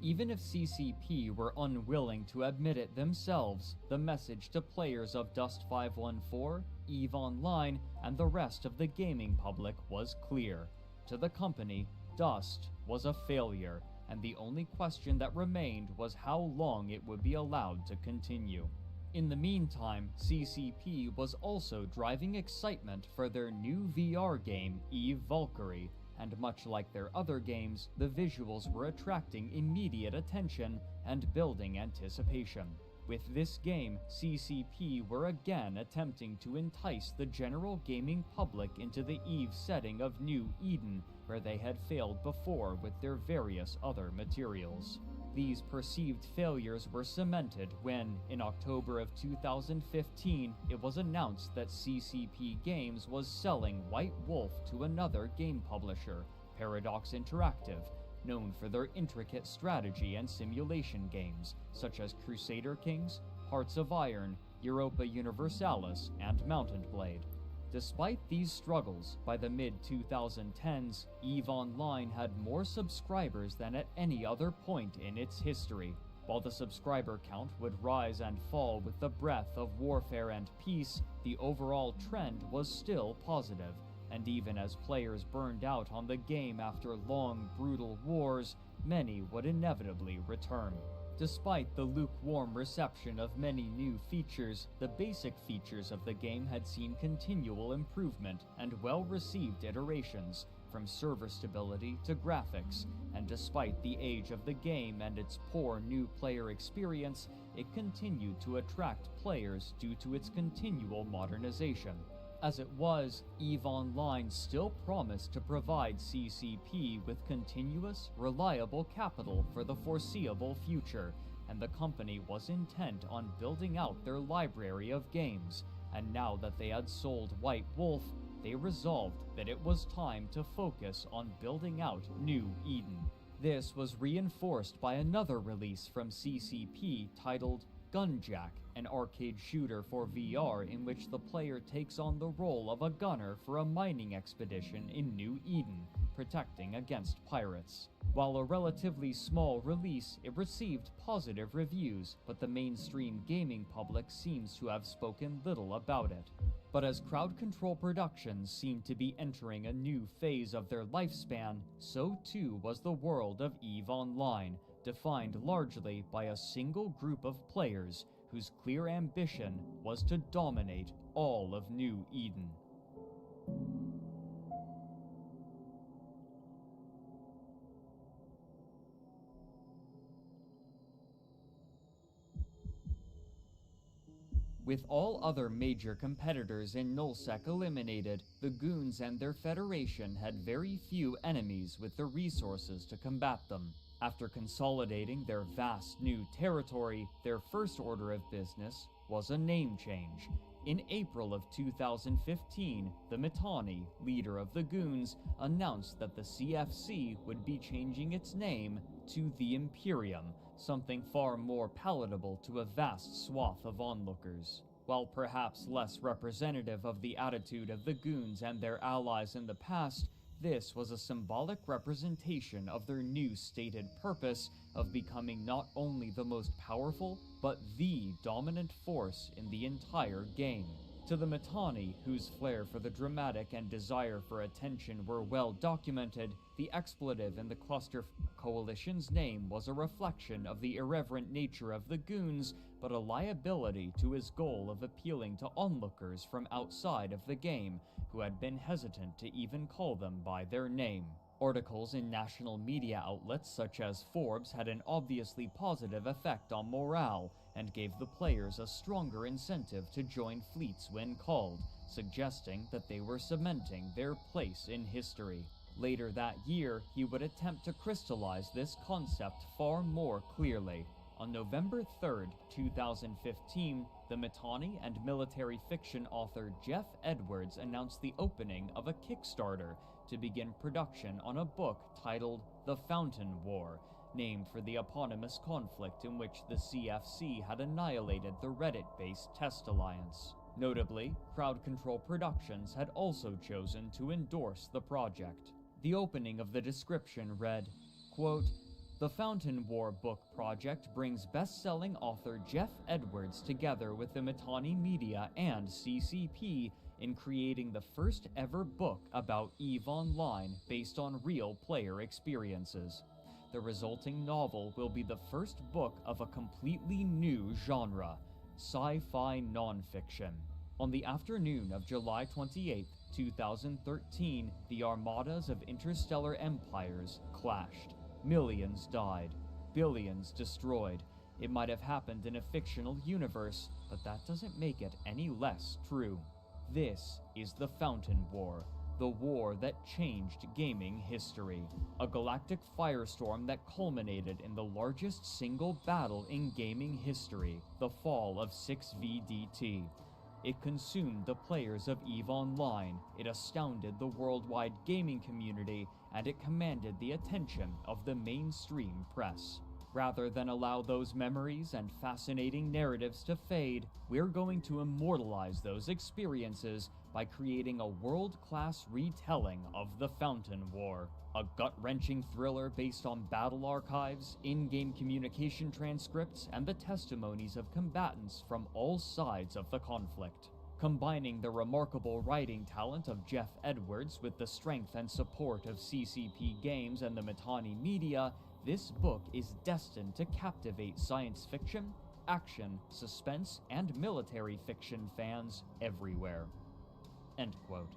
Even if CCP were unwilling to admit it themselves, the message to players of Dust 514, EveOnline, and the rest of the gaming public was clear. To the company, Dust was a failure, and the only question that remained was how long it would be allowed to continue. In the meantime, CCP was also driving excitement for their new VR game, Eve Valkyrie, and much like their other games, the visuals were attracting immediate attention and building anticipation. With this game, CCP were again attempting to entice the general gaming public into the EVE setting of New Eden, where they had failed before with their various other materials. These perceived failures were cemented when, in October of 2015, it was announced that CCP Games was selling White Wolf to another game publisher, Paradox Interactive, known for their intricate strategy and simulation games, such as Crusader Kings, Hearts of Iron, Europa Universalis, and Mountain Blade. Despite these struggles, by the mid-2010s, EveOnline had more subscribers than at any other point in its history. While the subscriber count would rise and fall with the breadth of warfare and peace, the overall trend was still positive. And even as players burned out on the game after long, brutal wars, many would inevitably return. Despite the lukewarm reception of many new features, the basic features of the game had seen continual improvement and well-received iterations, from server stability to graphics, and despite the age of the game and its poor new player experience, it continued to attract players due to its continual modernization. As it was, EveOnline still promised to provide CCP with continuous, reliable capital for the foreseeable future, and the company was intent on building out their library of games, and now that they had sold White Wolf, they resolved that it was time to focus on building out New Eden. This was reinforced by another release from CCP titled Gunjack, an arcade shooter for VR in which the player takes on the role of a gunner for a mining expedition in New Eden, protecting against pirates. While a relatively small release, it received positive reviews, but the mainstream gaming public seems to have spoken little about it. But as crowd control productions seemed to be entering a new phase of their lifespan, so too was the world of EveOnline, defined largely by a single group of players whose clear ambition was to dominate all of New Eden. With all other major competitors in nullsec eliminated, the Goons and their federation had very few enemies with the resources to combat them. After consolidating their vast new territory, their first order of business was a name change. In April of 2015, the Mittani, leader of the Goons, announced that the CFC would be changing its name to the Imperium, something far more palatable to a vast swath of onlookers. While perhaps less representative of the attitude of the Goons and their allies in the past, this was a symbolic representation of their new stated purpose of becoming not only the most powerful, but the dominant force in the entire game. To the Mittani, whose flair for the dramatic and desire for attention were well documented, the expletive in the Cluster Coalition's name was a reflection of the irreverent nature of the Goons, but a liability to his goal of appealing to onlookers from outside of the game, who had been hesitant to even call them by their name. Articles in national media outlets such as Forbes had an obviously positive effect on morale and gave the players a stronger incentive to join fleets when called, suggesting that they were cementing their place in history. Later that year, he would attempt to crystallize this concept far more clearly. On November 3rd, 2015, the Mittani and military fiction author Jeff Edwards announced the opening of a Kickstarter to begin production on a book titled The Fountain War, named for the eponymous conflict in which the CFC had annihilated the Reddit-based Test Alliance. Notably, Crowd Control Productions had also chosen to endorse the project. The opening of the description read, quote, "The Fountain War book project brings best-selling author Jeff Edwards together with the Mittani Media and CCP in creating the first ever book about EveOnline based on real player experiences. The resulting novel will be the first book of a completely new genre, sci-fi nonfiction." On the afternoon of July 28, 2013, the armadas of interstellar empires clashed. Millions died, billions destroyed. It might have happened in a fictional universe, but that doesn't make it any less true. This is the Fountain War, the war that changed gaming history. A galactic firestorm that culminated in the largest single battle in gaming history, the fall of 6VDT. It consumed the players of EveOnline, it astounded the worldwide gaming community, and it commanded the attention of the mainstream press. Rather than allow those memories and fascinating narratives to fade, we're going to immortalize those experiences by creating a world-class retelling of the Fountain War. A gut-wrenching thriller based on battle archives, in-game communication transcripts, and the testimonies of combatants from all sides of the conflict. Combining the remarkable writing talent of Jeff Edwards with the strength and support of CCP Games and the Mittani Media, this book is destined to captivate science fiction, action, suspense, and military fiction fans everywhere. End quote.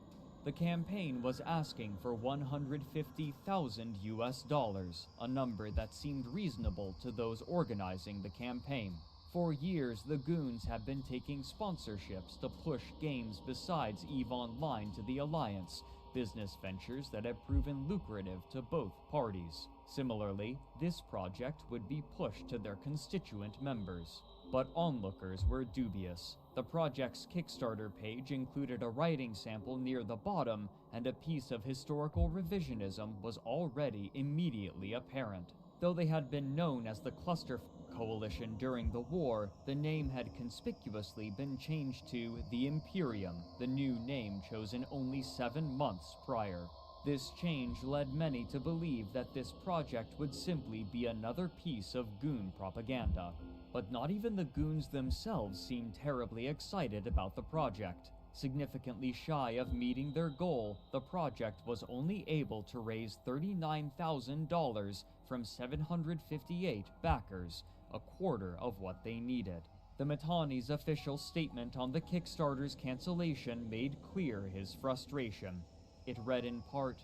The campaign was asking for $150,000, a number that seemed reasonable to those organizing the campaign. For years, the Goons have been taking sponsorships to push games besides EveOnline to the Alliance, business ventures that have proven lucrative to both parties. Similarly, this project would be pushed to their constituent members. But onlookers were dubious. The project's Kickstarter page included a writing sample near the bottom, and a piece of historical revisionism was already immediately apparent. Though they had been known as the Cluster Coalition during the war, the name had conspicuously been changed to the Imperium, the new name chosen only 7 months prior. This change led many to believe that this project would simply be another piece of Goon propaganda. But not even the Goons themselves seemed terribly excited about the project. Significantly shy of meeting their goal, the project was only able to raise $39,000 from 758 backers, a quarter of what they needed. The Mittani's official statement on the Kickstarter's cancellation made clear his frustration. It read in part,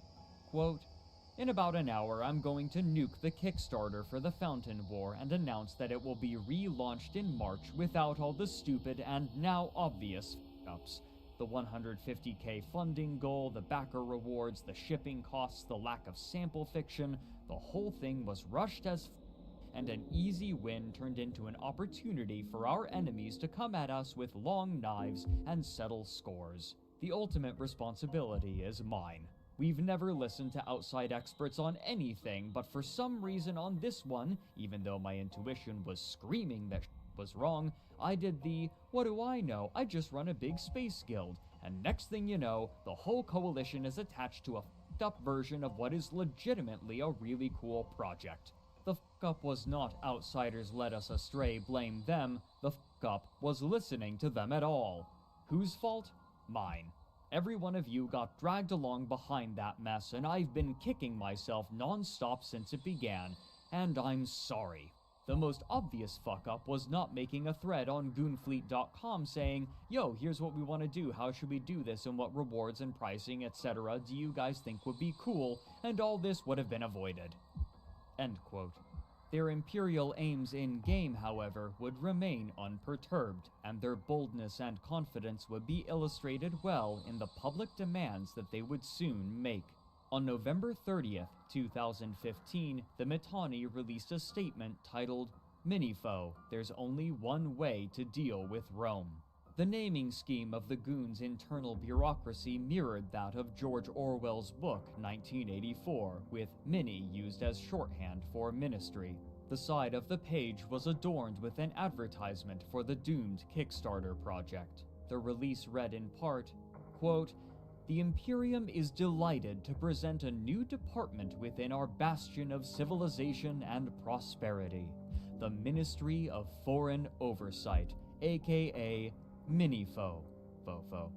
quote, In about an hour, I'm going to nuke the Kickstarter for the Fountain War and announce that it will be relaunched in March without all the stupid and now obvious f***ups. The 150k funding goal, the backer rewards, the shipping costs, the lack of sample fiction, the whole thing was rushed as and an easy win turned into an opportunity for our enemies to come at us with long knives and settle scores. The ultimate responsibility is mine. We've never listened to outside experts on anything, but for some reason on this one, even though my intuition was screaming that was wrong, I did the, what do I know, I just run a big space guild, and next thing you know, the whole coalition is attached to a f***ed up version of what is legitimately a really cool project. The f*** up was not outsiders led us astray, blame them, the f*** up was listening to them at all. Whose fault? Mine. Every one of you got dragged along behind that mess, and I've been kicking myself non-stop since it began, and I'm sorry. The most obvious fuck-up was not making a thread on goonfleet.com saying, yo, here's what we want to do, how should we do this, and what rewards and pricing, etc. do you guys think would be cool, and all this would have been avoided. End quote. Their imperial aims in-game, however, would remain unperturbed, and their boldness and confidence would be illustrated well in the public demands that they would soon make. On November 30th, 2015, the Mittani released a statement titled, Minifoe, there's only one way to deal with Rome. The naming scheme of the Goons' internal bureaucracy mirrored that of George Orwell's book 1984, with Mini used as shorthand for ministry. The side of the page was adorned with an advertisement for the doomed Kickstarter project. The release read in part, quote, the Imperium is delighted to present a new department within our bastion of civilization and prosperity, the Ministry of Foreign Oversight, aka Minifoe, Fofo.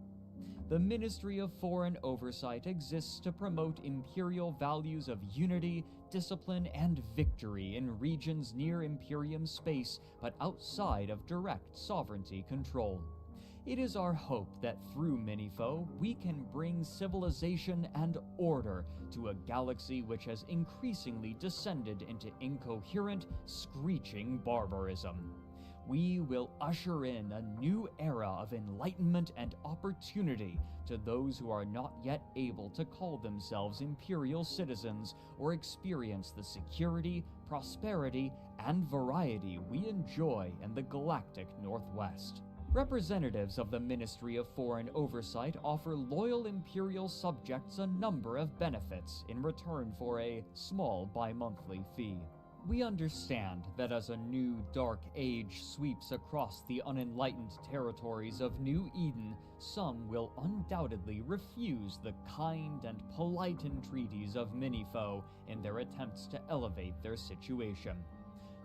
The Ministry of Foreign Oversight exists to promote imperial values of unity, discipline, and victory in regions near Imperium space, but outside of direct sovereignty control. It is our hope that through Minifoe, we can bring civilization and order to a galaxy which has increasingly descended into incoherent, screeching barbarism. We will usher in a new era of enlightenment and opportunity to those who are not yet able to call themselves imperial citizens or experience the security, prosperity, and variety we enjoy in the galactic Northwest. Representatives of the Ministry of Foreign Oversight offer loyal imperial subjects a number of benefits in return for a small bi-monthly fee. We understand that as a new dark age sweeps across the unenlightened territories of New Eden, some will undoubtedly refuse the kind and polite entreaties of Minifoe in their attempts to elevate their situation.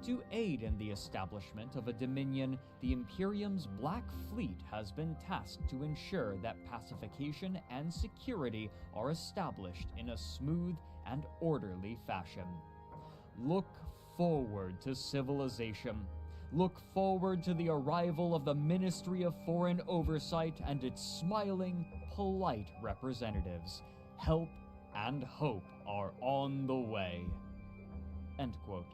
To aid in the establishment of a dominion, the Imperium's Black Fleet has been tasked to ensure that pacification and security are established in a smooth and orderly fashion. Look forward to civilization. Look forward to the arrival of the Ministry of Foreign Oversight and its smiling, polite representatives. Help and hope are on the way. End quote.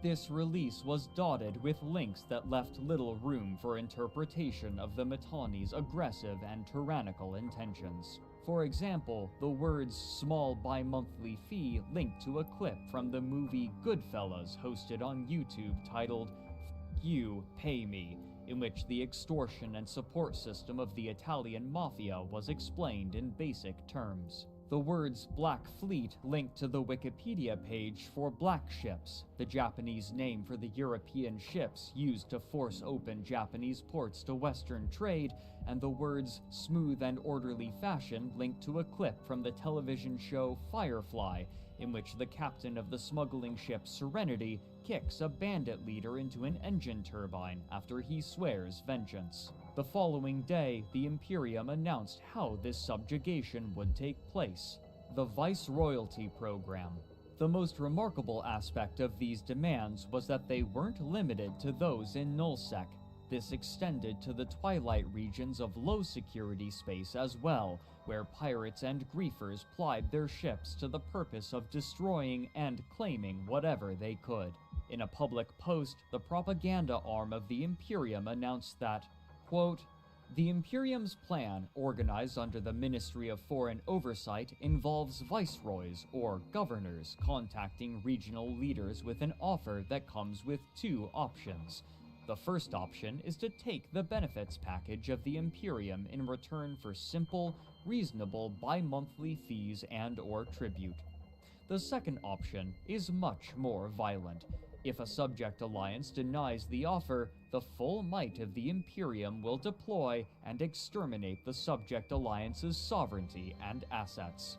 This release was dotted with links that left little room for interpretation of the Mittani's aggressive and tyrannical intentions. For example, the words small bi-monthly fee linked to a clip from the movie Goodfellas hosted on YouTube titled F You, Pay Me, in which the extortion and support system of the Italian mafia was explained in basic terms. The words Black Fleet linked to the Wikipedia page for Black Ships, the Japanese name for the European ships used to force open Japanese ports to Western trade, and the words smooth and orderly fashion linked to a clip from the television show Firefly, in which the captain of the smuggling ship Serenity kicks a bandit leader into an engine turbine after he swears vengeance. The following day, the Imperium announced how this subjugation would take place: the Viceroyalty Program. The most remarkable aspect of these demands was that they weren't limited to those in Nullsec. This extended to the twilight regions of low-security space as well, where pirates and griefers plied their ships to the purpose of destroying and claiming whatever they could. In a public post, the propaganda arm of the Imperium announced that, quote, "The Imperium's plan, organized under the Ministry of Foreign Oversight, involves viceroys or governors contacting regional leaders with an offer that comes with two options. The first option is to take the benefits package of the Imperium in return for simple, reasonable bi-monthly fees and/or tribute. The second option is much more violent. If a subject alliance denies the offer, the full might of the Imperium will deploy and exterminate the subject alliance's sovereignty and assets.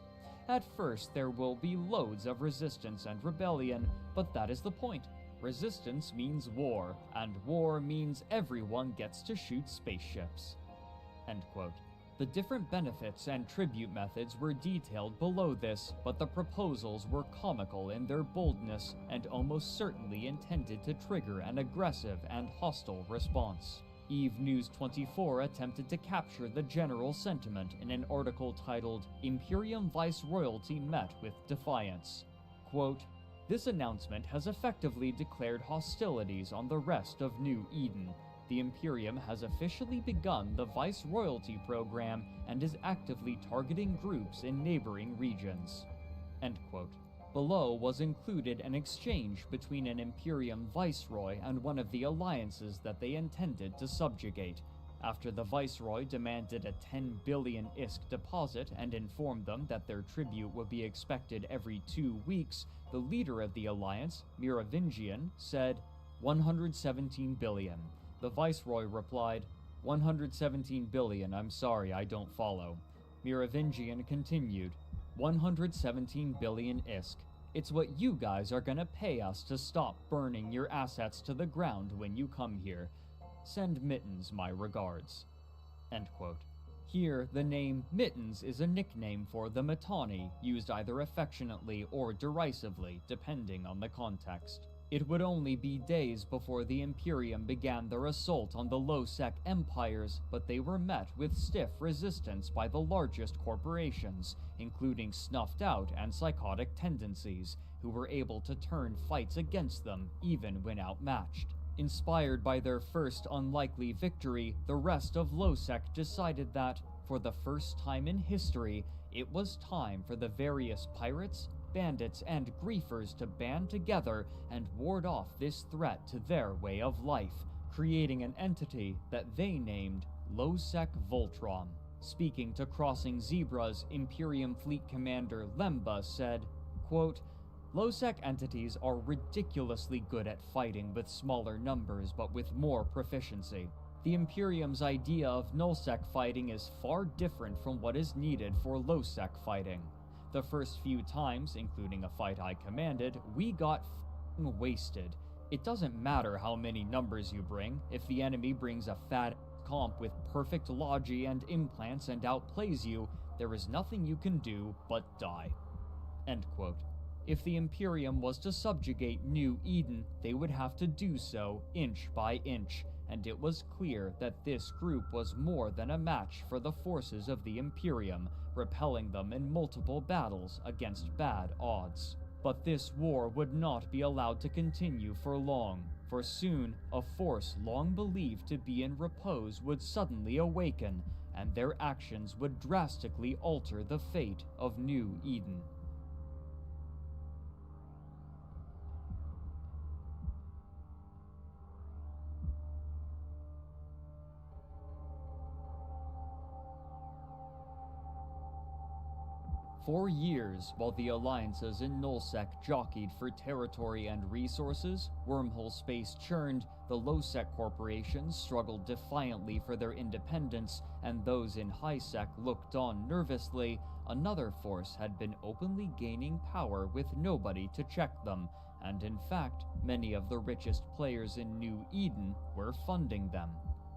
At first, there will be loads of resistance and rebellion, but that is the point. Resistance means war, and war means everyone gets to shoot spaceships." End quote. The different benefits and tribute methods were detailed below this, but the proposals were comical in their boldness and almost certainly intended to trigger an aggressive and hostile response. EVE News 24 attempted to capture the general sentiment in an article titled "Imperium Viceroyalty Met with Defiance." Quote, "This announcement has effectively declared hostilities on the rest of New Eden. The Imperium has officially begun the Viceroyalty program and is actively targeting groups in neighboring regions." End quote. Below was included an exchange between an Imperium viceroy and one of the alliances that they intended to subjugate. After the viceroy demanded a 10 billion ISK deposit and informed them that their tribute would be expected every 2 weeks, the leader of the alliance, Merovingian, said, 117 billion. The viceroy replied, 117 billion, I'm sorry, I don't follow. Merovingian continued, 117 billion ISK. It's what you guys are gonna pay us to stop burning your assets to the ground when you come here. Send Mittens my regards. End quote. Here, the name Mittens is a nickname for the Mittani, used either affectionately or derisively, depending on the context. It would only be days before the Imperium began their assault on the low-sec empires, but they were met with stiff resistance by the largest corporations, including snuffed-out and psychotic tendencies, who were able to turn fights against them even when outmatched. Inspired by their first unlikely victory, the rest of Losec decided that, for the first time in history, it was time for the various pirates, bandits, and griefers to band together and ward off this threat to their way of life, creating an entity that they named Losec Voltron. Speaking to Crossing Zebras, Imperium Fleet Commander Lemba said, quote, Losec entities are ridiculously good at fighting with smaller numbers but with more proficiency. The Imperium's idea of nullsec fighting is far different from what is needed for lowsec fighting. The first few times, including a fight I commanded, we got f***ing wasted. It doesn't matter how many numbers you bring, if the enemy brings a fat comp with perfect logi and implants and outplays you, there is nothing you can do but die. End quote. If the Imperium was to subjugate New Eden, they would have to do so inch by inch, and it was clear that this group was more than a match for the forces of the Imperium, repelling them in multiple battles against bad odds. But this war would not be allowed to continue for long, for soon a force long believed to be in repose would suddenly awaken, and their actions would drastically alter the fate of New Eden. For years, while the alliances in Nullsec jockeyed for territory and resources, wormhole space churned, the low-sec corporations struggled defiantly for their independence, and those in high-sec looked on nervously, another force had been openly gaining power with nobody to check them, and in fact, many of the richest players in New Eden were funding them.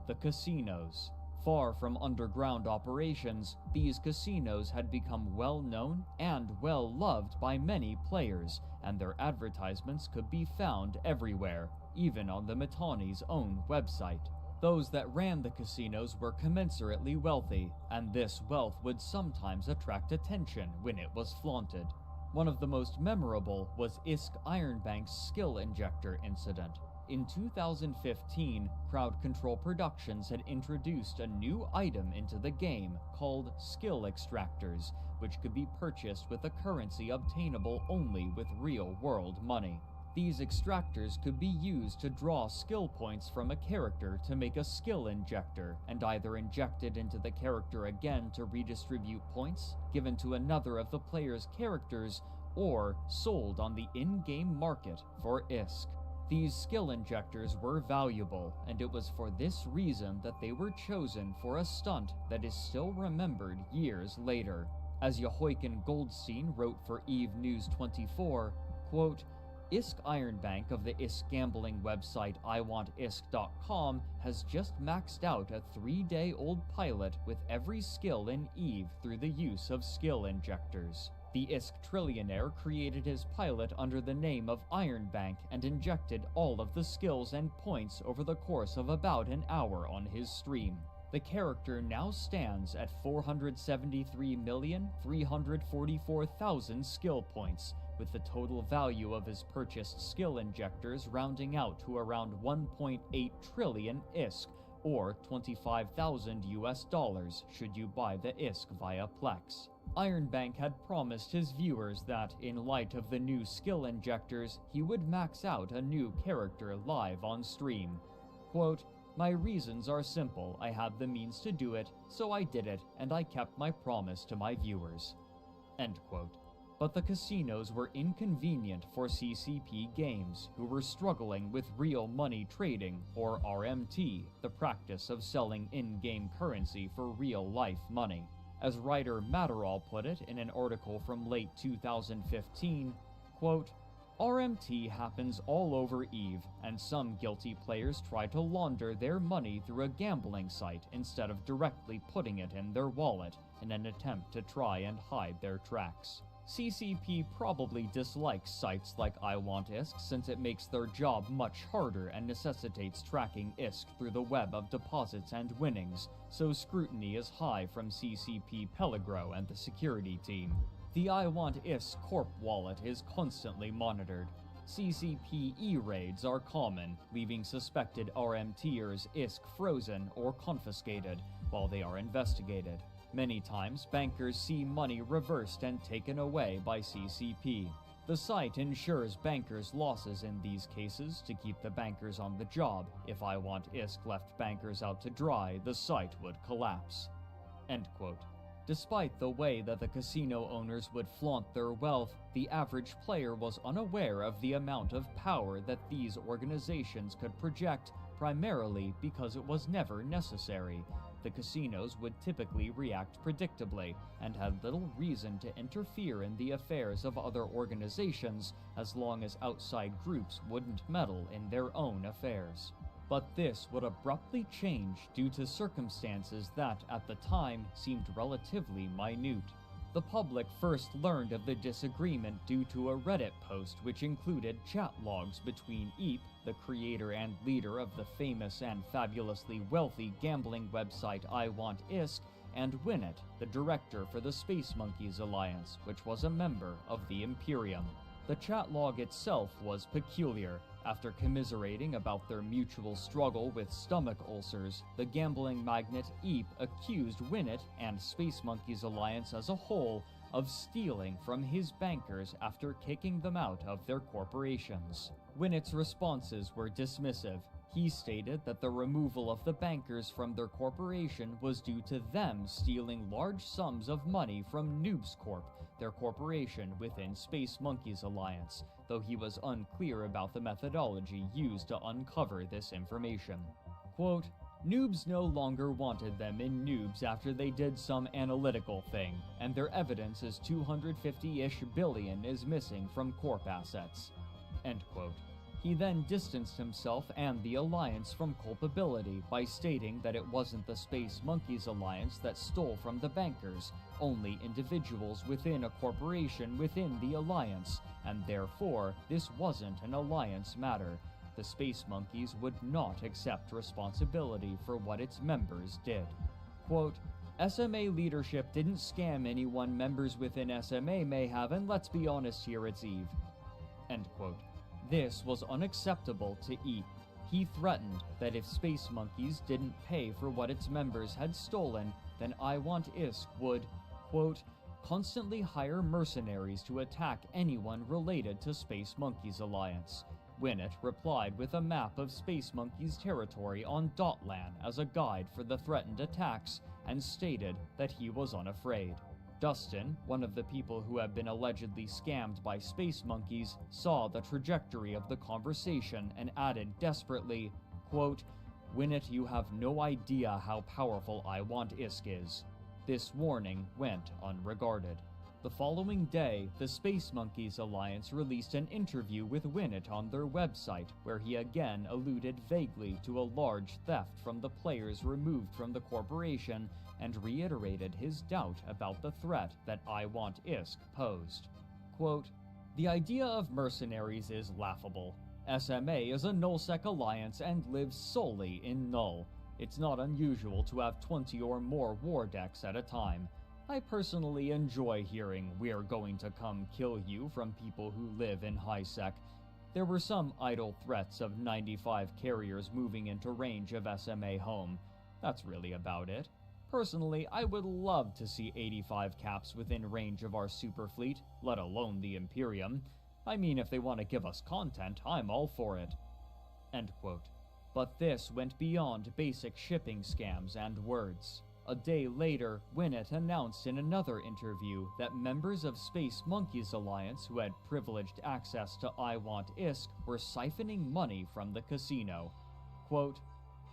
The casinos. Far from underground operations, these casinos had become well-known and well-loved by many players, and their advertisements could be found everywhere, even on the Mittani's own website. Those that ran the casinos were commensurately wealthy, and this wealth would sometimes attract attention when it was flaunted. One of the most memorable was ISK Ironbank's skill injector incident. In 2015, Crowd Control Productions had introduced a new item into the game called skill extractors, which could be purchased with a currency obtainable only with real-world money. These extractors could be used to draw skill points from a character to make a skill injector, and either injected into the character again to redistribute points, given to another of the player's characters, or sold on the in-game market for ISK. These skill injectors were valuable, and it was for this reason that they were chosen for a stunt that is still remembered years later. As Jehoiken Goldstein wrote for EVE News 24, quote, ISK Ironbank of the ISK gambling website iwantisk.com has just maxed out a 3-day-old pilot with every skill in EVE through the use of skill injectors. The ISK trillionaire created his pilot under the name of Ironbank and injected all of the skills and points over the course of about an hour on his stream. The character now stands at 473,344,000 skill points, with the total value of his purchased skill injectors rounding out to around 1.8 trillion ISK, or $25,000 US should you buy the ISK via Plex. Ironbank had promised his viewers that, in light of the new skill injectors, he would max out a new character live on stream. Quote, my reasons are simple. I had the means to do it, so I did it, and I kept my promise to my viewers. End quote. But the casinos were inconvenient for CCP Games, who were struggling with real money trading, or RMT, the practice of selling in-game currency for real-life money. As writer Matterall put it in an article from late 2015, quote, RMT happens all over EVE, and some guilty players try to launder their money through a gambling site instead of directly putting it in their wallet in an attempt to try and hide their tracks. CCP probably dislikes sites like iWantISK since it makes their job much harder and necessitates tracking ISK through the web of deposits and winnings, so scrutiny is high from CCP Pellegro and the security team. The iWantISK Corp wallet is constantly monitored. CCP e-raids are common, leaving suspected RMTers ISK frozen or confiscated while they are investigated. Many times, bankers see money reversed and taken away by CCP. The site ensures bankers' losses in these cases to keep the bankers on the job. If iWantISK left bankers out to dry, the site would collapse. End quote. Despite the way that the casino owners would flaunt their wealth, the average player was unaware of the amount of power that these organizations could project, primarily because it was never necessary. The casinos would typically react predictably, and had little reason to interfere in the affairs of other organizations as long as outside groups wouldn't meddle in their own affairs. But this would abruptly change due to circumstances that, at the time, seemed relatively minute. The public first learned of the disagreement due to a Reddit post which included chat logs between Eep, the creator and leader of the famous and fabulously wealthy gambling website iWantISK, and Winnet, the director for the Space Monkeys Alliance, which was a member of the Imperium. The chat log itself was peculiar. After commiserating about their mutual struggle with stomach ulcers, the gambling magnate Eep accused Winnet and Space Monkeys Alliance as a whole of stealing from his bankers after kicking them out of their corporations. Winnet's responses were dismissive. He stated that the removal of the bankers from their corporation was due to them stealing large sums of money from Noobs Corp, their corporation within Space Monkeys Alliance, though he was unclear about the methodology used to uncover this information. Quote, Noobs no longer wanted them in Noobs after they did some analytical thing, and their evidence is 250-ish billion is missing from Corp assets. End quote. He then distanced himself and the Alliance from culpability by stating that it wasn't the Space Monkeys Alliance that stole from the bankers, only individuals within a corporation within the Alliance, and therefore this wasn't an Alliance matter, the Space Monkeys would not accept responsibility for what its members did. Quote, SMA leadership didn't scam anyone members within SMA may have, and let's be honest here, it's Eve. End quote. This was unacceptable to Eve. He threatened that if Space Monkeys didn't pay for what its members had stolen, then I Want ISK would, quote, constantly hire mercenaries to attack anyone related to Space Monkeys Alliance. Winnet replied with a map of Space Monkeys territory on Dotlan as a guide for the threatened attacks, and stated that he was unafraid. Dustin, one of the people who had been allegedly scammed by Space Monkeys, saw the trajectory of the conversation and added desperately, quote, Winnet, you have no idea how powerful I Want ISK is. This warning went unregarded. The following day, the Space Monkeys Alliance released an interview with Winnet on their website, where he again alluded vaguely to a large theft from the players removed from the corporation and reiterated his doubt about the threat that I Want ISK posed. Quote, the idea of mercenaries is laughable. SMA is a nullsec alliance and lives solely in null. It's not unusual to have 20 or more war decks at a time. I personally enjoy hearing "we're going to come kill you" from people who live in high sec. There were some idle threats of 95 carriers moving into range of SMA home. That's really about it. Personally, I would love to see 85 caps within range of our super fleet, let alone the Imperium. I mean, if they want to give us content, I'm all for it. End quote. But this went beyond basic shipping scams and words. A day later, Winnet announced in another interview that members of Space Monkeys Alliance who had privileged access to I Want ISK were siphoning money from the casino. Quote,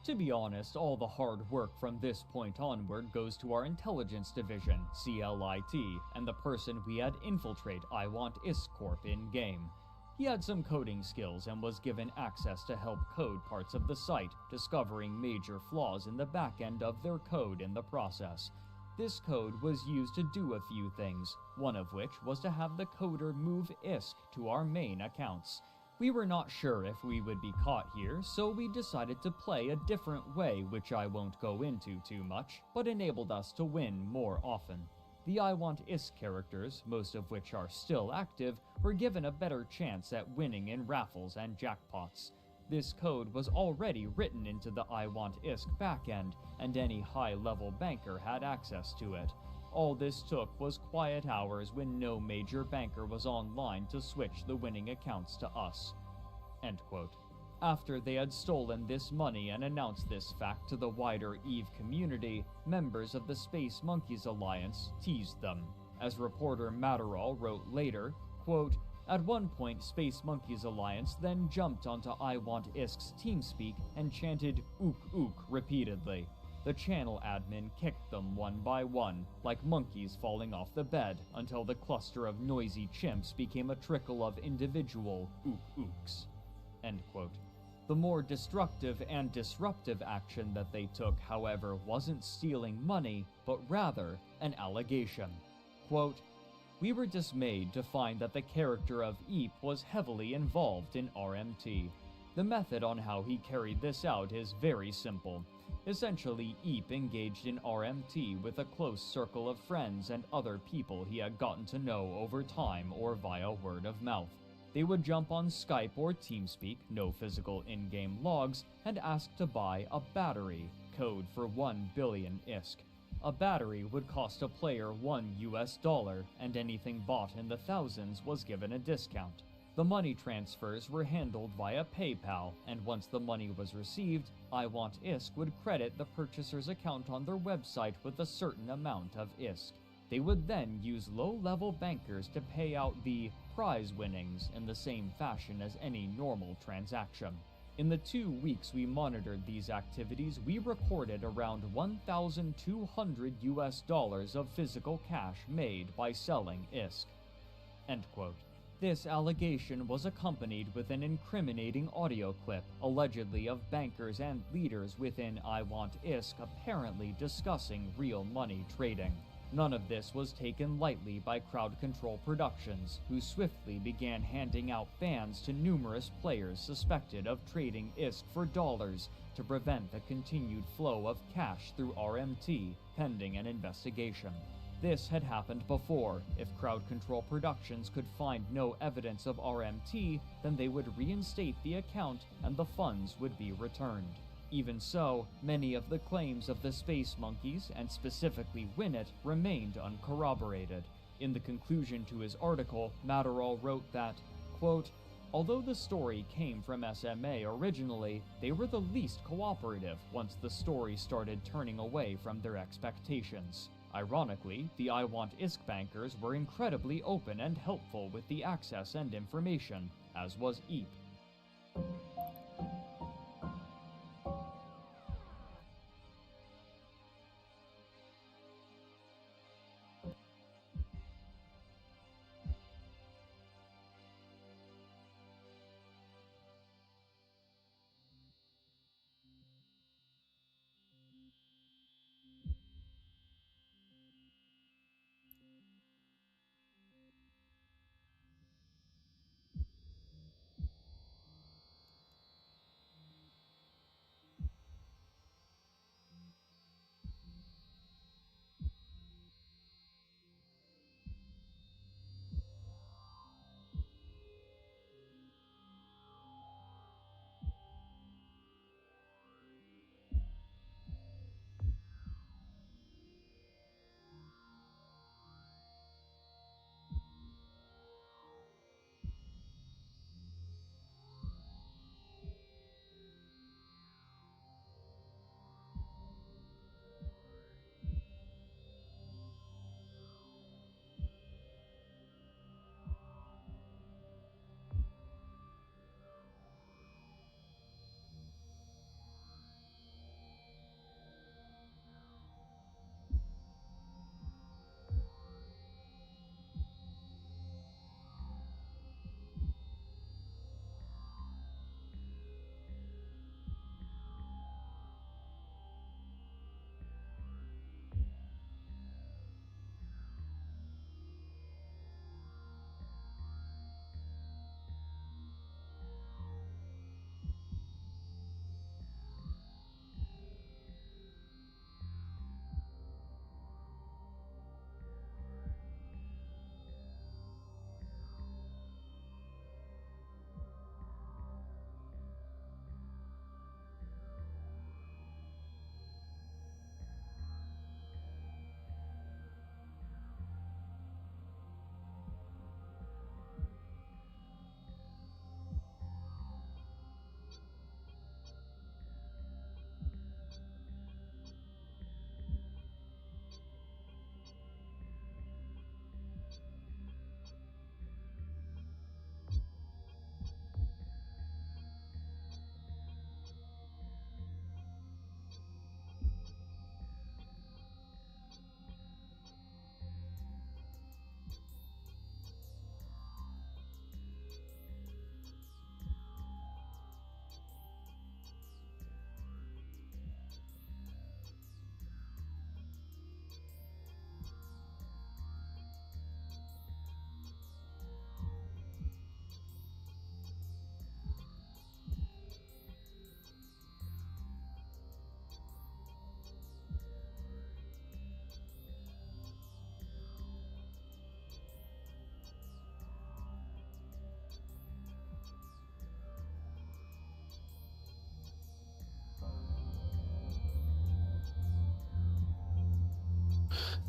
to be honest, all the hard work from this point onward goes to our intelligence division, CLIT, and the person we had infiltrate I Want ISK Corp in-game. He had some coding skills and was given access to help code parts of the site, discovering major flaws in the back end of their code in the process. This code was used to do a few things, one of which was to have the coder move ISK to our main accounts. We were not sure if we would be caught here, so we decided to play a different way, which I won't go into too much, but enabled us to win more often. The I Want ISK characters, most of which are still active, were given a better chance at winning in raffles and jackpots. This code was already written into the I Want ISK backend, and any high-level banker had access to it. All this took was quiet hours when no major banker was online to switch the winning accounts to us. End quote. After they had stolen this money and announced this fact to the wider EVE community, members of the Space Monkeys Alliance teased them. As reporter Matterall wrote later, quote, at one point Space Monkeys Alliance then jumped onto I Want ISK's TeamSpeak and chanted "ook ook" repeatedly. The channel admin kicked them one by one, like monkeys falling off the bed, until the cluster of noisy chimps became a trickle of individual ook ooks. End quote. The more destructive and disruptive action that they took, however, wasn't stealing money, but rather an allegation. Quote, we were dismayed to find that the character of Eep was heavily involved in RMT. The method on how he carried this out is very simple. Essentially, Eep engaged in RMT with a close circle of friends and other people he had gotten to know over time or via word of mouth. They would jump on Skype or TeamSpeak, no physical in-game logs, and ask to buy a battery, code for 1 billion ISK. A battery would cost a player $1, and anything bought in the thousands was given a discount. The money transfers were handled via PayPal, and once the money was received, I Want ISK would credit the purchaser's account on their website with a certain amount of ISK. They would then use low-level bankers to pay out the prize winnings in the same fashion as any normal transaction. In the 2 weeks we monitored these activities, we recorded around $1,200 of physical cash made by selling ISK. End quote. This allegation was accompanied with an incriminating audio clip, allegedly of bankers and leaders within I Want ISK apparently discussing real money trading. None of this was taken lightly by Crowd Control Productions, who swiftly began handing out bans to numerous players suspected of trading ISK for dollars to prevent the continued flow of cash through RMT, pending an investigation. This had happened before. If Crowd Control Productions could find no evidence of RMT, then they would reinstate the account and the funds would be returned. Even so, many of the claims of the Space Monkeys, and specifically Winnet, remained uncorroborated. In the conclusion to his article, Matterall wrote that, quote, "Although the story came from SMA originally, they were the least cooperative once the story started turning away from their expectations. Ironically, the I Want ISK bankers were incredibly open and helpful with the access and information, as was EVE."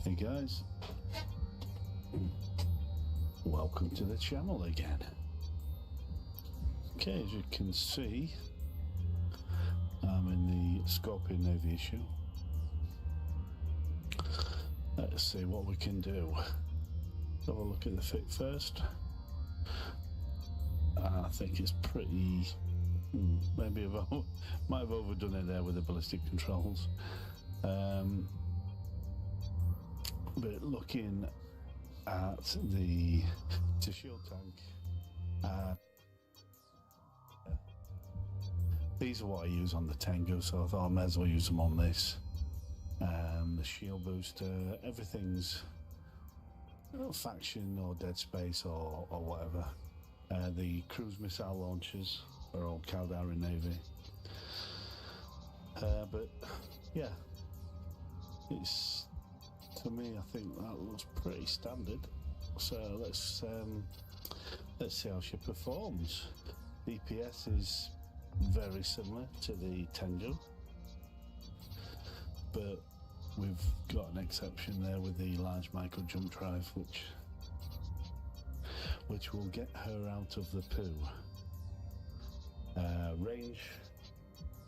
Hey guys, welcome to the channel again. Okay, as you can see, I'm in the Scorpion Navy issue. Let's see what we can do. Have a look at the fit first. I think it's pretty, maybe might have overdone it there with the ballistic controls. But looking at the shield tank, these are what I use on the Tengu, so I thought I may as well use them on this. the shield booster, everything's faction or dead space or whatever. The cruise missile launchers are all Caldari Navy. But yeah, it's, to me, I think that looks pretty standard. So let's see how she performs. DPS is very similar to the Tengu, but we've got an exception there with the large micro jump drive, which will get her out of the poo.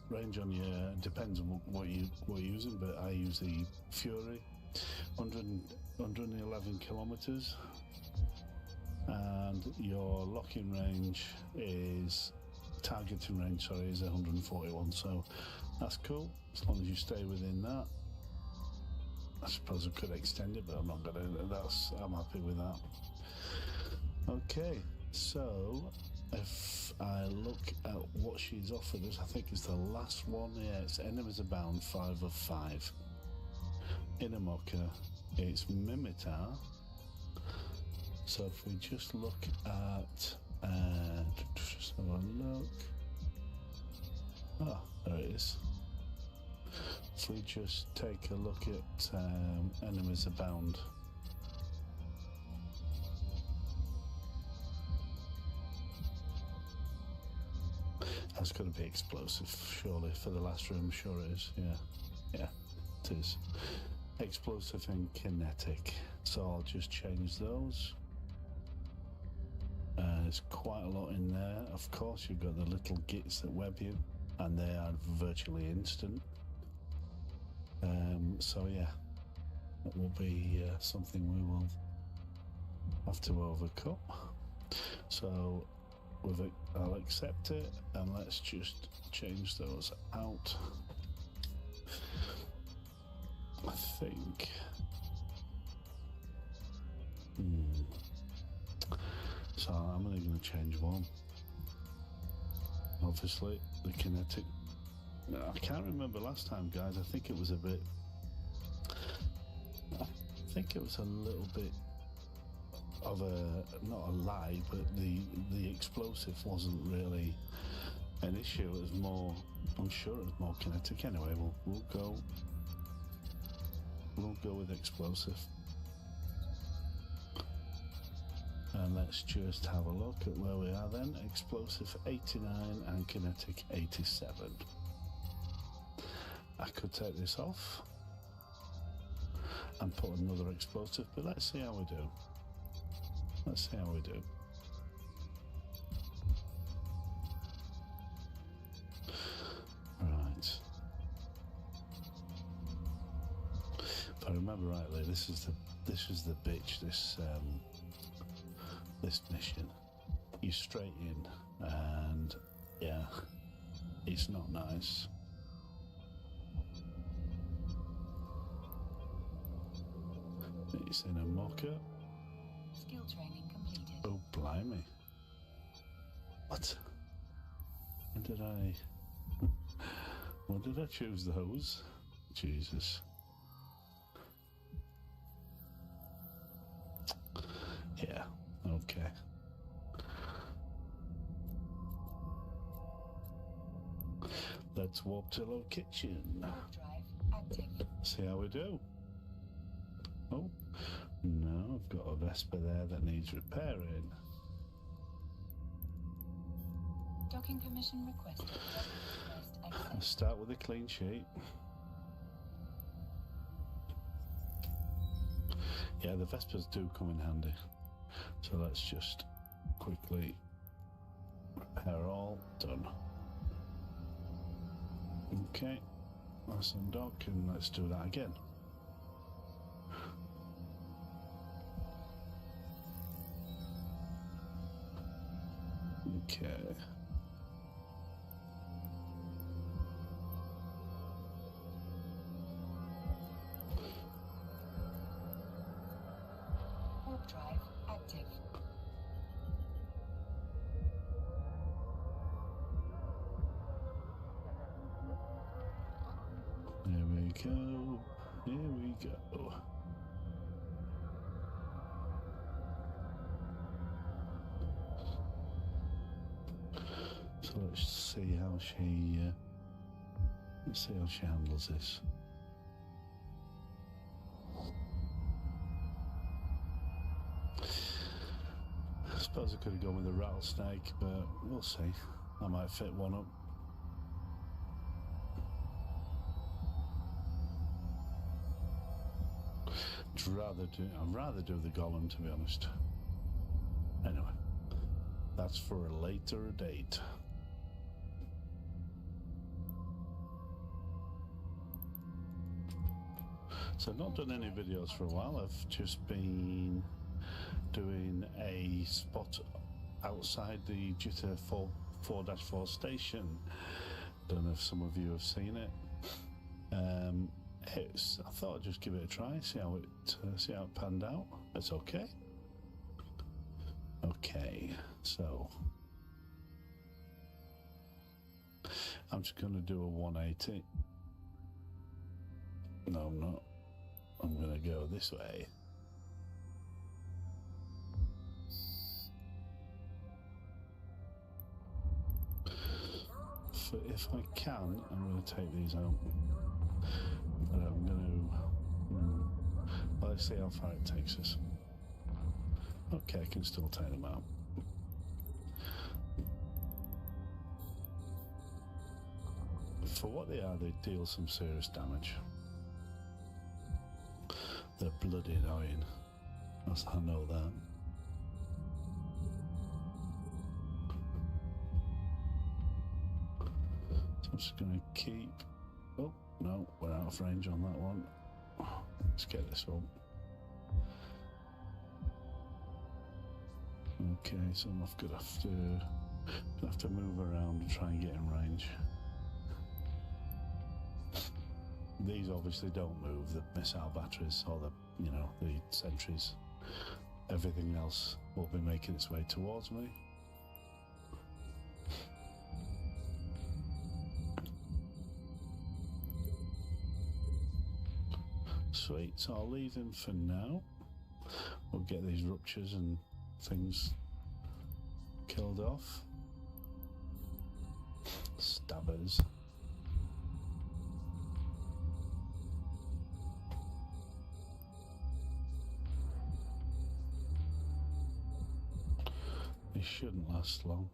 Range on your depends on what you're using, but I use the Fury, 111 kilometers, and your locking range is targeting range. Sorry, is 141. So that's cool as long as you stay within that. I suppose I could extend it, but I'm not gonna. I'm happy with that. Okay, so if I look at what she's offered us, I think it's the last one. Yeah, it's Enemies Abound 5 of 5. Inamoka, it's Mimitar. So if we just look at, just have a look. Ah, there it is. If we just take a look at Enemies Abound. That's got to be explosive, surely, for the last room. Sure it is, yeah, it is. Explosive and kinetic. So I'll just change those. There's quite a lot in there. Of course, you've got the little gits that web you, and they are virtually instant. So yeah, that will be something we will have to overcome. So I'll accept it, and let's just change those out. I think. So I'm only going to change one. Obviously, the kinetic. I can't remember last time, guys. I think it was a little bit of not a lie, but the explosive wasn't really an issue. It was more, I'm sure it was more kinetic. Anyway, we'll go with explosive. And let's just have a look at where we are then. Explosive 89 and kinetic 87. I could take this off and put another explosive, but let's see how we do. Right. If I remember rightly, this is the bitch. This mission. You straight in, and yeah, it's not nice. It's in a mocker. Skill training completed. Oh, blimey. What? When did I choose those? Jesus. Yeah, okay. Let's warp to Low Kitchen. Warp drive active. See how we do. Oh, no, I've got a Vespa there that needs repairing. Docking permission requested. Let's start with a clean sheet. Yeah, the Vespas do come in handy. So let's just quickly repair all. Done. Okay, let's undock and let's do that again. Okay. Warp drive active. There we go. Here we go. So let's see how she handles this. I suppose I could have gone with a rattlesnake, but we'll see. I might fit one up. I'd rather do the golem, to be honest. Anyway, that's for a later date. So I've not done any videos for a while. I've just been doing a spot outside the Jitter 4-4 station. Don't know if some of you have seen it. I thought I'd just give it a try, see how it panned out. It's okay. Okay, so I'm just going to do a 180. No, I'm not. I'm going to go this way. If I can, I'm going to take these out. But I'm going to... Well, let's see how far it takes us. Okay, I can still take them out. For what they are, they deal some serious damage. They're bloody annoying. I know that. So I'm just going to keep... Oh, no, we're out of range on that one. Let's get this one. Okay, so I'm gonna have to move around and try and get in range. These obviously don't move, the missile batteries or the sentries. Everything else will be making its way towards me. Sweet, so I'll leave them for now. We'll get these ruptures and things killed off. Stabbers. They shouldn't last long.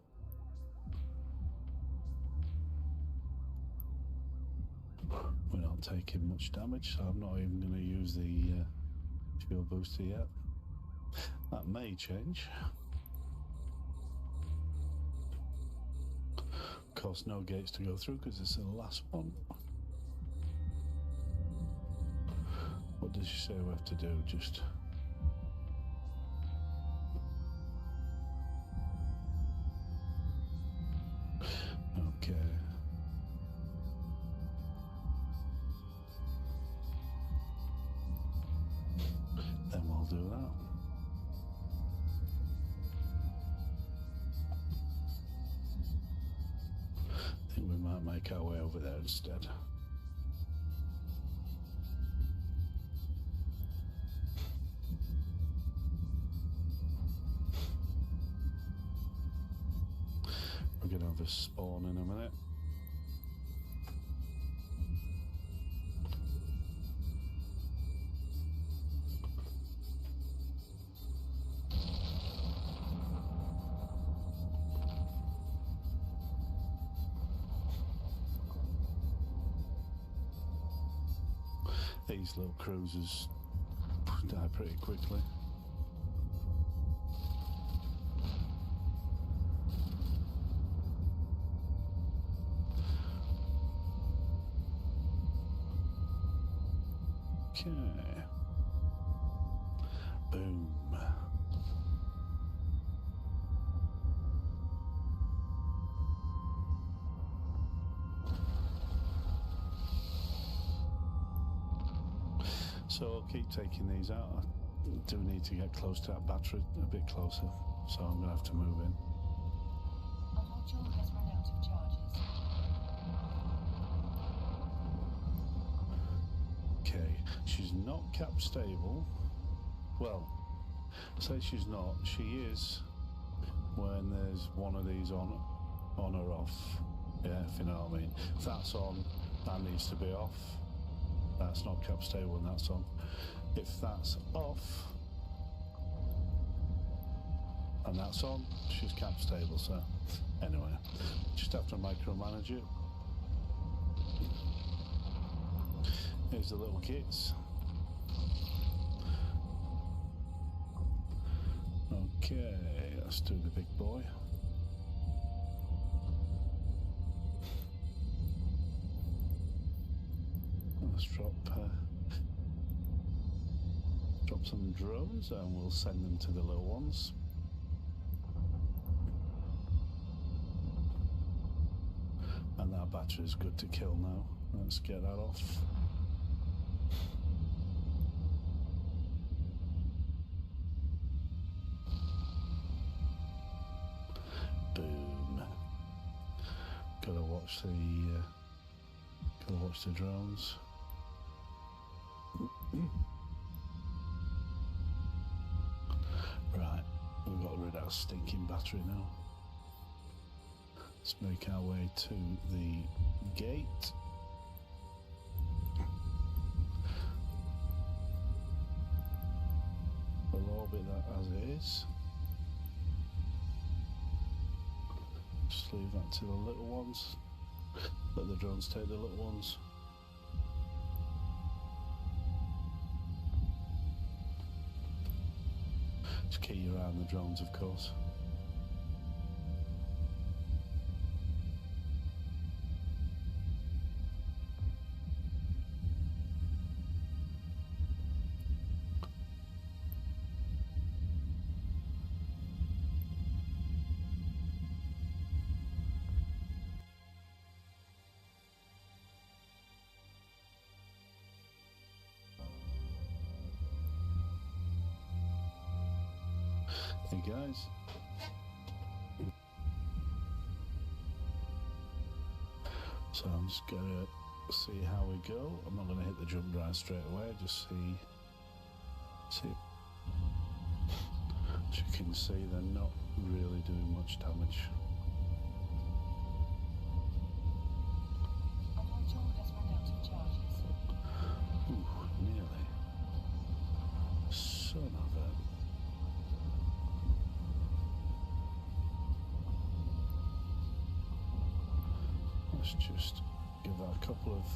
We're not taking much damage, so I'm not even going to use the fuel booster yet. That may change. Of course, no gates to go through because it's the last one. What does she say we have to do? Just... Okay. Then we'll do that. I think we might make our way over there instead. We're going to have a spawn in a minute. These little cruisers die pretty quickly. Okay. Boom. So I'll keep taking these out. I do need to get close to that battery, a bit closer, so I'm going to have to move in. Our module has run out of charges. Okay, she's not cap stable. Well, say she's not. She is when there's one of these on or off. Yeah, if you know what I mean. If that's on, that needs to be off. That's not cap stable when that's on. If that's off and that's on, she's cap stable. So anyway, just have to micromanage it. Here's the little kits. Okay, let's do the big boy. Let's drop some drones and we'll send them to the little ones. And that battery is good to kill now. Let's get that off. Boom. Gotta watch the drones. Right, we've got rid of our stinking battery now. Let's make our way to the gate. We'll orbit that as it is. Just leave that to the little ones. Let the drones take the little ones. Just keep your eye on the drones, of course. Hey guys. So I'm just gonna see how we go. I'm not gonna hit the jump drive straight away, just see. As you can see, they're not really doing much damage. A module has run out of charges. Ooh, nearly. Son of a... Let's just give that a couple of...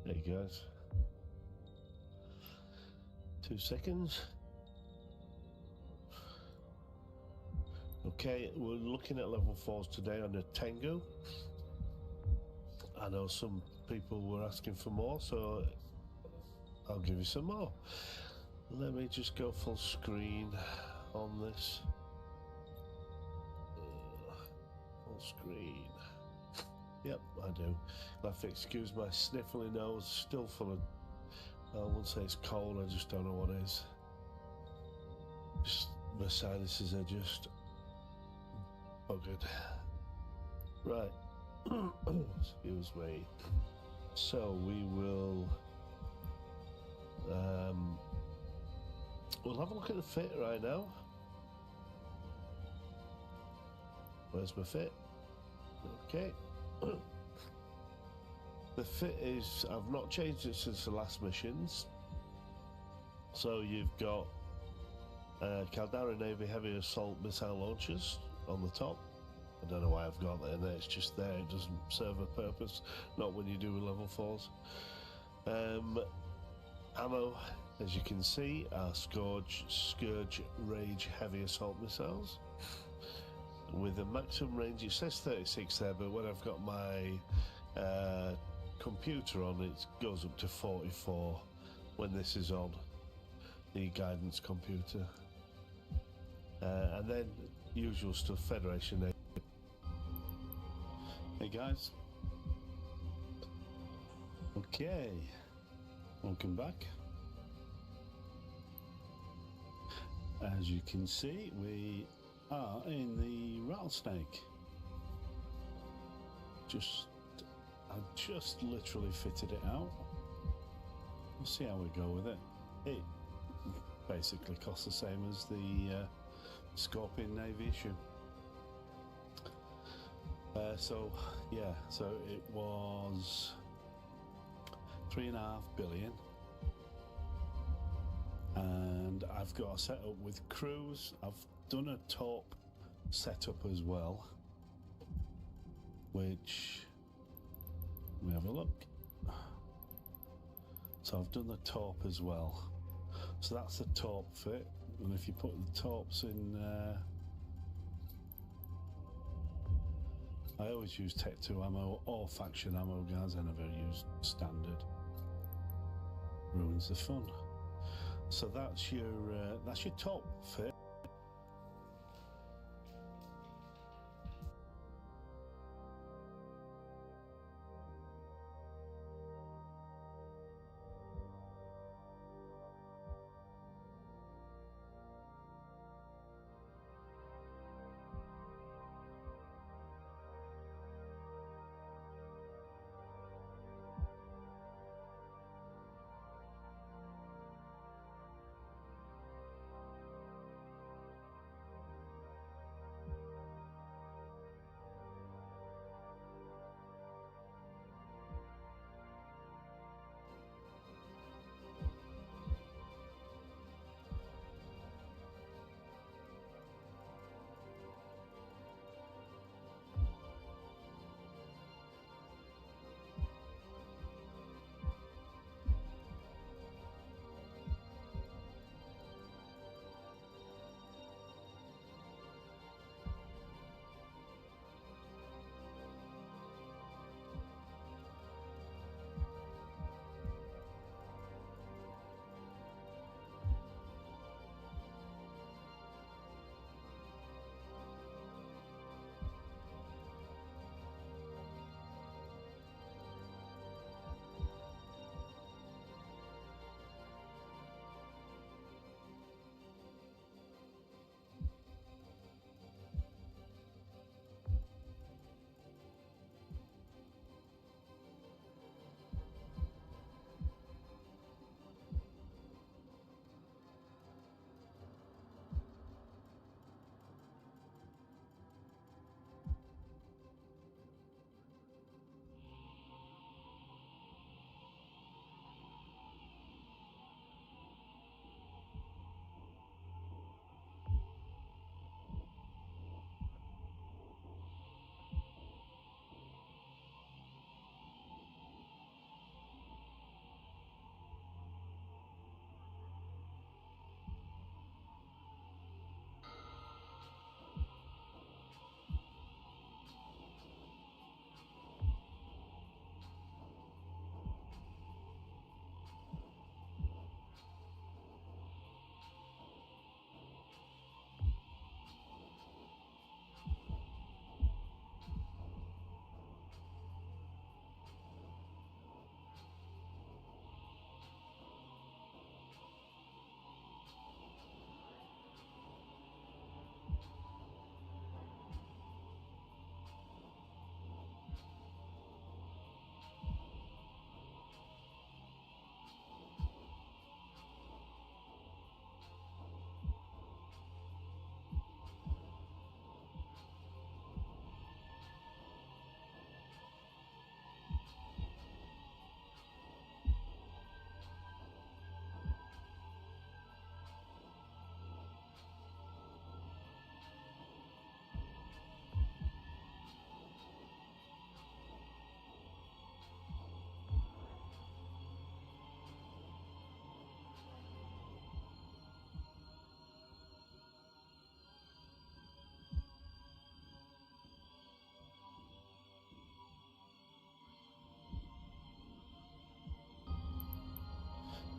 There you guys. 2 seconds. Okay, we're looking at level 4s today on the Tengu. I know some people were asking for more, so I'll give you some more. Let me just go full screen on this. Full screen. Yep, I do. I'll have to excuse my sniffly nose, still full of, I wouldn't say it's cold, I just don't know what it is. Just, my sinuses are just buggered. Right. Excuse me. So we will we'll have a look at the fit right now. Where's my fit? Okay. The fit is, I've not changed it since the last missions. So you've got Caldera Navy heavy assault missile launchers on the top. I don't know why I've got that in there, it's just there, it doesn't serve a purpose, not when you do level 4s. Ammo, as you can see, are Scourge Rage heavy assault missiles with a maximum range. It says 36 there, but when I've got my computer on, it goes up to 44 when this is on the guidance computer. And then usual stuff, Federation Navy. Hey guys. Okay, welcome back. As you can see, we are in the Rattlesnake. I just literally fitted it out. We'll see how we go with it. It basically costs the same as the Scorpion Navy issue. So it was 3.5 billion, and I've got a setup with crews. I've done a top setup as well, which, let me have a look. So I've done the top as well. So that's the top fit, and if you put the tops in, I always use Tech 2 ammo or faction ammo, guys. I never use standard. Ruins the fun. So that's your top fit.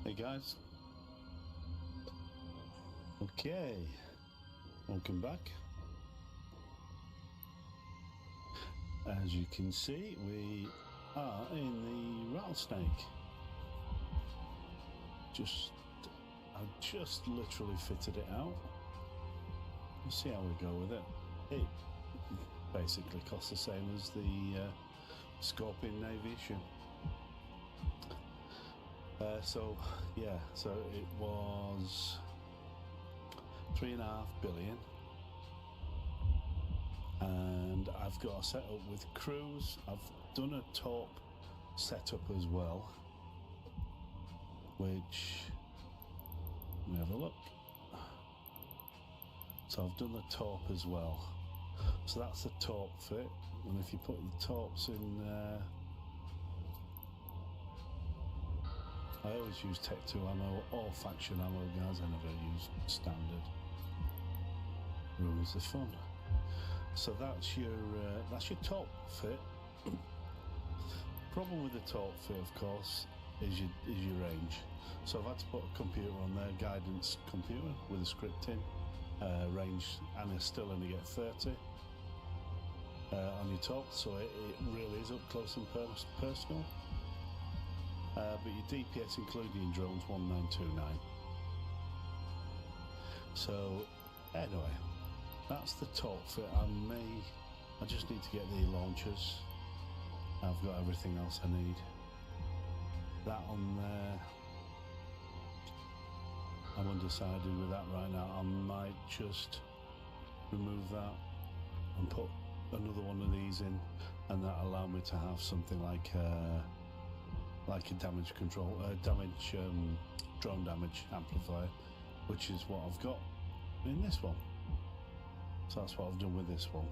Hey guys. Okay. Welcome back. As you can see, we are in the rattlesnake. I just literally fitted it out. Let's see how we go with it. It basically costs the same as the Scorpion Navy issue. So it was 3.5 billion, and I've got a setup with crews. I've done a top setup as well, which, let me have a look. So I've done the top as well. So that's the top fit, and if you put the tops in, I always use Tech 2 ammo or faction ammo, guys. I never use standard. Ruins the fun. So that's your top fit. Problem with the top fit, of course, is your range. So I've had to put a computer on there, guidance computer with a script in, range, and I still only get 30 on your top. So it really is up close and personal. But your DPS, including drones, 1929. So anyway, that's the top fit. I just need to get the launchers. I've got everything else I need. That on there, I'm undecided with that right now. I might just remove that and put another one of these in, and that allow me to have something like a damage control, drone damage amplifier, which is what I've got in this one. So that's what I've done with this one,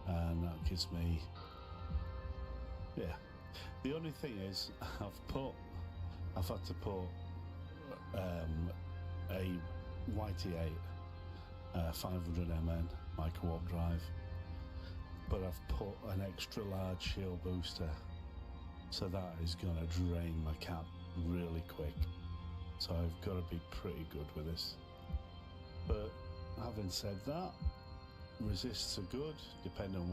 and that gives me, yeah. The only thing is, I've had to put a YT8 500 mN micro warp drive, but I've put an extra large shield booster. So that is going to drain my cap really quick. So I've got to be pretty good with this. But having said that, resists are good, depending on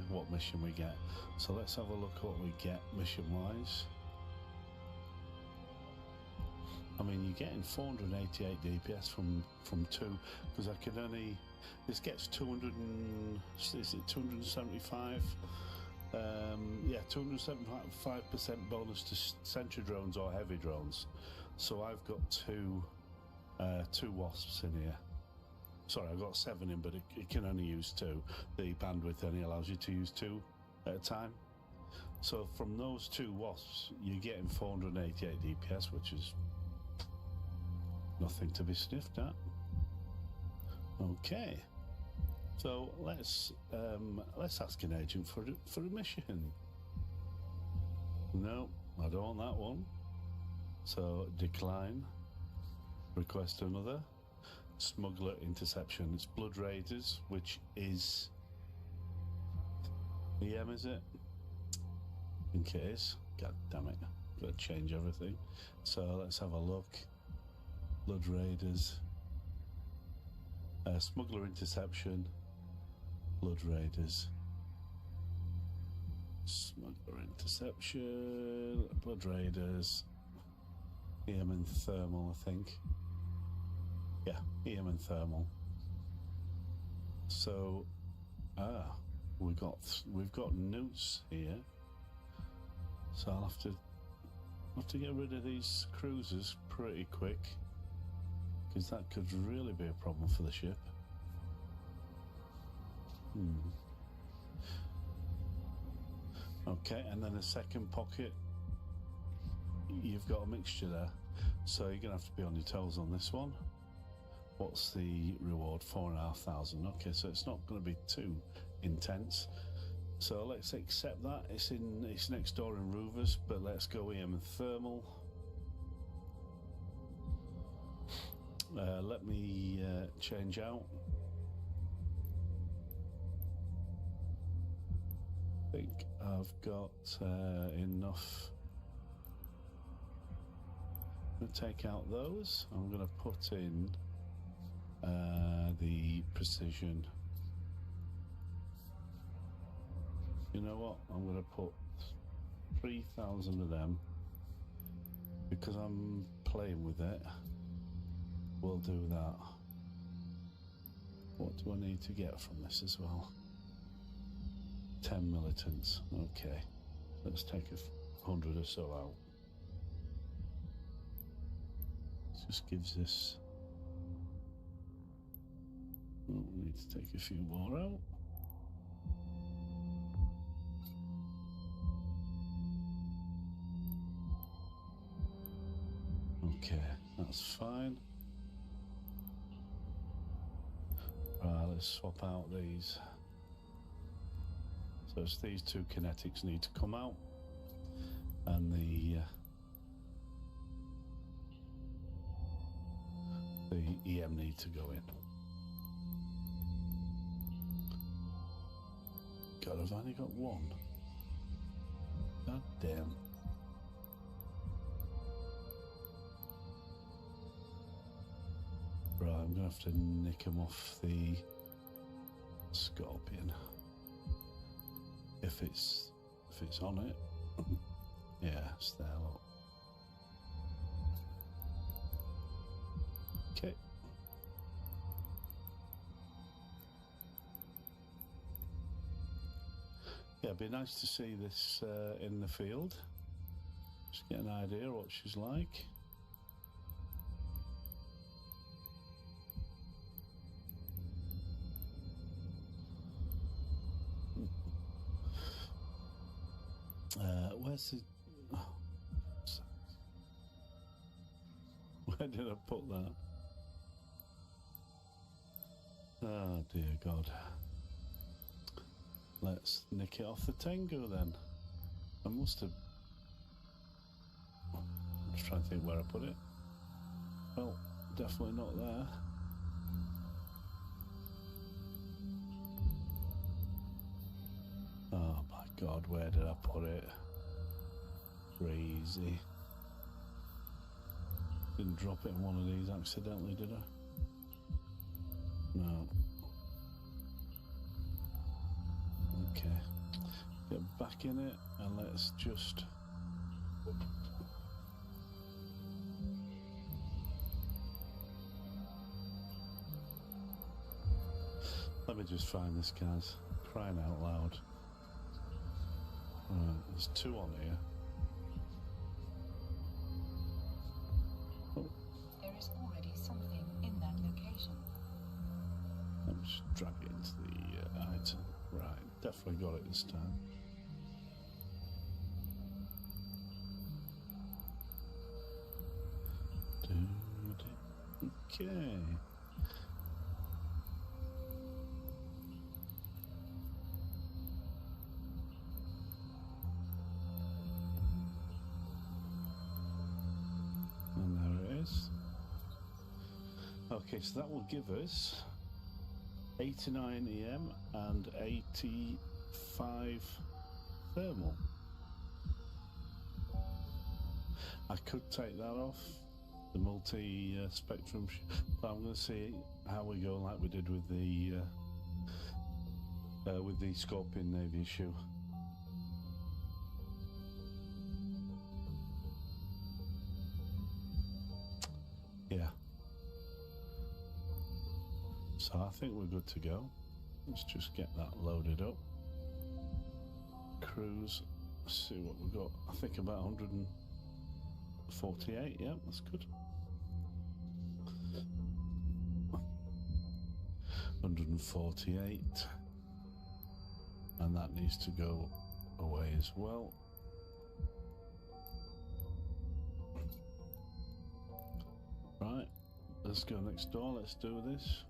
what mission we get. So let's have a look at what we get mission-wise. I mean, you're getting 488 DPS from 2, because I can only... This gets 275... 275% bonus to sentry drones or heavy drones. So I've got two wasps in here. Sorry, I've got 7 in, but it can only use 2. The bandwidth only allows you to use 2 at a time. So from those 2 wasps, you're getting 488 DPS, which is nothing to be sniffed at. Okay. So let's ask an agent for a mission. No, I don't want that one. So decline. Request another. Smuggler interception. It's Blood Raiders, which is EM, is it? I think it is. God damn it! Got to change everything. So let's have a look. Blood Raiders. Smuggler interception. Blood Raiders. Smuggler interception. Blood Raiders. EM and thermal, I think. Yeah, EM and thermal. So, we've got newts here. So I'll have to get rid of these cruisers pretty quick, because that could really be a problem for the ship. Okay, and then a second pocket. You've got a mixture there, so you're gonna have to be on your toes on this one. What's the reward? 4,500. Okay, so it's not going to be too intense. So let's accept that. It's next door in Roovers, but let's go EM and thermal. Let me change out. I think I've got enough going to take out those. I'm going to put in the precision. You know what? I'm going to put 3,000 of them because I'm playing with it. We'll do that. What do I need to get from this as well? 10 militants. Okay. Let's take 100 or so out. Just gives us... Oh, we need to take a few more out. Okay, that's fine. Right, let's swap out these. So it's these two kinetics need to come out, and the EM need to go in. God, I've only got one. God damn. Right, I'm gonna have to nick him off the Scorpion. If it's on it. Yeah, it's there, look. Okay. Yeah, it'd be nice to see this in the field. Just get an idea what she's like. Where's the... Oh, where did I put that? Oh dear God. Let's nick it off the Tengu then. I must have... I'm just trying to think where I put it. Well, definitely not there. Oh my God, where did I put it? Crazy. Didn't drop it in one of these accidentally, did I? No. Okay. Get back in it and let's just... Let me just find this, guys. Crying out loud. Right, there's two on here. Oh. There is already something in that location. Let me just drag it into the item. Right, definitely got it this time. Okay. And there it is. Okay, so that will give us 89 EM and 85 thermal. I could take that off, the multi-spectrum, but I'm going to see how we go like we did with the Scorpion Navy issue. Yeah. So I think we're good to go. Let's just get that loaded up. Cruise, let's see what we've got. I think about 148, yeah, that's good. 148. And that needs to go away as well. Right, let's go next door, let's do this.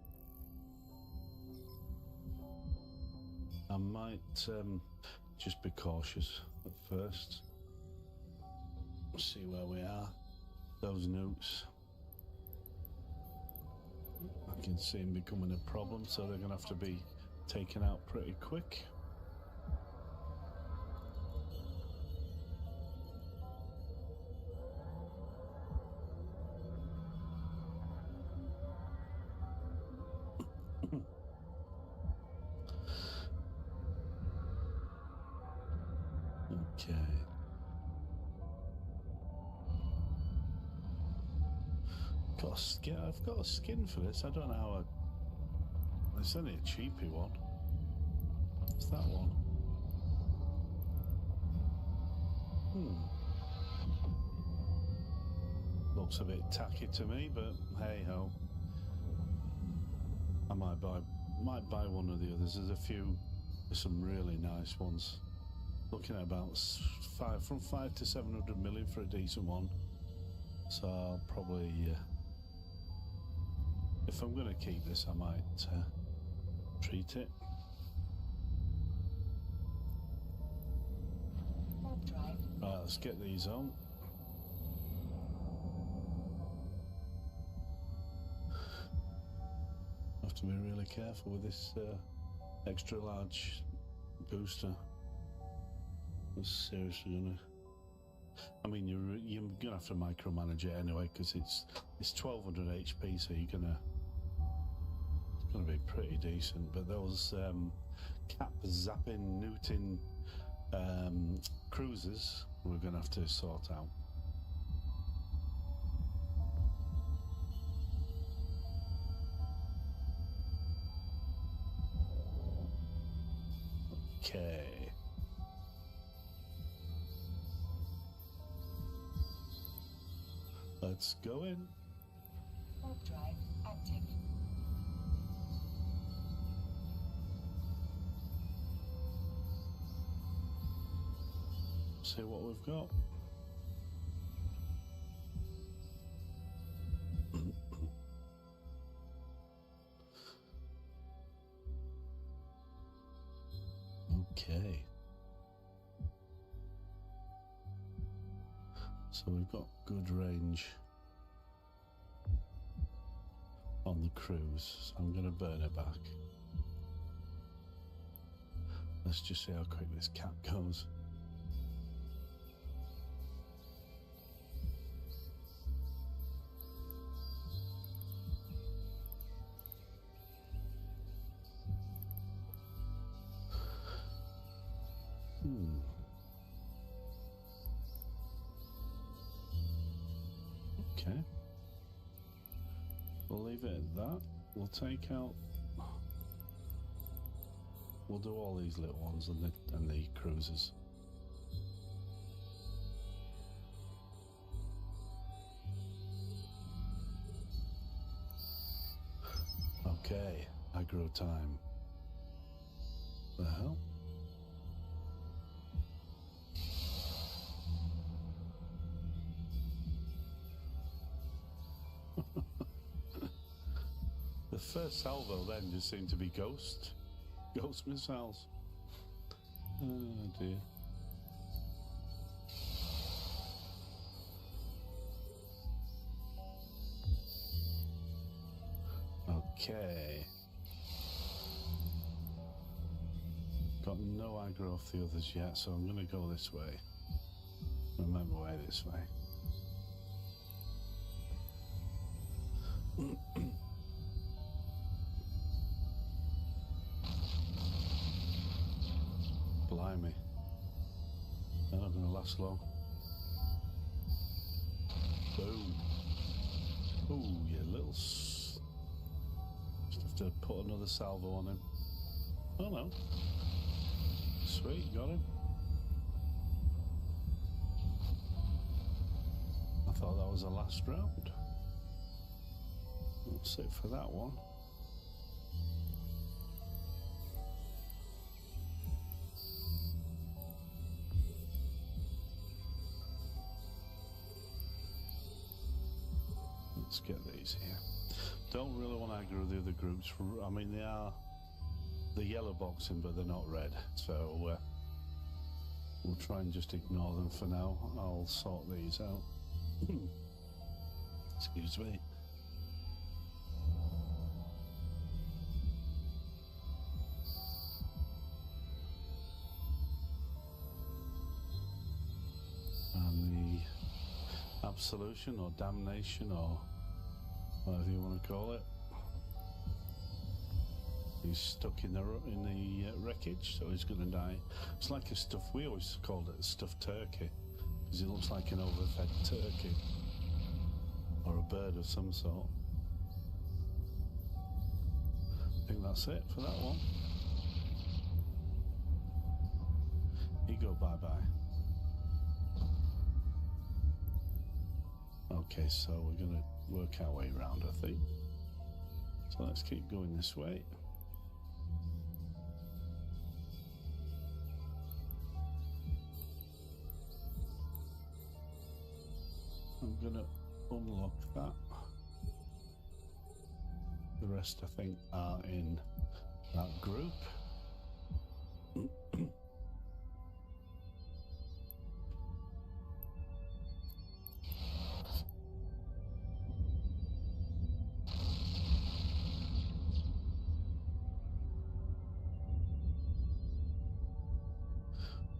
I might just be cautious at first. See where we are. Those nukes, I can see them becoming a problem, so they're going to have to be taken out pretty quick. Okay. I've got a skin for this. I don't know how it's only a cheapy one. What's that one? Looks a bit tacky to me, but hey ho. I might buy one of the others. There's some really nice ones. Looking at about from 5 to 700 million for a decent one. So I'll probably, if I'm going to keep this, I might treat it. Right, let's get these on. Have to be really careful with this extra large booster. It's seriously gonna. I mean, you're gonna have to micromanage it anyway because it's 1200 HP, so it's gonna be pretty decent. But those cap zapping Newton cruisers, we're gonna have to sort out. Okay. Let's go in. Warp drive active. See what we've got. Okay. So we've got good range on the cruise, so I'm going to burn it back. Let's just see how quick this cap goes. Okay. We'll leave it at that. We'll take out. We'll do all these little ones and the cruisers. Okay, aggro time. The hell? The first salvo then just seemed to be ghost missiles. Oh dear. Okay. Got no aggro off the others yet, so I'm going to go this way. Remember way this way. Blimey. They're not going to last long. Boom. Ooh, you little... Just have to put another salvo on him. Oh no. Sweet, got him. I thought that was the last round. That's it for that one. Let's get these here. Don't really want to aggro the other groups. I mean, they are the yellow boxing, but they're not red. So we'll try and just ignore them for now. I'll sort these out. Excuse me. And the absolution or damnation or whatever you want to call it. he's stuck in the wreckage, so he's going to die. It's like a stuffed. We always called it a stuffed turkey because he looks like an overfed turkey or a bird of some sort. I think that's it for that one. You go bye-bye. Okay, so we're going to work our way around, I think. So let's keep going this way. I'm going to unlock that. The rest, I think, are in that group.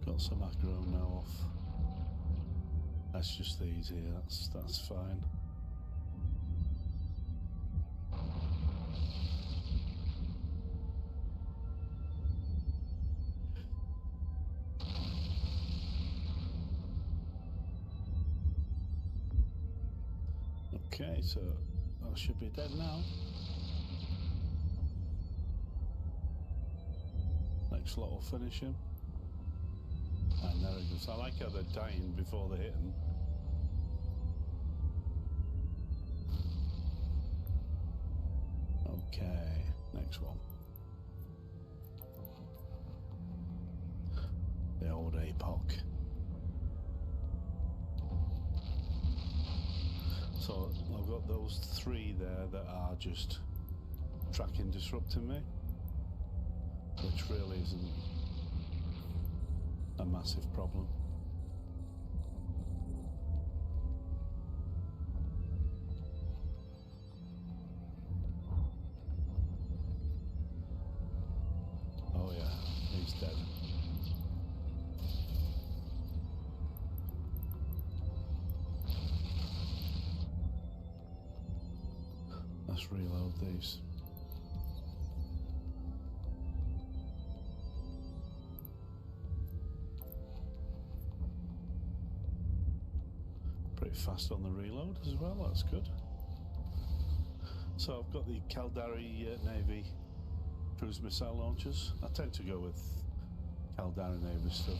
Got some aggro now off. That's just these here, that's fine. Okay, so I should be dead now. Next lot will finish him. And there it goes. I like how they're dying before they hit him. Okay, next one. The old APOC. So I've got those three there that are just tracking disrupting me, which really isn't a massive problem. Oh yeah, he's dead. Let's reload these. Pretty fast on the reload as well, that's good. So I've got the Caldari Navy cruise missile launchers. I tend to go with Caldari Navy stuff.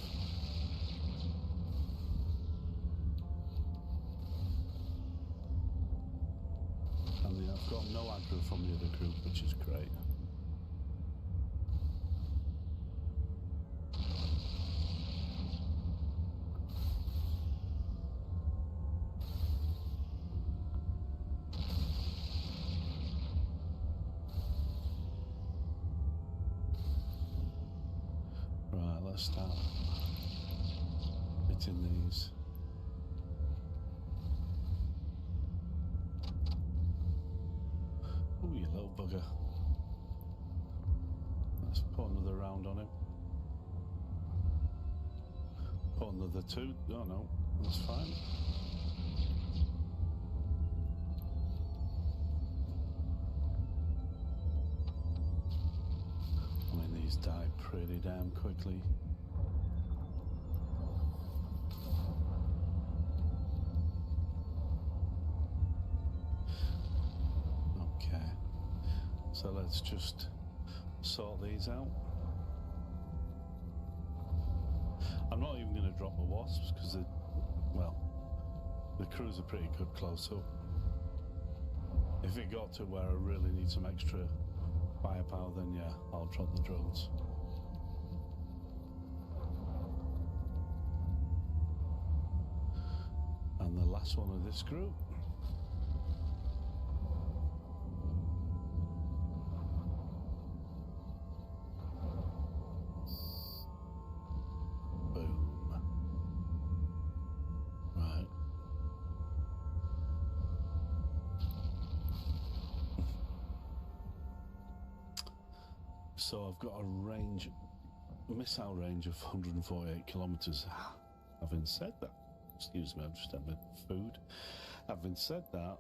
And then I've got no aggro from the other group, which is great. Right, let's start hitting these. Oh, you little bugger. Let's put another round on him. Put another two. Oh no, that's fine. I mean, these die pretty damn quickly. So let's just sort these out. I'm not even going to drop the wasps because the crews are pretty good close up. If it got to where I really need some extra firepower, then yeah, I'll drop the drones. And the last one of this group. So I've got a missile range of 148 kilometers. Having said that, excuse me, I've just had my food. Having said that,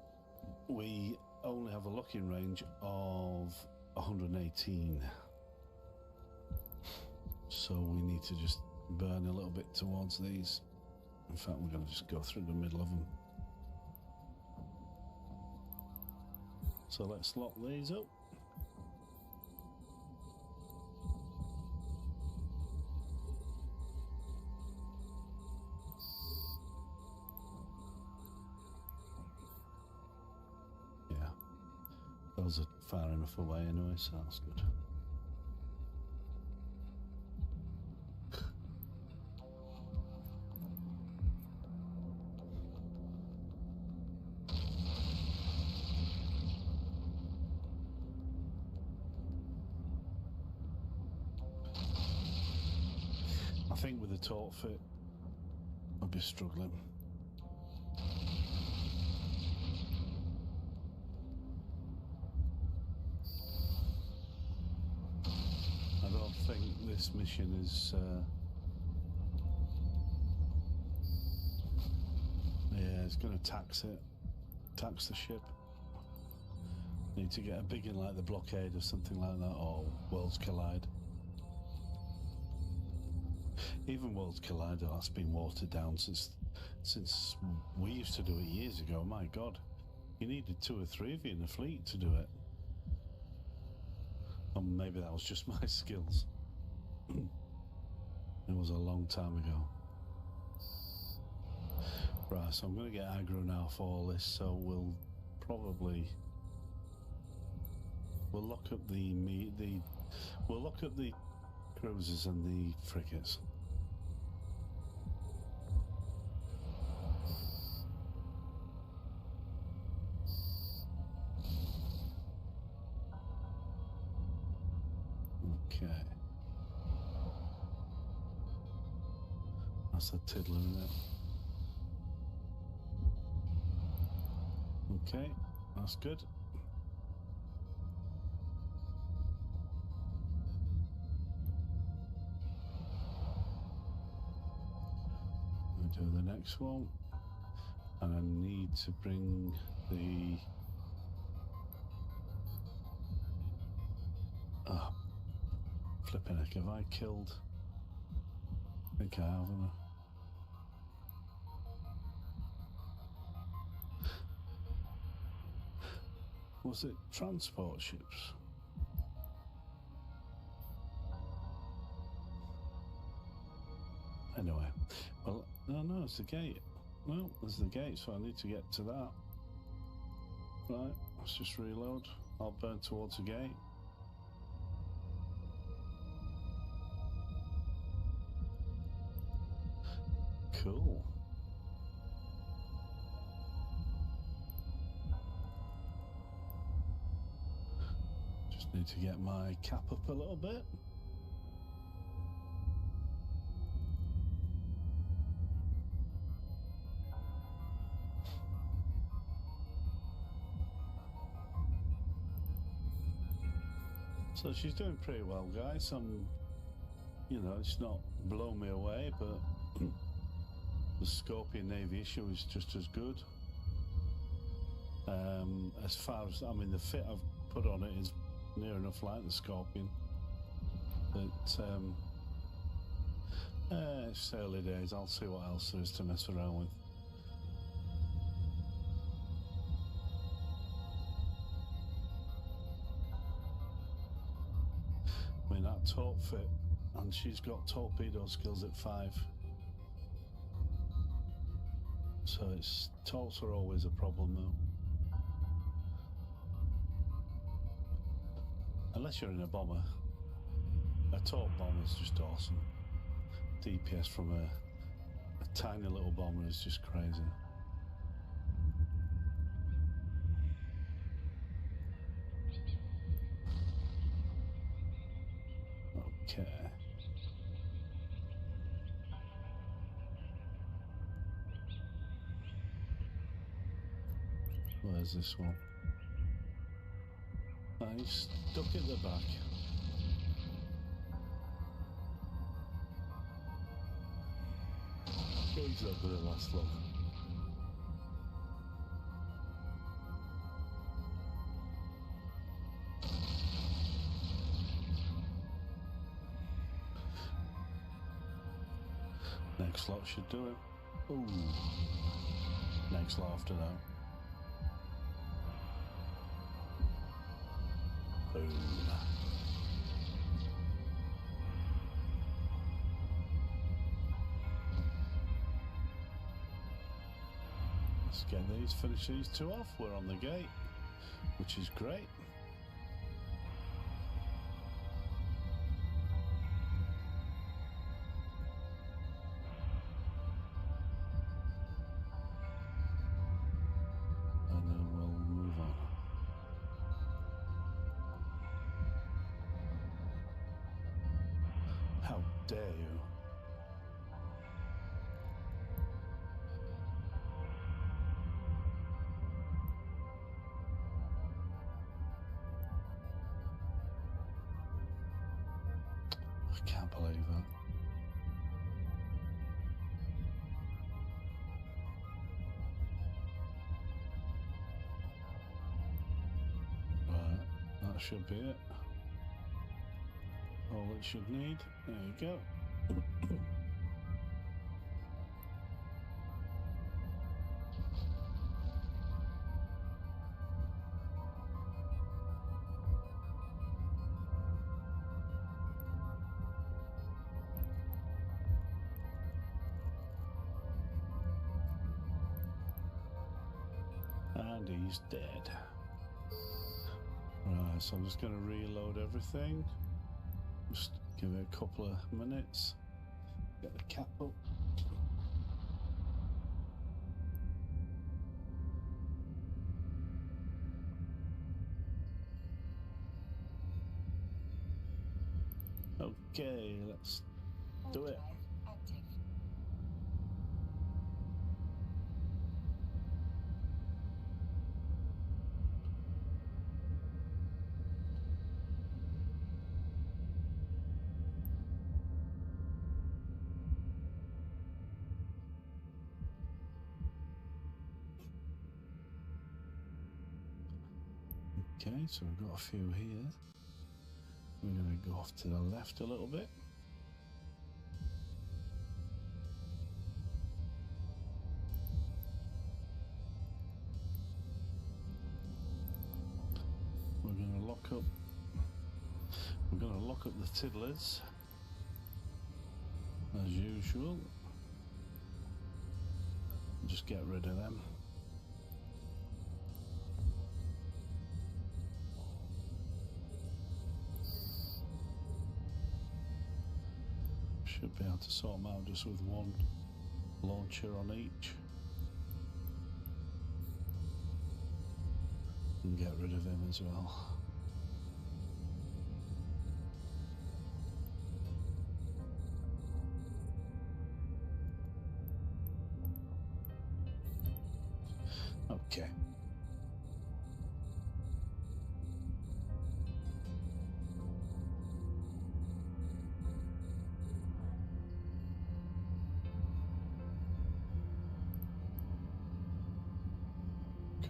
we only have a locking range of 118. So we need to just burn a little bit towards these. In fact, we're going to just go through the middle of them. So let's lock these up. Yeah, those are far enough away anyway, so that's good. I think with the torque fit, I'll be struggling. I don't think this mission is... yeah, it's going to tax it. Tax the ship. Need to get a big one like the blockade or something like that, or Worlds Collide. Even Worlds Collide, that's been watered down since we used to do it years ago. My God, you needed 2 or 3 of you in the fleet to do it. Or maybe that was just my skills. It was a long time ago. Right, so I'm going to get aggro now for all this. So we'll lock up we'll lock up the cruisers and the frigates. Okay. That's a tiddler, isn't it? Okay, that's good. Do the next one, and I need to bring the flipping heck, have I killed? I think I have, haven't I? Was it transport ships? Anyway, well, no, it's the gate. Well, there's the gate, so I need to get to that. Right, let's just reload. I'll burn towards the gate. Cool. Just need to get my cap up a little bit. So she's doing pretty well, guys. You know, it's not blown me away, but the Scorpion Navy issue is just as good. As far as, I mean, the fit I've put on it is near enough like the Scorpion. But it's early days. I'll see what else there is to mess around with. I mean, that torque fit, and she's got torpedo skills at 5. So torques are always a problem though. Unless you're in a bomber. A torque bomber is just awesome. DPS from a tiny little bomber is just crazy. Okay. Where's this one? He's stuck at the back. He's not going to last long. should do him. Ooh. Next laughter though. Boom. Let's get these, finish these two off. We're on the gate, which is great. And then we'll move on. How dare you? I can't believe that. Right, that should be it. All it should need. There you go. And he's dead. Right, so I'm just going to reload everything. Just give it a couple of minutes. Get the cap up. Okay, let's do it. Active. Okay, so we've got a few here. We're going to go off to the left a little bit. We're going to lock up. We're going to lock up the tiddlers as usual. Just get rid of them. Should be able to sort them out just with one launcher on each. And get rid of him as well. Okay.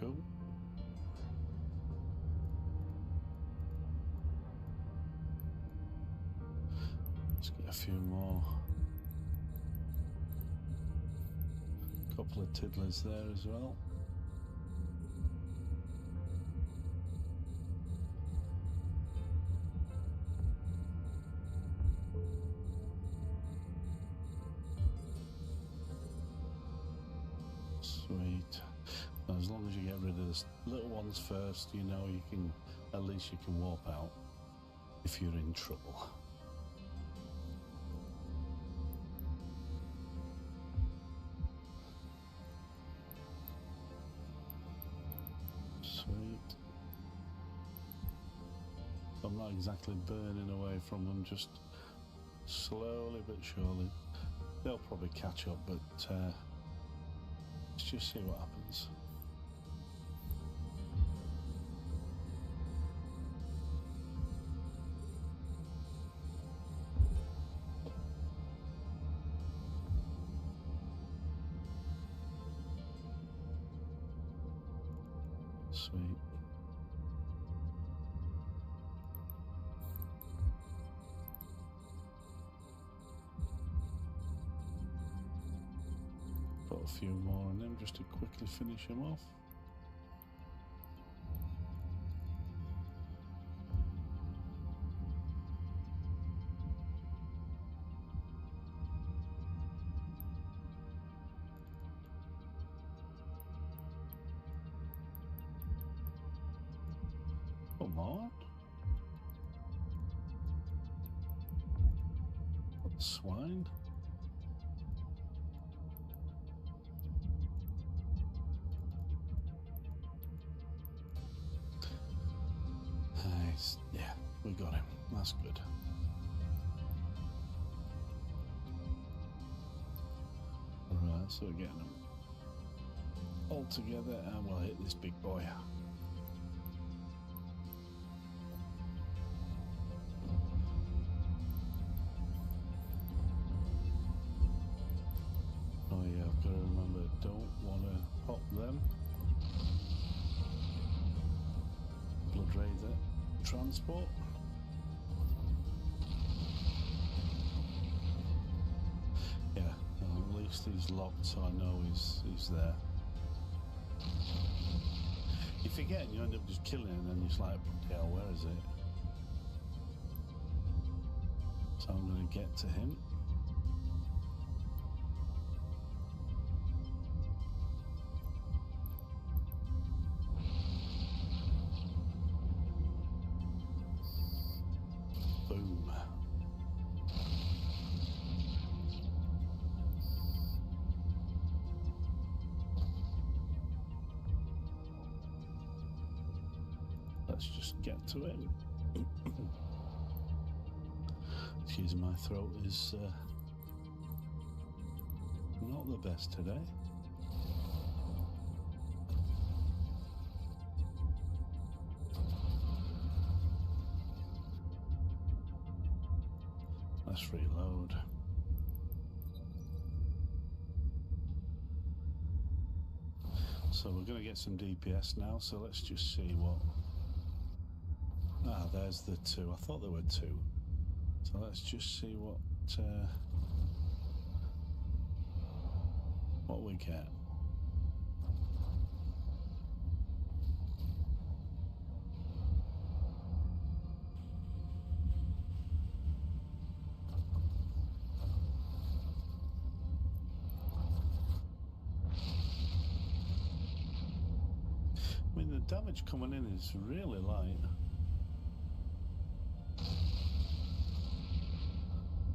Cool. Let's get a few more. Couple of tiddlers there as well. Sweet. As long as you get rid of the little ones first, you know you can, at least you can warp out if you're in trouble. Sweet. I'm not exactly burning away from them, just slowly but surely. They'll probably catch up, but let's just see what happens. Sweet. a few more on him just to quickly finish him off. Come on. Swine. Nice. Yeah, we got him. That's good. Right, so we're getting them all together and we'll hit this big boy. Oh yeah, I've got to remember, don't want to pop them. Blood Raider transport. Yeah, well, at least he's locked so I know he's there. You forget and you end up just killing him and then you're like, yeah, where is it? So I'm going to get to him. Boom. Let's just get to it. Excuse me, my throat is not the best today. Let's reload. So we're going to get some DPS now, so let's just see what... Ah, there's the two. I thought there were two. So let's just see what we get. I mean, the damage coming in is really light.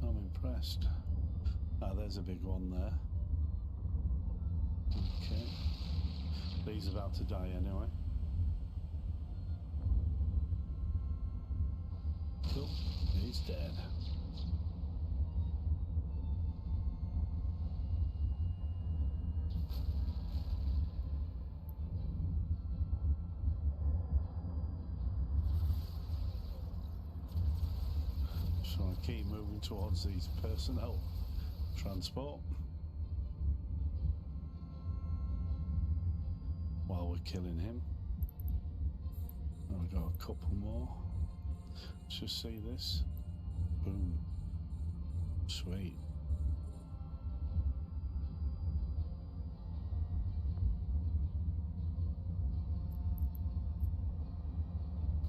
I'm impressed. Ah, there's a big one there. Okay. But he's about to die anyway. Cool. He's dead. So I keep moving towards these personnel transport while we're killing him. And we've got a couple more. Let's just see this. Boom. Sweet.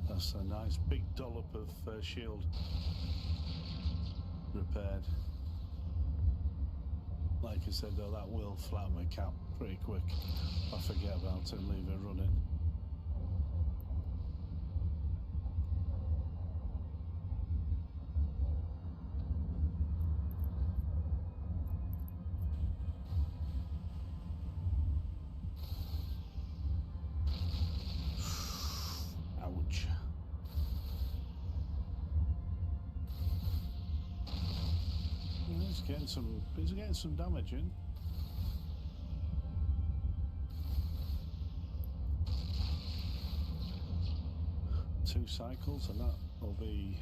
That's a nice big dollop of shield repaired. Like I said though, that will flatten my cap pretty quick. I forget about it and leave it running. Ouch. He's getting some damage in. Two cycles and that will be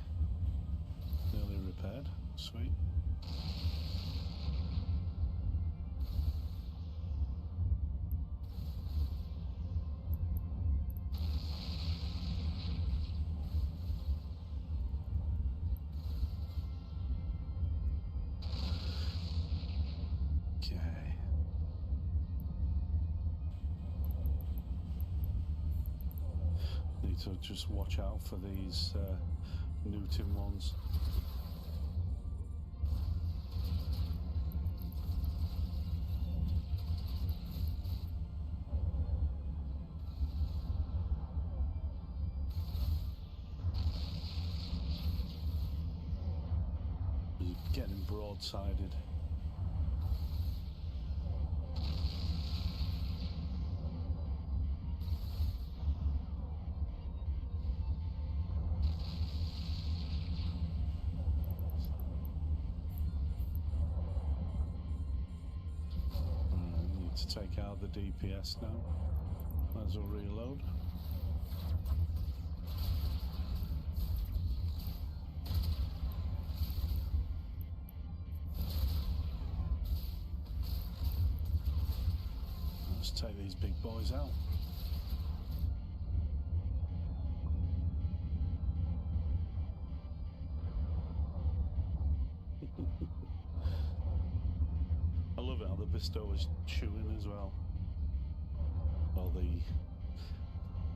nearly repaired. Sweet. Need to just watch out for these Newton ones. Getting broadsided. Need to take out the DPS now. Might as well reload. Let's take these big boys out. I love it how the bestow is chewing as well. Well,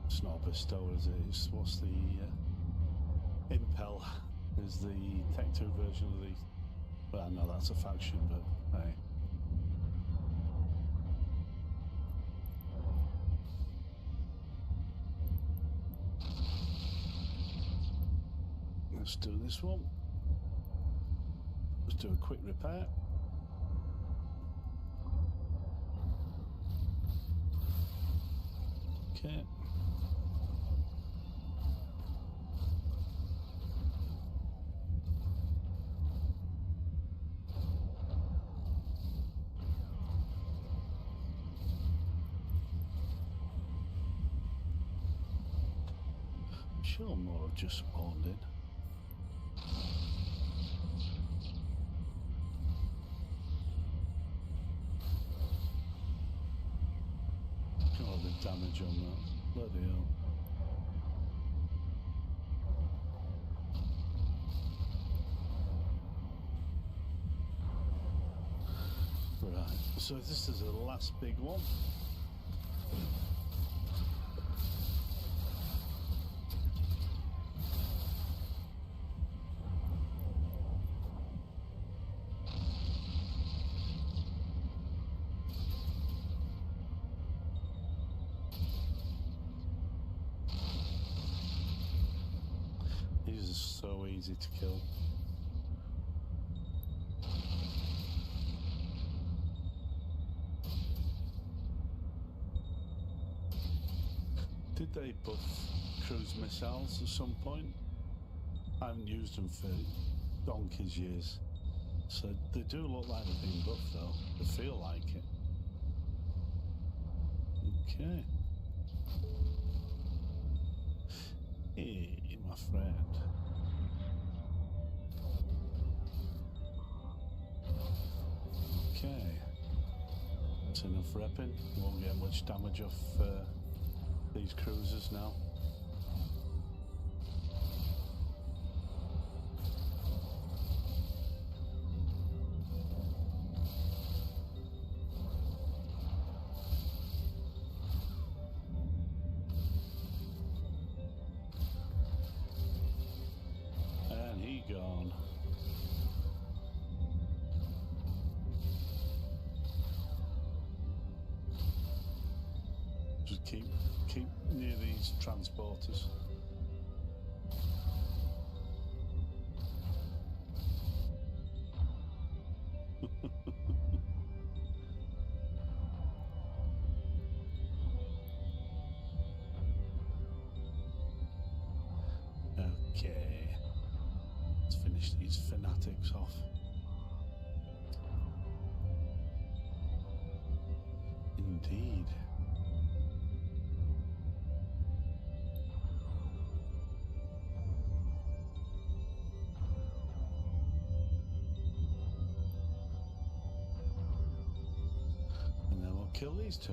it's not a bestow, is it? It's what's the impel is the Tech 2 version of the. Well, no, that's a faction, but hey. Let's do this one. Let's do a quick repair. Okay. Sure, more have just spawned in. Oh, the damage on that. Bloody hell. Right, so this is the last big one. These are so easy to kill. Did they buff cruise missiles at some point? I haven't used them for donkey's years. So they do look like they're being buffed though. They feel like it. Okay. Hey, my friend. Okay. That's enough repping. Won't get much damage off these cruisers now. And he gone. Just keep near these transporters. Okay, let's finish these fanatics off. Indeed. And then we'll kill these two.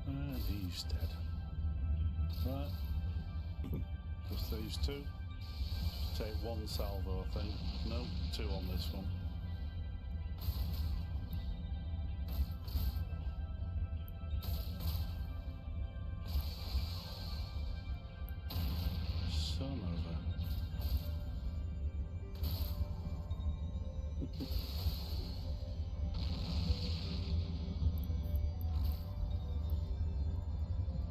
And he's dead. Right. Just these two. Take one salvo, I think. No, two on this one. Son of a...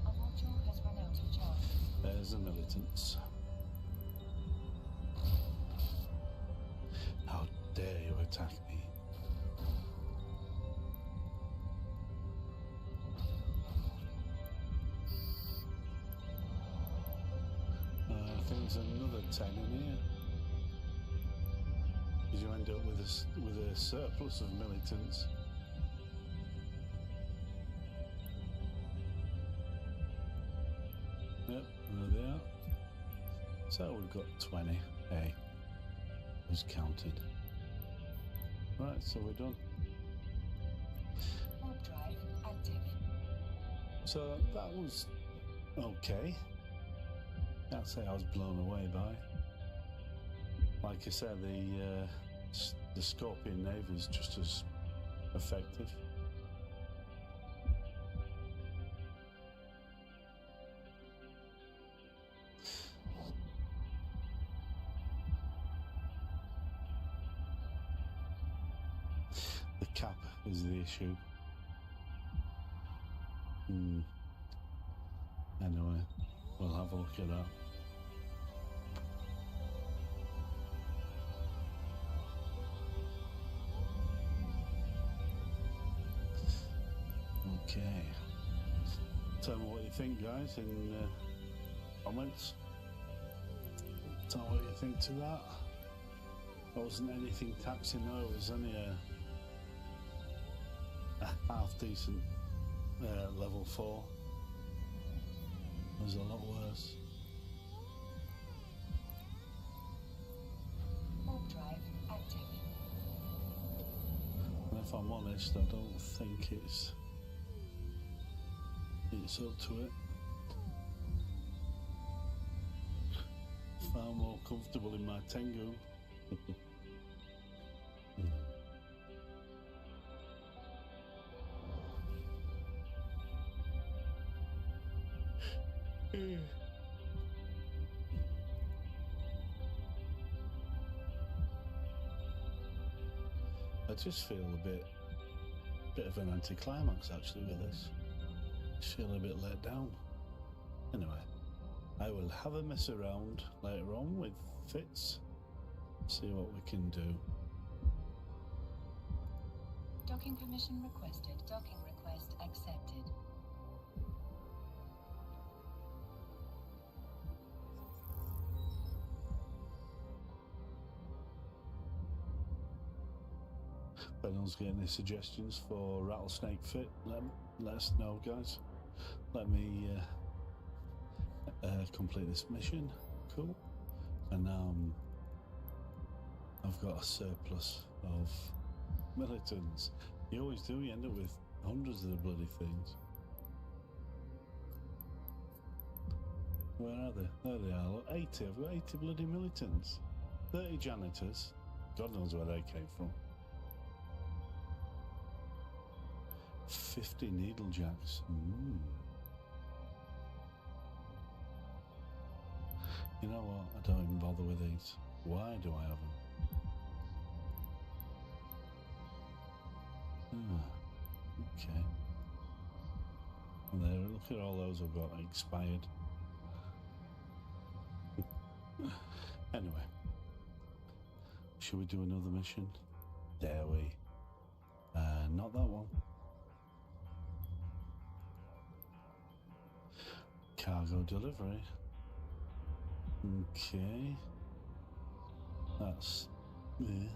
A module has run out of charge. There's the militants. How dare you attack me? I think there's another 10 in here. Because you end up with a surplus of militants. Yep, there they are. So we've got 20. Hey, who's counted? Right, so we're done. Warp drive active. So that was okay. Can't say I was blown away by. Like I said, the Scorpion Navy is just as effective. The cap is the issue. Anyway, we'll have a look at that. Okay. Tell me what you think, guys, in comments. Tell me what you think to that. There wasn't anything taxing, no, it was only a half decent level 4. It was a lot worse. Warp drive active. And if I'm honest, I don't think it's up to it. Far more comfortable in my Tengu. I just feel a bit of an anticlimax actually with this. I feel a bit let down. Anyway, I will have a mess around later on with Fitz, see what we can do. Docking permission requested. Docking request accepted. If anyone's got any suggestions for Rattlesnake Fit, let us know, guys. Let me complete this mission. Cool. And now I've got a surplus of militants. You always do, you end up with hundreds of the bloody things. Where are they? There they are. Look, 80. I've got 80 bloody militants. 30 janitors. God knows where they came from. 50 needlejacks. You know what? I don't even bother with these. Why do I have them? Okay. And there, look at all those I've got expired. Anyway. Should we do another mission? Dare we? Not that one. Cargo delivery. Okay. That's me.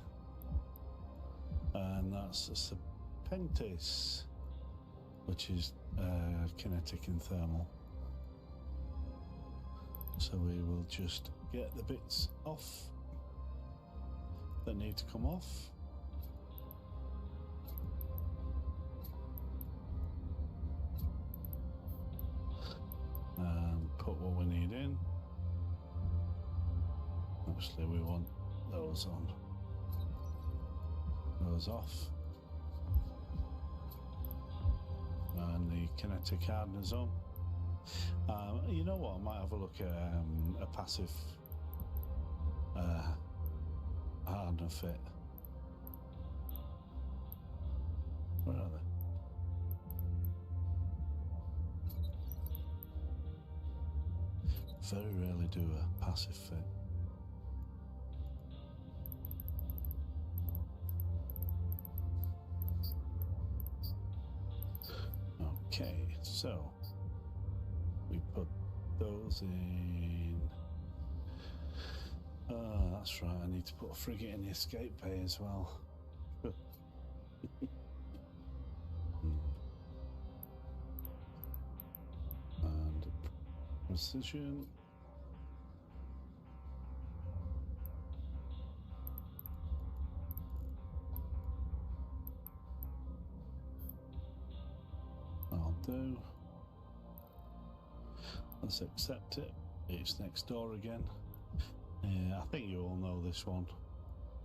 And that's a Serpentis, which is kinetic and thermal. So we will just get the bits off that need to come off. And put obviously we want those on. Those off. And the kinetic hardeners on. You know what? I might have a look at a passive hardener fit. Where are they? Very rarely do a passive fit. Okay, so we put those in. That's right, I need to put a frigate in the escape bay as well. And precision. I'll do. Let's accept it. It's next door again. Yeah, I think you all know this one.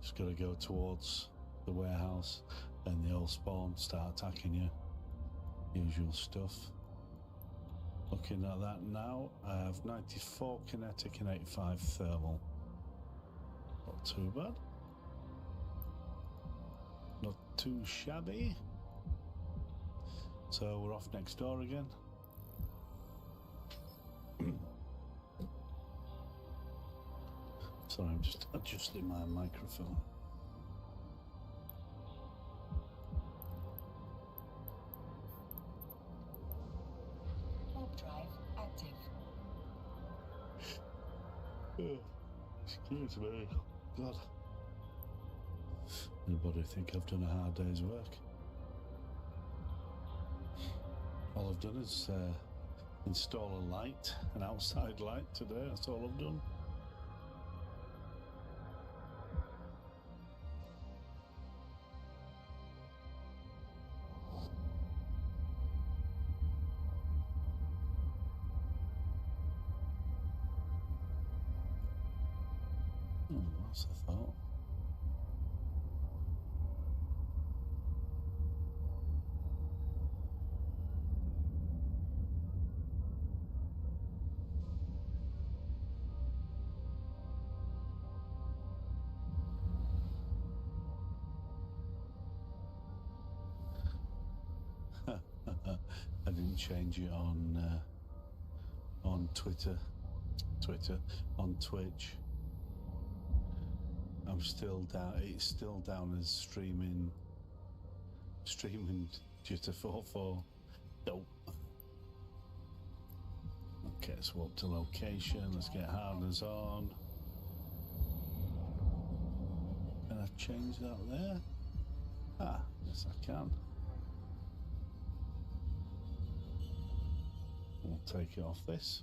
Just got to go towards the warehouse, then they'll spawn, start attacking you. Usual stuff. Looking at that now, I have 94 kinetic and 85 thermal. Not too bad. Not too shabby. So we're off next door again. Sorry, I'm just adjusting my microphone. Warp drive active. Excuse me. God. Anybody think I've done a hard day's work? All I've done is install a light, an outside light today. That's all I've done. Oh, that's a thought. I didn't change it on Twitter, on Twitch. I'm still down. It's still down as streaming due to 4.4. Nope. Okay, so up to location. Let's get harness on. Can I change that there? Ah, yes I can. We'll take it off this.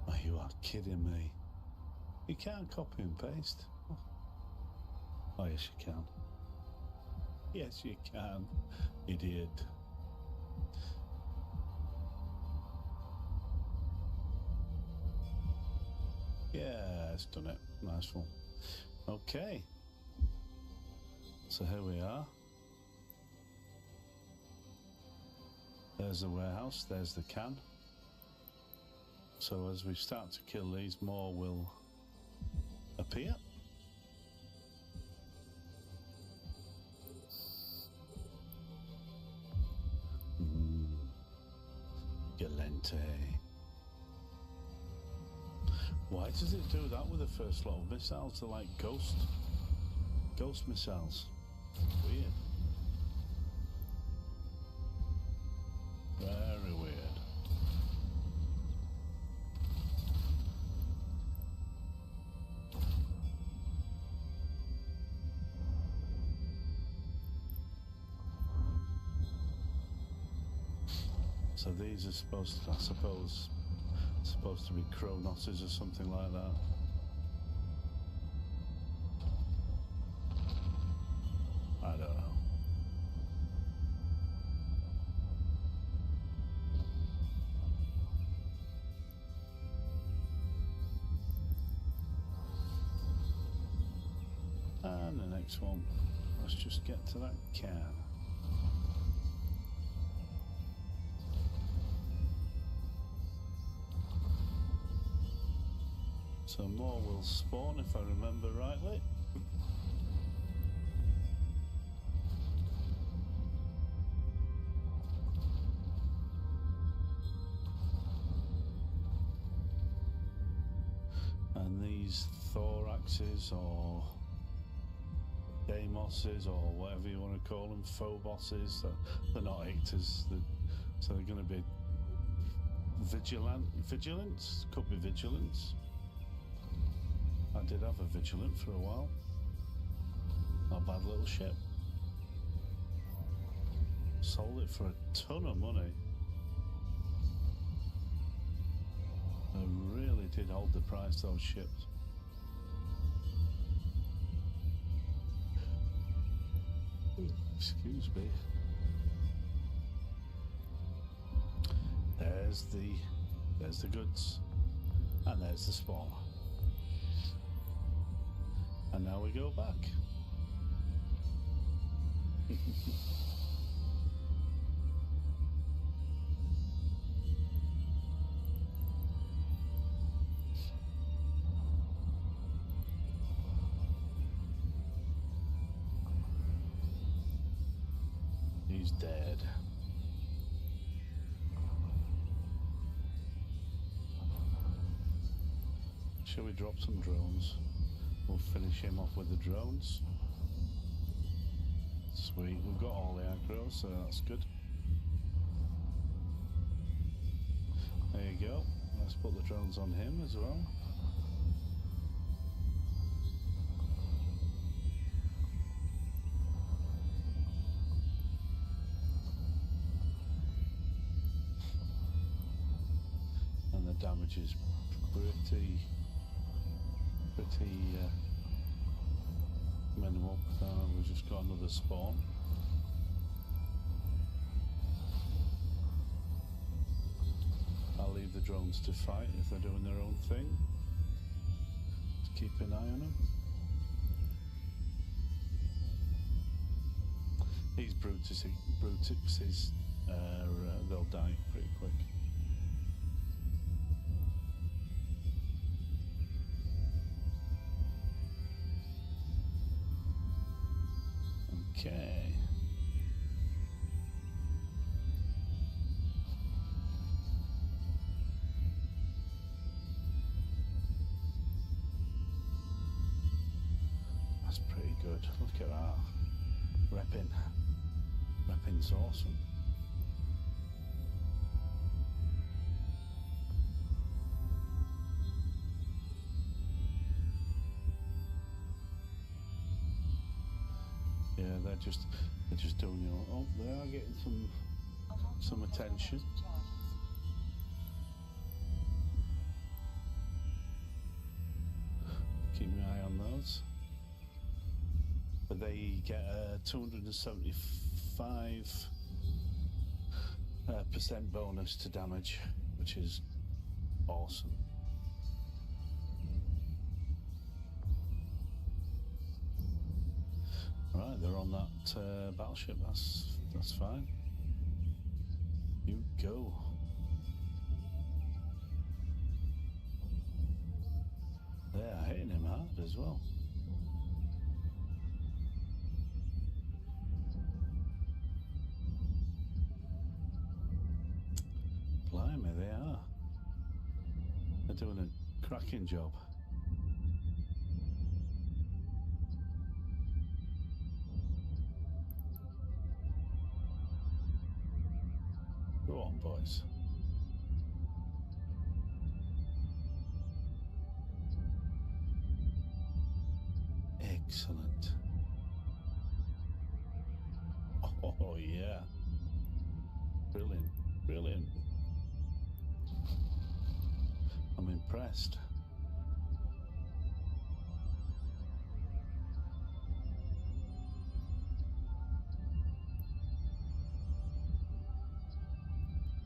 Oh, you are kidding me. You can't copy and paste. Oh, yes you can. Yes you can, idiot. Yeah, it's done it. Nice one. Okay. So here we are. There's the warehouse, there's the can. So as we start to kill these, more will appear. Galente. Why does it do that with the first lot of missiles? They're like ghost missiles. Weird. Very weird. So these are supposed to, I suppose, supposed to be Chronoses or something like that. next one. Let's just get to that can. So more will spawn if I remember rightly. And these thoraxes or Deimoses or whatever you want to call them, phoboses, they're not actors, so they're going to be vigilance? Could be vigilance. I did have a vigilant for a while. Not a bad little ship. Sold it for a ton of money. They really did hold the price, those ships. Excuse me. There's the goods. And there's the spawn. And now we go back. He's dead. Shall we drop some drones? We'll finish him off with the drones. Sweet, we've got all the aggro, so that's good. There you go. Let's put the drones on him as well. And the damage is pretty minimal. We've just got another spawn. I'll leave the drones to fight if they're doing their own thing. Just keep an eye on them. These brutixes, they'll die pretty quick. Okay. That's pretty good. Look at that. Repping's awesome. Yeah, they're just doing your. Oh, they are getting some attention. Keep my eye on those. But they get a 275% bonus to damage, which is awesome. Right, they're on that battleship. That's fine. You go. They are hitting him hard as well. Blimey, they are. They're doing a cracking job. Go on, boys. Excellent. Oh, yeah. Brilliant, brilliant. I'm impressed.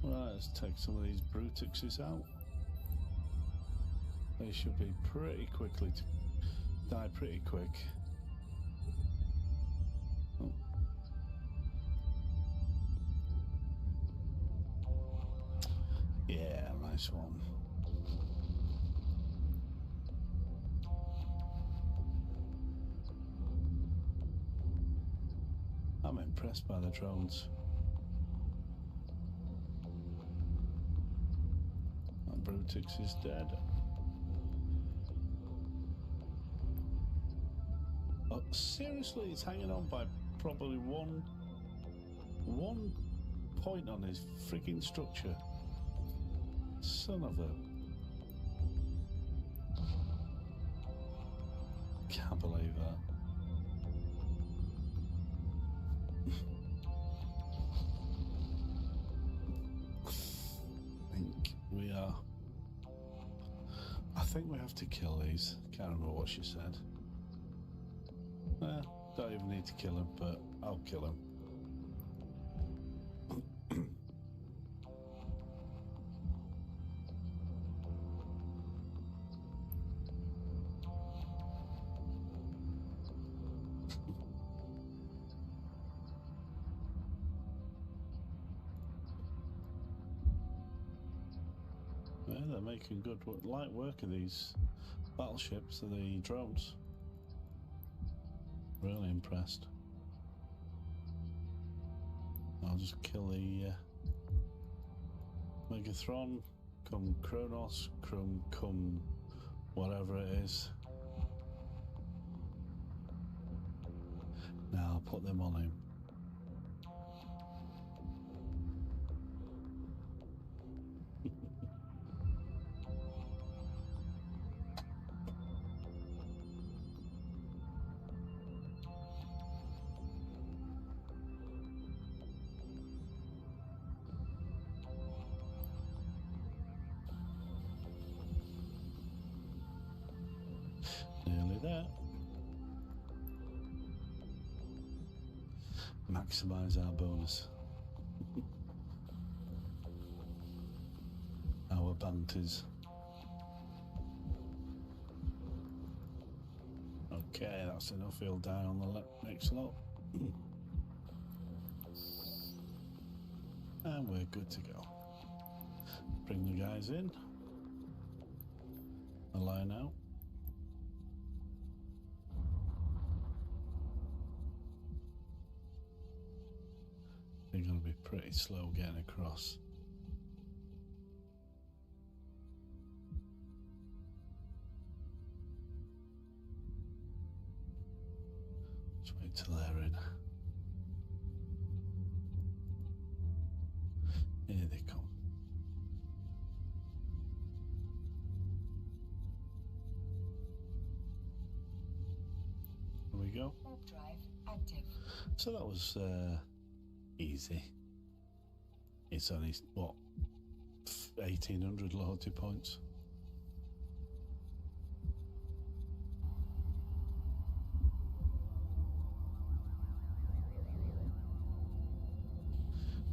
Right, let's take some of these brutixes out. They should be pretty quickly die pretty quick. nice one. I'm impressed by the drones. That Brutix is dead. Oh, seriously, he's hanging on by probably one point on his freaking structure. Son of a... Can't believe that. I think we have to kill these. Can't remember what she said. Don't even need to kill him, but I'll kill him. Yeah, they're making good light work of these battleships, the drones. Really impressed. I'll just kill the Megathron, come Kronos, come whatever it is. Now I'll put them on him. Nearly there. Maximize our bonus. Our bounties. Okay, that's enough. He'll die on the next lot. And we're good to go. Bring the guys in. A line out. They're going to be pretty slow getting across. Just wait till they're in. Here they come. There we go. Warp drive active. So that was easy. It's only, what, 1,800 loyalty points.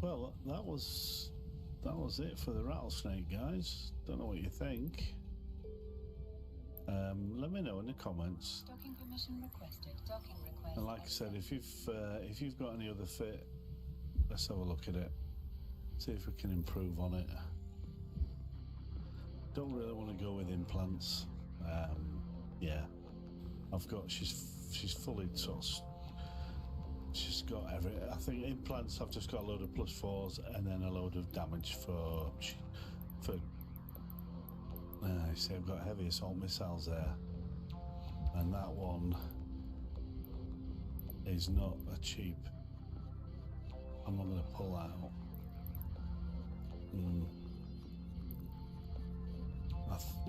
Well, that was it for the rattlesnake, guys. Don't know what you think. Let me know in the comments. Docking permission requested. Docking request. And like I said, if you've got any other fit, let's have a look at it. See if we can improve on it. Don't really want to go with implants. Yeah, she's fully tossed. She's got every. I think implants. I've just got a load of +4s and then a load of damage for. You see, I've got heavy assault missiles there, and that one is not a cheap. I'm not going to pull that out.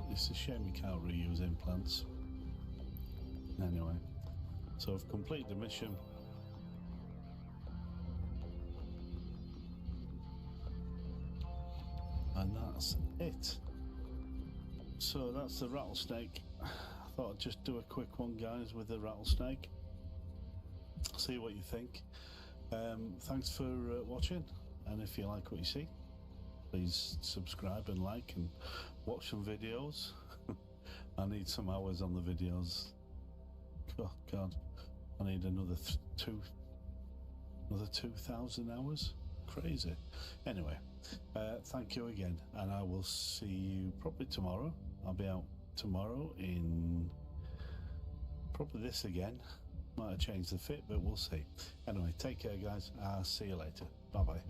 It's a shame you can't reuse implants. Anyway, so I've completed the mission. And that's it. So that's the rattlesnake. I thought I'd just do a quick one, guys, with the rattlesnake. See what you think. Thanks for watching, and if you like what you see, please subscribe and like and watch some videos. I need some hours on the videos. Oh God, I need another 2,000 hours. Crazy. Anyway, Thank you again, and I will see you probably tomorrow. I'll be out tomorrow in probably this again. Might have changed the fit, but we'll see. Anyway, take care, guys. I'll see you later. Bye-bye.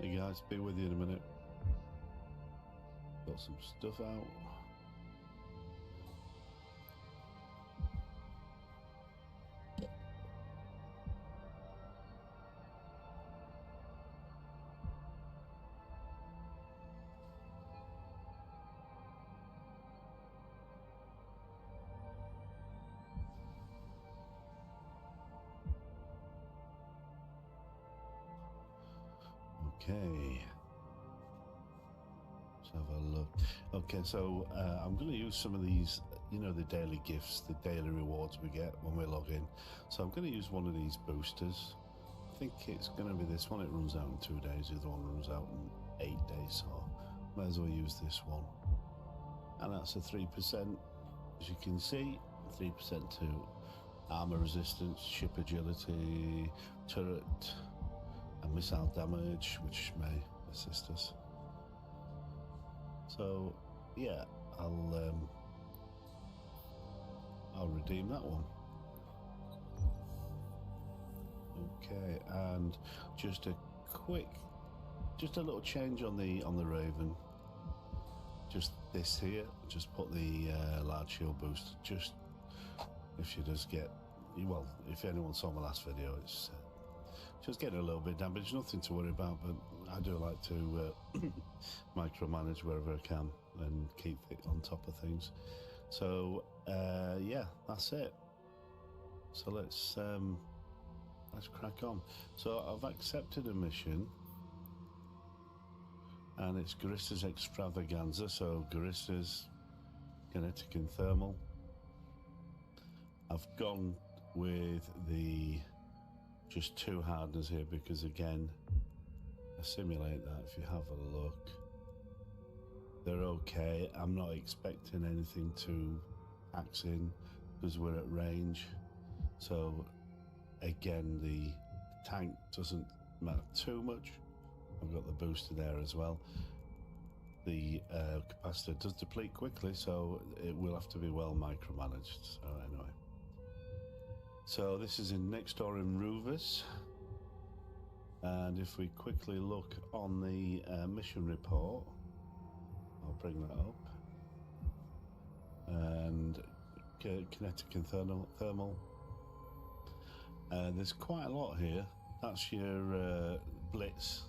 Hey guys, be with you in a minute. Got some stuff out. Okay, let's have a look. Okay, so I'm going to use some of these, you know, the daily gifts, the daily rewards we get when we log in. So I'm going to use one of these boosters. I think it's going to be this one. It runs out in 2 days. The other one runs out in 8 days. So might as well use this one. And that's a 3%, as you can see, 3% to armor resistance, ship agility, turret, and missile damage, which may assist us. So yeah, I'll redeem that one. Okay, and just a little change on the Raven. Just this here, just put the large shield boost. Just if she does get, well, if anyone saw my last video, it's just getting a little bit damaged. Nothing to worry about, but I do like to micromanage wherever I can and keep it on top of things. So yeah, that's it. So let's crack on. So I've accepted a mission, and it's Garissa's Extravaganza. So Garissa's kinetic and thermal. I've gone with the just 2 hardness here because, again, I simulate that. If you have a look, they're okay. I'm not expecting anything to axe in because we're at range. So again, the tank doesn't matter too much. I've got the booster there as well. The capacitor does deplete quickly, so it will have to be well micromanaged. So anyway, so this is in next door in Ruvus, and if we quickly look on the mission report, I'll bring that up, and kinetic and thermal. There's quite a lot here. That's your blitz.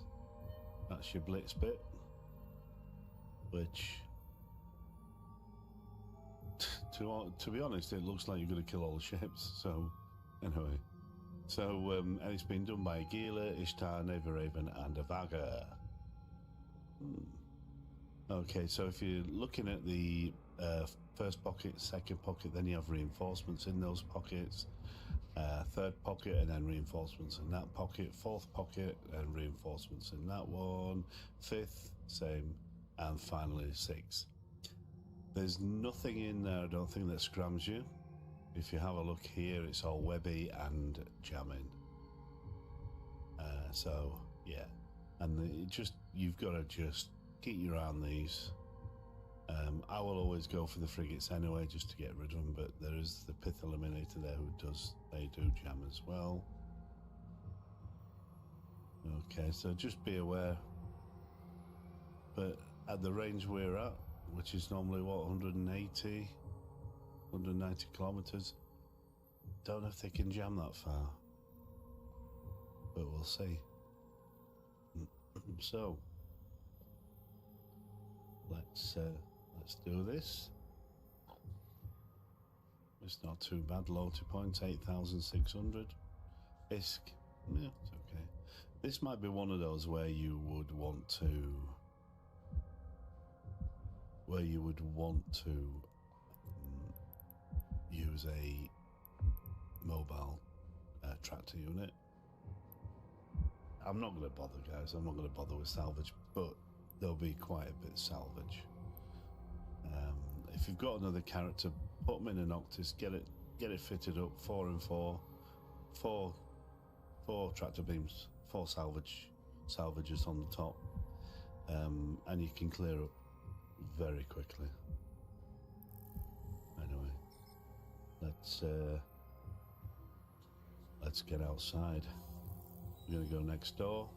That's your blitz bit, which, to be honest, it looks like you're going to kill all the ships. So, anyway, and it's been done by Gila, Ishtar, Neverhaven, and Avaga. Okay, so if you're looking at the first pocket, second pocket, then you have reinforcements in those pockets. Third pocket and then reinforcements in that pocket, fourth pocket and reinforcements in that one, fifth, same, and finally sixth. There's nothing in there, I don't think, that scrams you. If you have a look here, it's all webby and jamming. So yeah, and you've got to just keep your eye on these. I will always go for the frigates anyway, just to get rid of them, but there is the Pith Eliminator there they do jam as well. Okay, so just be aware. But at the range we're at, which is normally what, 190 kilometers, don't know if they can jam that far, but we'll see. So let's do this. It's not too bad. Loyalty points 8,600. ISK, yeah, it's okay. This might be one of those where you would want to use a mobile tractor unit. I'm not going to bother, guys. I'm not going to bother with salvage, but there'll be quite a bit of salvage. If you've got another character, put them in a Noctis, get it fitted up, 4 and 4, four tractor beams, 4 salvages on the top, and you can clear up very quickly. Anyway, let's get outside. We're going to go next door.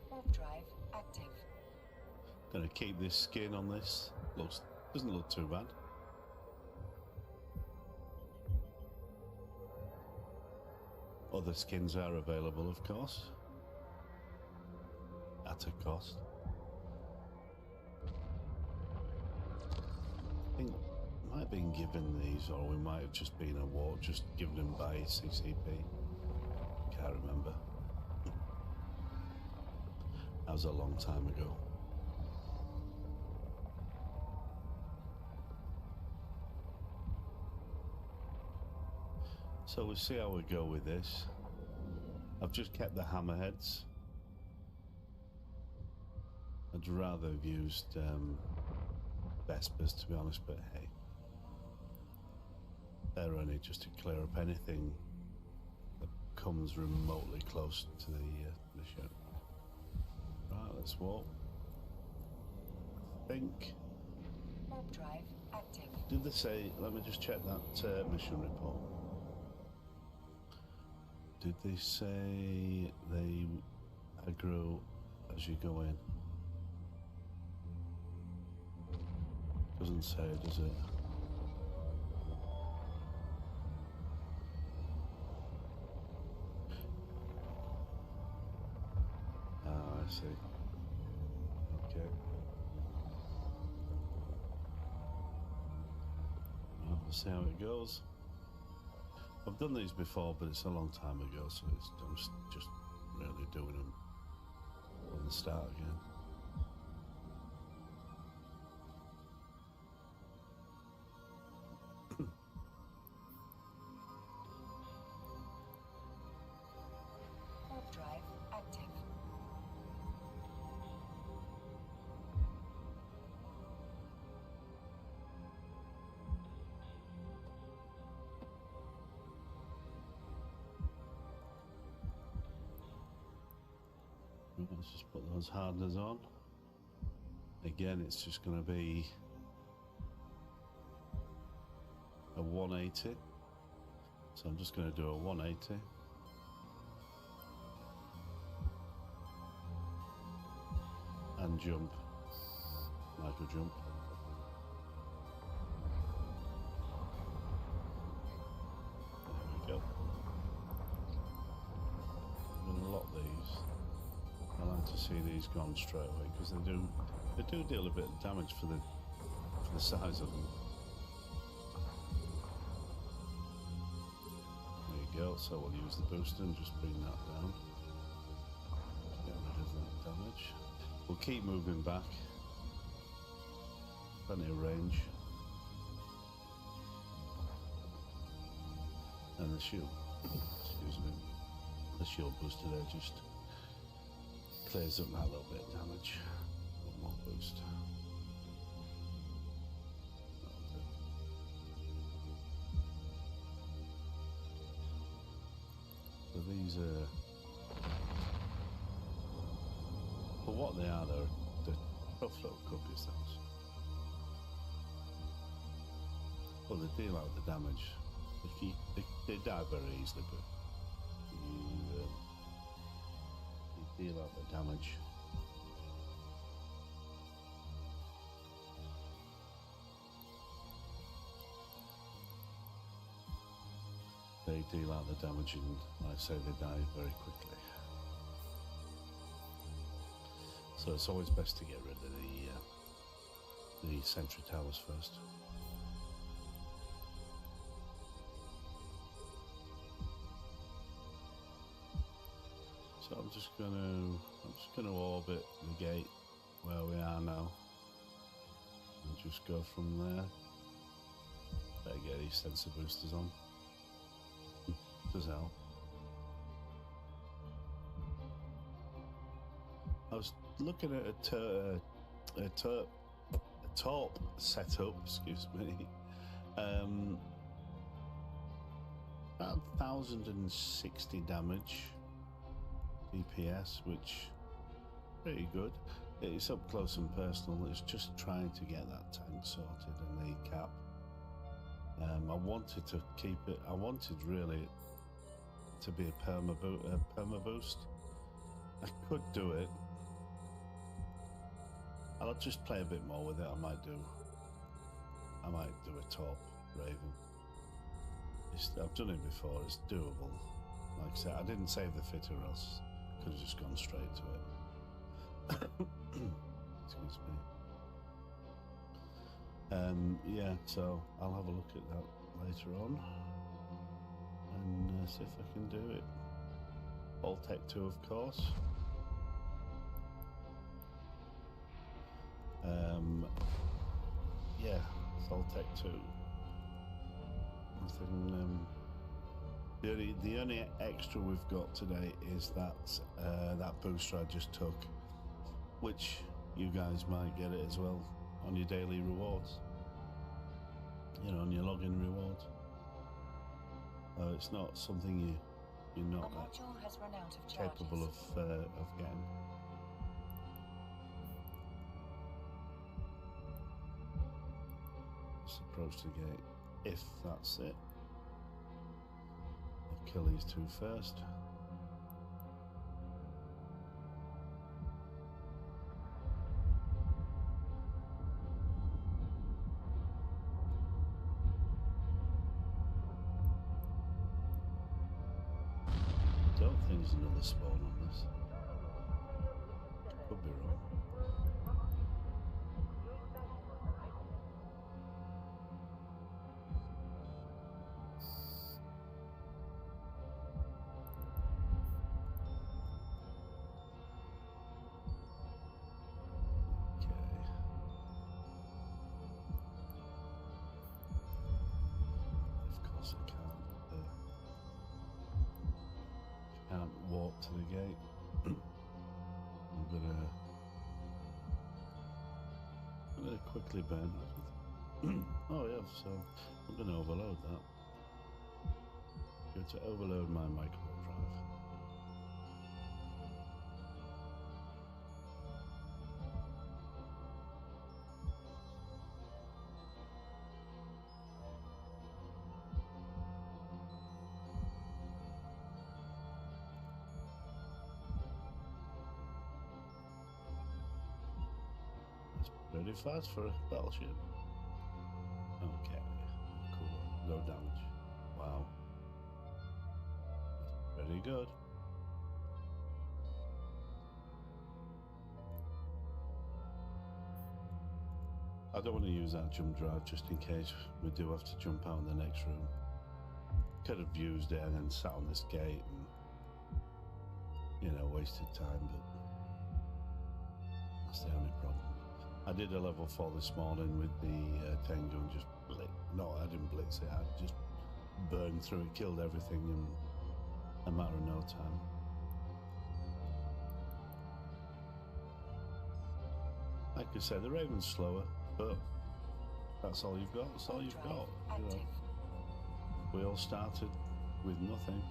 Warp drive active. Going to keep this skin on this. Doesn't look too bad. Other skins are available, of course, at a cost. I think we might have been given these, or we might have just been awarded, just given them by CCP. Can't remember. That was a long time ago. So we'll see how we go with this. I've just kept the hammerheads. I'd rather have used Vespers, to be honest, but hey, they're only just to clear up anything that comes remotely close to the ship. Right, let's walk. I think. Warp drive active. Did they say? Let me just check that mission report. Did they say they aggro as you go in? Doesn't say, does it? Ah, I see. Okay. Well, we'll see how it goes. I've done these before, but it's a long time ago, so I'm just really doing them from the start again. Warp drive active. Let's just put those hardeners on. Again, it's just going to be a 180. So I'm just going to do a 180. And jump. Micro jump. spot these. I like to see these gone straight away because they do deal a bit of damage for the size of them. There you go. So we'll use the booster and just bring that down. Get rid of that damage. We'll keep moving back. Plenty of range. And the shield, excuse me, the shield booster there just clears up that little bit of damage. One more boost. So these are, for what they are, they're tough little cookies, those. Well, they deal out the damage. They die very easily, but you deal out the damage. They deal out the damage, and like I say, they die very quickly. So it's always best to get rid of the sentry towers first. So I'm just gonna orbit the gate where we are now and just go from there. Better get these sensor boosters on. Does help. I was looking at a top setup, excuse me, about 1060 damage DPS, which pretty good. It's up close and personal. It's just trying to get that tank sorted and the cap. I wanted to keep it. I wanted really to be a perma boost. I could do it. I'll just play a bit more with it. I might do a top Raven. I've done it before. It's doable. Like I said, I didn't save the fit, or else could have just gone straight to it. Excuse me. Yeah, so I'll have a look at that later on and see if I can do it. All Tech 2, of course. Yeah, it's All Tech 2. Nothing. The only extra we've got today is that booster I just took, which you guys might get it as well on your daily rewards. You know, on your login rewards. It's not something you're not capable of getting. Just approach the gate, if that's it. I'll kill these two first. Don't think there's another spawn on this. Could be wrong. Walk to the gate. I'm gonna quickly burn everything. Oh yeah, so I'm gonna overload that. Go to overload my micro drive. Pretty fast for a battleship. Okay, cool. No damage. Wow. That's pretty good. I don't want to use that jump drive just in case we do have to jump out in the next room. Could have used it and then sat on this gate and, you know, wasted time, but that's the only problem. I did a level 4 this morning with the 10 gun, just no, I didn't blitz it, I just burned through it, killed everything in a matter of no time. Like I said, the Raven's slower, but that's all you've got, that's all you've got, you know. We all started with nothing.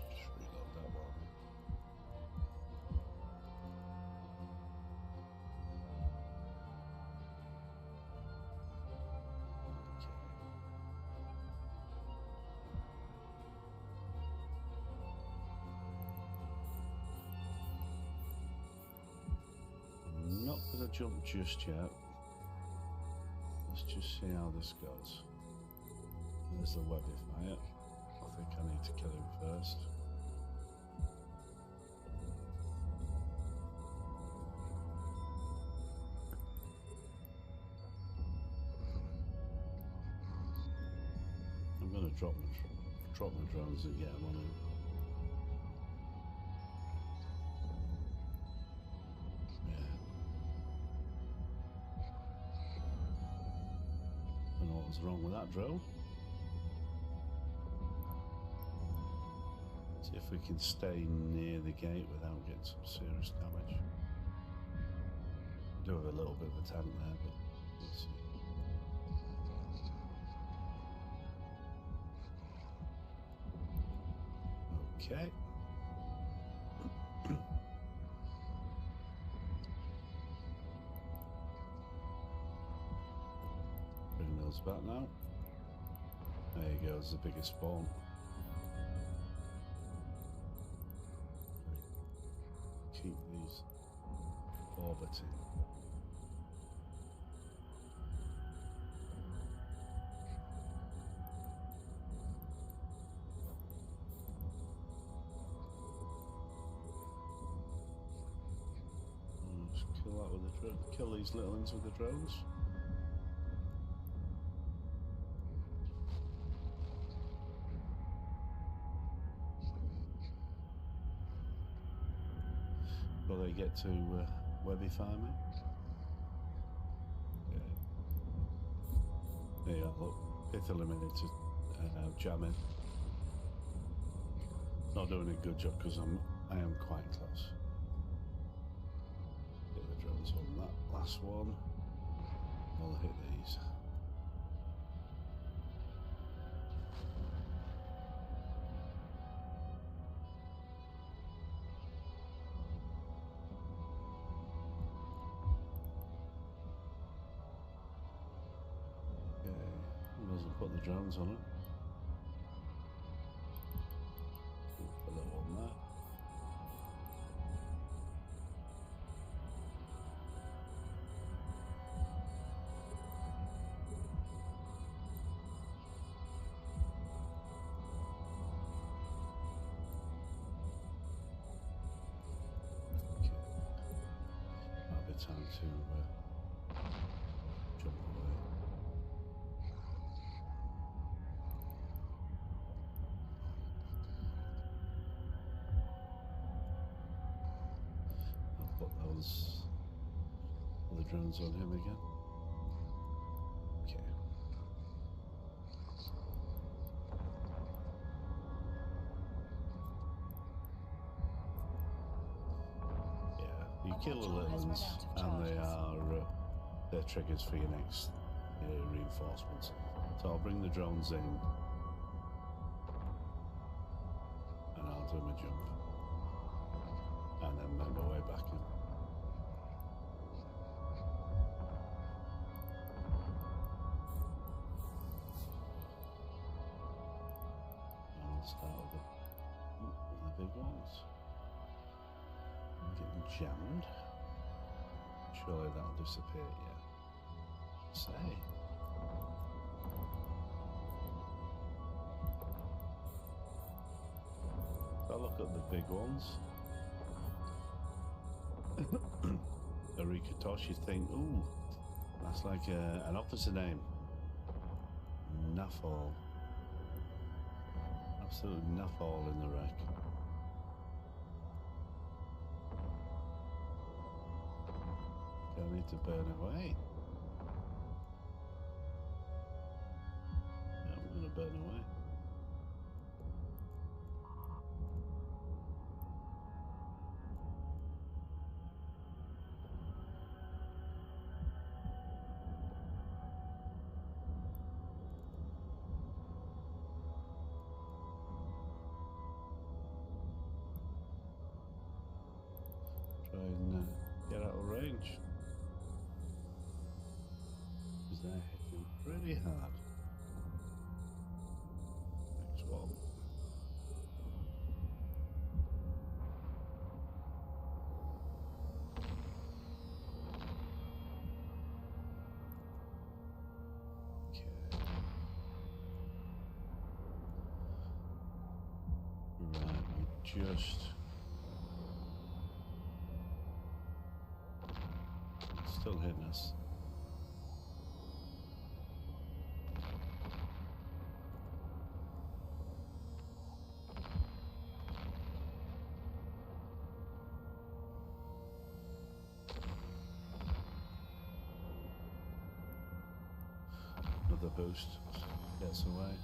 Just reload that one. I'm not going to jump just yet. Let's just see how this goes. There's the webifier. I think I need to kill him first. I'm going to drop my drones and get him on him. What's wrong with that drone? See if we can stay near the gate without getting some serious damage. Do have a little bit of a tank there, but let's see. Okay. Back now. There you go, it's the biggest spawn. Keep these orbiting. Just kill that with the drone. Kill these little ones with the drones. Will they get to webify me? Yeah. There you go, look. Pith eliminated jamming. Not doing a good job because I am quite close. Get the drones on that last one. I'll hit these. Put the drones on it. Put a little one there. Okay. Might be time to jump away. The drones on him again. Okay. Yeah, you kill the little ones, and they're triggers for your next reinforcements. So I'll bring the drones in, and I'll do my jump, and then make my way back in. Start with the big ones. I'm getting jammed. Surely that'll disappear, yeah. Say. If I look at the big ones, Arikatosh, you think, ooh, that's like an officer name. Nuffall. Absolute nuffall in the wreck. I need to burn away. Yeah, I'm going to burn away. Try and get out of range. Because they're hitting pretty hard. Next one. Okay. Right, we just... Still hitting us. Another boost gets away.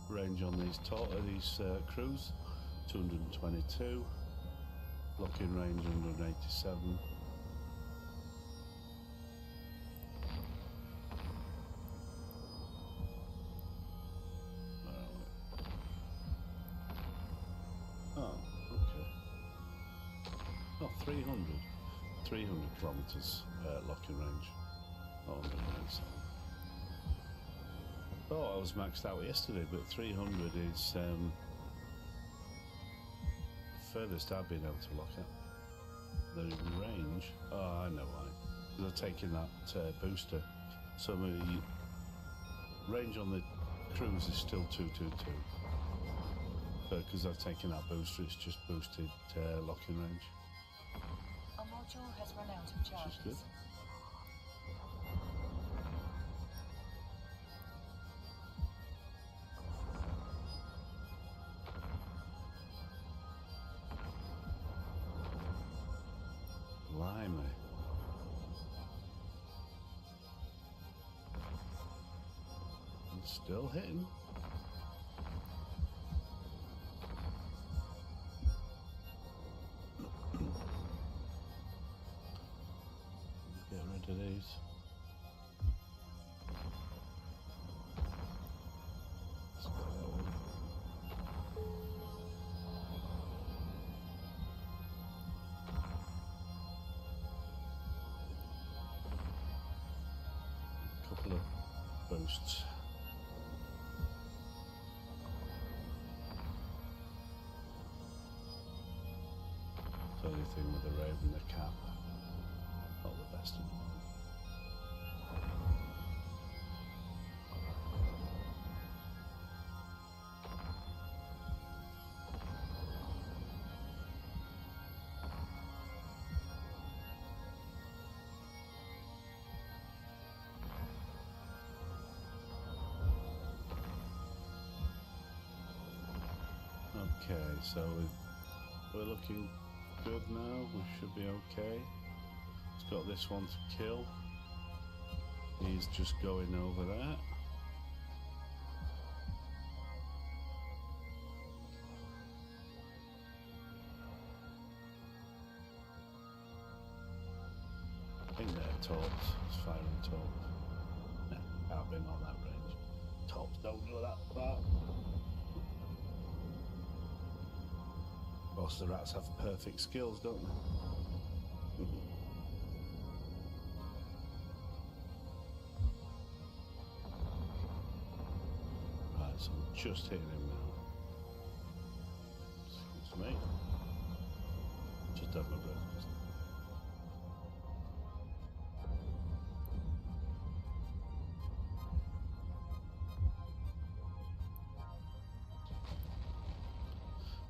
Range on these crews 222. Locking range 187. Where are we? Oh, okay. Oh, 300. 300 kilometers locking range. Oh, 197. Oh, I was maxed out yesterday, but 300 is furthest I've been able to lock it. The range, oh, I know why. Because I've taken that booster. So my range on the cruise is still 222. But because I've taken that booster, it's just boosted locking range. Our module has run out of charges. Which is good. Blimey. It's still hitting. Get rid of these. Let's go that one. Couple of boosts. The only thing with the Raven, the cap, not the best in the world. Okay, so we're looking good now. We should be okay. It's got this one to kill. He's just going over that. I think they're tops. It's firing tops. No, can't be on that range. Tops don't go that far. Of course, the rats have perfect skills, don't they? Right, so I'm just hitting him now. Excuse me. Just have my breakfast.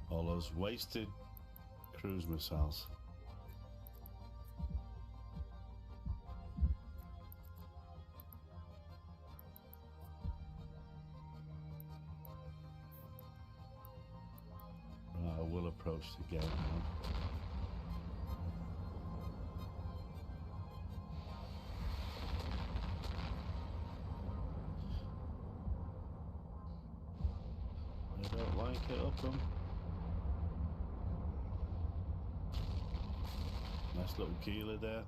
All those wasted cruise missiles. Right, I will approach the gate now. I don't like it up them. Nice little keeler there.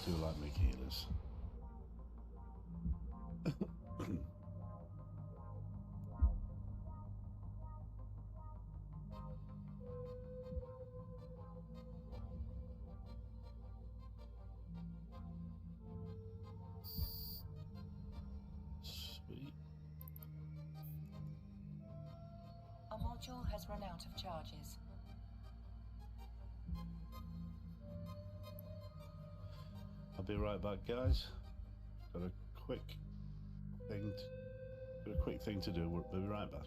Do like my keelers. Sweet. A module has run out of charges. I'll be right back, guys. Got a quick thing to do. We'll be right back.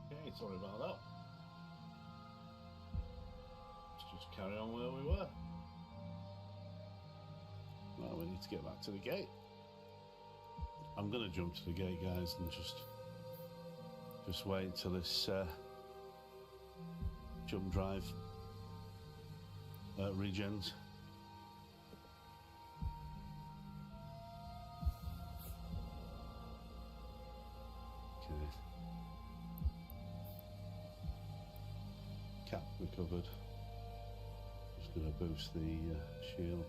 Okay, sorry about that. Let's just carry on where we were. Well, we need to get back to the gate. I'm going to jump to the gate, guys, and just wait until this jump drive regens. Okay. Cap recovered. Just going to boost the shield.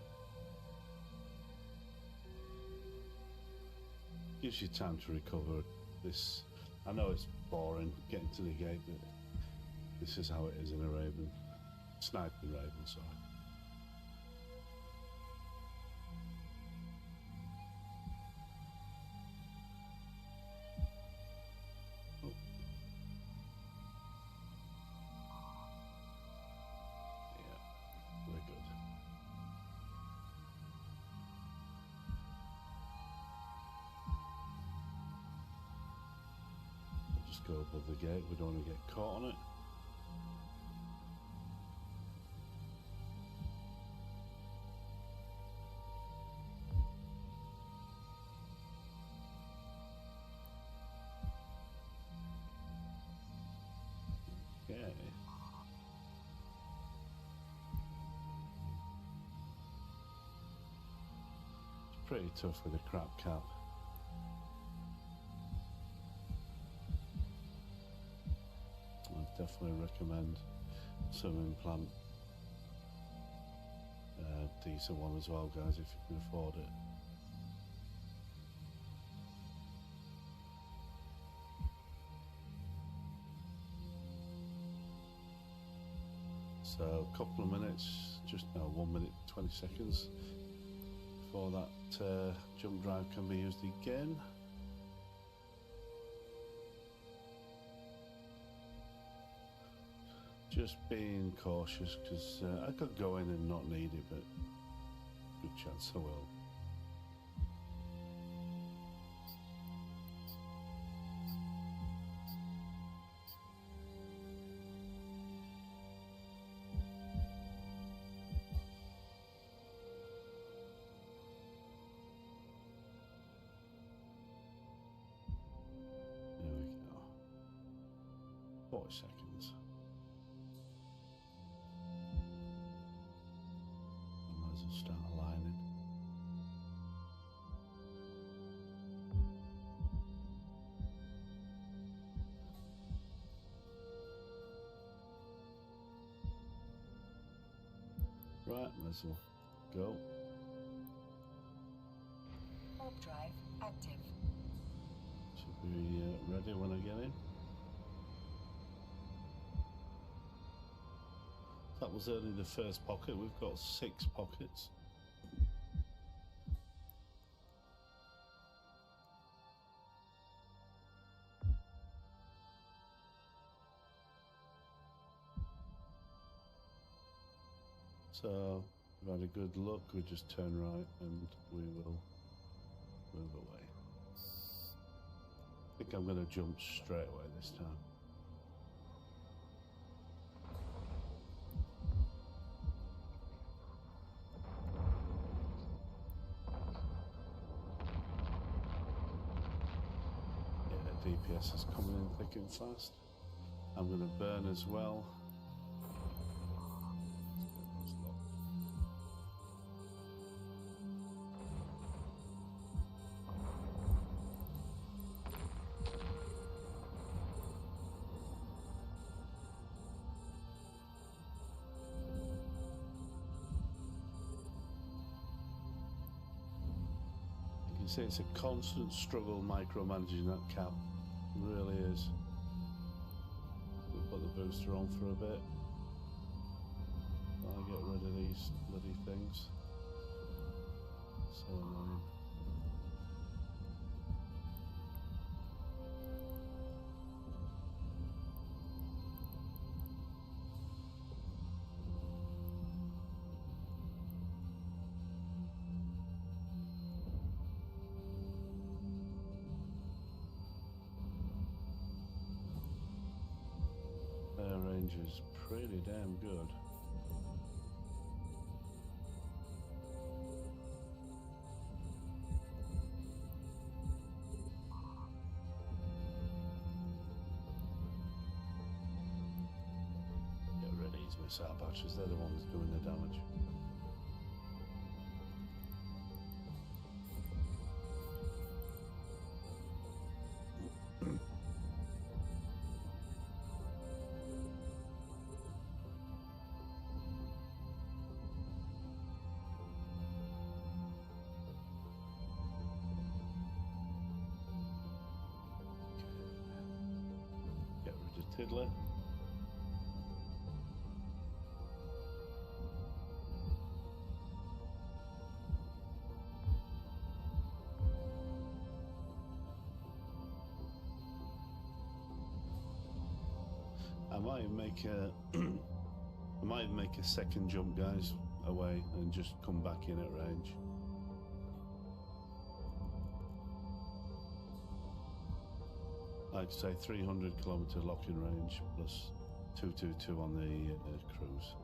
Gives you time to recover this. I know it's boring getting to the gate, but this is how it is in a Raven. Sniping Raven, sorry. Oh. Yeah, we're good. Just go above the gate, we don't want to get caught on it. Okay. pretty tough with a crap cap. I'd definitely recommend some implant. Decent one as well, guys, if you can afford it. So a couple of minutes, just now 1 minute 20 seconds before that jump drive can be used again. Just being cautious because I could go in and not need it, but good chance I will. There we go. 40 seconds. Start aligning. Right, might as well go. Warp drive active. Should be ready when I get in. That was only the first pocket. We've got 6 pockets. So we've had a good look. We just turn right and we will move away. I think I'm going to jump straight away this time. DPS is coming in thick and fast. I'm going to burn as well. You can see it's a constant struggle micromanaging that cap. It really is. We'll put the booster on for a bit. I'll get rid of these bloody things. So annoying. Their range is pretty damn good. Get rid of these missile patches, they're the ones doing the damage. Get rid of Tiddler. I might make a I might make a second jump, guys, away and just come back in at range. Like say 300 kilometer lock-in range plus 222 on the cruise.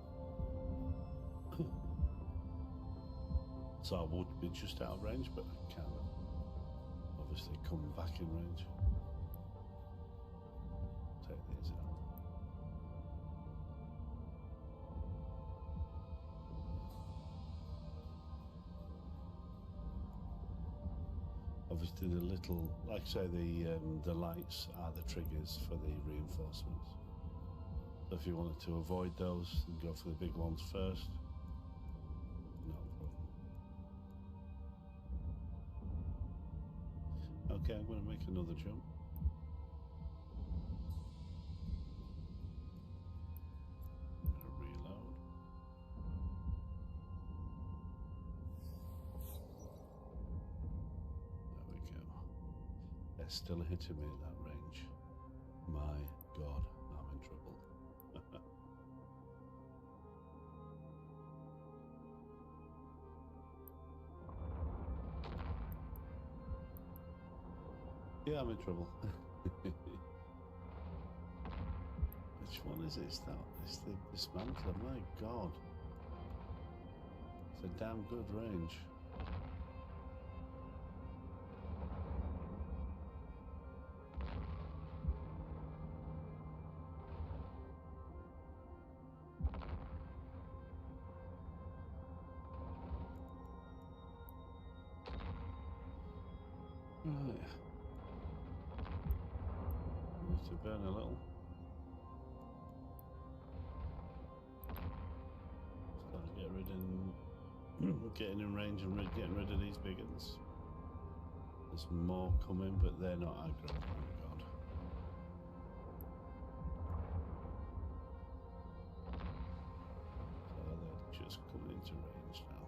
So I would be just out of range, but I can obviously come back in range. Take these out. just did a little, like I say, the lights are the triggers for the reinforcements. So if you wanted to avoid those and go for the big ones first, no problem. Okay, I'm going to make another jump. Reload. There we go. They're still hitting me at that range. My God, I'm in trouble. Yeah, I'm in trouble. Which one is it? It's the dismantler. My God. It's a damn good range. Right. Need to burn a little. Start getting in range and getting rid of these big ones. There's more coming, but they're not aggro. Thank God. So they're just coming into range now.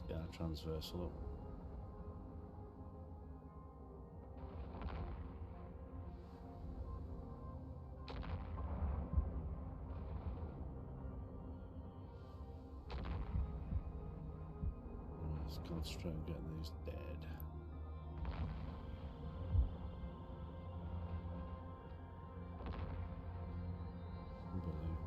Yeah, transversal up. Let's concentrate on getting these dead. Unbelievable.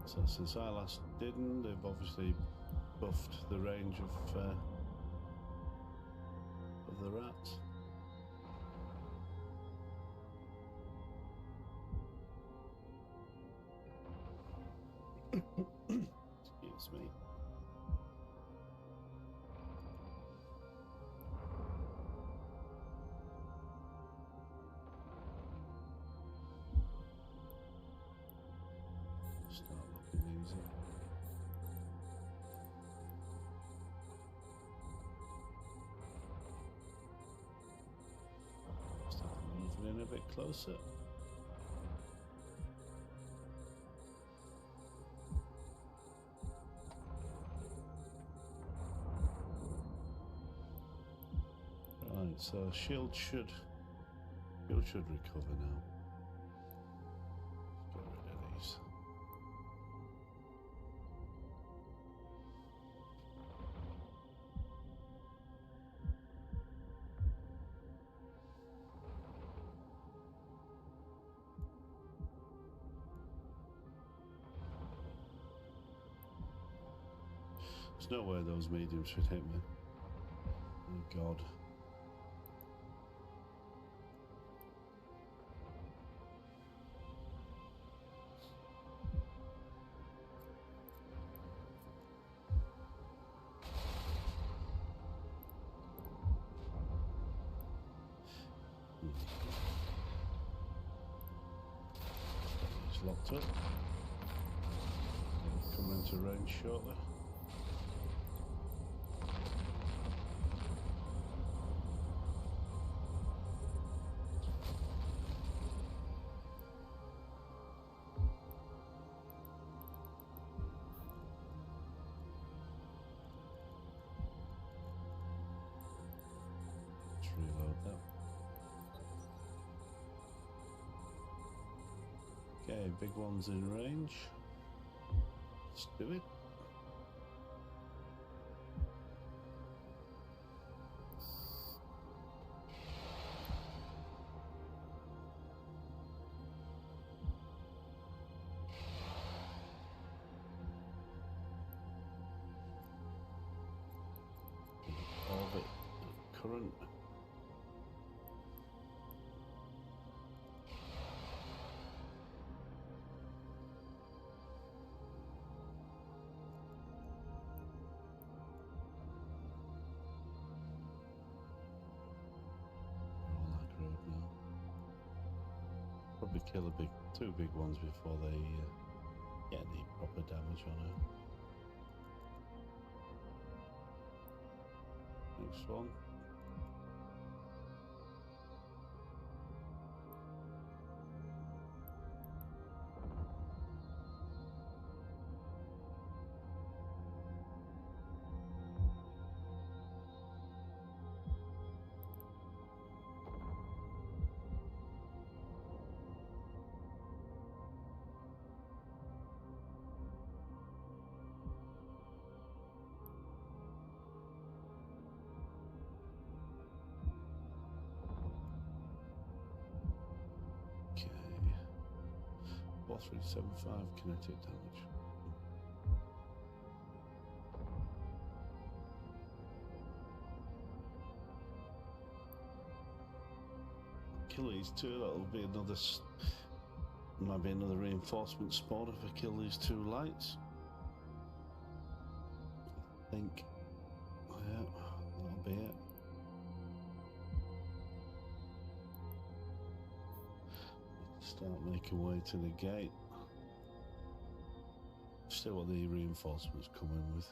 So since I last didn't, they've obviously buffed the range of the rats. Excuse me. Start looking easy. Start moving in a bit closer. Right, so shield should recover now. Let's get rid of these. There's no way those mediums should hit me. Oh God. It's locked up. Come into range shortly. Let's reload that. Okay, big one's in range. Let's do it. probably kill two big ones before they get any proper damage on her. Next one. Okay. 4375 kinetic damage. Kill these two, that'll be another. Might be another reinforcement spawn if I kill these two lights. I think. Yeah, that'll be it. Start making way to the gate. Still what the reinforcements come in with.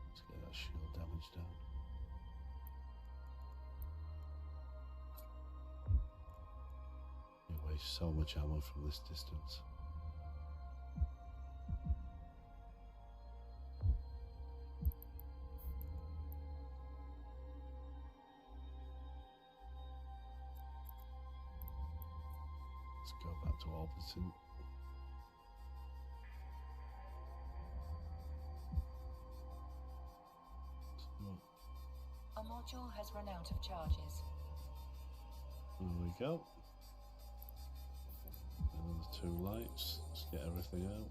Let's get that shield damage down. So much ammo from this distance. Let's go back to orbiting. A module has run out of charges. There we go. Another two lights. Let's get everything out.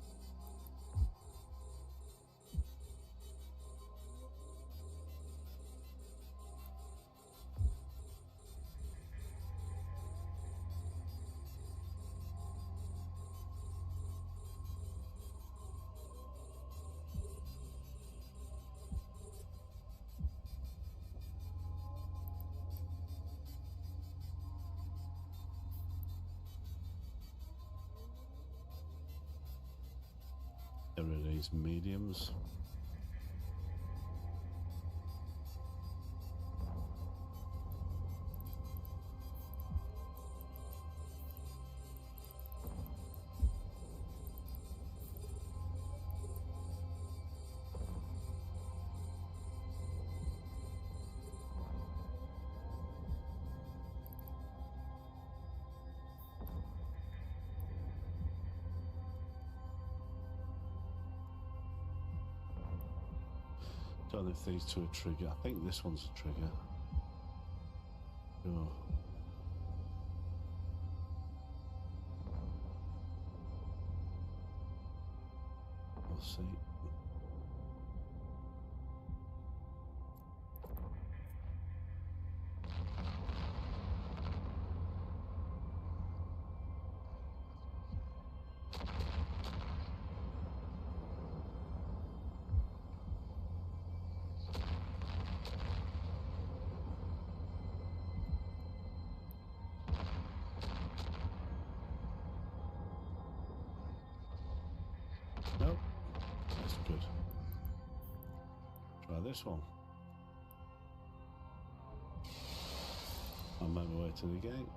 Get rid of these mediums. Don't know if these two are trigger. I think this one's a trigger. Oh. We'll see. Nope, that's good. Try this one. I'll make my way to the gate.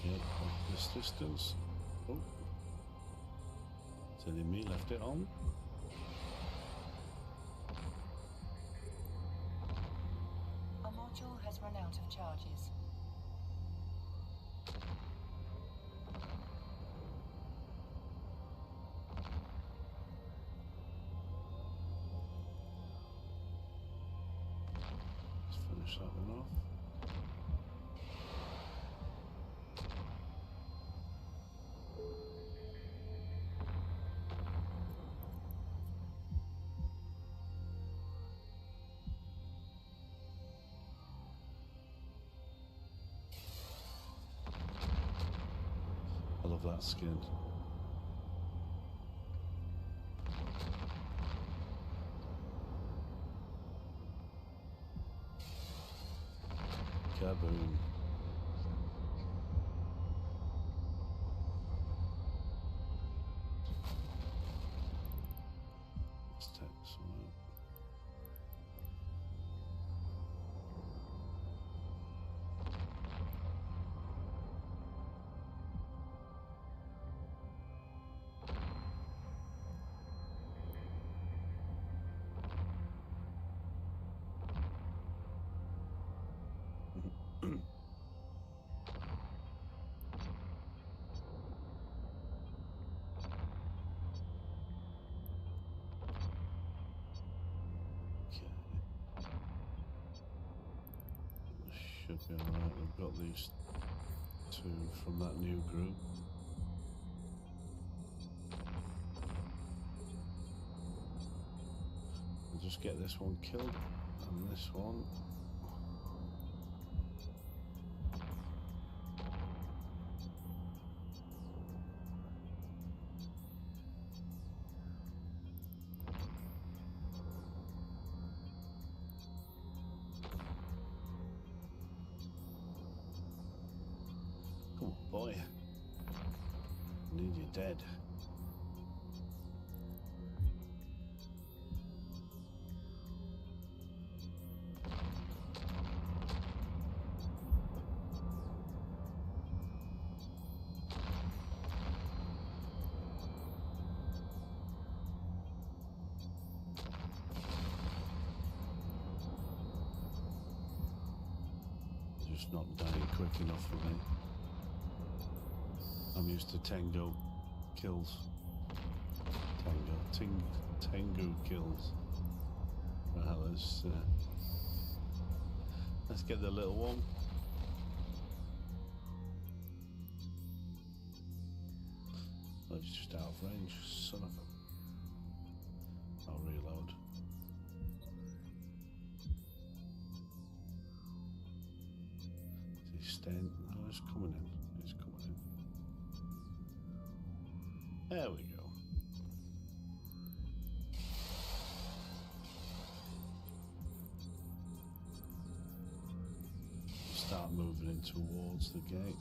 Get back this distance. Oh. Telling me left it on. A module has run out of charges. Let's finish that one off. I love that skin. Kaboom. Let's take this one out. Should be alright. We've got these two from that new group. We'll just get this one killed and this one. Come on, boy. Need you dead. Just not dying quick enough for me. I'm used to Tango kills. Tango kills. Right, let's get the little one. Oh, he's just out of range, son of a... I'll reload. He's staying... No, he's coming in. He's coming in. There we go. Start moving in towards the gate.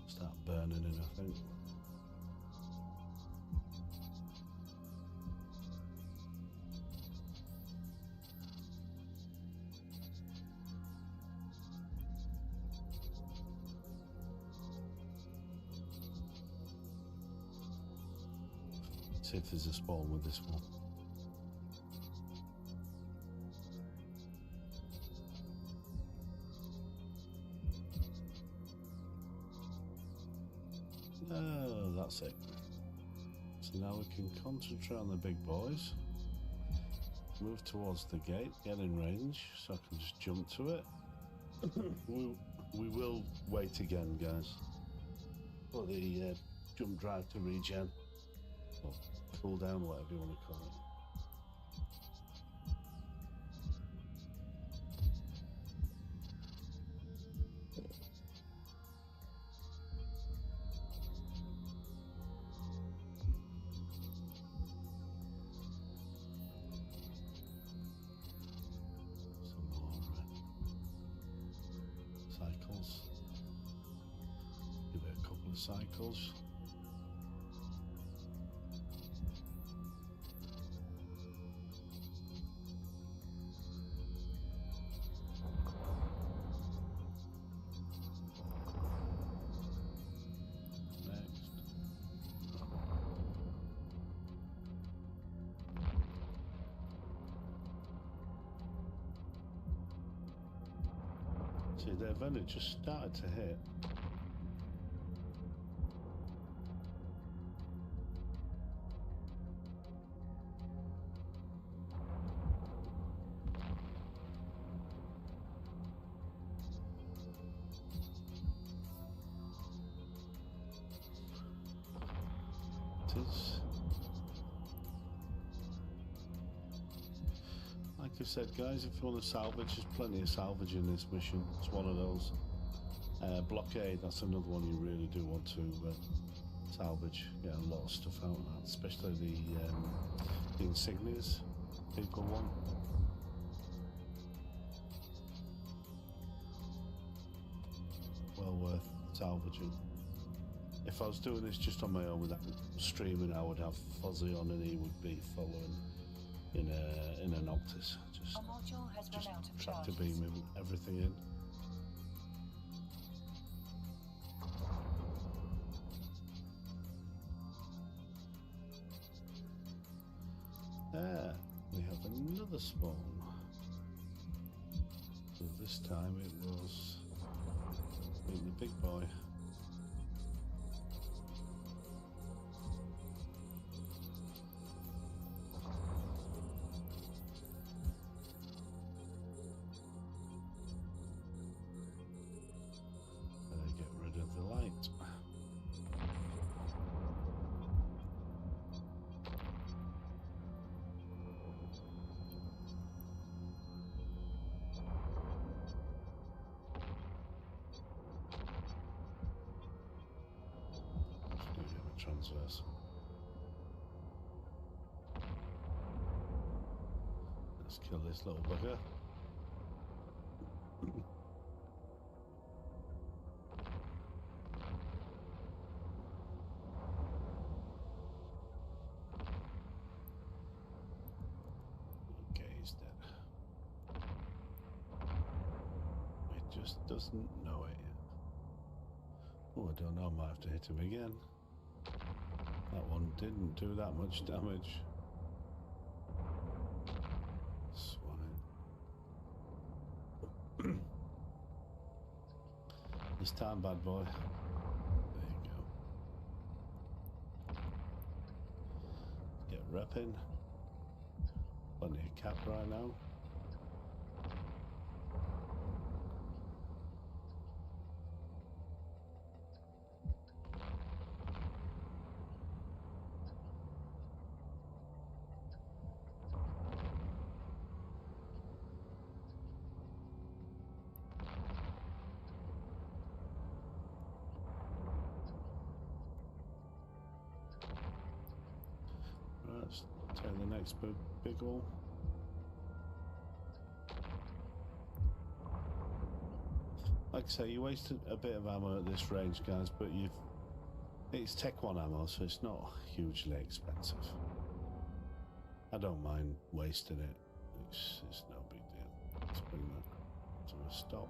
Start burning in, I think. See if there's a spawn with this one. Oh, that's it. So now we can concentrate on the big boys. Move towards the gate, get in range, so I can just jump to it. we will wait again, guys, for the jump drive to regen. Or cool down, whatever you want to call it. Cycles. Give it a couple of cycles. See, they've only just started to hit. Like I said, guys, if you want to salvage, there's plenty of salvage in this mission. It's one of those. Blockade, that's another one you really do want to salvage. Get a lot of stuff out of that, especially the insignias people want. Well worth salvaging. If I was doing this just on my own without streaming, I would have Fozzie on and he would be following in a Noctis. Just tractor beaming everything in. There, we have another spawn. So this time it was the big boy. Get rid of the light. Transverse. Let's kill this little bugger. Okay, he's dead. It just doesn't know it yet. Oh, I don't know, I might have to hit him again. That one didn't do that much damage. Swine. This time, bad boy. There you go. Get repping. Plenty of cap right now. Let's take the next big one. Like I say, you wasted a bit of ammo at this range, guys, but it's Tech 1 ammo, so it's not hugely expensive. I don't mind wasting it. It's no big deal. Let's bring that to a stop.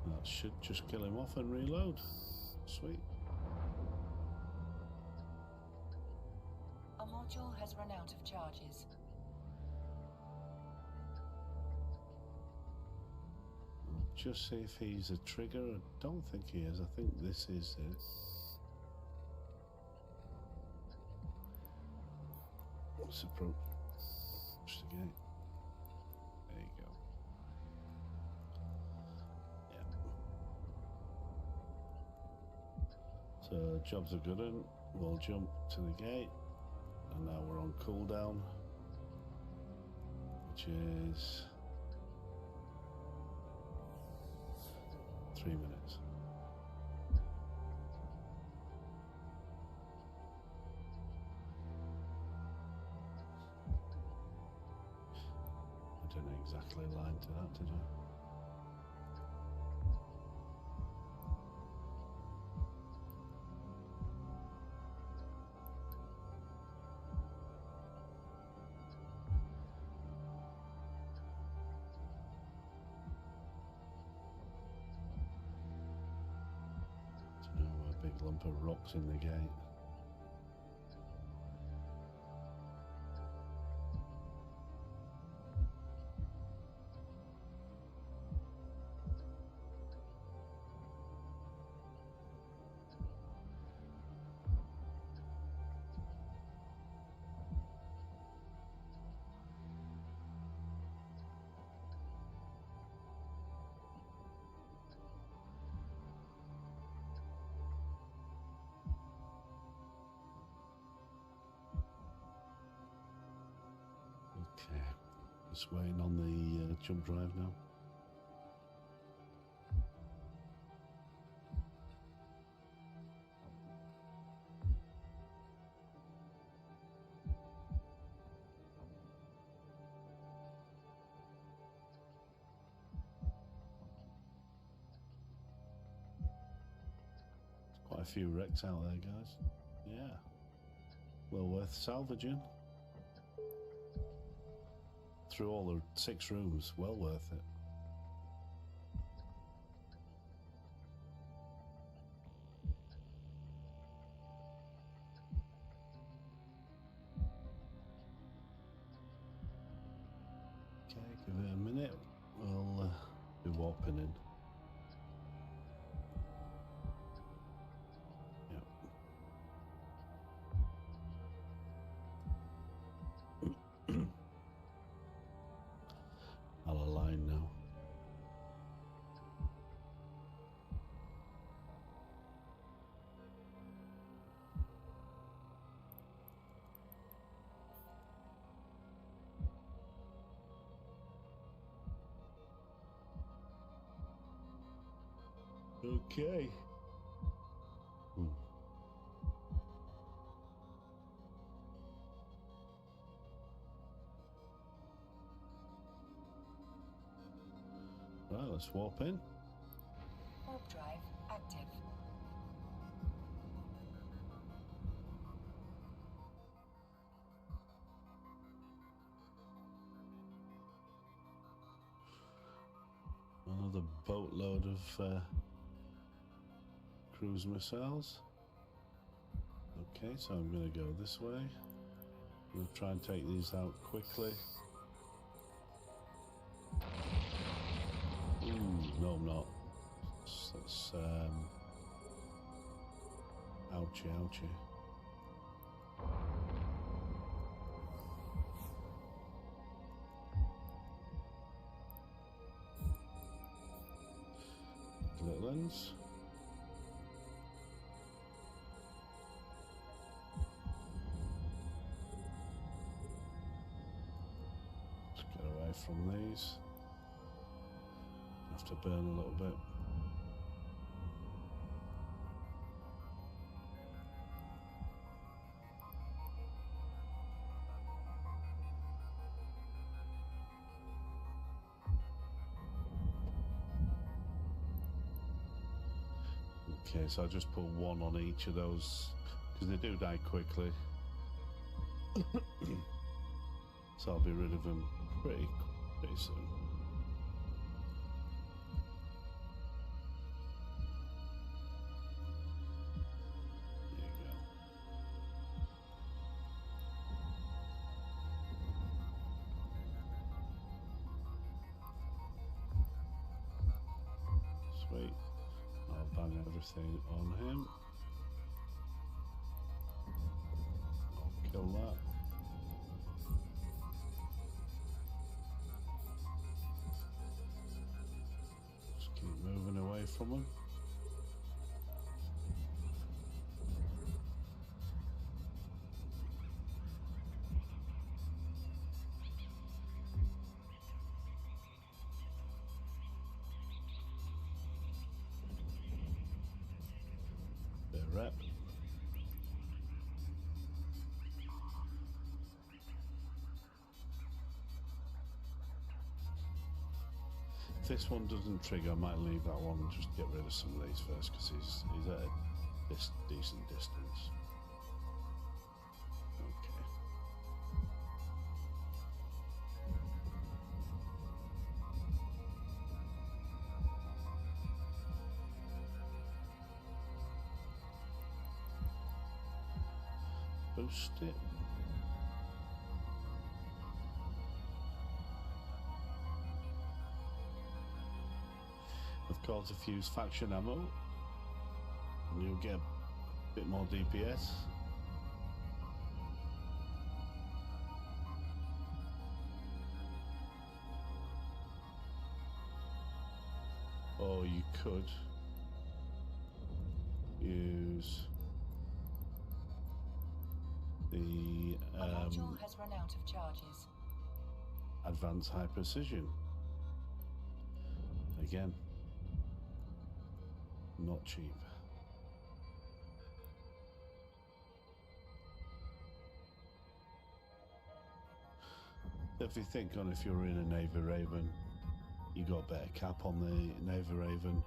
That should just kill him off and reload. Sweet. A module has run out of charges. Just see if he's a trigger. I don't think he is. I think this is it. What's the pro? Push the gate. There you go. Yeah. So job's a good one. We'll jump to the gate, and now we're on cooldown, which is 3 minutes. I didn't exactly line to that, did I? put rocks in the gate. Okay, just waiting on the jump drive now. Quite a few wrecks out there, guys. Yeah, well worth salvaging. Through all the 6 rooms, well worth it. Okay, give it a minute. We'll be warping in. I'll align now. Okay. Right, let's warp in. Warp drive active. Another boatload of cruise missiles. Okay, so I'm going to go this way. I'm going to try and take these out quickly. Ooh, no, I'm not. That's ouchie, ouchie. Little ends. Let's get away from these. Have to burn a little bit. Okay, so I'll just put 1 on each of those because they do die quickly. So I'll be rid of them pretty soon. Sweet. I'll bang everything on him. I'll kill that. Just keep moving away from him. Bit of rep. If this one doesn't trigger, I might leave that one and just get rid of some of these first because he's at a decent distance. Okay. boost it. Of course, if you use faction ammo, you'll get a bit more DPS. Or you could use the Module has run out of charges. advanced high precision. Again, not cheap. If you think on if you're in a Navy Raven, you got better cap on the Navy Raven,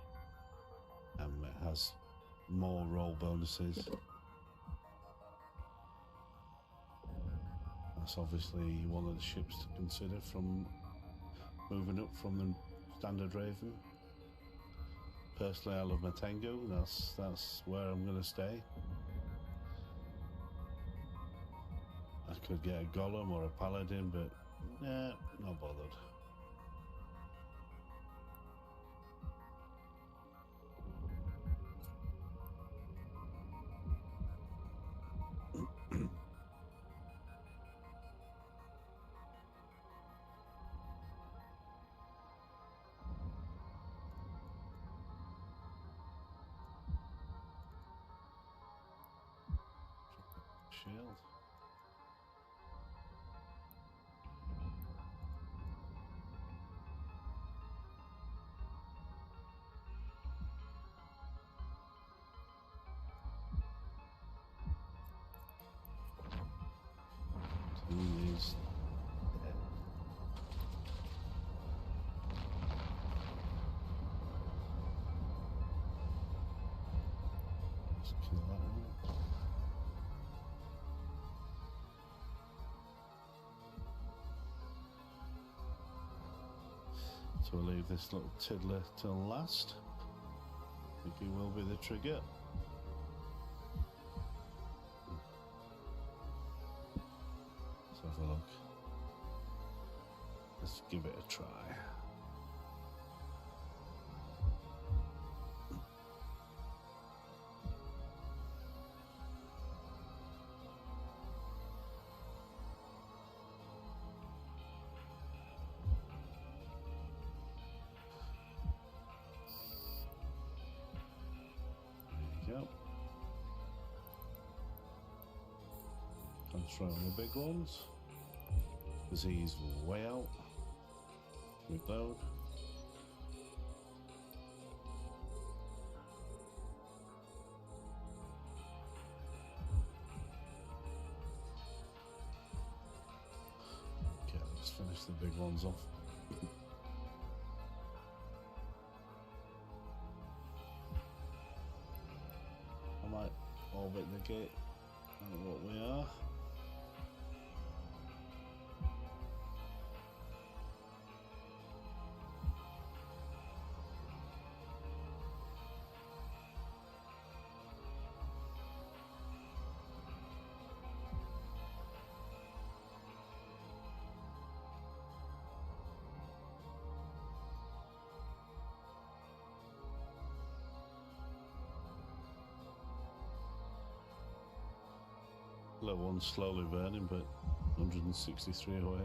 and it has more roll bonuses. That's obviously one of the ships to consider from moving up from the standard Raven. Personally, I love Matengo. That's where I'm going to stay. I could get a Golem or a Paladin, but nah, not bothered. Shield. These let's kill that one. So we'll leave this little tiddler till last. I think he will be the trigger. Let's have a look. Let's give it a try. Yep. Concentrate on the big ones. Because he's way out. Reload. Okay, let's finish the big ones off. I might orbit the gate. I don't know what we are. That one's slowly burning, but 163 away.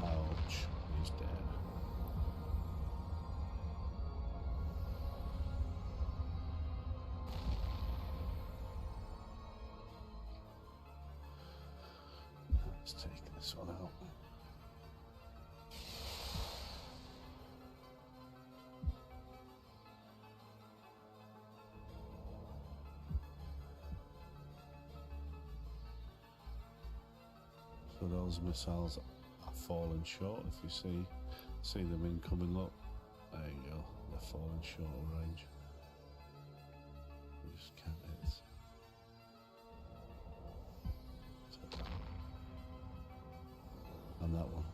Ouch, he's dead. Let's take this one out. So those missiles are falling short. If you see them incoming, look, there you go. They're falling short of range. We just can't hit this. And that one.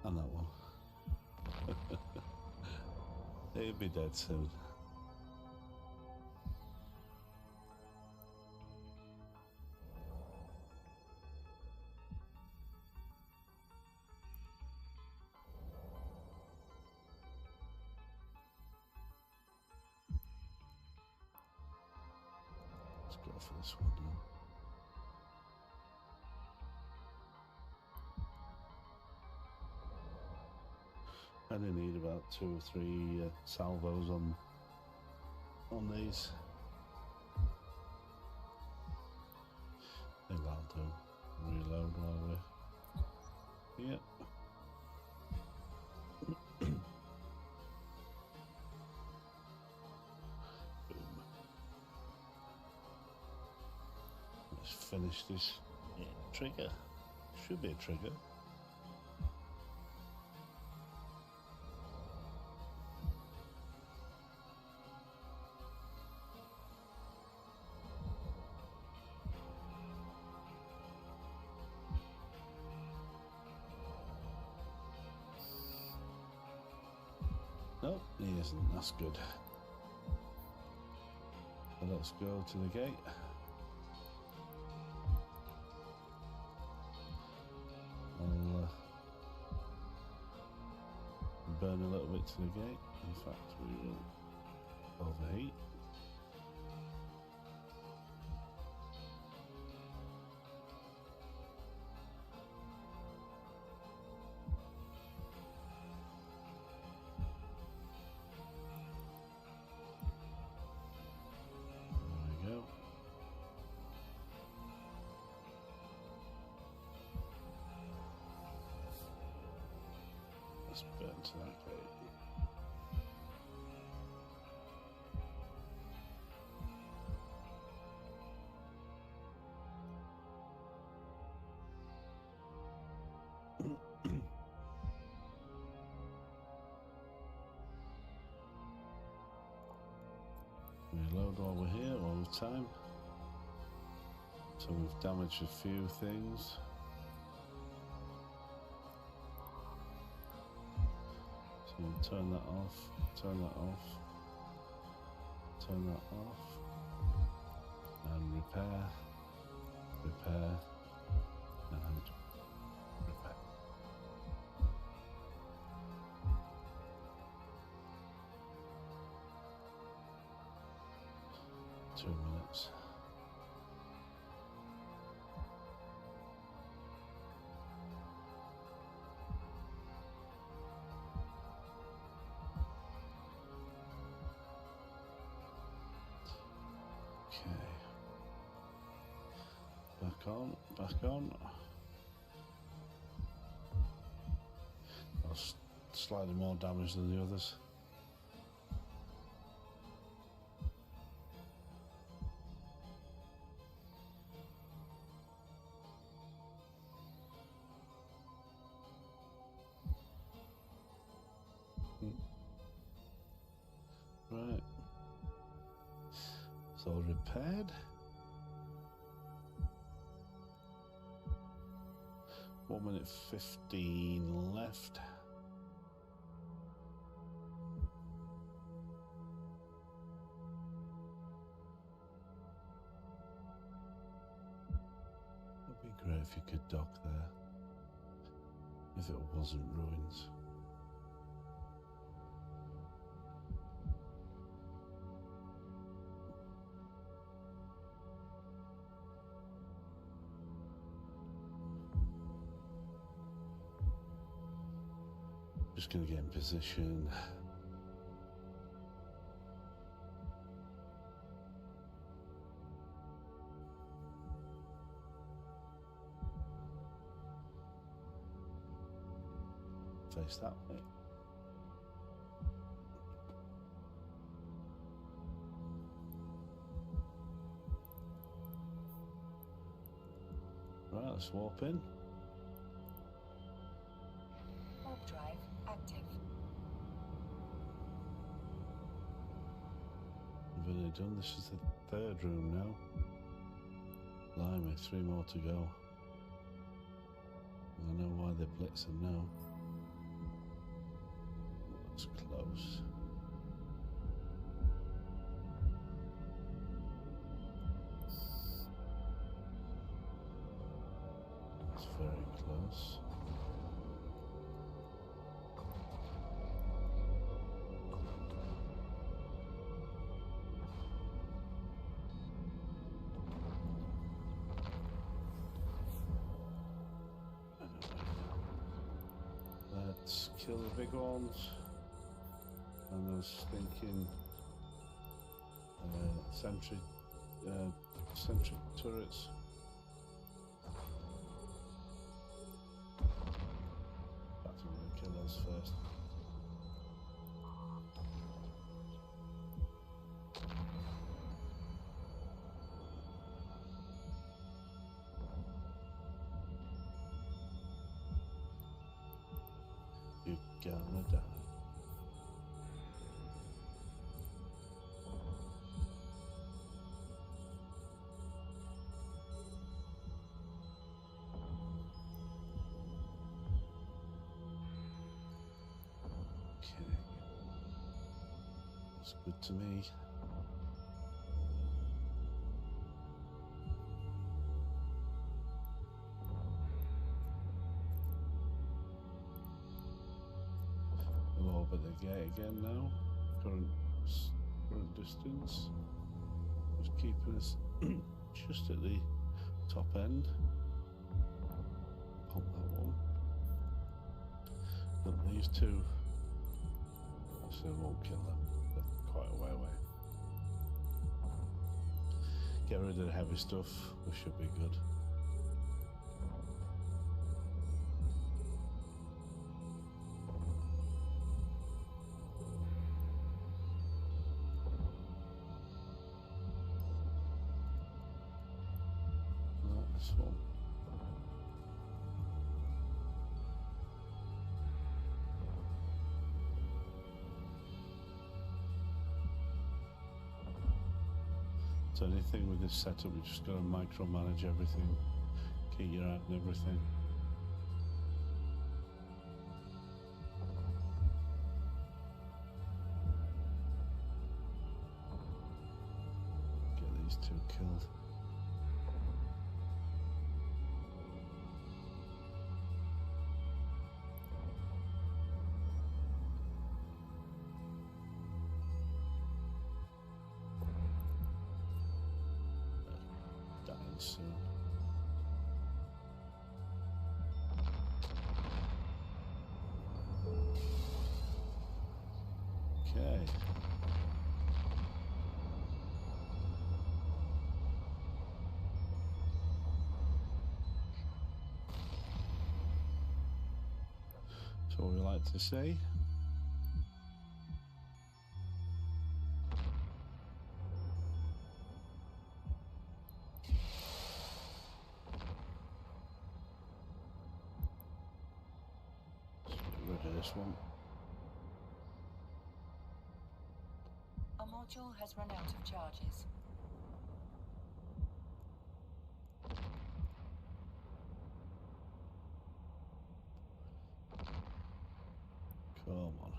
And that one. He'll be dead soon. Let's go for this one now. I only need about 2 or 3 salvos on these. I think that'll do. Reload while we're here. Boom. Let's finish this. Yeah, trigger. Should be a trigger. Nope, he isn't. That's good. So let's go to the gate. I'll burn a little bit to the gate. In fact, we will overheat. Let's burn to that gate. Reload while we're here, all the time. So we've damaged a few things. So we'll turn that off, turn that off, turn that off, and repair, repair, and repair. Two minutes. Okay. Back on, back on. I was slightly more damage than the others. Right. So repaired. 1 minute 15 left. Would be great if you could dock there. If it wasn't ruins. Just going to get in position. Face that way. Right, let's warp in. Warp drive active. We've only done, this is the 3rd room now. Blimey, 3 more to go. I know why they're blitzing now. It's close. It's very close. Let's kill the big ones. And those stinking sentry turrets. Perhaps I'm going to kill those first. You're gonna die. Okay. That's good to me. I'm over the gate again now. Current distance. Just keeping us just at the top end. Pop that one. But these two, so won't kill them. They're quite a way away. Get rid of the heavy stuff. We should be good. This one. So anything with this setup, we just got to micromanage everything, keep your eye on everything. Get these two killed. Soon. Okay. So what we like to say. This one. A module has run out of charges. Come on.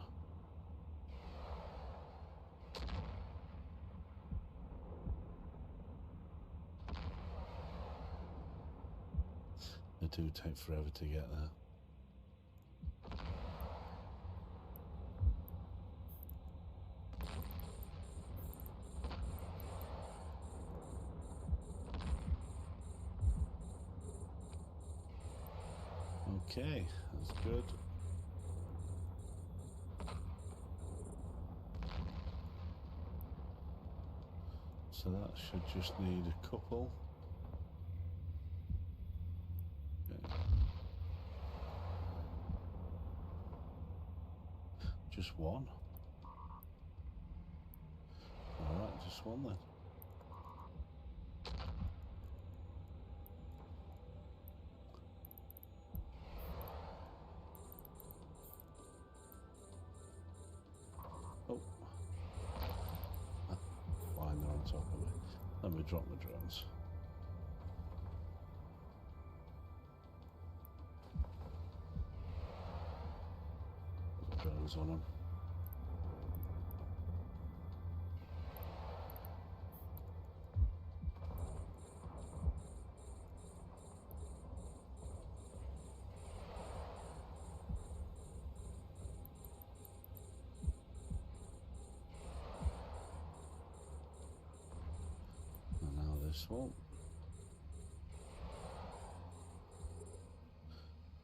They do take forever to get there. Okay, that's good. So that should just need a couple. Okay. Just one. Alright, just one then. Oh. Why they're on top of me. Let me drop my drones. Drones on them. one.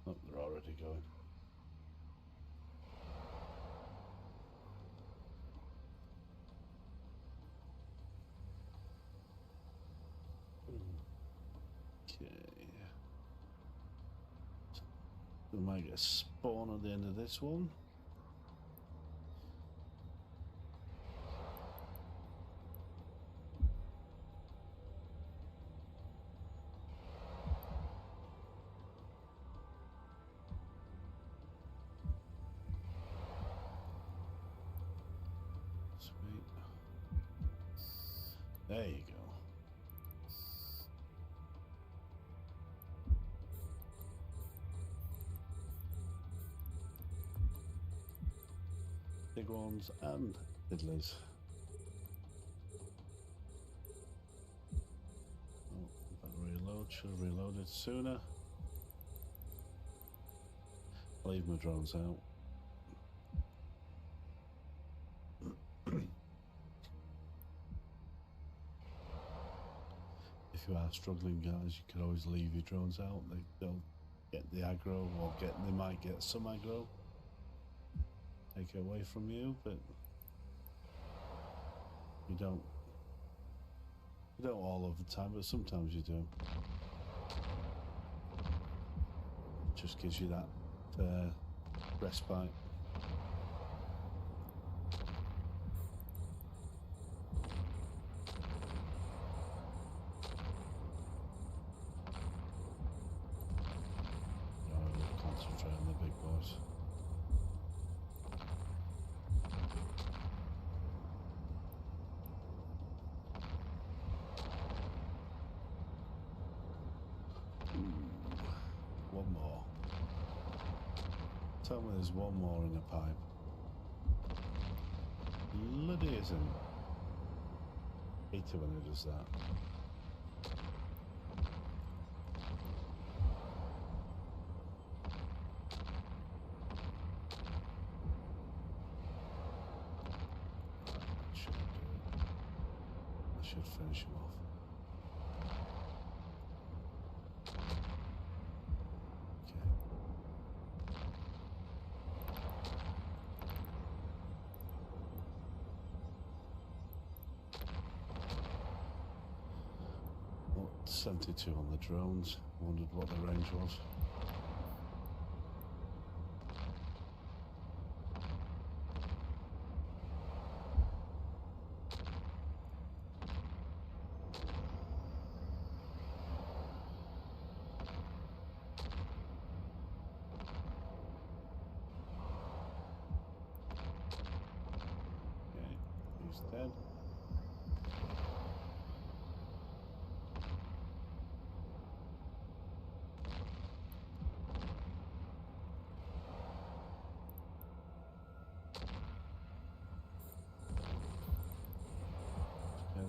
Oh, they're already going. Okay. We might get a spawn at the end of this one. Sweet. There you go. Big ones and fiddlers. Oh, better reload. Should have reloaded sooner. Leave my drones out. If you are struggling, guys, you can always leave your drones out. They'll get the aggro, or they might get some aggro. Take it away from you, but you don't all of the time, but sometimes you do. Just gives you that respite. Concentrate on the big boys. One more. Tell me there's one more in the pipe. Bloody isn't. Hate it when it does that. I should finish him off. What, 72 on the drones. Wondered what the range was. Okay, he's dead.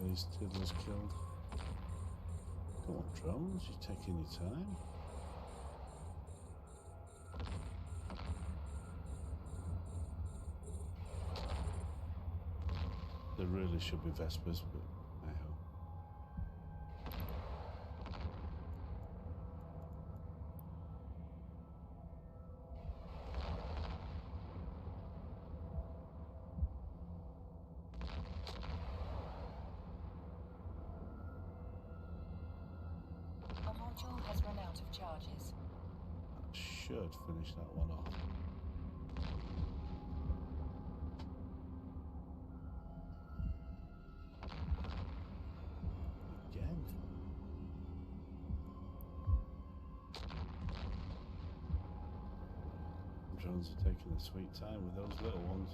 These tiddlers killed. Come on, drones, you're taking your time. There really should be Vespers, but I hope. A module has run out of charges. That should finish that one off. Again. Drones are taking a sweet time with those little ones.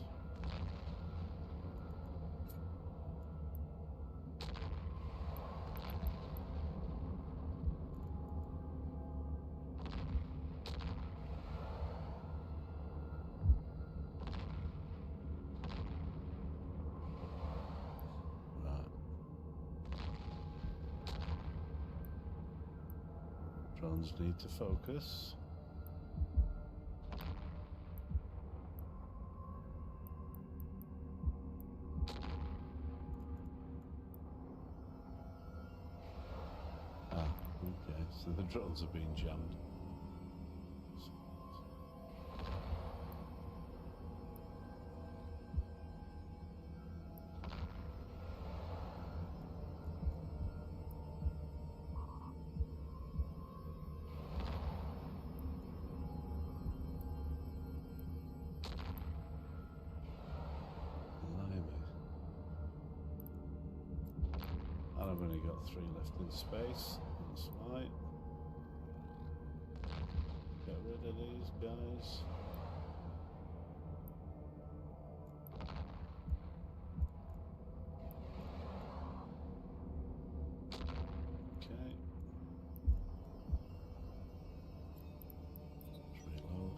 Drones need to focus. so the drones are being jammed. And I've only got 3 left in space. That's right. Get rid of these guys. Okay. Let's reload.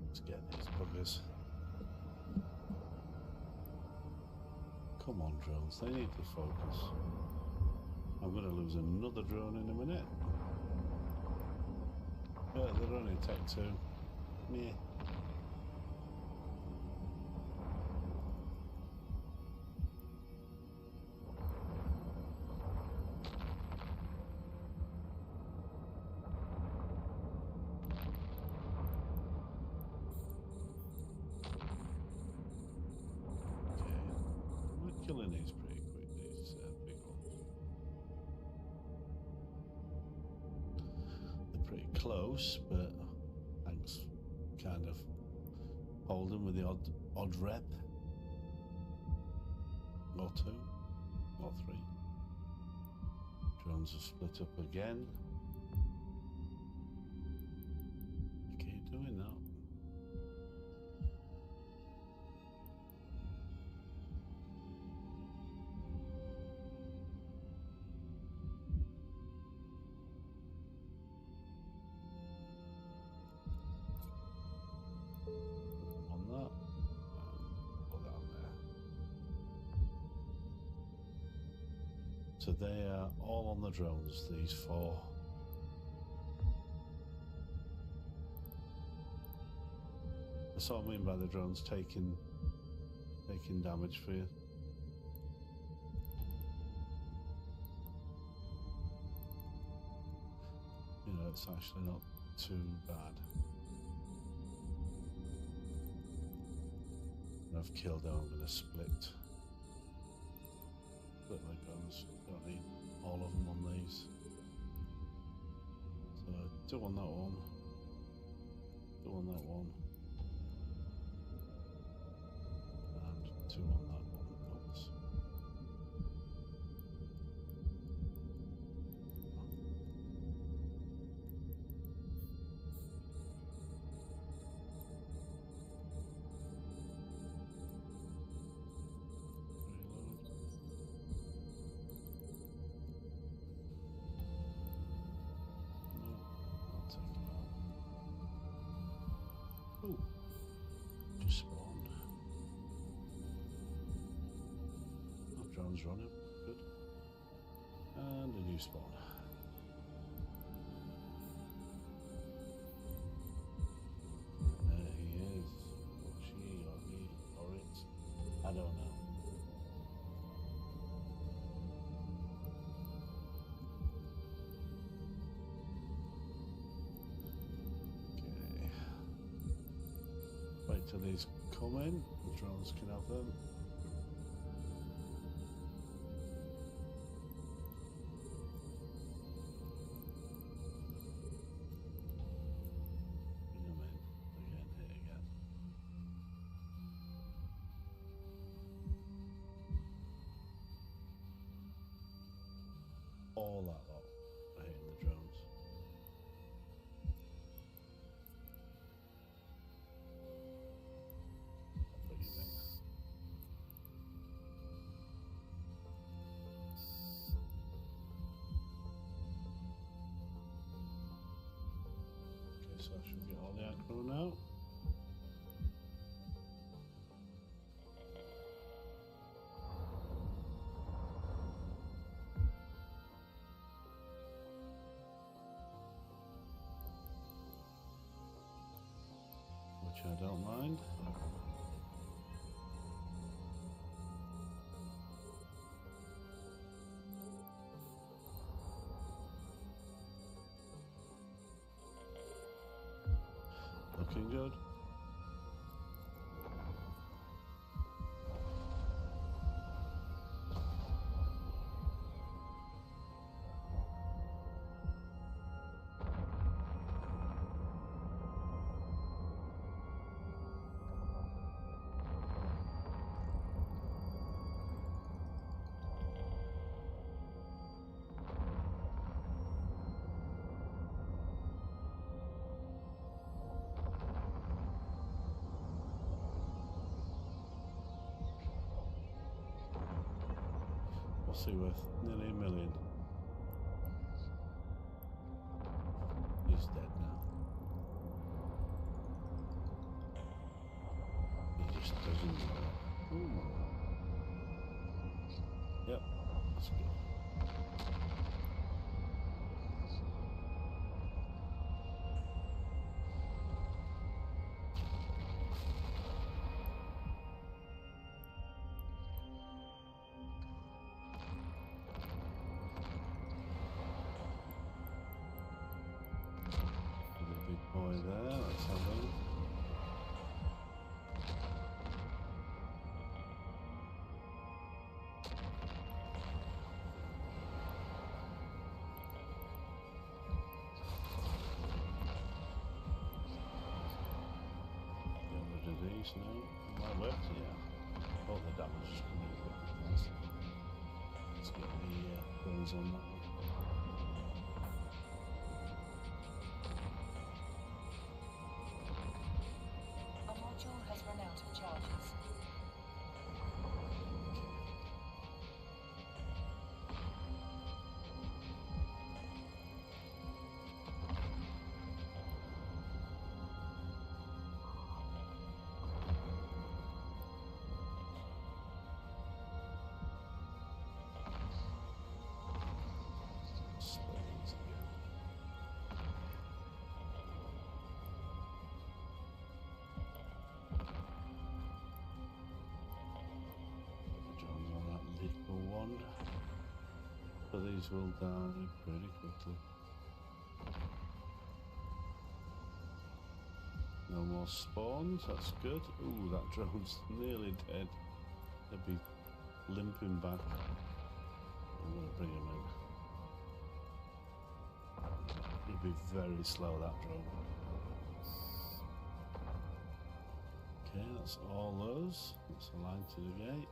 Let's get these buggers. Come on, drones, they need to focus. I'm going to lose another drone in a minute. Yeah, they're only Tech 2. Meh. Killing these pretty quick, these big ones. They're pretty close, but thanks kind of hold them with the odd rep. Or 2, or 3. Drones have split up again. Keep doing that. So they are all on the drones, these 4. That's what I mean by the drones taking damage for you. You know, it's actually not too bad. And I've killed them, I'm going to split my guns. Don't need all of them on these. So 2 on that one, 2 on that one, and 2 on that one. Oops. Oh, just spawned. Oh, drone's running. Good. And a new spawn. There he is. Or she, or he, or it. I don't know. Wait till these come in, the drones can have them. Bring them in, again, hit again. All that lot are hitting the drones. Bring him in. so I should get all the aggro now. Which I don't mind. Looking good. What's he worth? Nearly $1 million. He's dead now. He just doesn't know. Ooh. Yep, that's good. Boy there, let's have him. Get rid of these now. Might work, yeah. Oh, the damage is coming in a bit fast. Let's get the burns on that one. Has run out of charges. So these will die pretty quickly. No more spawns, that's good. Ooh, that drone's nearly dead. They'll be limping back. I'm going to bring him in. He'll be very slow, that drone. Okay, that's all those. That's a line to the gate.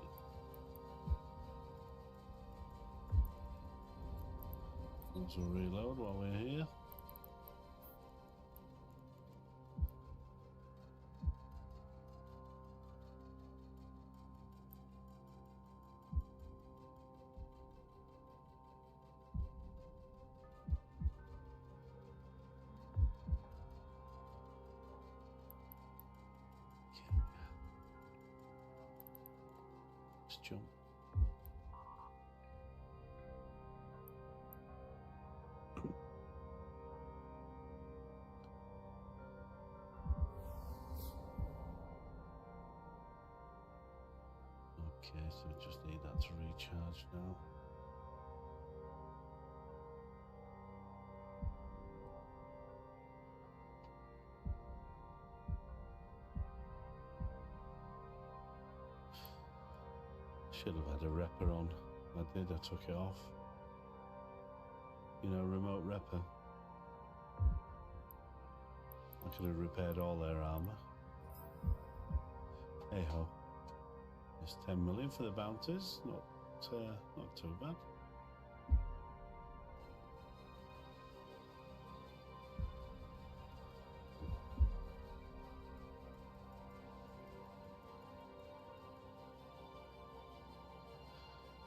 We'll reload while we're here. Let's jump. Okay, so we just need that to recharge now. Should have had a repper on. I did, I took it off. You know, remote repper. I could have repaired all their armour. Hey ho. It's 10 million for the bounties, not too bad.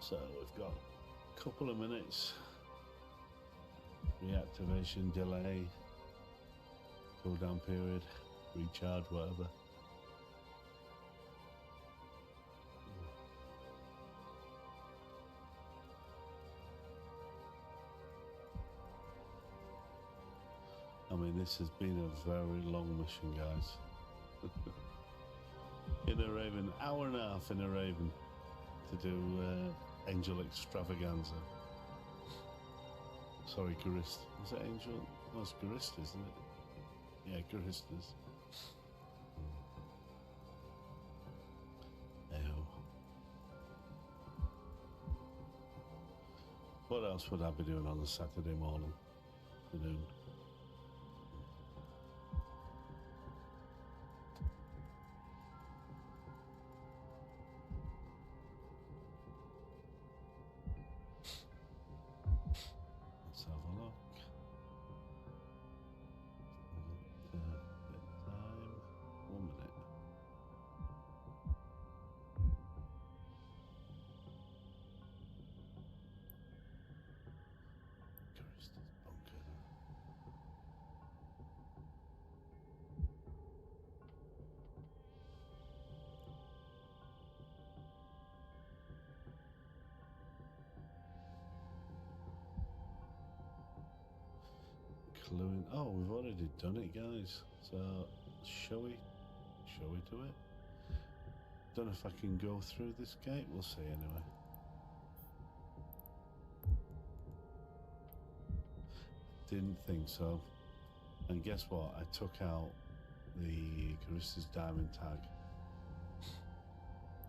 So we've got a couple of minutes. Reactivation delay. cooldown period, recharge, whatever. I mean, this has been a very long mission, guys. In a Raven, hour and a half in a Raven to do Angel Extravaganza. Sorry, Garist. Is it Angel? No, it's Garist, isn't it? Yeah, Garistas. Ew. What else would I be doing on a Saturday morning? Afternoon? Let's have a look. Bit of time. 1 minute. Garista's bunker. Cluing. Oh, we've already done it, guys. So, shall we do it? Don't know if I can go through this gate. We'll see anyway. Didn't think so. And guess what? I took out the Carista's diamond tag.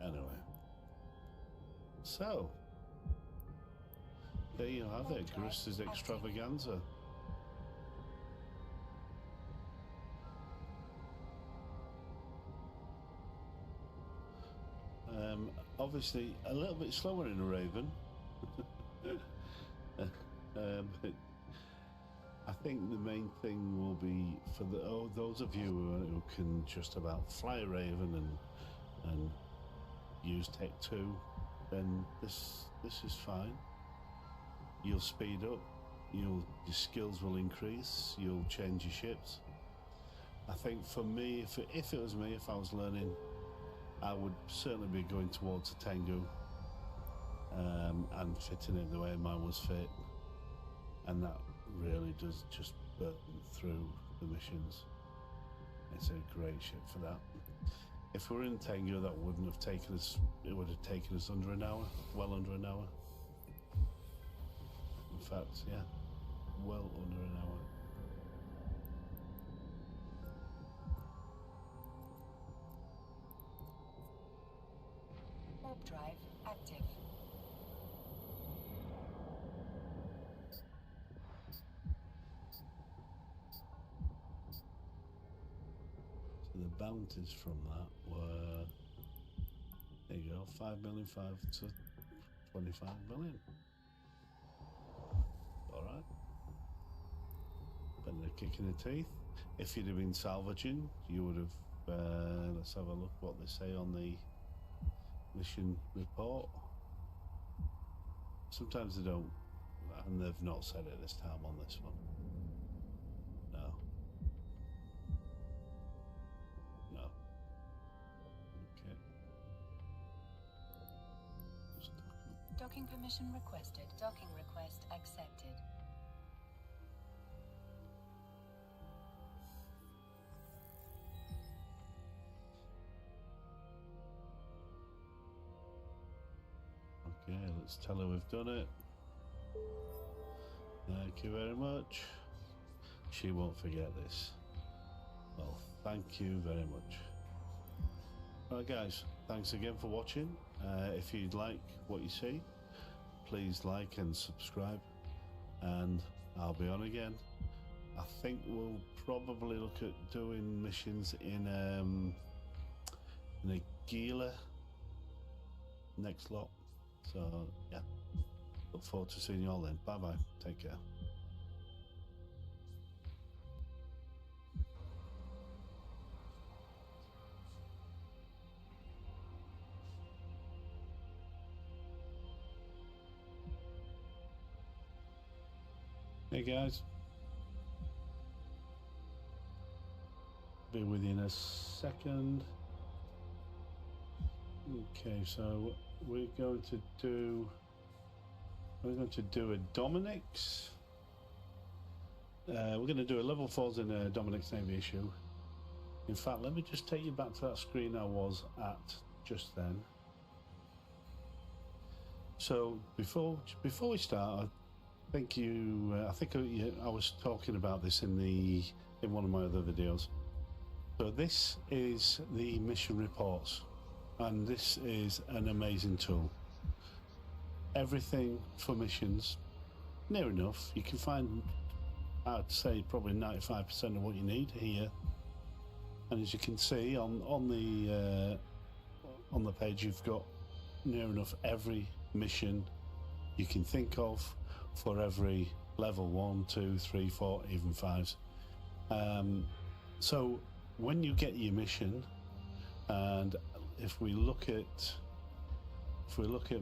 Anyway. So, there you have it. Carista's Extravaganza. Obviously, a little bit slower in a Raven. But I think the main thing will be for those of you who can just about fly a Raven and use Tech 2, then this is fine. You'll speed up. Your skills will increase. You'll change your ships. I think for me, if it was me, if I was learning, I would certainly be going towards a Tengu and fitting it the way mine was fit, and that really does just burn through the missions. It's a great ship for that. If we were in Tengu, that wouldn't have taken us, it would have taken us under an hour, well under an hour. In fact, yeah, well under an hour. Warp drive active. So the bounties from that were, there you go, 5 million, 5 to 25 million. Alright. Better a kick in the teeth. If you'd have been salvaging, you would have, let's have a look what they say on the mission report. Sometimes they don't, and they've not said it this time on this one. No. No. Okay. Docking permission requested. Docking request accepted. Okay, let's tell her we've done it. Thank you very much. She won't forget this. Well, thank you very much. Alright guys, thanks again for watching. If you'd like what you see, please like and subscribe, and I'll be on again. I think we'll probably look at doing missions in a Gila next lot. So, yeah, look forward to seeing you all then. Bye-bye. Take care. Hey, guys. be with you in a second. Okay, so we're going to do a Dominic's. We're going to do a level 4s in a Dominic's Navy issue. In fact, let me just take you back to that screen I was at just then. So before we start, I think I was talking about this in one of my other videos. So this is the mission reports, and this is an amazing tool. Everything for missions, near enough. You can find, I'd say, probably 95% of what you need here. And as you can see on the page, you've got near enough every mission you can think of for every level 1, 2, 3, 4, even 5s. So when you get your mission, and if we look at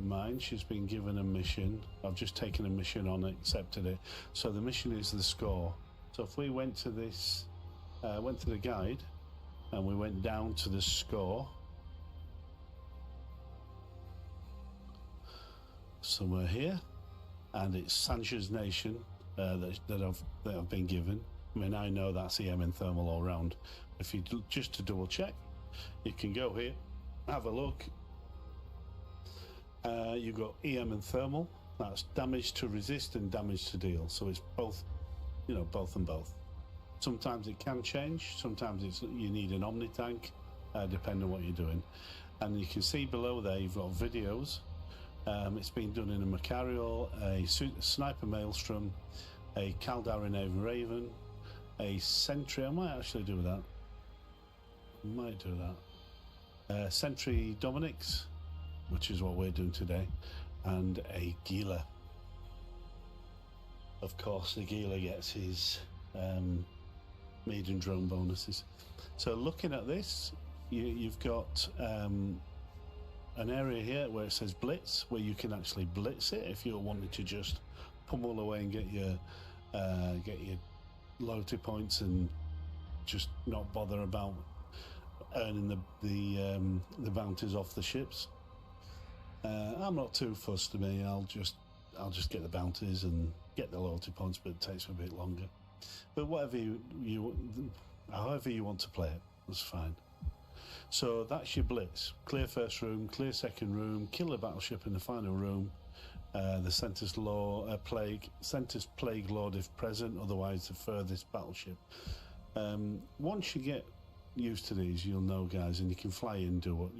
mine, she's been given a mission. I've just taken a mission on, accepted it. So the mission is the score. So if we went to this, went to the guide, and we went down to the score, somewhere here, and it's Sanchez Nation that I've been given. I mean, I know that's EM and thermal all round. If you just to double check, you can go here, have a look. You've got EM and thermal. That's damage to resist and damage to deal. So it's both, both and both. Sometimes it can change. Sometimes you need an Omni tank, depending on what you're doing. And you can see below there you've got videos. It's been done in a Macarial, a Sniper Maelstrom, a Caldari Navy Raven, a Sentry. I might actually do that. Sentry Dominic's, which is what we're doing today, and a Gila. Of course, the Gila gets his medium drone bonuses. So looking at this, you've got an area here where it says Blitz, where you can actually blitz it if you're wanting to just pummel away and get your loyalty points and just not bother about earning the bounties off the ships. I'm not too fussed. To me, I'll just get the bounties and get the loyalty points, but it takes me a bit longer. But however you want to play it, that's fine. So that's your blitz. Clear first room, clear second room, kill the battleship in the final room. The centre's plague lord if present, otherwise the furthest battleship. Once you get used to these, you'll know, guys, and you can fly in and do what,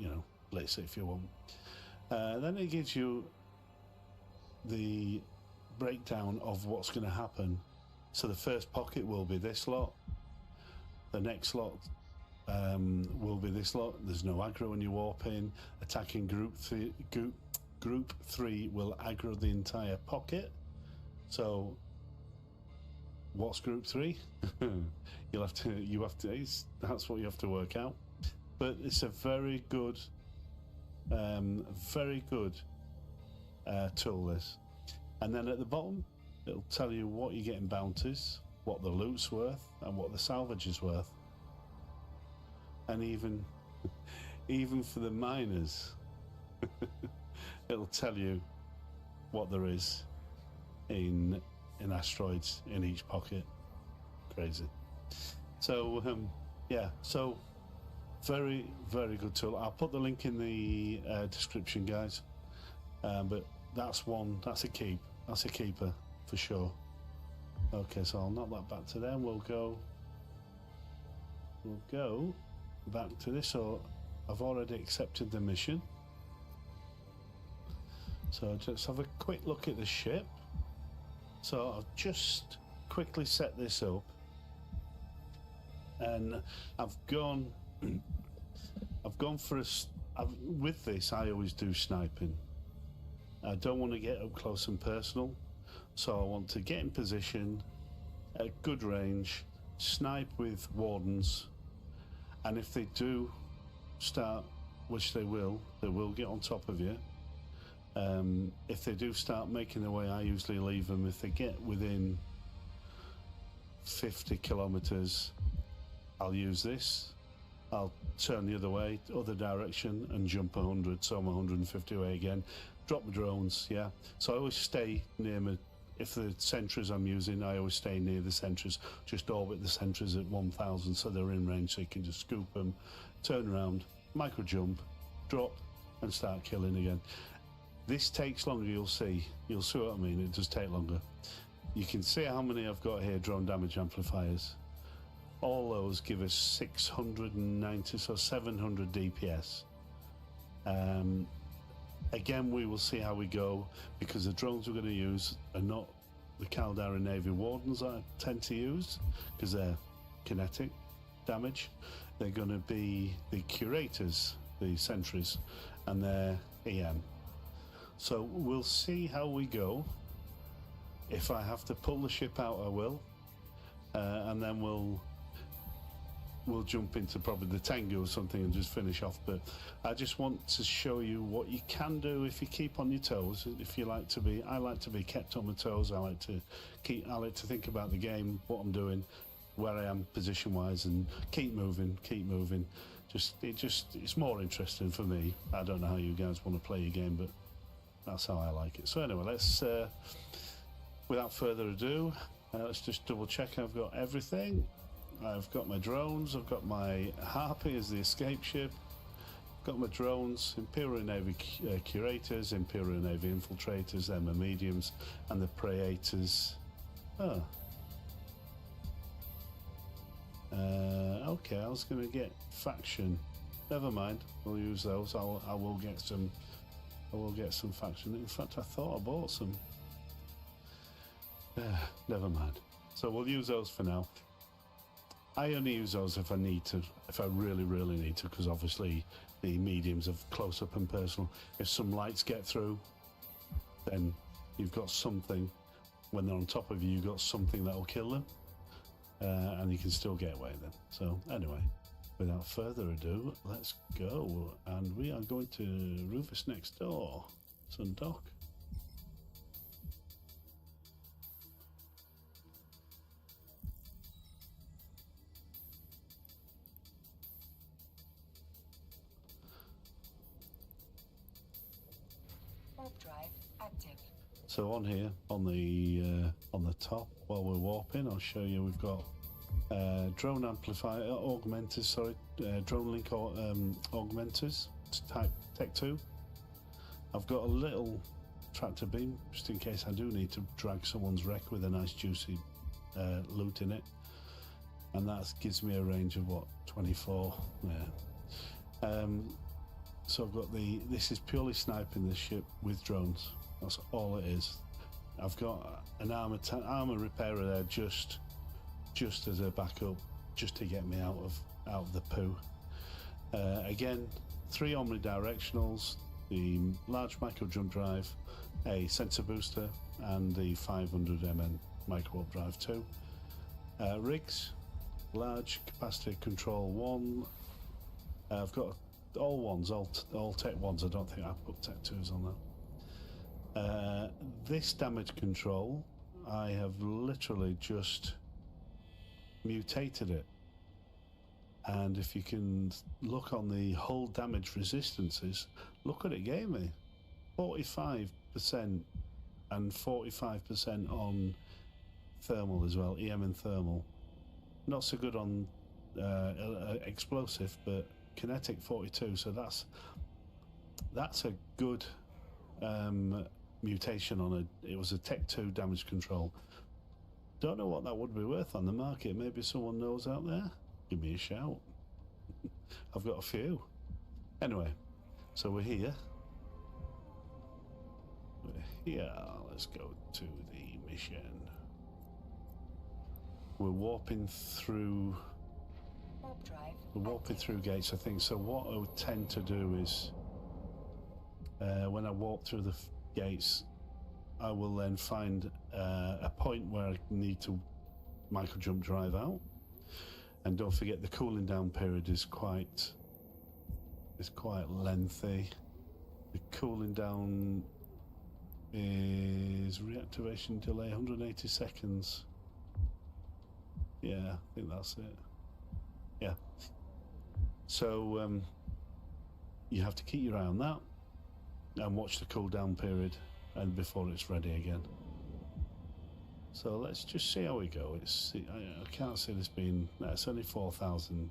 blitz it if you want. Then it gives you the breakdown of what's going to happen. So the first pocket will be this lot. The next lot will be this lot. There's no aggro when you warp in. Attacking group 3 will aggro the entire pocket. So what's group 3? That's what you have to work out. But it's a very good tool, this. And then at the bottom, it'll tell you what you get in bounties, what the loot's worth, and what the salvage is worth. And even for the miners, it'll tell you what there is in asteroids in each pocket. Crazy. So so very, very good tool. I'll put the link in the description, guys. But that's a keeper for sure. Okay, so I'll knock that back to them. We'll go back to this. So I've already accepted the mission. So let's have a quick look at the ship. So I've just quickly set this up, and I've gone for with this. I always do sniping. I don't want to get up close and personal, so I want to get in position at good range, snipe with wardens, and if they do start, which they will get on top of you. If they do start making their way, I usually leave them. If they get within 50 kilometers, I'll use this. I'll turn the other way, other direction, and jump 100, so I'm 150 away again. Drop my drones, yeah. So I always stay near my... If the sentries I'm using, I always stay near the sentries. Just orbit the sentries at 1,000 so they're in range, so you can just scoop them, turn around, micro jump, drop, and start killing again. This takes longer, you'll see. You'll see what I mean, it does take longer. You can see how many I've got here, drone damage amplifiers. All those give us 690, so 700 DPS. Again, we will see how we go, because the drones we're going to use are not the Caldari Navy Wardens that I tend to use, because they're kinetic damage. They're going to be the Curators, the sentries, and they're EM. So we'll see how we go. If I have to pull the ship out, I will, and then we'll jump into probably the Tengu or something and just finish off. But I just want to show you what you can do if you keep on your toes. If you like to be, I like to be kept on my toes. I like to think about the game, what I'm doing, where I am position wise, and keep moving. It's more interesting for me. I don't know how you guys want to play your game, but that's how I like it. So anyway, let's without further ado, let's just double check I've got everything. I've got my drones, I've got my Harpy as the escape ship, I've got my drones, Imperial Navy Curators, Imperial Navy Infiltrators, they're my mediums, and the Praetors. Okay, I was going to get faction. Never mind, we'll use those. I will get some faction. In fact, I thought I bought some. Never mind. So we'll use those for now. I only use those if I need to, if I really, really need to, because obviously the mediums are close up and personal. If some lights get through, then you've got something. When they're on top of you, you've got something that will kill them, and you can still get away then. So anyway, without further ado, let's go, and we are going to Rufus next door, Sundock. So on here, on the top, while we're warping, I'll show you we've got drone amplifier augmenters. Sorry, drone link augmenters. Type Tech 2. I've got a little tractor beam just in case I do need to drag someone's wreck with a nice juicy loot in it, and that gives me a range of what, 24. Yeah. So I've got this is purely sniping this ship with drones. That's all it is. I've got an armor repairer there just as a backup, just to get me out of the poo. Again, 3 omnidirectionals, the large micro jump drive, a sensor booster, and the 500mm micro warp drive 2. Rigs, large capacitor control 1. I've got all ones, all tech 1s. I don't think I've put tech 2s on that. This damage control, I have literally just mutated it, and if you can look on the hull damage resistances, look what it gave me. 45% and 45% on thermal as well, EM and thermal. Not so good on explosive, but kinetic 42, so that's a good mutation on it was a Tech 2 damage control. Don't know what that would be worth on the market. Maybe someone knows out there. Give me a shout. I've got a few. Anyway, so we're here. Let's go to the mission. We're warping through. We're warping through gates, I think. So what I would tend to do is, when I walk through the gates, I will then find a point where I need to micro jump drive out, and don't forget the cooling down period is quite lengthy. The cooling down is reactivation delay 180 seconds. Yeah, I think that's it. Yeah. So you have to keep your eye on that and watch the cooldown period and before it's ready again. So let's just see how we go. I can't see this being... No, it's only 4,000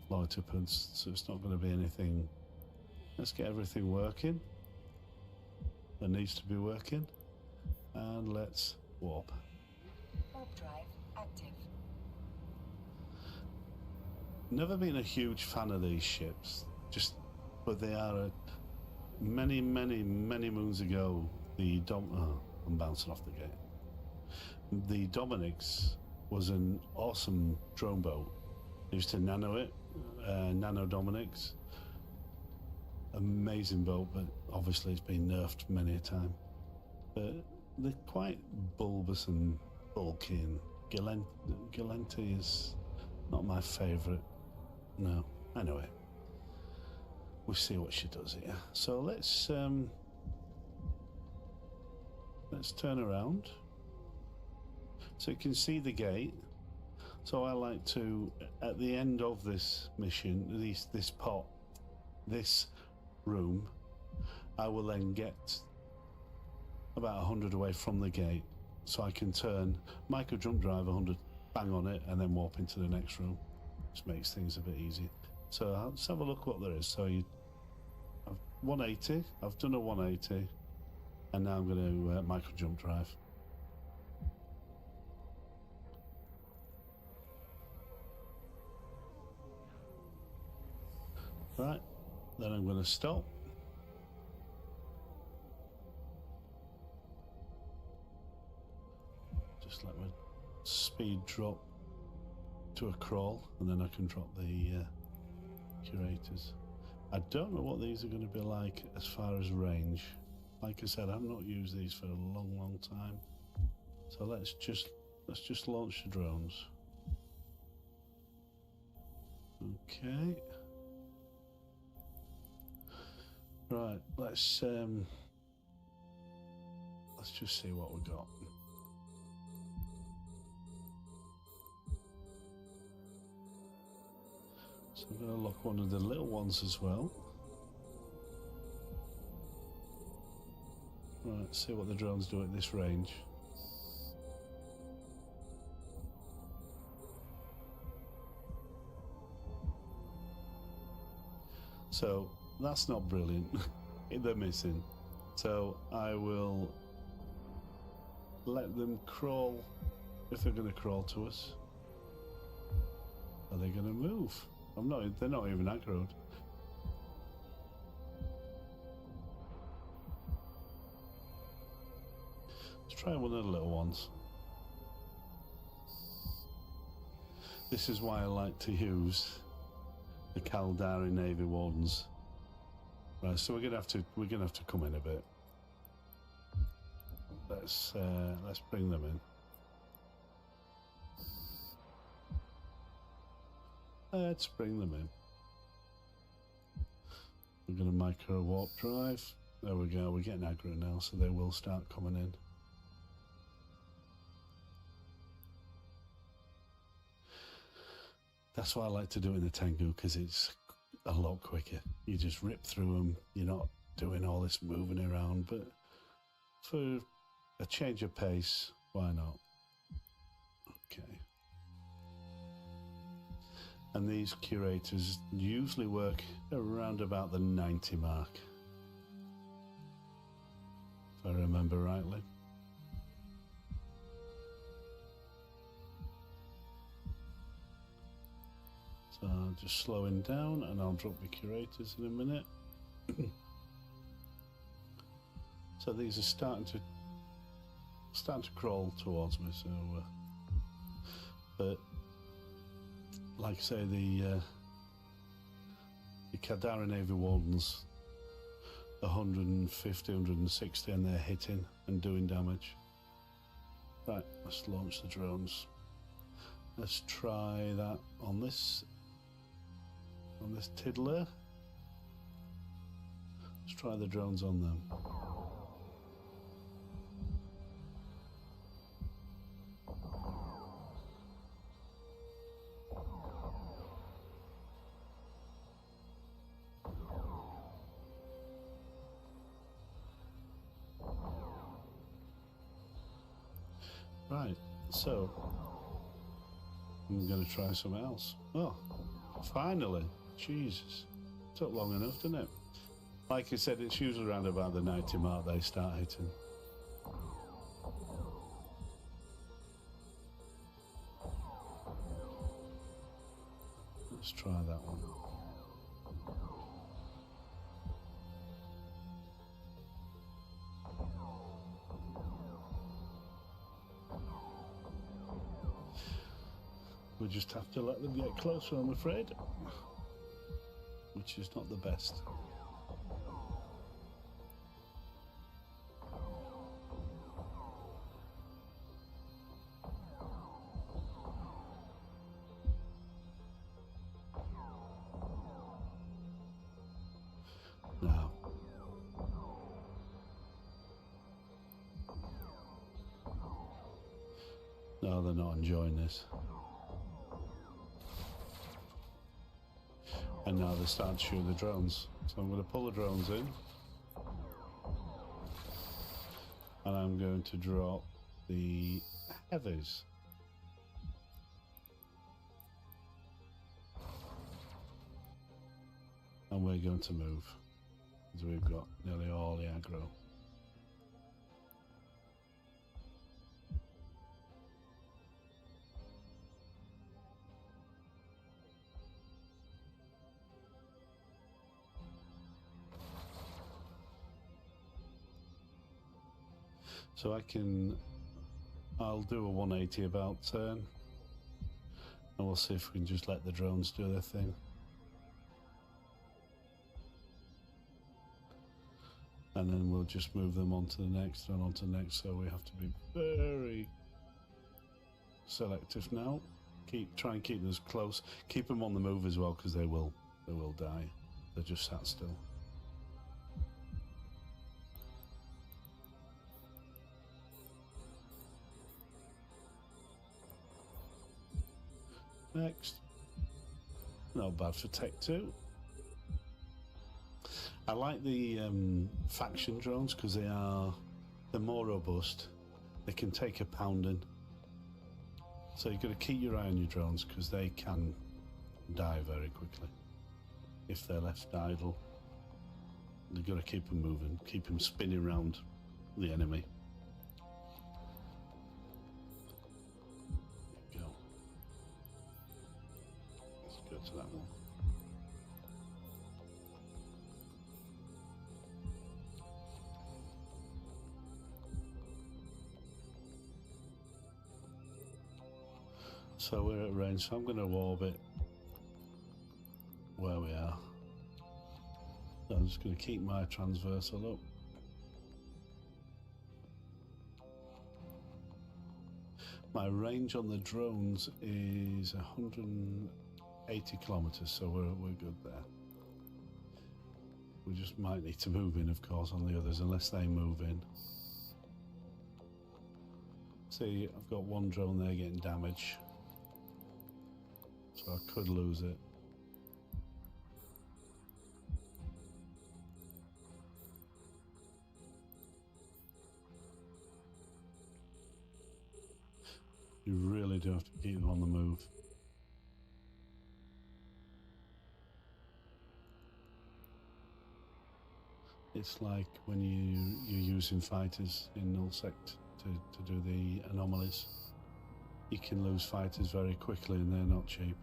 loiterpants, so it's not going to be anything. Let's get everything working that needs to be working, and let's warp. Warp drive active. Never been a huge fan of these ships, but they are many moons ago. I'm bouncing off the gate. The Dominic's was an awesome drone boat. I used to nano it, Nano Dominic's. Amazing boat, but obviously it's been nerfed many a time. But they're quite bulbous and bulky, and Galenti is not my favourite. No. Anyway, we'll see what she does here. So let's turn around so you can see the gate. So I like to, at the end of this mission, this room, I will then get about 100 away from the gate, so I can turn micro jump drive 100, bang on it, and then warp into the next room. Just makes things a bit easier. So let's have a look what there is. So I've 180. I've done a 180, and now I'm going to micro jump drive. Right, then I'm going to stop. Just let my speed drop to a crawl, and then I can drop the curators. I don't know what these are going to be like as far as range. Like I said, I've not used these for a long time. So let's just launch the drones. Okay. Right, let's just see what we got. So I'm going to lock one of the little ones as well. Right, see what the drones do at this range. So that's not brilliant. They're missing. So I will let them crawl if they're going to crawl to us. Are they going to move? They're not even aggroed. Let's try one of the little ones. This is why I like to use the Caldari Navy Wardens. Right, so we're gonna have to come in a bit. Let's bring them in. Let's bring them in. We're gonna micro warp drive. There we go. We're getting aggro now, so they will start coming in. That's why I like to do it in the Tengu, because it's a lot quicker. You just rip through them. You're not doing all this moving around, but for a change of pace, why not? Okay. And these curators usually work around about the 90 mark, if I remember rightly. So I'm just slowing down, and I'll drop the curators in a minute. So these are starting to crawl towards me. So, but like I say, the Caldari Navy Wardens, 150, 160, and they're hitting and doing damage. Right, let's launch the drones. Let's try that on this tiddler. Let's try the drones on them. Right, so I'm going to try something else. Oh, finally. Jesus. Took long enough, didn't it? Like I said, it's usually around about the 90 mark they start hitting. Let's try that one. We just have to let them get closer, I'm afraid. Which is not the best. Now. No, they're not enjoying this. And now they start to shoot the drones. So I'm going to pull the drones in. And I'm going to drop the heavies. And we're going to move. Because we've got nearly all the aggro. So I'll do a 180 about turn, and we'll see if we can just let the drones do their thing. And then we'll just move them on to the next and on to the next, so we have to be very selective now. Try and keep them as close. Keep them on the move as well, because they will die. They're just sat still. Next. Not bad for Tech 2. I like the faction drones because they're more robust. They can take a pounding. So you've got to keep your eye on your drones because they can die very quickly if they're left idle. You've got to keep them moving, keep them spinning around the enemy. To that one. So we're at range, so I'm going to orbit where we are. So I'm just going to keep my transversal up. My range on the drones is 180 kilometers, so we're good there. We just might need to move in, of course, on the others, unless they move in. See, I've got one drone there getting damage, so I could lose it. You really do have to keep them on the move. It's like when you're using fighters in nullsec to do the anomalies. You can lose fighters very quickly and they're not cheap.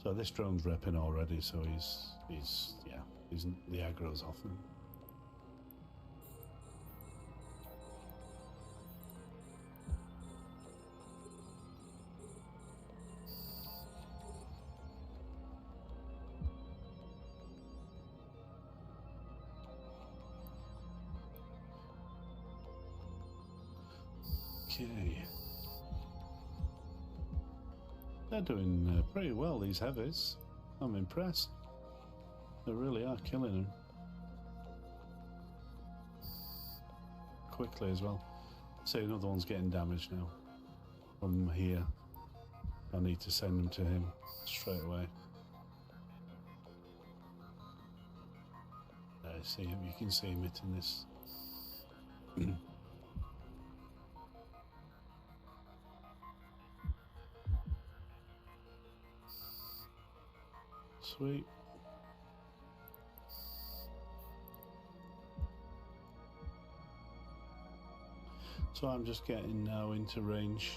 So this drone's repping already, so he's the aggro's off him. Okay. They're doing pretty well, these heavies. I'm impressed. They really are killing them. Quickly as well. See, another one's getting damaged now. From here. I need to send them to him straight away. There, see him, you can see him hitting this. Sweet. So I'm just getting now into range,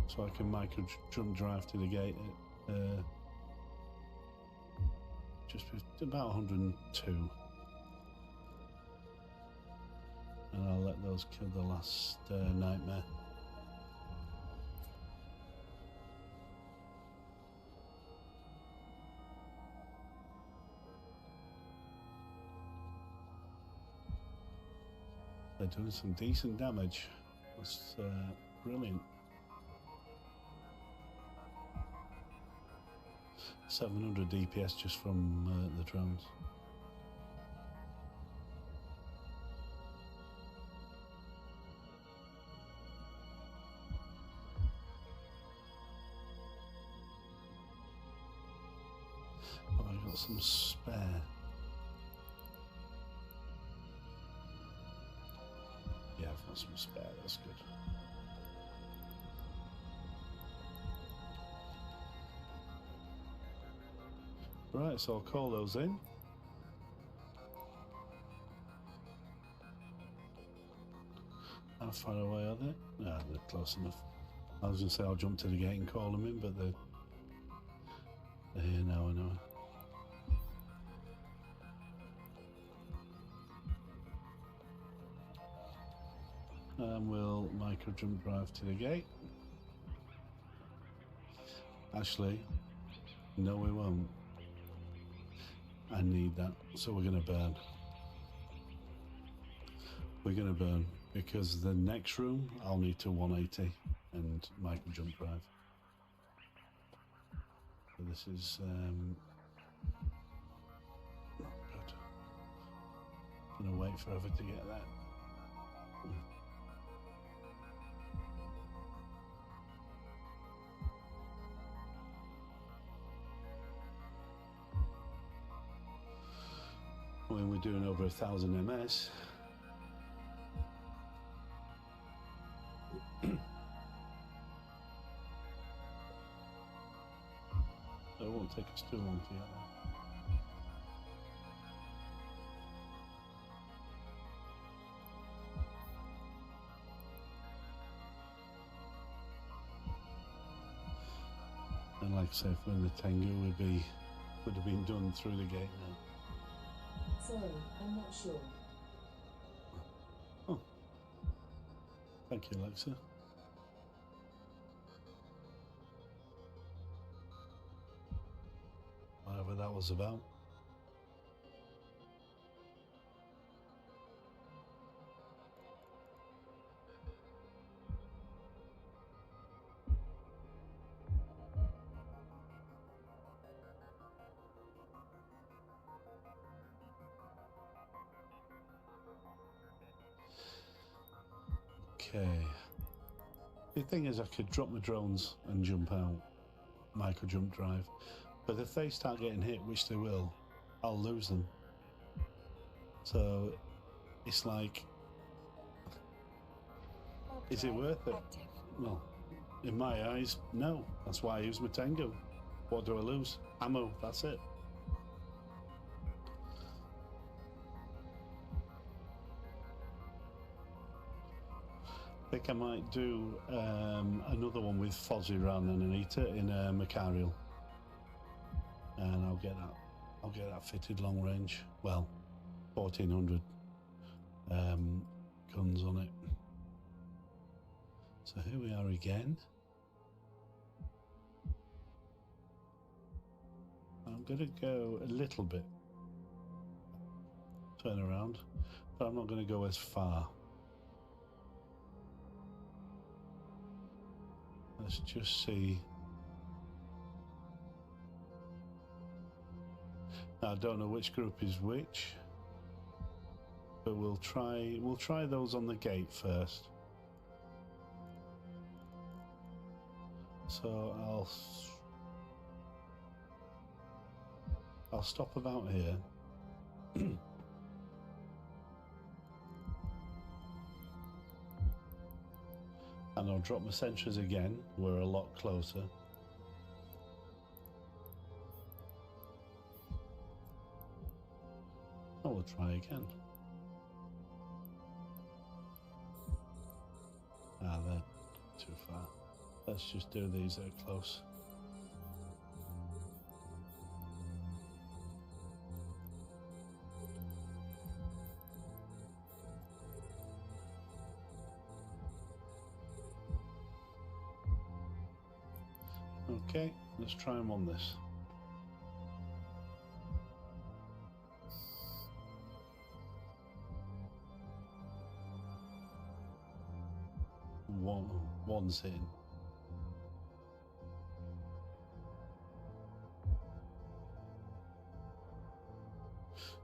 so I can micro jump drive to the gate at just about 102, and I'll let those kill the last nightmare. They're doing some decent damage. That's brilliant. 700 DPS just from the drones. Oh, I got some spare. Yeah, I've got some spare, that's good. Right, so I'll call those in. How far away are they? No, they're close enough. I was going to say I'll jump to the gate and call them in, but they're here now anyway. And we'll micro jump drive to the gate. Actually, no we won't. I need that, so we're going to burn. We're going to burn, because the next room I'll need to 180 and micro jump drive. So this is not good. Going to wait forever to get that. When we're doing over 1,000 MS. It won't take us too long to get there. And like I say, if we're in the Tengu, would have been done through the gate now. Sorry, I'm not sure. Oh. Thank you, Alexa. Whatever that was about. Okay. The thing is, I could drop my drones and jump out, micro jump drive, but if they start getting hit, which they will, I'll lose them. So it's like, is it worth it? Well, in my eyes, no. That's why I use my Tengu. What do I lose? Ammo, that's it. I think I might do another one with Fozzie rather than Anita in Macarial, and I'll get that fitted long range. Well, 1400 guns on it. So here we are again. I'm going to go a little bit turn around, but I'm not going to go as far. Let's just see. Now, I don't know which group is which, but we'll try those on the gate first. So I'll stop about here. And I'll drop my sentries again. We're a lot closer. we'll try again. Ah, they're too far. Let's just do these at close. Okay, let's try them on this. One's in.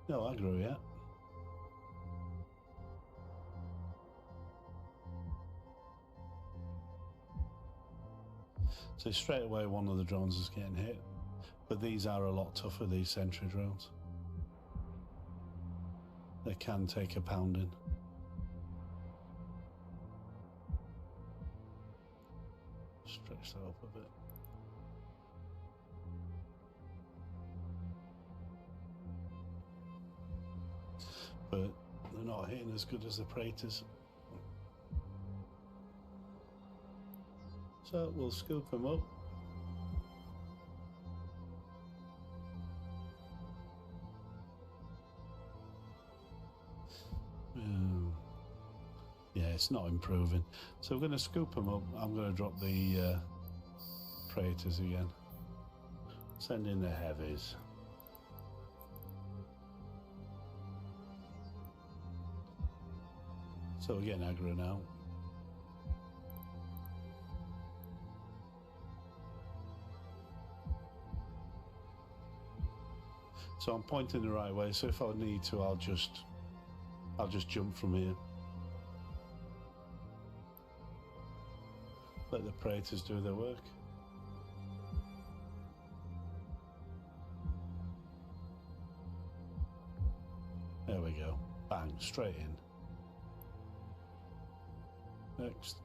No aggro yet. So straight away one of the drones is getting hit, but these are a lot tougher, these sentry drones. They can take a pounding. Stretch that up a bit. But they're not hitting as good as the Praetors. So we'll scoop them up. Yeah, it's not improving. So we're going to scoop them up. I'm going to drop the Praetors again. Send in the heavies. So we're getting aggro now. So I'm pointing the right way, so if I need to, I'll just jump from here. Let the Praetors do their work. There we go. Bang, straight in. Next.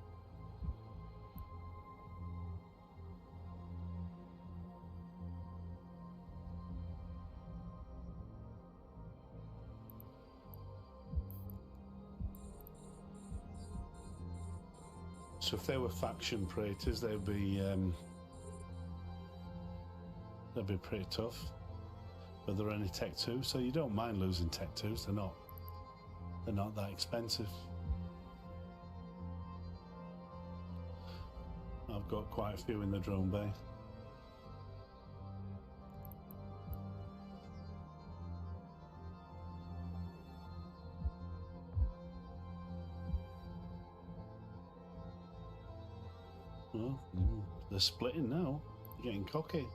So if they were faction Praetors, they'd be pretty tough. But they're only Tech 2, so you don't mind losing Tech 2s. They're not that expensive. I've got quite a few in the drone bay. Well, they're splitting now. They're getting cocky.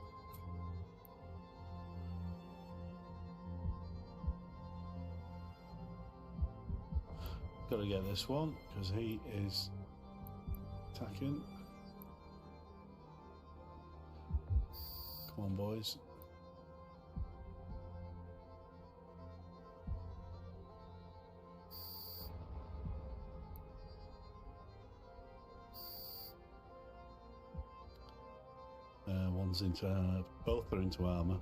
Got to get this one because he is attacking. Come on, boys. One's into, both are into armor.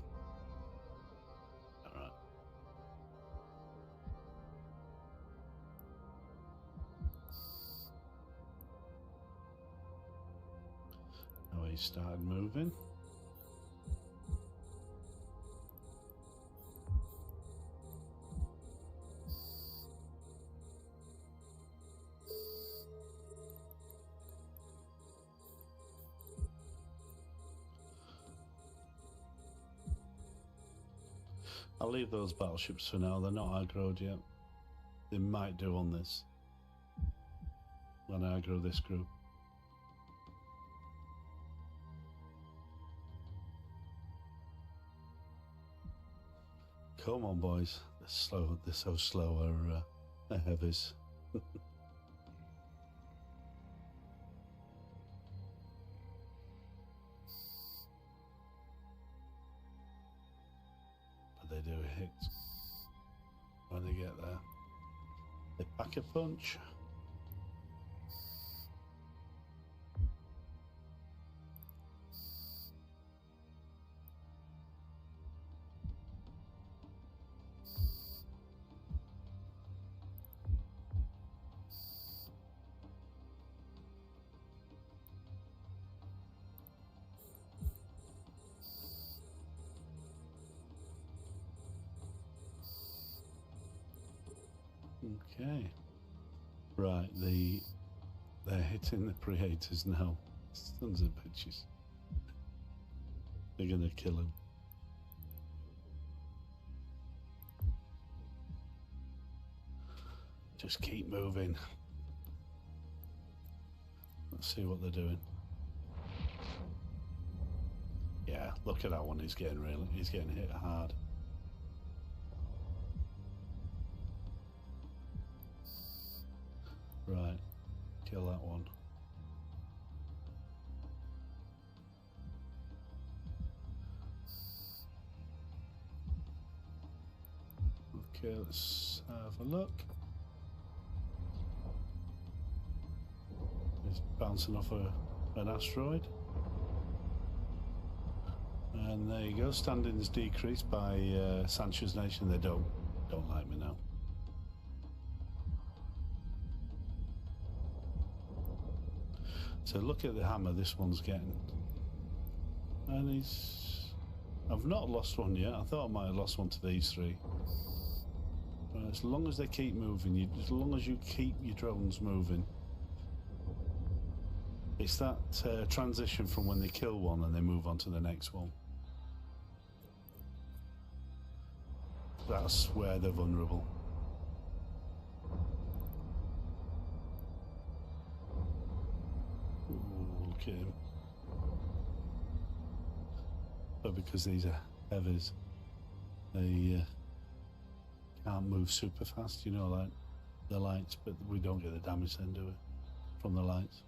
All right. Now he started moving. I'll leave those battleships for now. They're not aggroed yet. They might do on this when I aggro this group. Come on, boys. They're slow. They're so slow. They're heavies. But they do hit when they get there. They pack a punch. Okay. Right, they're hitting the predators now. Sons of bitches. They're gonna kill him. Just keep moving. Let's see what they're doing. Yeah, look at that one. He's getting hit hard. Right, kill that one. Okay, let's have a look. He's bouncing off an asteroid. And there you go, standings decreased by Sanchez Nation. They don't like me now. So look at the hammer this one's getting. And I've not lost one yet. I thought I might have lost one to these three. But as long as they keep moving, as long as you keep your drones moving. It's that transition from when they kill one and they move on to the next one. That's where they're vulnerable. Ooh, look at him. But because these are heavies, they can't move super fast, you know, like the lights, but we don't get the damage then, do we? From the lights.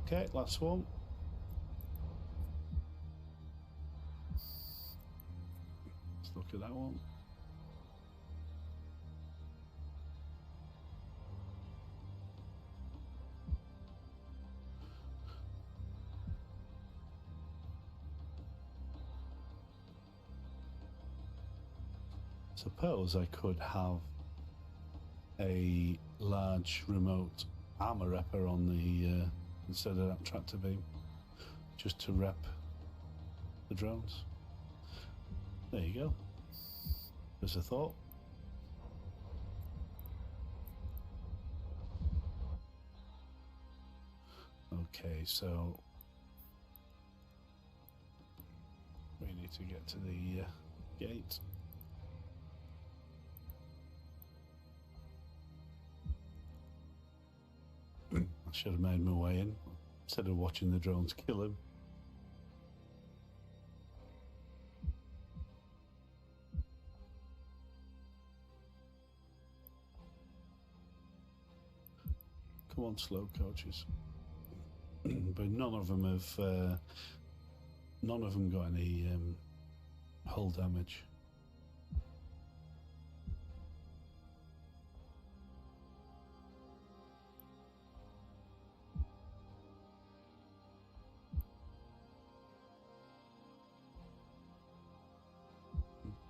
Okay, last one. Let's look at that one. Suppose I could have a large remote armor repper on the instead of that tractor beam, just to rep the drones. There you go. There's a thought. Okay, so we need to get to the gate. I should have made my way in instead of watching the drones kill him. Come on, slow coaches. But none of them got any hull damage.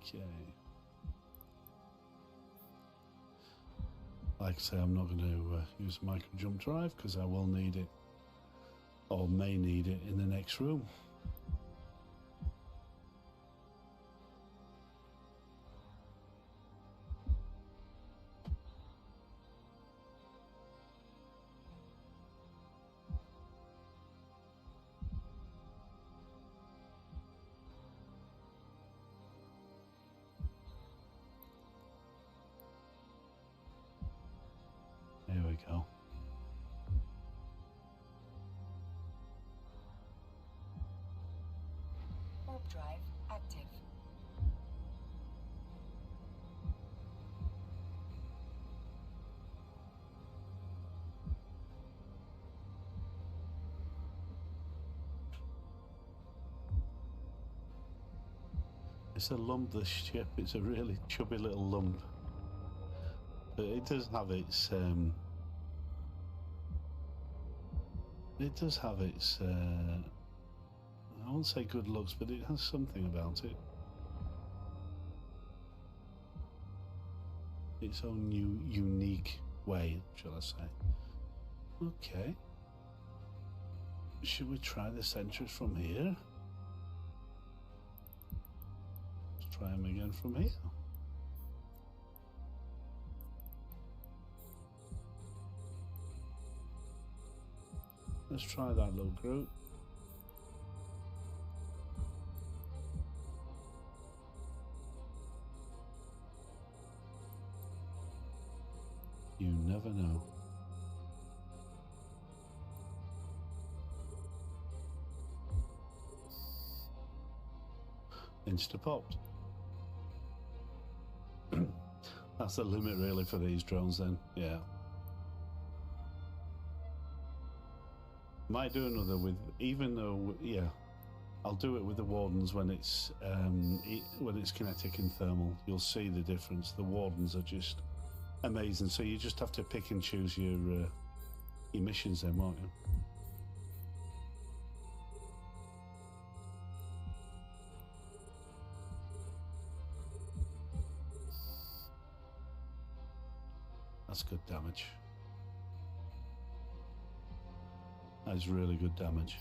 Okay. Like I say, I'm not going to use micro jump drive because I will need it, or may need it, in the next room. There we go. Warp drive active. It's a lump, this ship. It's a really chubby little lump. But it does have its I won't say good looks, but it has something about it. Its own unique way, shall I say. Okay. Should we try the sentries from here? Let's try him again from here. Let's try that little group. You never know. Insta-popped. That's the limit really for these drones then, yeah. Might do another with, even though, yeah, I'll do it with the Wardens when it's kinetic and thermal. You'll see the difference. The Wardens are just amazing. So you just have to pick and choose your missions then, won't you? That's good damage. That is really good damage.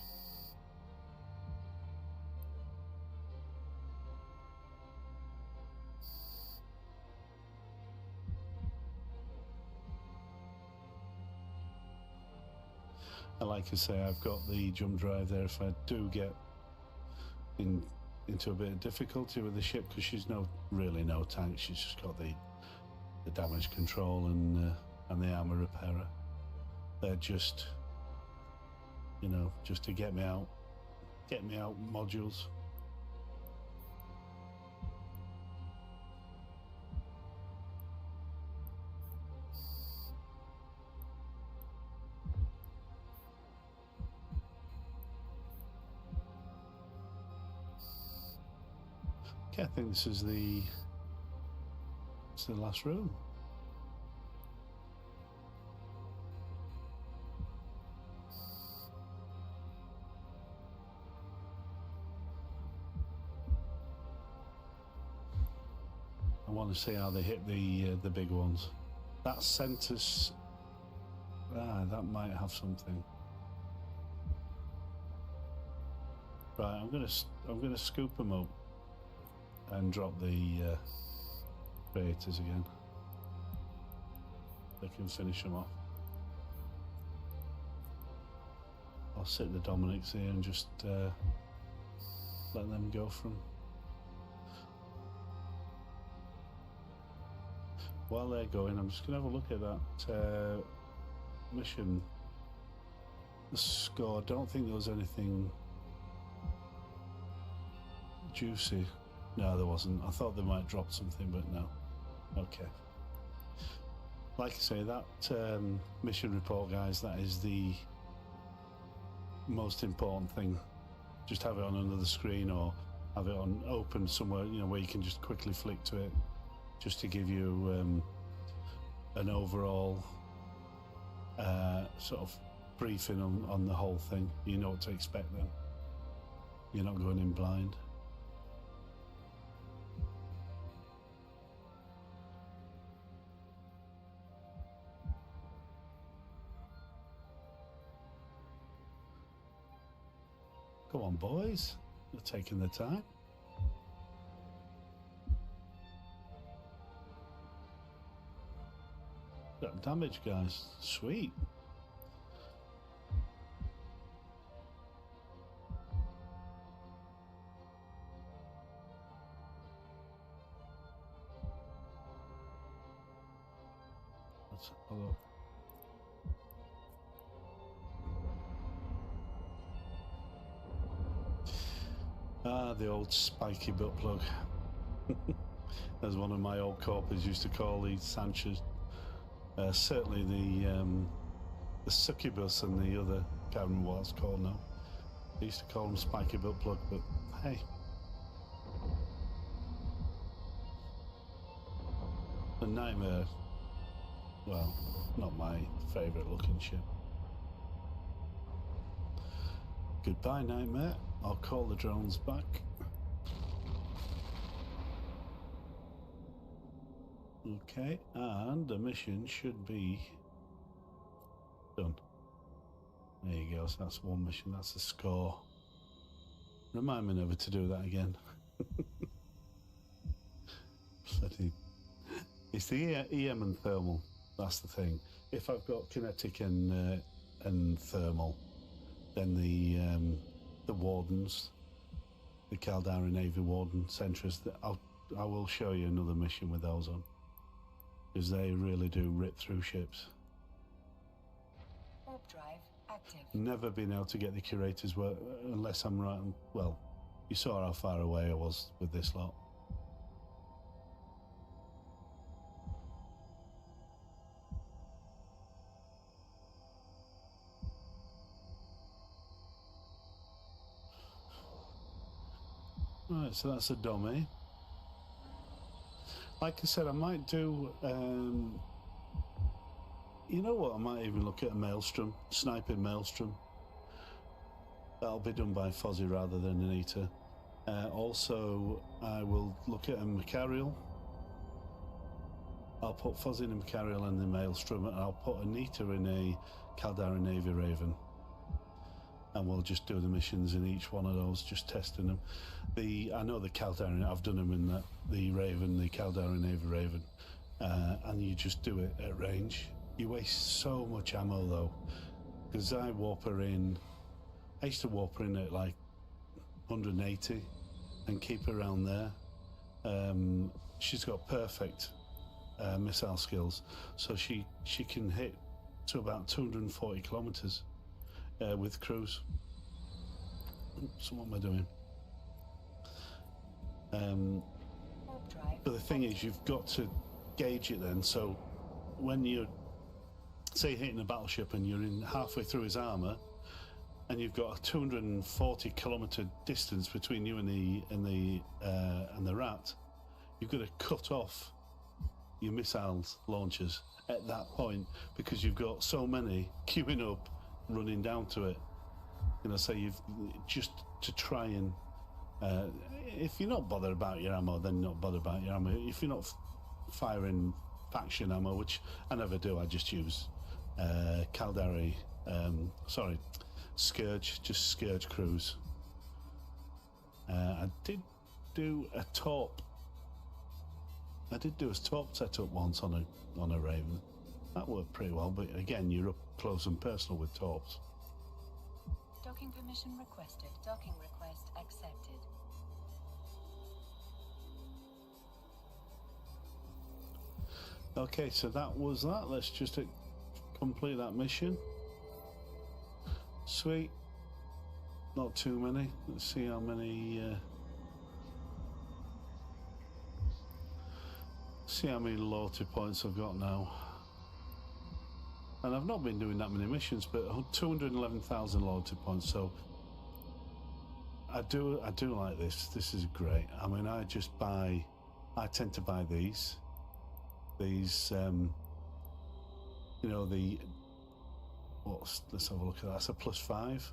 And like I say, I've got the jump drive there if I do get into a bit of difficulty with the ship, because she's really no tank. She's just got the damage control and the armor repairer. They're just, you know, just to get me out modules. Okay, I think this is the last room. I want to see how they hit the big ones. That centers, that might have something. Right, I'm gonna scoop them up and drop the creators again. They can finish them off. I'll sit the Dominics here and just let them go from. While they're going, I'm just going to have a look at that mission. The score, I don't think there was anything juicy. No, there wasn't. I thought they might drop something, but no. Okay. Like I say, that mission report, guys, that is the most important thing. Just have it on another screen or have it on open somewhere, you know, where you can just quickly flick to it, just to give you an overall sort of briefing on the whole thing. You know what to expect then. You're not going in blind. Come on, boys. You're taking the time. Got damage, guys. Sweet. Let's have a look. Ah, the old spiky butt plug. As one of my old corpers used to call these Sanchez. Certainly the succubus and the other, can't remember what it's called now. They used to call them spiky butt plug, but hey. The Nightmare, well, not my favourite looking ship. Goodbye, Nightmare. I'll call the drones back. Okay, and the mission should be done. There you go, so that's one mission, that's the score. Remind me never to do that again. It's the EM and thermal. That's the thing. If I've got kinetic and thermal, then the wardens, the Caldari Navy Warden Sentries, I will show you another mission with those on, because they really do rip through ships. Warp drive active. Never been able to get the curators work unless I'm right. Well, you saw how far away I was with this lot. Right, so that's a dummy. Like I said, I might do, you know what, I might even look at a Maelstrom, sniping Maelstrom. That'll be done by Fozzie rather than Anita. Also, I will look at a Macarial. I'll put Fozzie in a Macarial and the Maelstrom, and I'll put Anita in a Caldari Navy Raven. And we'll just do the missions in each one of those, just testing them. I know the Caldari, I've done them in the Raven, the Caldari Navy Raven, and you just do it at range. You waste so much ammo though, because I used to warp her in at like 180 and keep her around there. She's got perfect missile skills, so she can hit to about 240 kilometers. With cruise. So what am I doing? But the thing is, you've got to gauge it then. So when you're, say, hitting a battleship and you're in halfway through his armor, and you've got a 240 kilometer distance between you and the rat, you've got to cut off your missiles launchers at that point, because you've got so many queuing up, running down to it. You know, so you've just to try and if you're not bothered about your ammo, then not bothered about your ammo. If you're not firing faction ammo, which I never do, I just use Caldari, Scourge, just Scourge crews. I did do a top setup once on a Raven. That worked pretty well, but again, you're up close and personal with torps. Docking permission requested. Docking request accepted. Okay, so that was that. Let's just complete that mission. Sweet. Not too many. Let's see how many. See how many loyalty points I've got now. And I've not been doing that many missions, but 211,000 loyalty points. So I do like this. This is great. I mean, I tend to buy these, you know, let's have a look at that. That's a +5.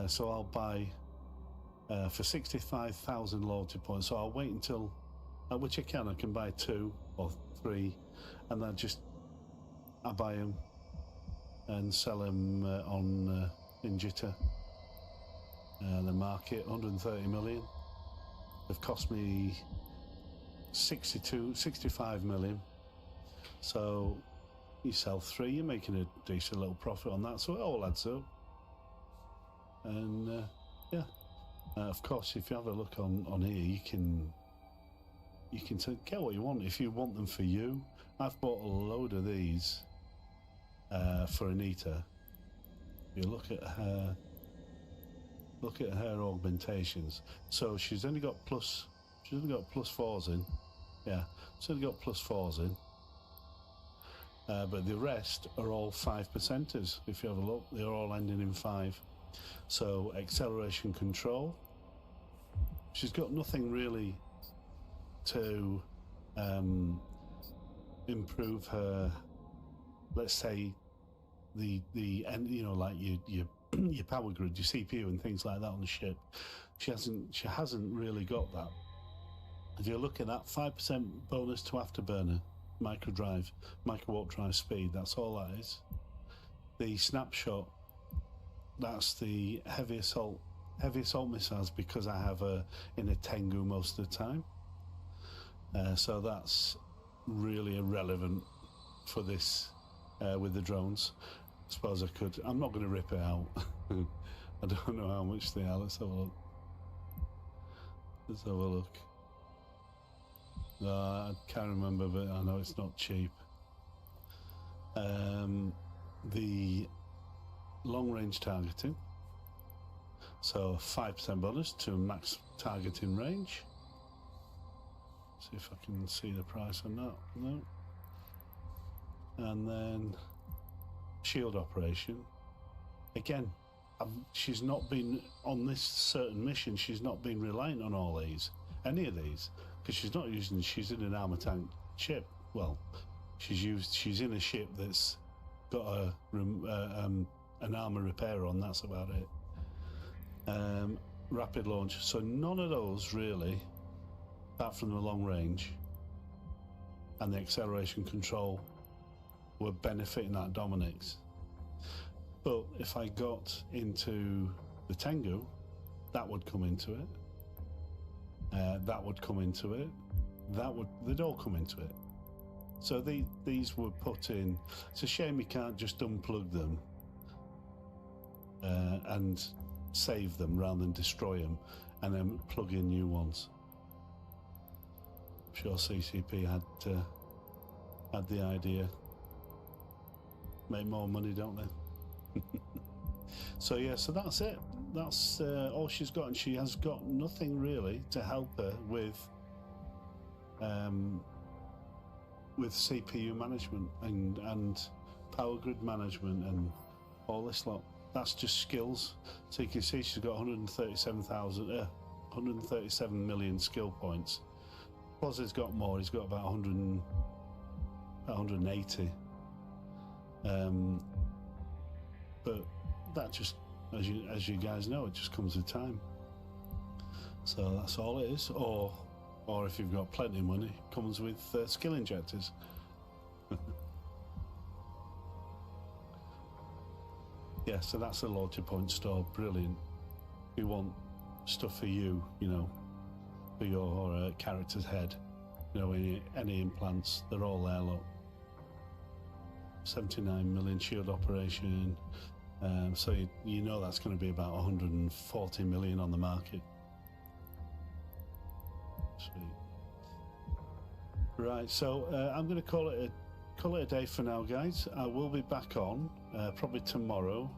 So I'll buy for 65,000 loyalty points. So I'll wait until, which I can buy 2 or 3, and I buy them and sell them in Jitter, the market. 130 million. They've cost me 65 million. So you sell 3, you're making a decent little profit on that. So it all adds up. And yeah, of course, if you have a look on here, you can get what you want. If you want them for you, I've bought a load of these. For Anita, you look at her augmentations. So she's only got +4s in. Yeah, she's only got +4s in. But the rest are all 5%ers. If you have a look, they're all ending in 5. So acceleration control. She's got nothing really to improve her. Let's say the you know, like your power grid, your CPU and things like that on the ship. She hasn't really got that. If you're looking at 5% bonus to afterburner, micro warp drive speed, that's all that is. The snapshot, that's the heavy assault missiles, because I have her in a Tengu most of the time. So that's really irrelevant for this with the drones. I suppose I could. I'm not going to rip it out. I don't know how much they are. Let's have a look. Let's have a look. I can't remember, but I know it's not cheap. The long-range targeting. So 5% bonus to max targeting range. See if I can see the price on that. No. And then shield operation. Again, she's not been on this certain mission. She's not been reliant on all these, any of these, because she's not using. She's in an armor tank ship. Well, she's in a ship that's got an armor repair on. That's about it. Rapid launch. So none of those really, apart from the long range and the acceleration control, were benefiting that Dominic's. But if I got into the Tengu, that would come into it. That would come into it. They'd all come into it. So these were put in. It's a shame you can't just unplug them and save them rather than destroy them and then plug in new ones. I'm sure CCP had the idea. Make more money, don't they? So yeah, so that's it. That's all she's got, and she has got nothing really to help her with CPU management and power grid management and all this lot. That's just skills. So you can see she's got 137 million skill points. Plus he's got more. He's got about 180. But that just, as you guys know, it just comes with time. So that's all it is. Or if you've got plenty of money, it comes with skill injectors. Yeah, so that's the loyalty point store. Brilliant. You want stuff for you, for your character's head. Any implants, they're all there, look. 79 million shield operation. So you know that's going to be about 140 million on the market. Sweet. Right, so I'm going to call it a day for now, guys. I will be back on probably tomorrow.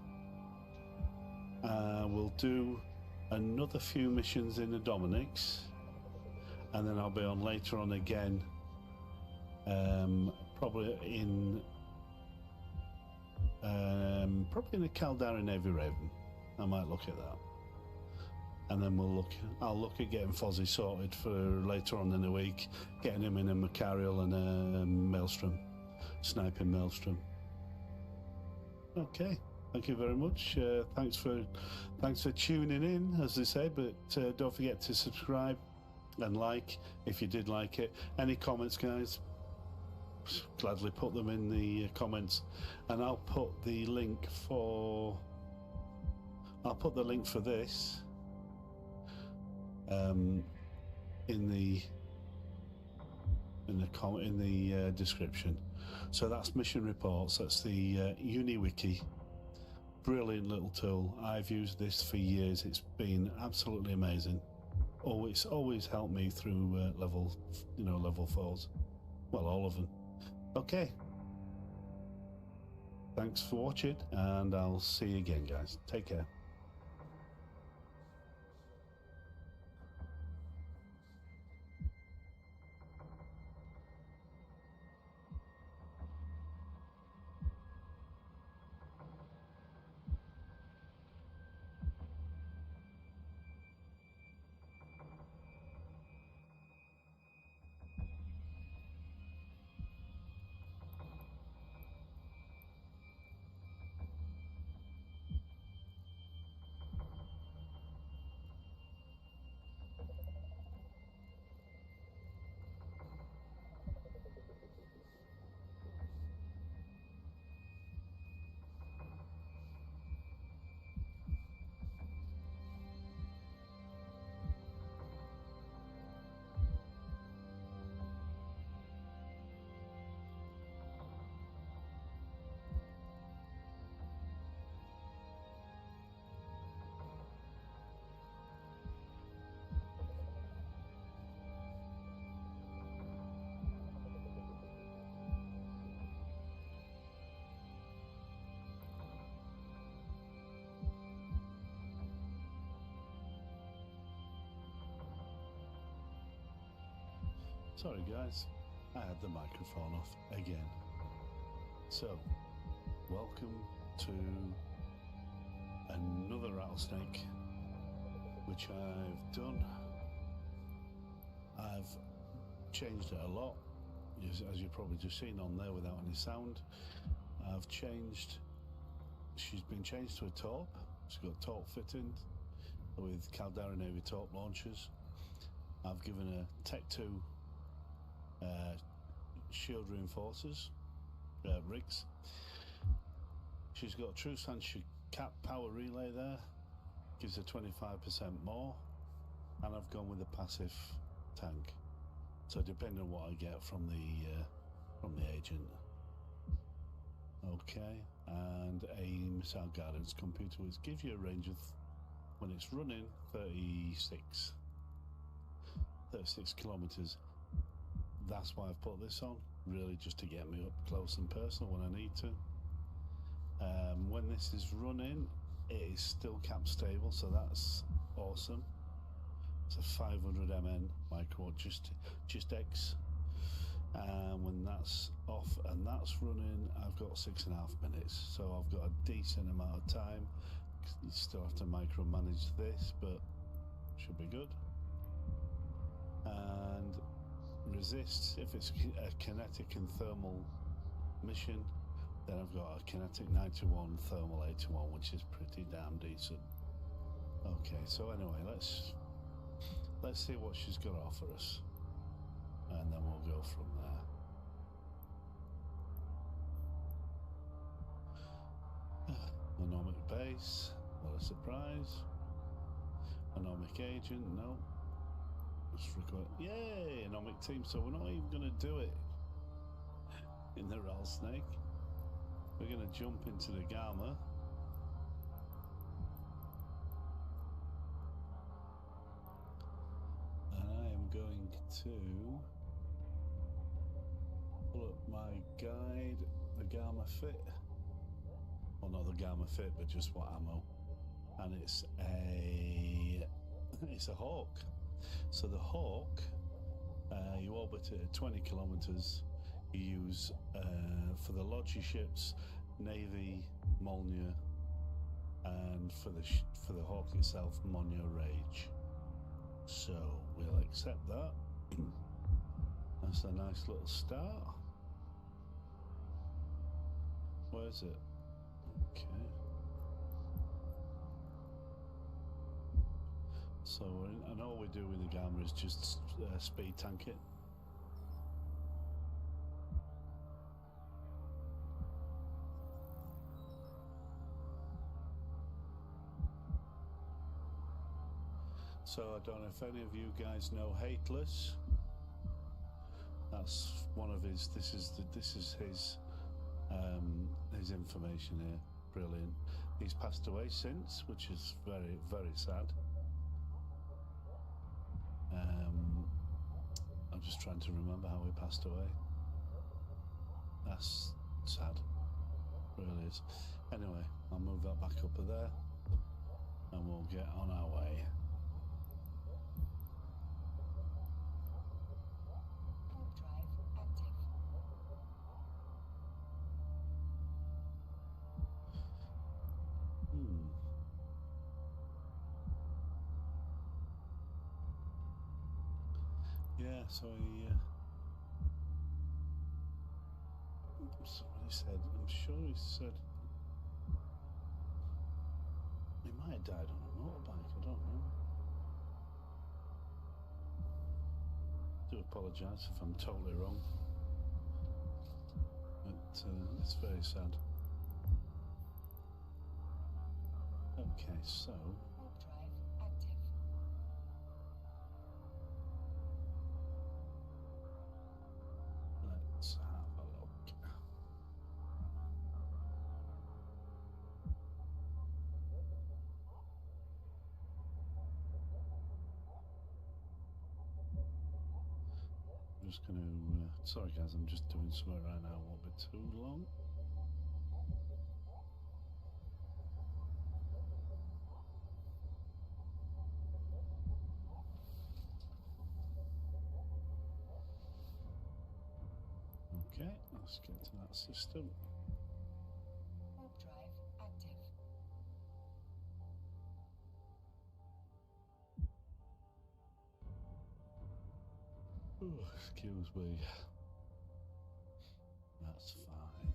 We'll do another few missions in the Dominic's, and then I'll be on later on again. Probably in the Caldari Navy Raven. I might look at that, and then I'll look at getting Fozzie sorted for later on in the week, getting him in a Macarial and a Maelstrom, sniping Maelstrom. Okay, thank you very much. Thanks for tuning in, as they say. But don't forget to subscribe and like if you did like it. Any comments, guys? Gladly put them in the comments, and I'll put the link for this in the description. So that's mission reports. That's the UniWiki. Brilliant little tool. I've used this for years. It's been absolutely amazing. Always helped me through level 4s. Well, all of them. Okay. Thanks for watching, and I'll see you again, guys. Take care. Sorry guys, I had the microphone off again. So, welcome to another rattlesnake, which I've done. I've changed it a lot, as you've probably just seen on there without any sound. I've changed, she's been changed to a torp. She's got torp fitting with Caldera Navy torp launchers. I've given her Tech 2 shield reinforcers, rigs. She's got a true Sancho cap power relay there, gives her 25% more, and I've gone with a passive tank. So depending on what I get from the agent. Okay, and a missile guidance computer, which gives you a range of, when it's running, 36 kilometers. That's why I've put this on, really just to get me up close and personal when I need to. When this is running, it is still cap stable, so that's awesome. It's a 500 mn micro, just X. When that's off and that's running, I've got 6.5 minutes, so I've got a decent amount of time. You still have to micromanage this, but should be good. And resist, if it's a kinetic and thermal mission, then I've got a kinetic 91, thermal 81, which is pretty damn decent. Okay, so anyway, let's see what she's got to offer us, and then we'll go from there. Anomic base, what a surprise. Anomic agent, no. Let's record. Yay, anomic team. So we're not even going to do it in the rattlesnake. We're going to jump into the Gamma. And I am going to pull up my guide, the Gamma Fit. Well, not the Gamma Fit, but just what ammo. And it's a Hawk. So the Hawk, you orbit it at 20 kilometers. You use, for the Logi ships, Navy, Molnia, and for the Hawk itself, Monya Rage. So we'll accept that. That's a nice little start. Where is it? Okay. So and all we do with the Gamma is just speed tank it. So I don't know if any of you guys know Hateless. That's one of his. This is his information here. Brilliant. He's passed away since, which is very, very sad. I'm just trying to remember how he passed away. That's sad. Really is. Anyway, I'll move that back up there, and we'll get on our way. Yeah, so somebody said, I'm sure he said he might have died on a motorbike, I don't know. I do apologise if I'm totally wrong, but it's very sad. Okay, so let's have a look. I'm just going to, sorry guys, I'm just doing something right now, won't be too long. Okay, let's get to that system. Warp drive active. Oh, excuse me. That's fine.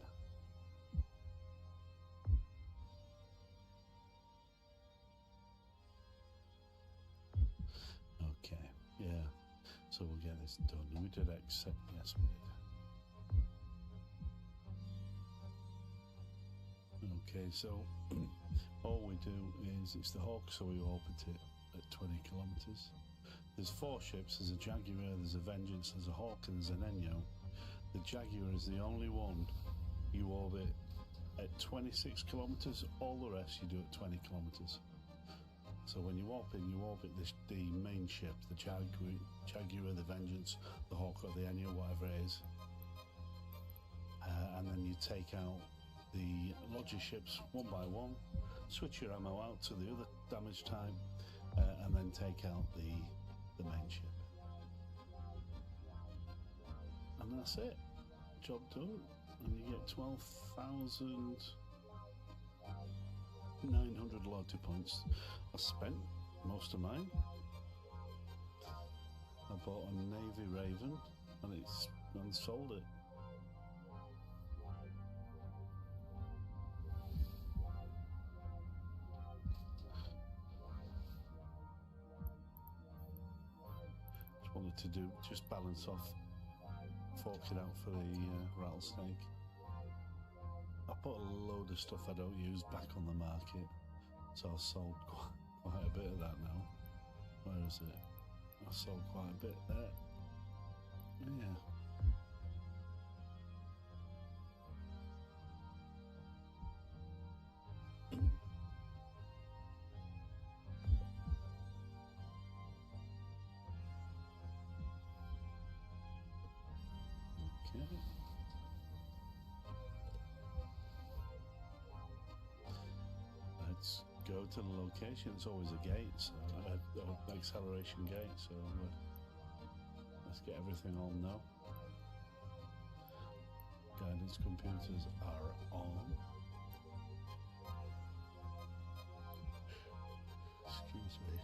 Okay, yeah. So we'll get this done. We did accept. Yes, we did. Okay, so all we do is it's the Hawk, so we orbit it at 20 kilometers. There's 4 ships. There's a Jaguar, there's a Vengeance, there's a Hawk, and there's an Enyo. The Jaguar is the only one you orbit at 26 kilometers. All the rest you do at 20 kilometers. So when you orbit the main ship, the Jaguar, the Vengeance, the Hawk, or the Enyo, whatever it is. And then you take out the Lodger ships one by one, switch your ammo out to the other damage type, and then take out the main ship. And that's it. Job done. And you get 12,900 loyalty points. I spent most of mine. I bought a Navy Raven and sold it. Just wanted to just balance off forking out for the rattlesnake. I put a load of stuff I don't use back on the market, so I sold quite a bit of that now. Where is it? I sold quite a bit there. Yeah. Okay. Let's go to the location. It's always a gate, so an acceleration gate. So let's get everything on now. Guidance computers are on. Excuse me.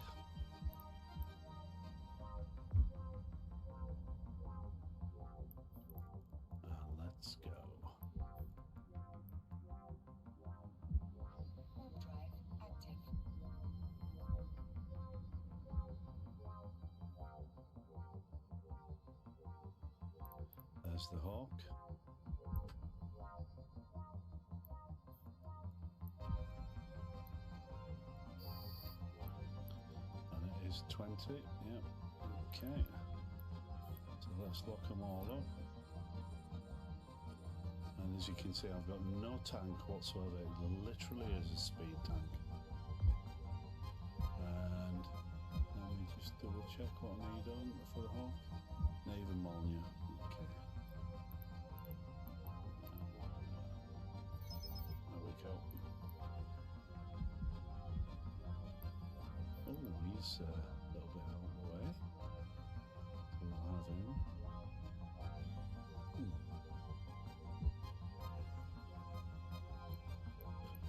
Let's go. Warp drive active. There's the Hawk. And it is 20. Yep. Okay. So let's lock them all up. And as you can see, I've got no tank whatsoever. It literally is a speed tank. And let me just double check what I need on for the Hawk. Navy Molnia. Okay. There we go. Oh, he's a little bit out of the way. So we'll have him.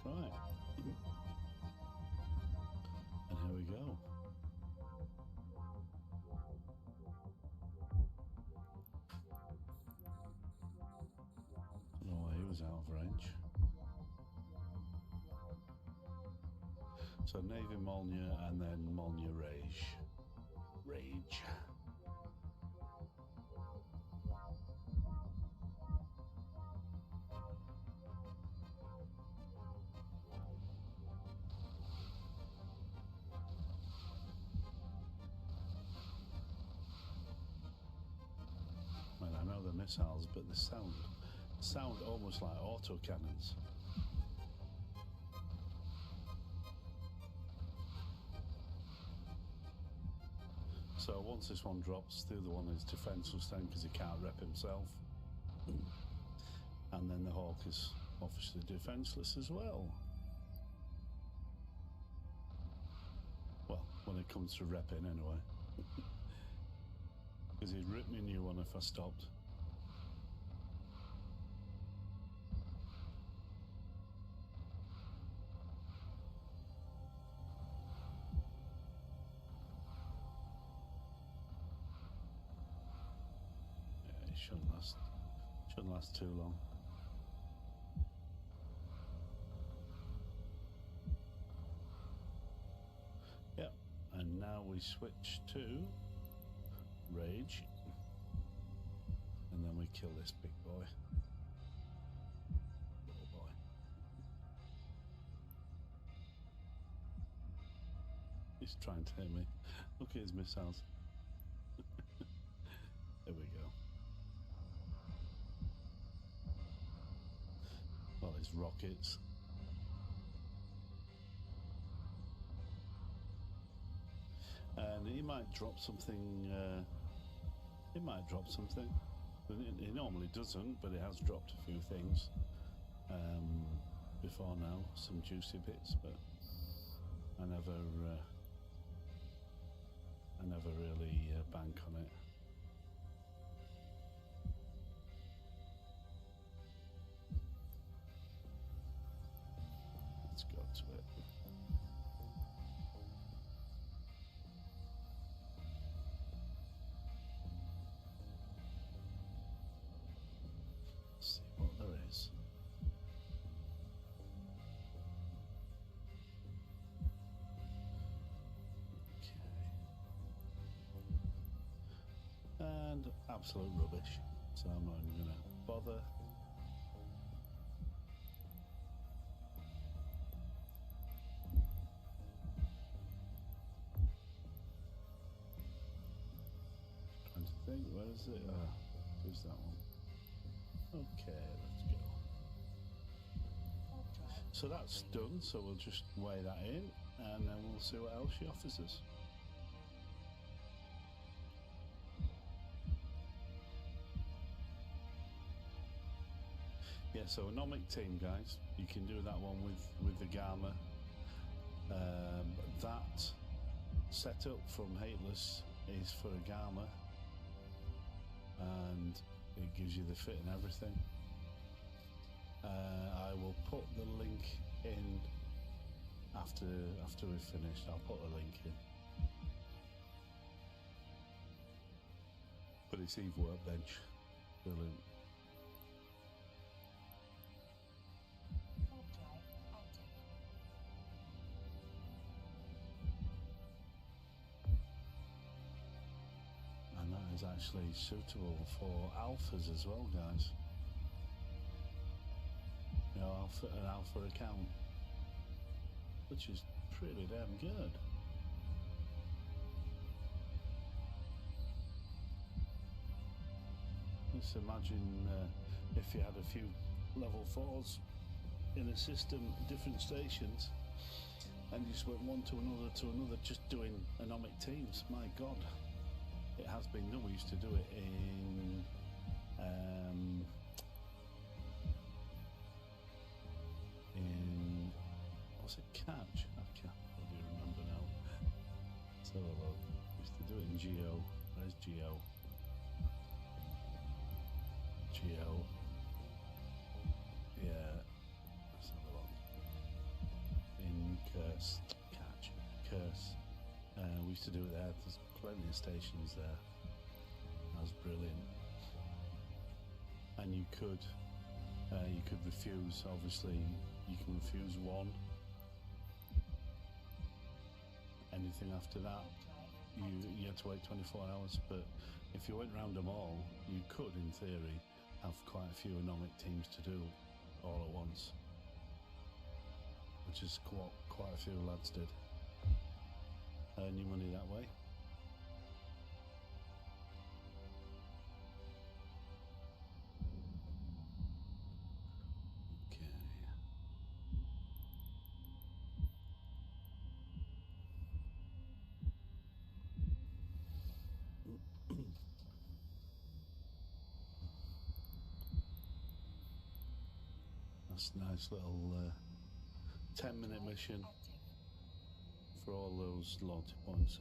Right. And here we go. No way he was out of range. So Navy Molnia and then Molnia Rage. Rage. Well, I know the missiles, but the sound almost like autocannons. So once this one drops, the other one is defenseless then because he can't rep himself. And then the Hawk is obviously defenseless as well. Well, when it comes to repping anyway. Because he'd rip me a new one if I stopped. shouldn't last too long. Yep, and now we switch to rage, and then we kill this big boy. Little boy. He's trying to hit me. Look at his missiles. There we go. Well, his rockets. And he might drop something. It might drop something. It normally doesn't, but it has dropped a few things before now. Some juicy bits, but I never really bank on it. Let's go to it. Let's see what there is. And absolute rubbish, so I'm not even going to bother. Trying to think, where is it? Who's that one? Okay, let's go. So that's done, so we'll just weigh that in and then we'll see what else she offers us. Yeah, so a nomic team, guys. You can do that one with the Gamma. That setup from Hateless is for a Gamma, and it gives you the fit and everything. I will put the link in after we've finished. I'll put a link in. But it's Eve Workbench. Brilliant. And that is actually suitable for alphas as well, guys. You know, an alpha account, which is pretty damn good. Just imagine if you had a few level 4s in a system, different stations, and you just went one to another, just doing anomic teams. My God, it has been done. We used to do it in what's it, Catch? I can't really remember now. Let's have a look. We used to do it in Geo. Where's Geo? Geo. Yeah. Let's have a look. In Curse. Catch. Curse. We used to do it there. There's plenty of stations there. That was brilliant. And you could refuse, obviously. You can refuse one. Anything after that, you had to wait 24 hours. But if you went round them all, you could, in theory, have quite a few anomic teams to do all at once, which is quite a few lads did. Earn your money that way. That's a nice little 10-minute mission for all those loyalty points.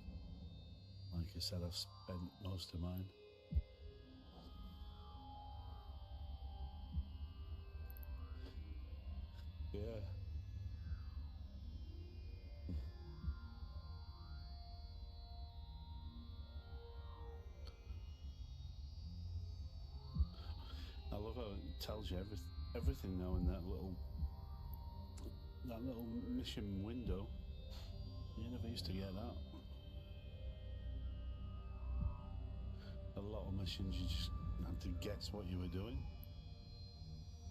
Like I said, I've spent most of mine. Yeah. tells you everything now in that little mission window. You never used to get that. A lot of missions you just had to guess what you were doing.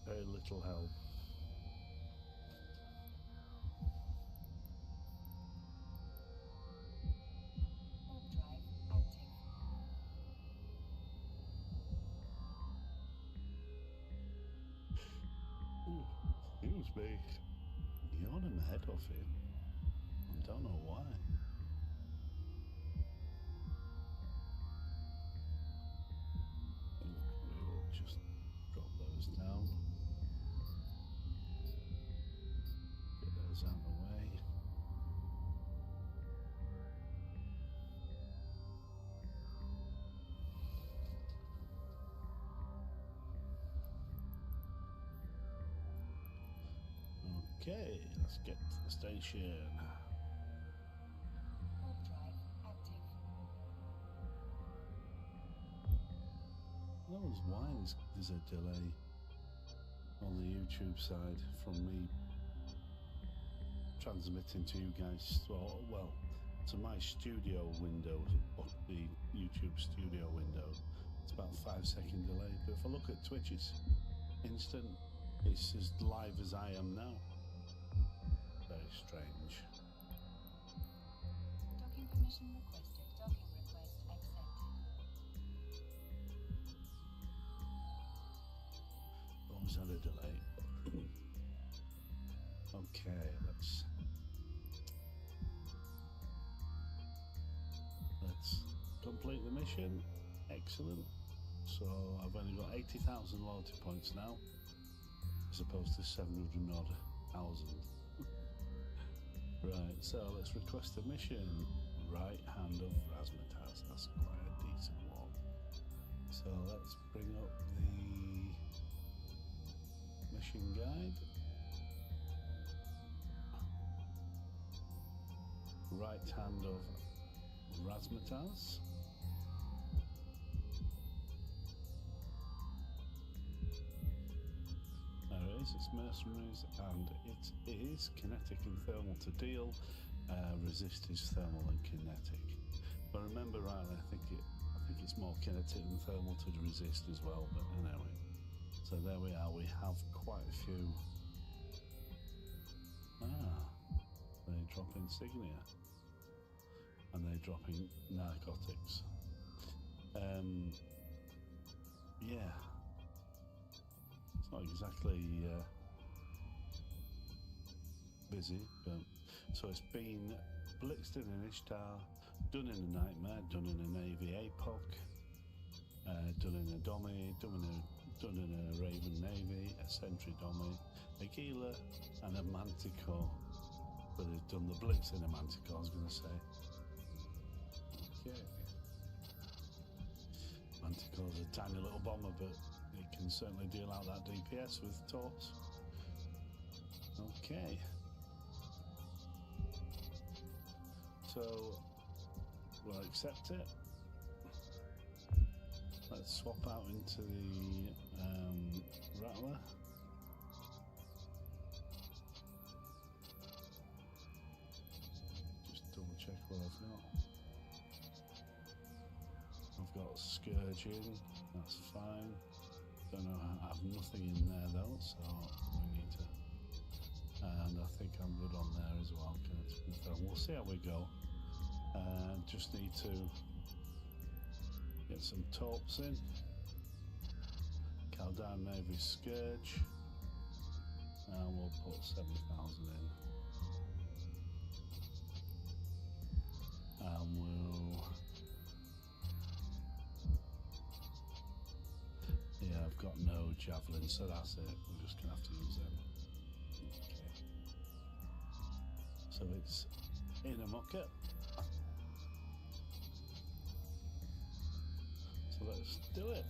Very little help. Warp drive active. Excuse me. Yawning my head off here. I don't know why. We'll just drop those down. Get those out of the way. Okay, let's get to the station. Warp drive active. That was why there's a delay on the YouTube side from me transmitting to you guys, well, to my studio window, up the YouTube studio window. It's about a 5-second delay, but if I look at Twitch, it's instant. It's as live as I am now. Very strange. Docking permission requested. Docking request accepted. Always had a delay. Okay, let's complete the mission. Excellent. So I've only got 80,000 loyalty points now, as opposed to 700 odd thousand. Right, so let's request a mission. Right hand of Razzmatazz. That's quite a decent one. So let's bring up the mission guide. Right hand of Razzmatazz. There it is, it's mercenaries, and it is kinetic and thermal to deal. Resist is thermal and kinetic. But remember rightly, I think it's more kinetic than thermal to resist as well. But anyway, so there we are. We have quite a few. They drop insignia, and they dropping narcotics. Yeah. It's not exactly busy, but so it's been blitzed in an Ishtar, done in a Nightmare, done in a Navy APOC, done in a Dommy, done in a Raven Navy, a Sentry Dommy, a Gila, and a Manticore. But they've done the blitz in a Manticore, I was going to say. Okay. Manticore's a tiny little bomber, but it can certainly deal out that DPS with torps. Okay. So we'll accept it. Let's swap out into the Rattler. Just double check what I've got. I've got Scourge in, that's fine. Don't know, I have nothing in there though, so we need to. And I think I'm good on there as well. We'll see how we go. Just need to get some torps in. Caldan Navy Scourge. And we'll put 7,000 in. And we'll. Yeah, I've got no javelin, so that's it. We're just gonna have to use them. Okay. So it's in a mucker. So let's do it.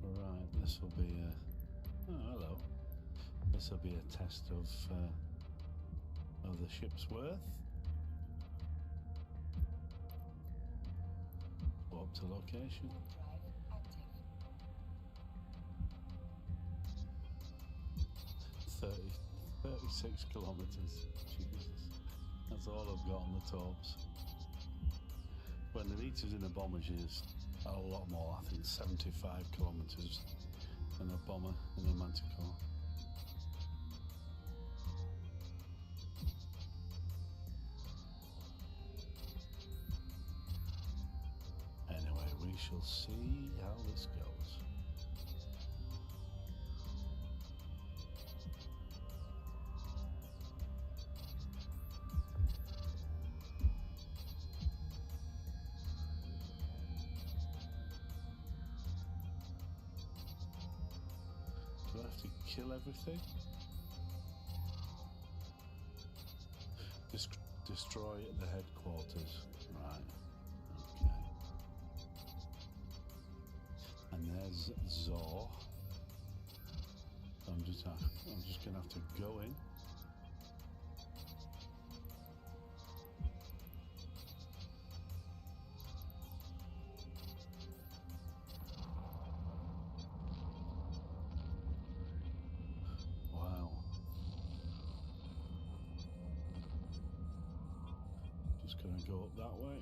Right, this will be oh, hello. This will be a test of the ship's worth. Go up to location. Warp drive active. 36 kilometers. Jesus. That's all I've got on the tops. When the meters in a bomber is a lot more, I think 75 kilometers in a bomber in a Manticore. Anyway, we shall see how this goes. Do I have to kill everything? Destroy the headquarters. Right. Okay. And there's Zor. I'm just gonna have to go in. Wow. Just gonna go up that way.